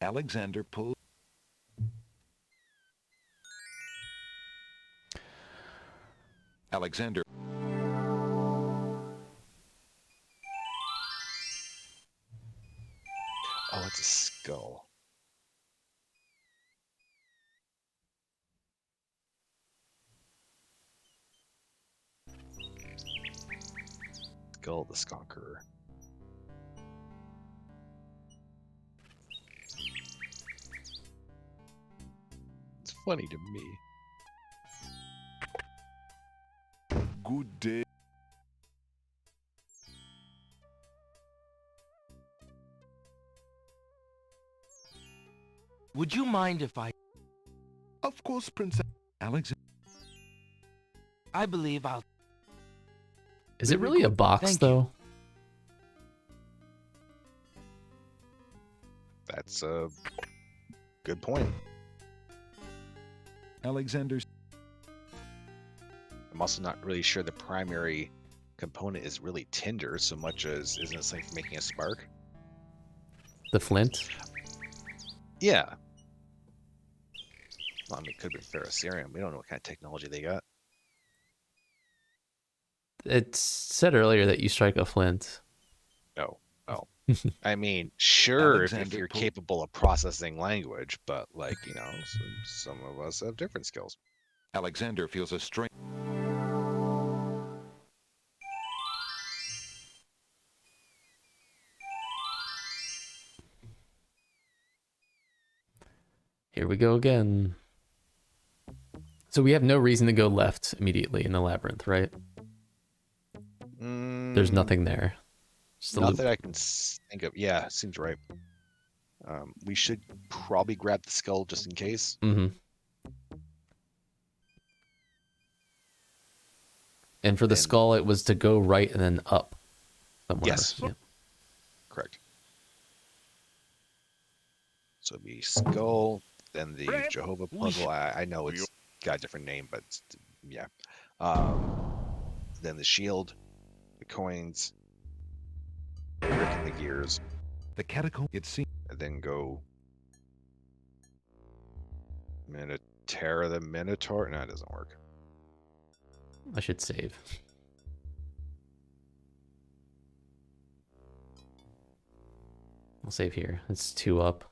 Alexander pulls. Alexander. Oh, it's a skull. Skull of the Skonker. It's funny to me. Good day. Would you mind if I... Of course, Princess. Alexander. I believe I'll... Is it really a box, though? That's a good point. Alexander's. I'm also not really sure the primary component is really tinder so much as isn't it something for making a spark? The flint? Yeah. Well, I mean, it could be ferrocerium. We don't know what kind of technology they got. It said earlier that you strike a flint. No. Oh. I mean, sure, if Alexander you're Pope. capable of processing language, but like, you know, some of us have different skills. Alexander feels a strain. Here we go again. So we have no reason to go left immediately in the labyrinth, right? There's nothing there. Just a Not loop. that I can think of. Yeah, seems right. We should probably grab the skull just in case. Mm-hmm. And for the skull, it was to go right and then up somewhere. Yes. Yeah. Correct. So it'd be skull, then the Jehovah puzzle. I know it's got a different name, but yeah. Then the shield, the coins, the brick and the gears. The catacomb, it seems. And then go Terra the Minotaur. No, it doesn't work. I should save. I'll save here. It's 2 up.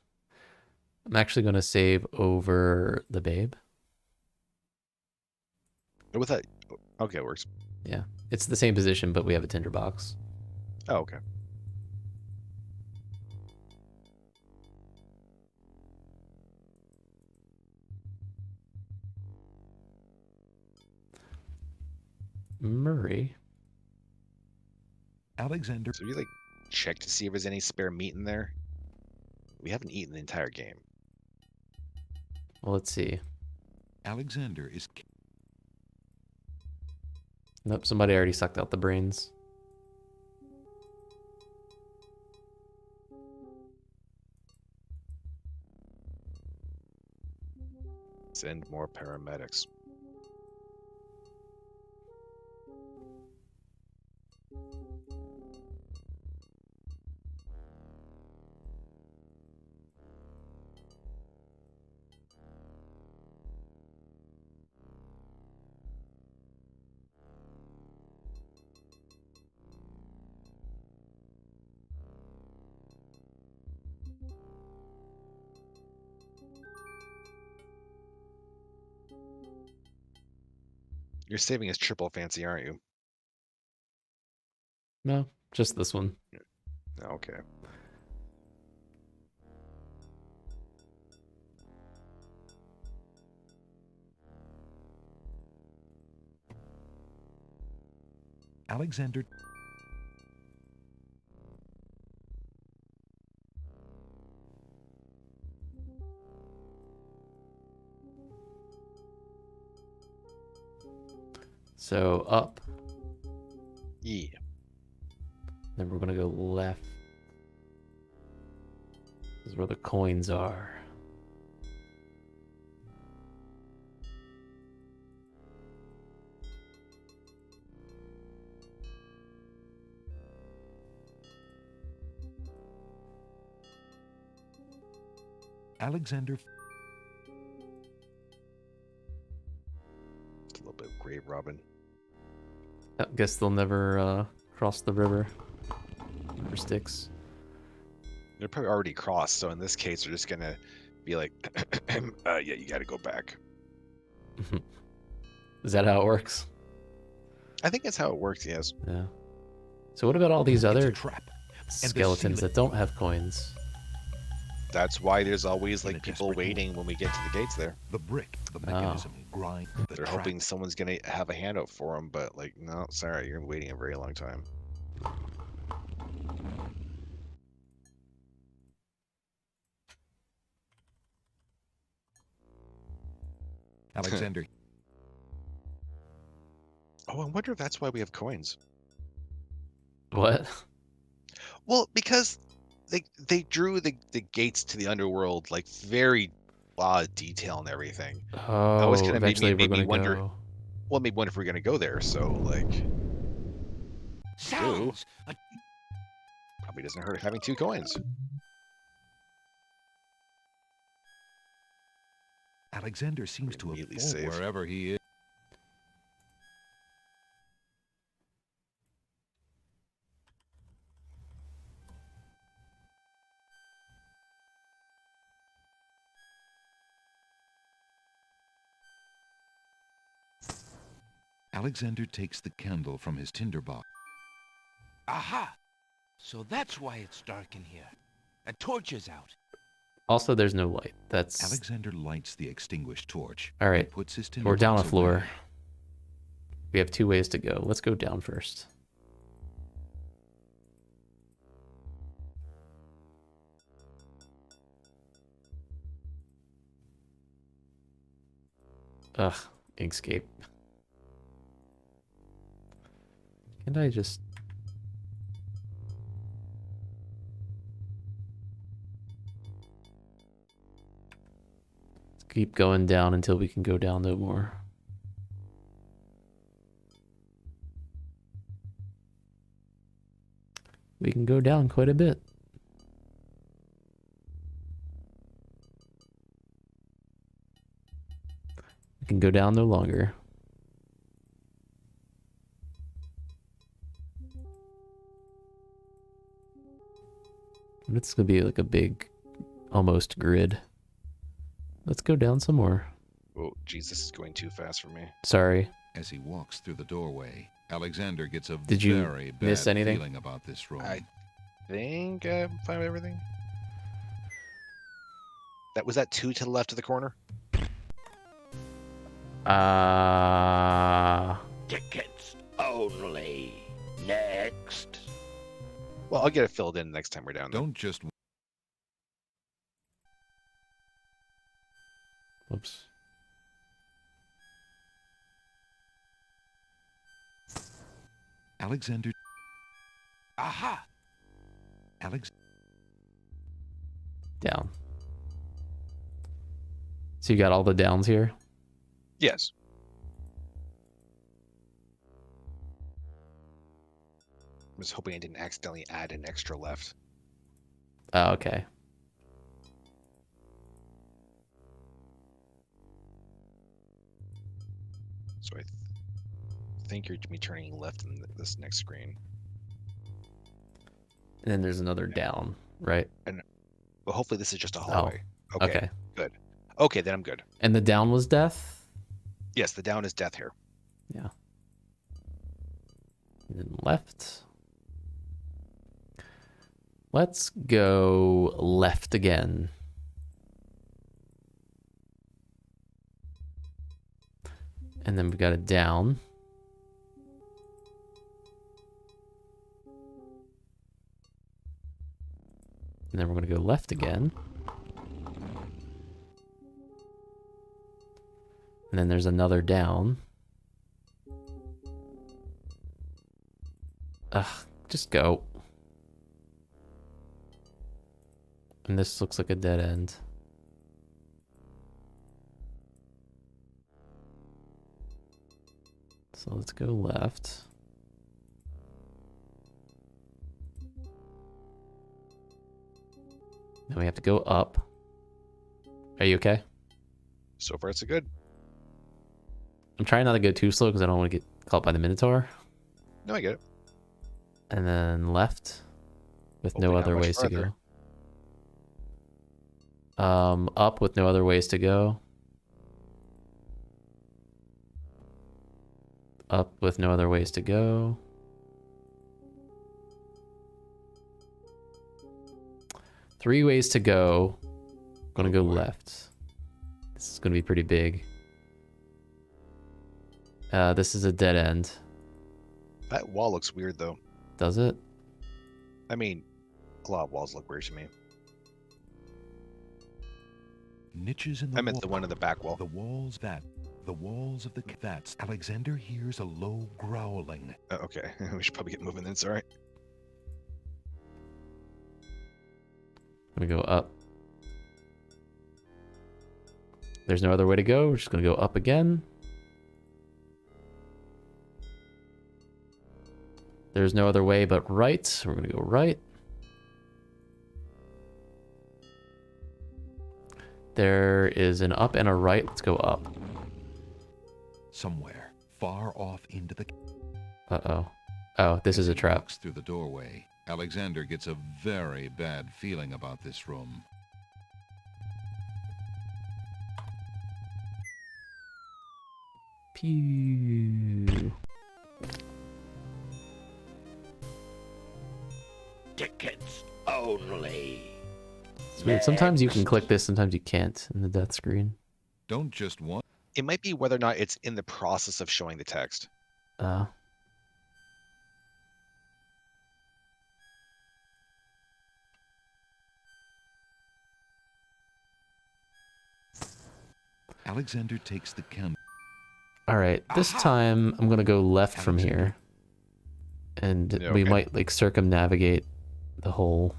I'm actually going to save over the babe. With that, okay, it works. Yeah, it's the same position, but we have a tinderbox. Oh, okay. Murray. Alexander. So you like check to see if there's any spare meat in there? We haven't eaten the entire game. Well, let's see. Alexander is... Nope, somebody already sucked out the brains. Send more paramedics. You're saving as triple fancy, aren't you? No, just this one. Okay. Alexander... So up. Yeah. Then we're going to go left. This is where the coins are. Alexander... Just a little bit of grave robbing. I guess they'll never cross the river. River Styx. They're probably already crossed, so in this case, they're just gonna be like, yeah, you gotta go back. Is that how it works? I think that's how it works, yes. Yeah. So what about all these other trap. skeletons that don't have coins? That's why there's always like people waiting when we get to the gates there. The brick, the mechanism, grind, the They're hoping someone's gonna have a handout for them, but like, no, sorry, you're waiting a very long time. Alexander. Oh, I wonder if that's why we have coins. What? Well, because they drew the gates to the underworld like very detail and everything. Oh, I was kind of eventually made we're me gonna wonder. go. Well, maybe wonder if we're gonna go there. So like, Sounds. probably doesn't hurt having 2 coins. Alexander seems to have Immediately fallen save. wherever he is. Alexander takes the candle from his tinderbox. Aha! So that's why it's dark in here. A torch is out. Also, there's no light. That's Alexander lights the extinguished torch. all right. And puts his We're down a tinderbox floor. away. We have 2 ways to go. Let's go down first. Ugh, Inkscape. Can't I just... Let's keep going down until we can go down no more. We can go down quite a bit. We can go down no longer. It's gonna be like a big, almost grid. Let's go down some more. Oh, jeez, this is going too fast for me. Sorry. As he walks through the doorway, Alexander gets a Did you very miss bad anything? feeling about this room. I think I'm fine with everything. Was that 2 to the left of the corner? Tickets only. Next. Well, I'll get it filled in next time we're down there. Don't just... Whoops. Alexander... Aha! Alex... Down. So you got all the downs here? Yes. I was hoping I didn't accidentally add an extra left. Oh, okay. So I think you're me turning left in this next screen. And then there's another down, right? And well, hopefully this is just a hallway. Oh, okay. Good. Okay, then I'm good. And the down was death? Yes, the down is death here. Yeah. And then left. Let's go left again. And then we've got a down. And then we're going to go left again. And then there's another down. Ugh, just go. And this looks like a dead end. So let's go left. Then we have to go up. Are you okay? So far, it's a good. I'm trying not to go too slow because I don't want to get caught by the Minotaur. No, I get it. And then left with Hopefully no not other much ways to farther. go. Up with no other ways to go. Up with no other ways to go. Three ways to go. Gonna go left. This is gonna be pretty big. This is a dead end. That wall looks weird, though. Does it? I mean, a lot of walls look weird to me. Niches in the I meant the wall. one in the back wall. The walls of the that's Alexander hears a low growling. Okay, we should probably get moving then. It's all right. Gonna go up. There's no other way to go. We're just gonna go up again. There's no other way but right. So we're gonna go right. There is an up and a right. Let's go up. Somewhere far off into the... Uh-oh. Oh, this is a trap. Walks through the doorway. Alexander gets a very bad feeling about this room. Pew. Tickets only. It's weird. Sometimes you can click this, sometimes you can't in the death screen. Don't just want... It might be whether or not it's in the process of showing the text. Alexander takes the candle. All right, this time I'm gonna go left from here. And Yeah, we okay. might like circumnavigate the whole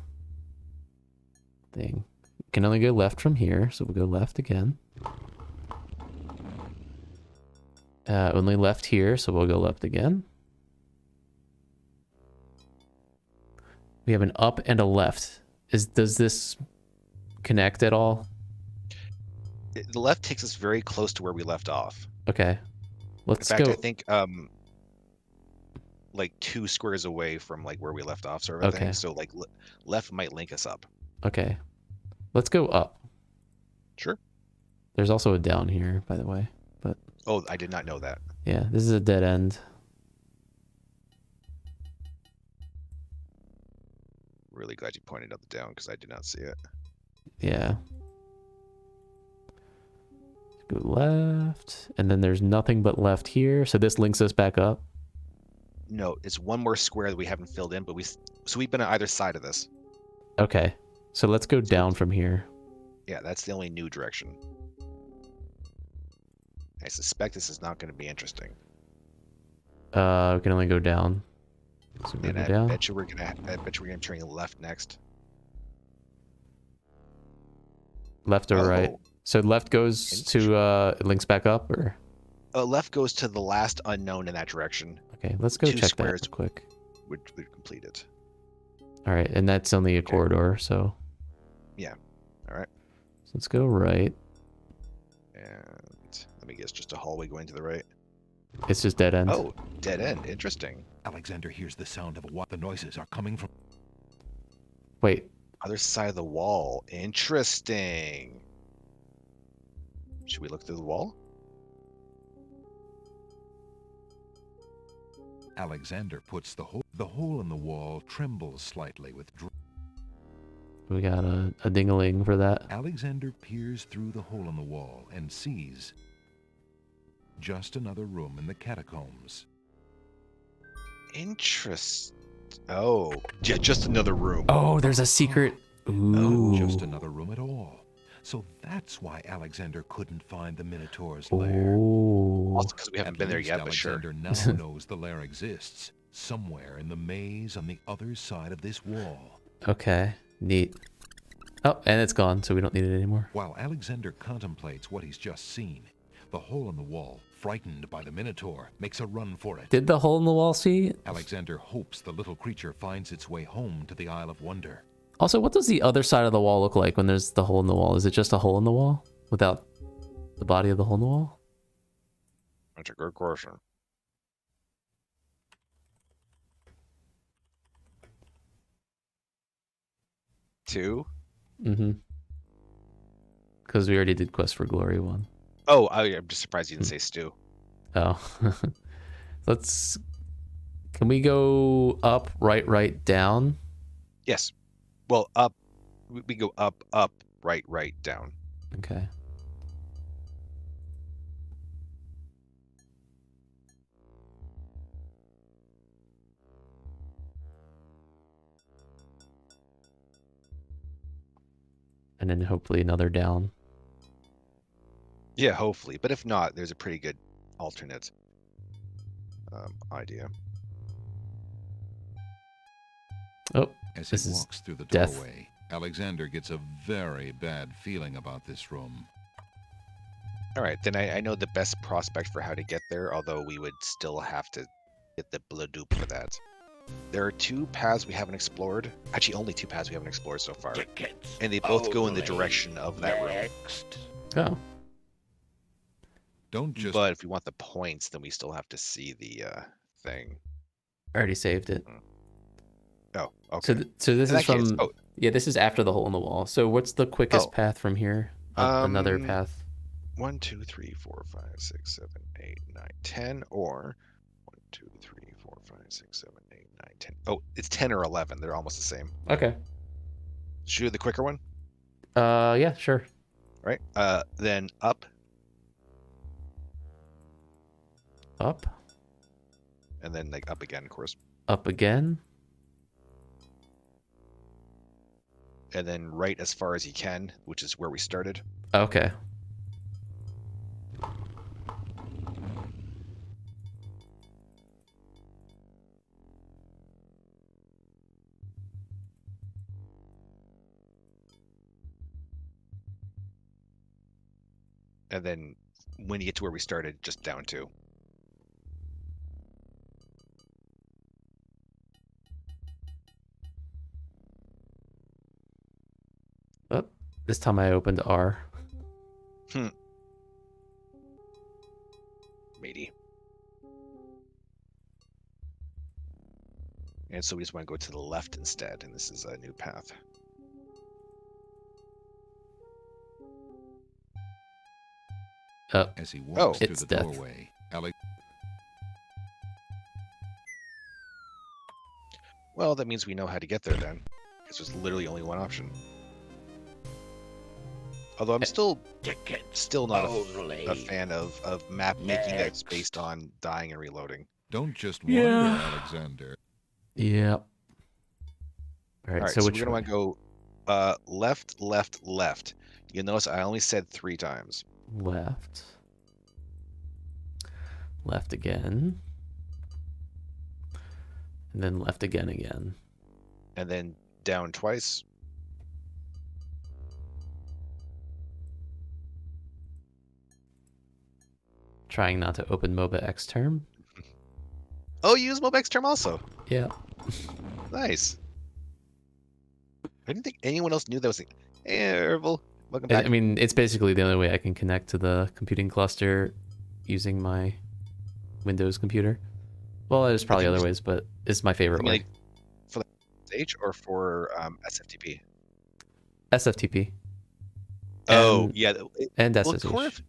thing. Can only go left from here, so we'll go left again. Only left here, so we'll go left again. We have an up and a left. Does this connect at all? The left takes us very close to where we left off. Okay. In Let's fact, go. I think like 2 squares away from like where we left off, sort of a Okay. thing. So like left might link us up. Okay. Let's go up. Sure. There's also a down here, by the way. But Oh, I did not know that. yeah, this is a dead end. Really glad you pointed out the down because I did not see it. Yeah. Go left, and then there's nothing but left here. So this links us back up. No, it's one more square that we haven't filled in, but we've been on either side of this. Okay. So let's go down from here. Yeah, that's the only new direction. I suspect this is not going to be interesting. We can only go down. So we And go I down. bet you we're gonna turn left next. Left or right? So left goes to it links back up, or Left goes to the last unknown in that direction. okay, let's go 2 check squares that real quick. would complete it. All right, and that's only a corridor, so Yeah. All right. so let's go right. And let me guess, just a hallway going to the right. It's just dead end. Oh, dead end. Interesting. Alexander hears the sound of what the noises are coming from. Wait. Other side of the wall. Interesting. Should we look through the wall? Alexander puts the hole in the wall trembles slightly with We got a ding-a-ling for that. Alexander peers through the hole in the wall and sees just another room in the catacombs. Interest. Oh, yeah, just another room. Oh, there's a secret. Ooh. Not just another room at all. So that's why Alexander couldn't find the Minotaur's lair. Also because we haven't At been there least yet, but sure. Alexander now knows the lair exists somewhere in the maze on the other side of this wall. Okay, neat. Oh, and it's gone, so we don't need it anymore. While Alexander contemplates what he's just seen, the hole in the wall, frightened by the Minotaur, makes a run for it. Did the hole in the wall see? Alexander hopes the little creature finds its way home to the Isle of Wonder. Also, what does the other side of the wall look like when there's the hole in the wall? Is it just a hole in the wall without the body of the hole in the wall? That's a good question. Two? Mm-hmm. Because we already did Quest for Glory 1. Oh, I'm just surprised you didn't say stew. Oh. Can we go up, right, down? Yes. Well, up. We go up, right, down. Okay. And then hopefully another down. Yeah, hopefully. But if not, there's a pretty good alternate idea. Oh, As this he is walks through the death. doorway, Alexander gets a very bad feeling about this room. All right, then I know the best prospect for how to get there, although we would still have to get the Bladoop for that. There are 2 paths we haven't explored. Actually, only 2 paths we haven't explored so far. And they both go in the direction of that room. Oh. Don't just... But if we want the points, then we still have to see the thing. I already saved it. Oh, okay. So this In is that case- from... oh. Yeah, this is after the hole in the wall. So what's the quickest Oh. path from here? Another path. 1, 2, 3, 4, 5, 6, 7, 8, 9, 10, or 1, 2, 3, 4, 5, 6, 7, 8, 9, 10. Oh, it's 10 or 11. They're almost the same. Okay. Should we do the quicker one? Yeah, sure. Right. Then up. Up. And then like up again, of course. Up again. And then right as far as you can, which is where we started. Okay. And then when you get to where we started, just down 2. Oh, this time I opened R. Matey. And so we just want to go to the left instead, and this is a new path. As he walks through the death. doorway, Alex. Well, that means we know how to get there then, because there's literally only one option. Although I'm still not a fan of map making that's based on dying and reloading. Don't just wander, Yeah. Alexander. Yeah. All right, so we're which going to way? want to go left, left, left. You'll notice I only said 3 times. Left. Left again. And then left again. And then down twice. Trying not to open MOBA X term. Oh, you use Mobex term also? Yeah. Nice. I didn't think anyone else knew that was a... Hey, Herbal. Welcome back. I mean, it's basically the only way I can connect to the computing cluster using my Windows computer. Well, there's probably other ways, but it's my favorite way. Like, for the H or for SFTP? SFTP. Oh, yeah. And well, SSH.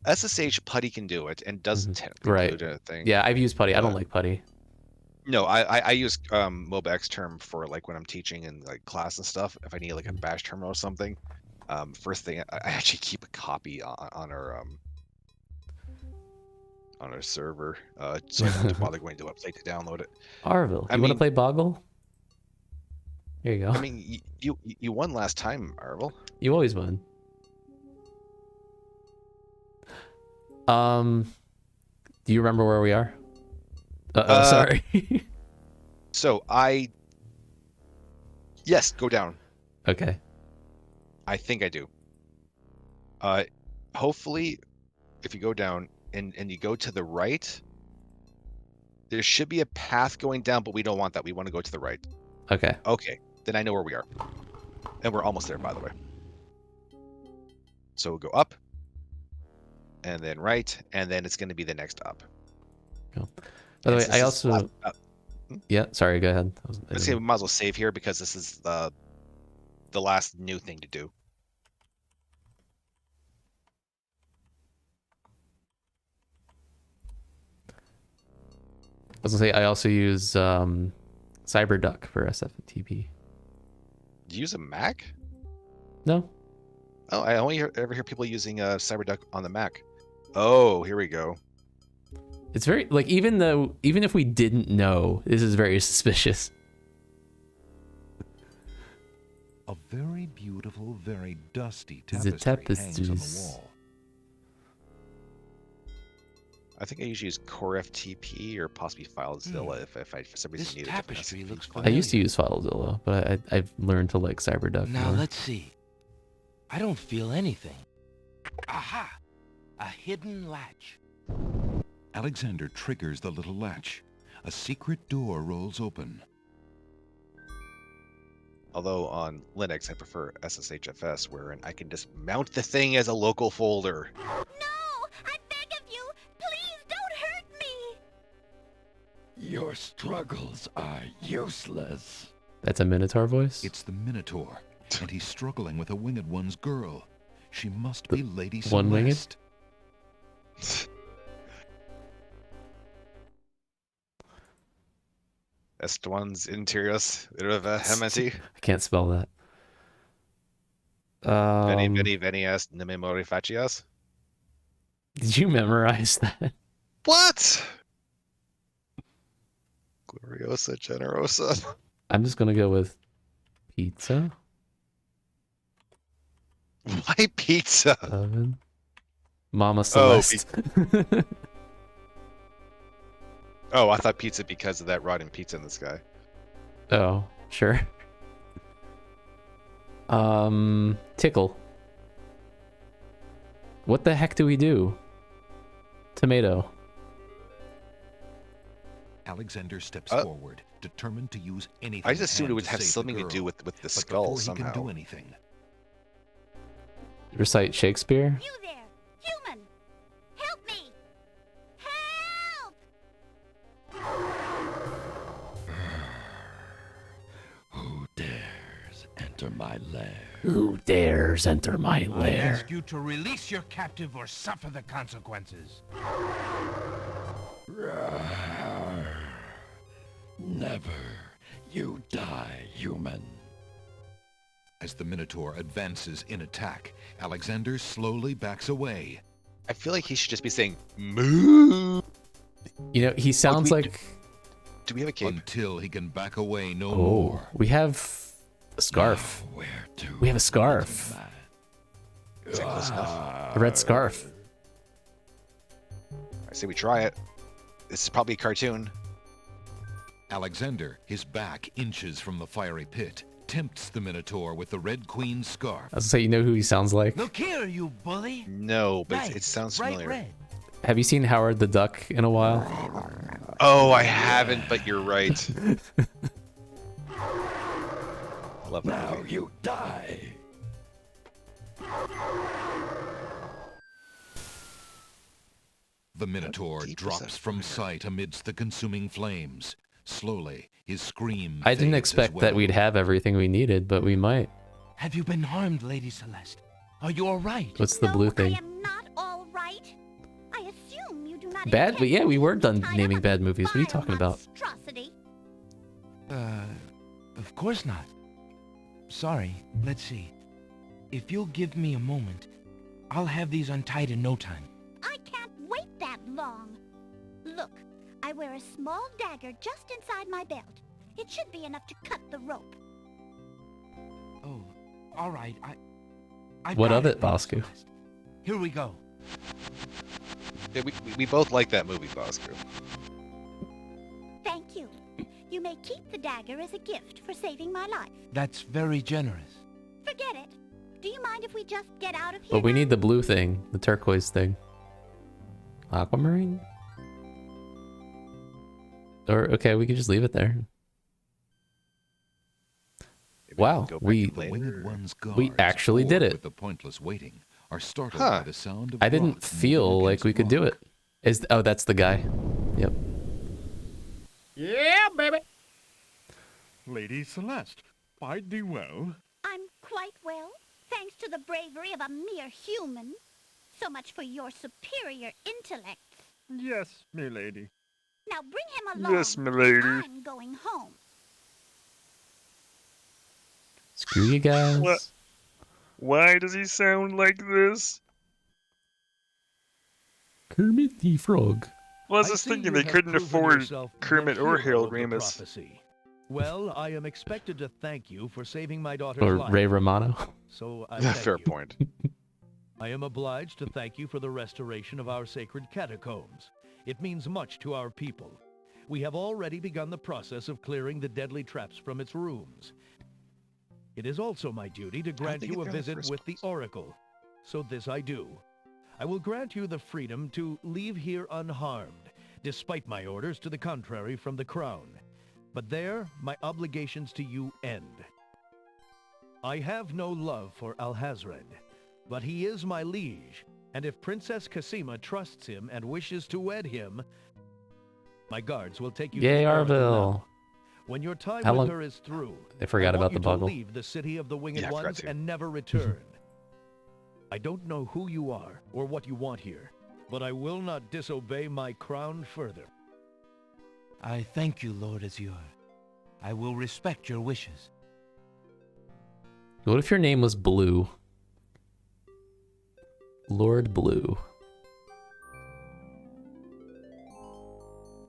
SSH Putty can do it and doesn't technically Right. include anything. Yeah, I've used Putty. I don't like Putty. No, I use MobaX term for like when I'm teaching in like class and stuff. If I need like a bash terminal or something, first thing I actually keep a copy on our server, so I don't have to bother going to the website to download it. Arville, you want to play Boggle? Here you go. I mean, you won last time, Arville. You always win. Do you remember where we are? Sorry. So yes, go down. Okay. I think I do. Hopefully, if you go down and you go to the right, there should be a path going down, but we don't want that. We want to go to the right. Okay. Okay, then I know where we are. And we're almost there, by the way. So we'll go up, and then right, and then it's going to be the next up. Cool. By the way, I also... Yeah, sorry, go ahead. Let's say we might as well save here because this is the last new thing to do. I was gonna say I also use CyberDuck for SFTP. Do you use a Mac? No. Oh, I only ever hear people using CyberDuck on the Mac. Oh, here we go. It's very like even if we didn't know, this is very suspicious. A very beautiful, very dusty The tapestry hangs on the wall. I think I usually use Core FTP or possibly FileZilla if I for some reason need a different tapestry SFTP looks file. I used to use FileZilla, but I've learned to like CyberDuck Now more. let's see. I don't feel anything. Aha! A hidden latch. Alexander triggers the little latch. A secret door rolls open. Although on Linux I prefer SSHFS, wherein I can just mount the thing as a local folder. No! I beg of you! Please don't hurt me! Your struggles are useless. That's a Minotaur voice? It's the Minotaur, and he's struggling with a Winged One's girl. She must be Lady One-winged? Celeste. Est-ones interiors irrevehementi. I can't spell that. Veni est ne memori facias. Did you memorize that? What? Gloriosa Generosa. I'm just gonna go with pizza. Why pizza? Oven. Mama Celeste. Oh, I thought pizza because of that rotting pizza in the sky. Oh, sure. Tickle. What the heck do we do? Tomato. Alexander steps forward, determined to use anything. I just assumed it would to have save the something to do girl. with the But skull before somehow. he can do anything, Recite Shakespeare. You there, human! Help me! Who dares enter my lair? Who dares enter my I lair? ask you to release your captive or suffer the consequences. Never. You die, human. as the Minotaur advances in attack, Alexander slowly backs away. I feel like he should just be saying moo. You know, he sounds like. Do we have a cape? Until he can back away no Oh, more. we have a scarf. We have a scarf. Is that close enough? A red scarf. I say we try it. This is probably a cartoon. Alexander, his back inches from the fiery pit, tempts the Minotaur with the Red Queen's scarf. I was gonna say, you know who he sounds like? Look here, you bully. No, but Right, it sounds bright familiar. red. Have you seen Howard the Duck in a while? Oh, I haven't, but you're right. I love that Now movie. you die. The Minotaur drops from sight amidst the consuming flames. Slowly, his scream I didn't fades as expect well. that we'd have everything we needed, but we might. Have you been harmed, Lady Celeste? Are you all right? What's the blue thing? Not all right. I assume you do not Bad? intend Yeah, we were done to tie naming up bad movies. What are you talking about? monstrosity. Of course not. Sorry, let's see. If you'll give me a moment, I'll have these untied in no time. I can't wait that long. Look, I wear a small dagger just inside my belt. It should be enough to cut the rope. Oh, all right. I've What got of it, Bosco? Here we go. Yeah, we both like that movie, Bosco. Thank you. You may keep the dagger as a gift for saving my life. That's very generous. Forget it. Do you mind if we just get out of here? But we need the blue thing, the turquoise thing. Aquamarine? Or, okay, we could just leave it there. Wow, we Winged one's we guards, actually did bored it. with the pointless waiting, are startled Huh. by the sound of I didn't rock feel moving like against we could do rock. it. Oh, that's the guy. Yep. Yeah, baby. Lady Celeste, fight thee well. I'm quite well, thanks to the bravery of a mere human. So much for your superior intellect. Yes, milady. Now bring him along. Yes, milady. I'm going home. Screw you guys. What? Why does he sound like this? Kermit the Frog. Well, I was I just see thinking you they have couldn't proven afford yourself the Kermit or hero Harold of the Ramis. prophecy. Well, I am expected to thank you for saving my daughter's Or life. Ray Romano. So I thank Fair you. point. I am obliged to thank you for the restoration of our sacred catacombs. It means much to our people. We have already begun the process of clearing the deadly traps from its rooms. It is also my duty to grant they you get a there in the visit first with the Oracle. So this I do. I will grant you the freedom to leave here unharmed, despite my orders to the contrary from the Crown. But there, my obligations to you end. I have no love for Alhazred, but he is my liege, and if Princess Cassima trusts him and wishes to wed him, my guards will take you Yay, to the Oracle Arville. now. When your time How with long- her is through, I forgot I want about you the to bugle. leave the city of the Winged Yeah, I forgot Ones to. and never return. I don't know who you are or what you want here, but I will not disobey my crown further. I thank you, Lord Azure. I will respect your wishes. What if your name was Blue? Lord Blue.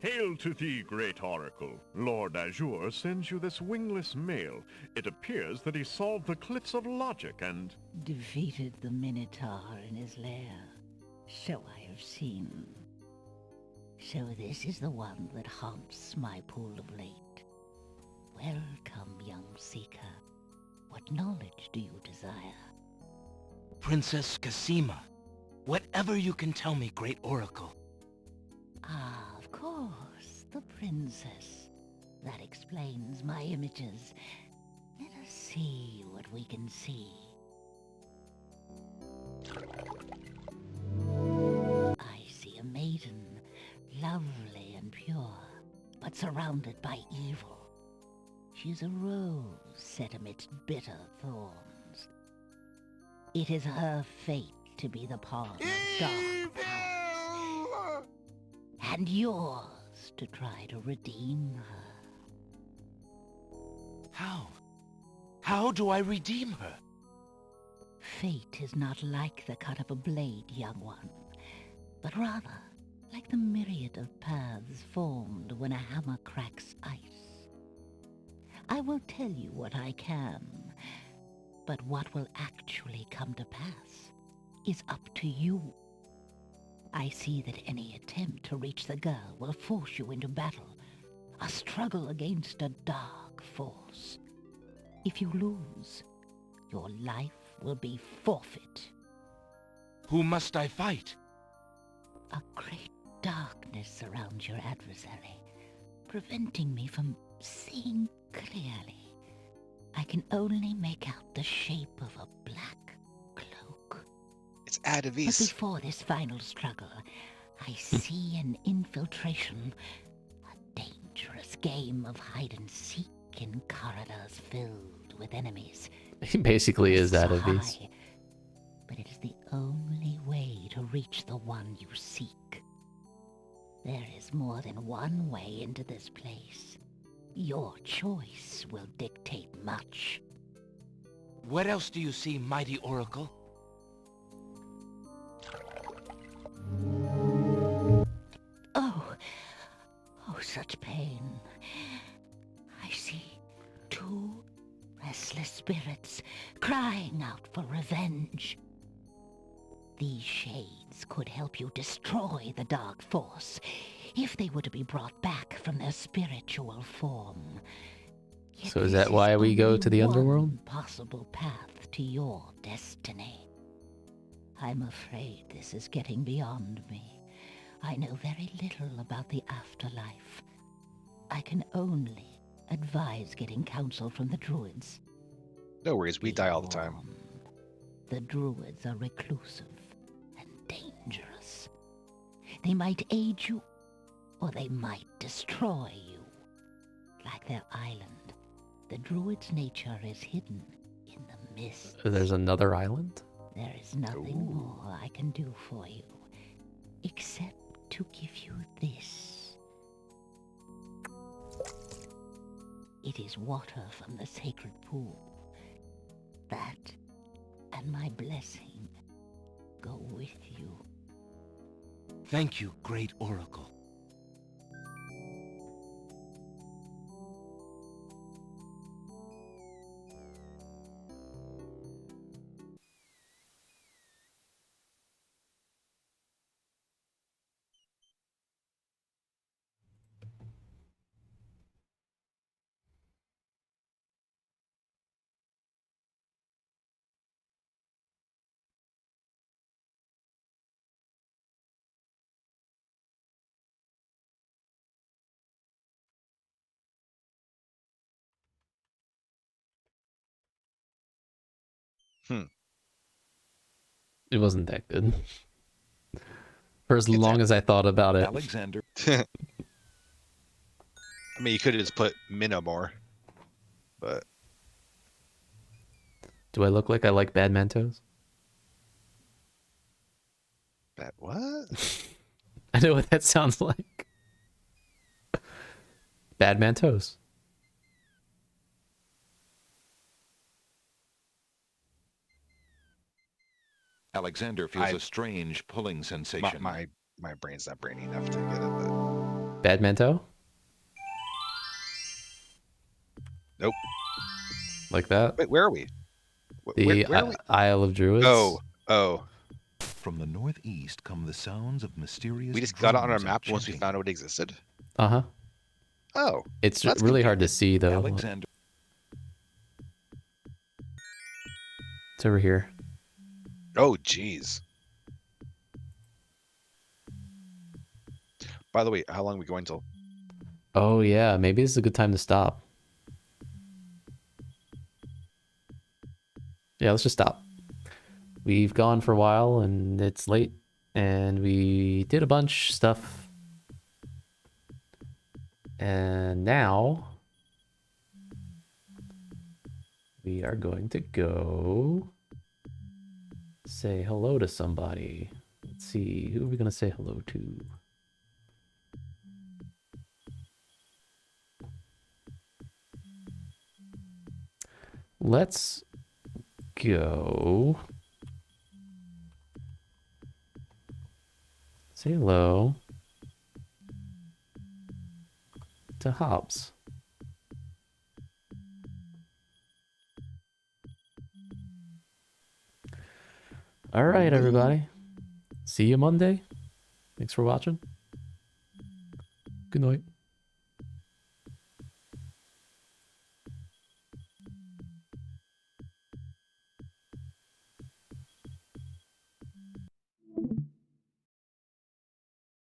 Hail to thee, great oracle. Lord Azure sends you this wingless mail. It appears that he solved the clits of logic and... Defeated the Minotaur in his lair. So I have seen. So this is the one that haunts my pool of late. Welcome, young seeker. What knowledge do you desire? Princess Cassima. Whatever you can tell me, Great Oracle. Ah, of course, the princess. That explains my images. Let us see what we can see. I see a maiden, lovely and pure, but surrounded by evil. She's a rose set amidst bitter thorns. It is her fate to be the pawn of dark powers, and yours to try to redeem her. How? How do I redeem her? Fate is not like the cut of a blade, young one, but rather like the myriad of paths formed when a hammer cracks ice. I will tell you what I can, but what will actually come to pass is up to you. I see that any attempt to reach the girl will force you into battle, a struggle against a dark force. If you lose, your life will be forfeit. Who must I fight? A great darkness surrounds your adversary, preventing me from seeing clearly. I can only make out the shape of a black cloak. It's But Adavis. before this final struggle, I see an infiltration, a dangerous game of hide-and-seek in corridors filled with enemies. He basically is Risks that are of these. high, but it is the only way to reach the one you seek. There is more than one way into this place. Your choice will dictate much. What else do you see, mighty Oracle? Oh, such pain. I see two restless spirits crying out for revenge. These shades could help you destroy the dark force if they were to be brought back from their spiritual form. Yet So is this that why we go only to the one underworld? possible path to your destiny. I'm afraid this is getting beyond me. I know very little about the afterlife. I can only advise getting counsel from the druids. No worries, we die all the time. The druids are reclusive and dangerous. They might aid you, or they might destroy you. Like their island, the druid's nature is hidden in the mist. There's another island? There is nothing more I can do for you, except to give you this. It is water from the sacred pool. That and my blessing go with you. Thank you, Great Oracle. It wasn't that good. For as long as I thought about it. Alexander. I mean, you could have just put Minamore, but Do I look like I like bad Mentos? that what? I know what that sounds like. Bad Mentos. Alexander feels a strange pulling sensation. My brain's not brainy enough to get it. But... Bad Mento? Nope. Like that? Wait, where are we? The where are we? Isle of Druids. Oh. From the northeast come the sounds of mysterious. We just got it on our drums map and once we chanting. found out it existed. Uh-huh. Oh. It's that's really hard to convenient. see, though. Alexander. It's over here. Oh, jeez. By the way, how long are we going till? Oh yeah, maybe this is a good time to stop. Yeah, let's just stop. We've gone for a while and it's late and we did a bunch stuff. And now we are going to go say hello to somebody. Let's see, who are we going to say hello to? Let's go say hello to Hobbs. All right, everybody. See you Monday. Thanks for watching. Good night.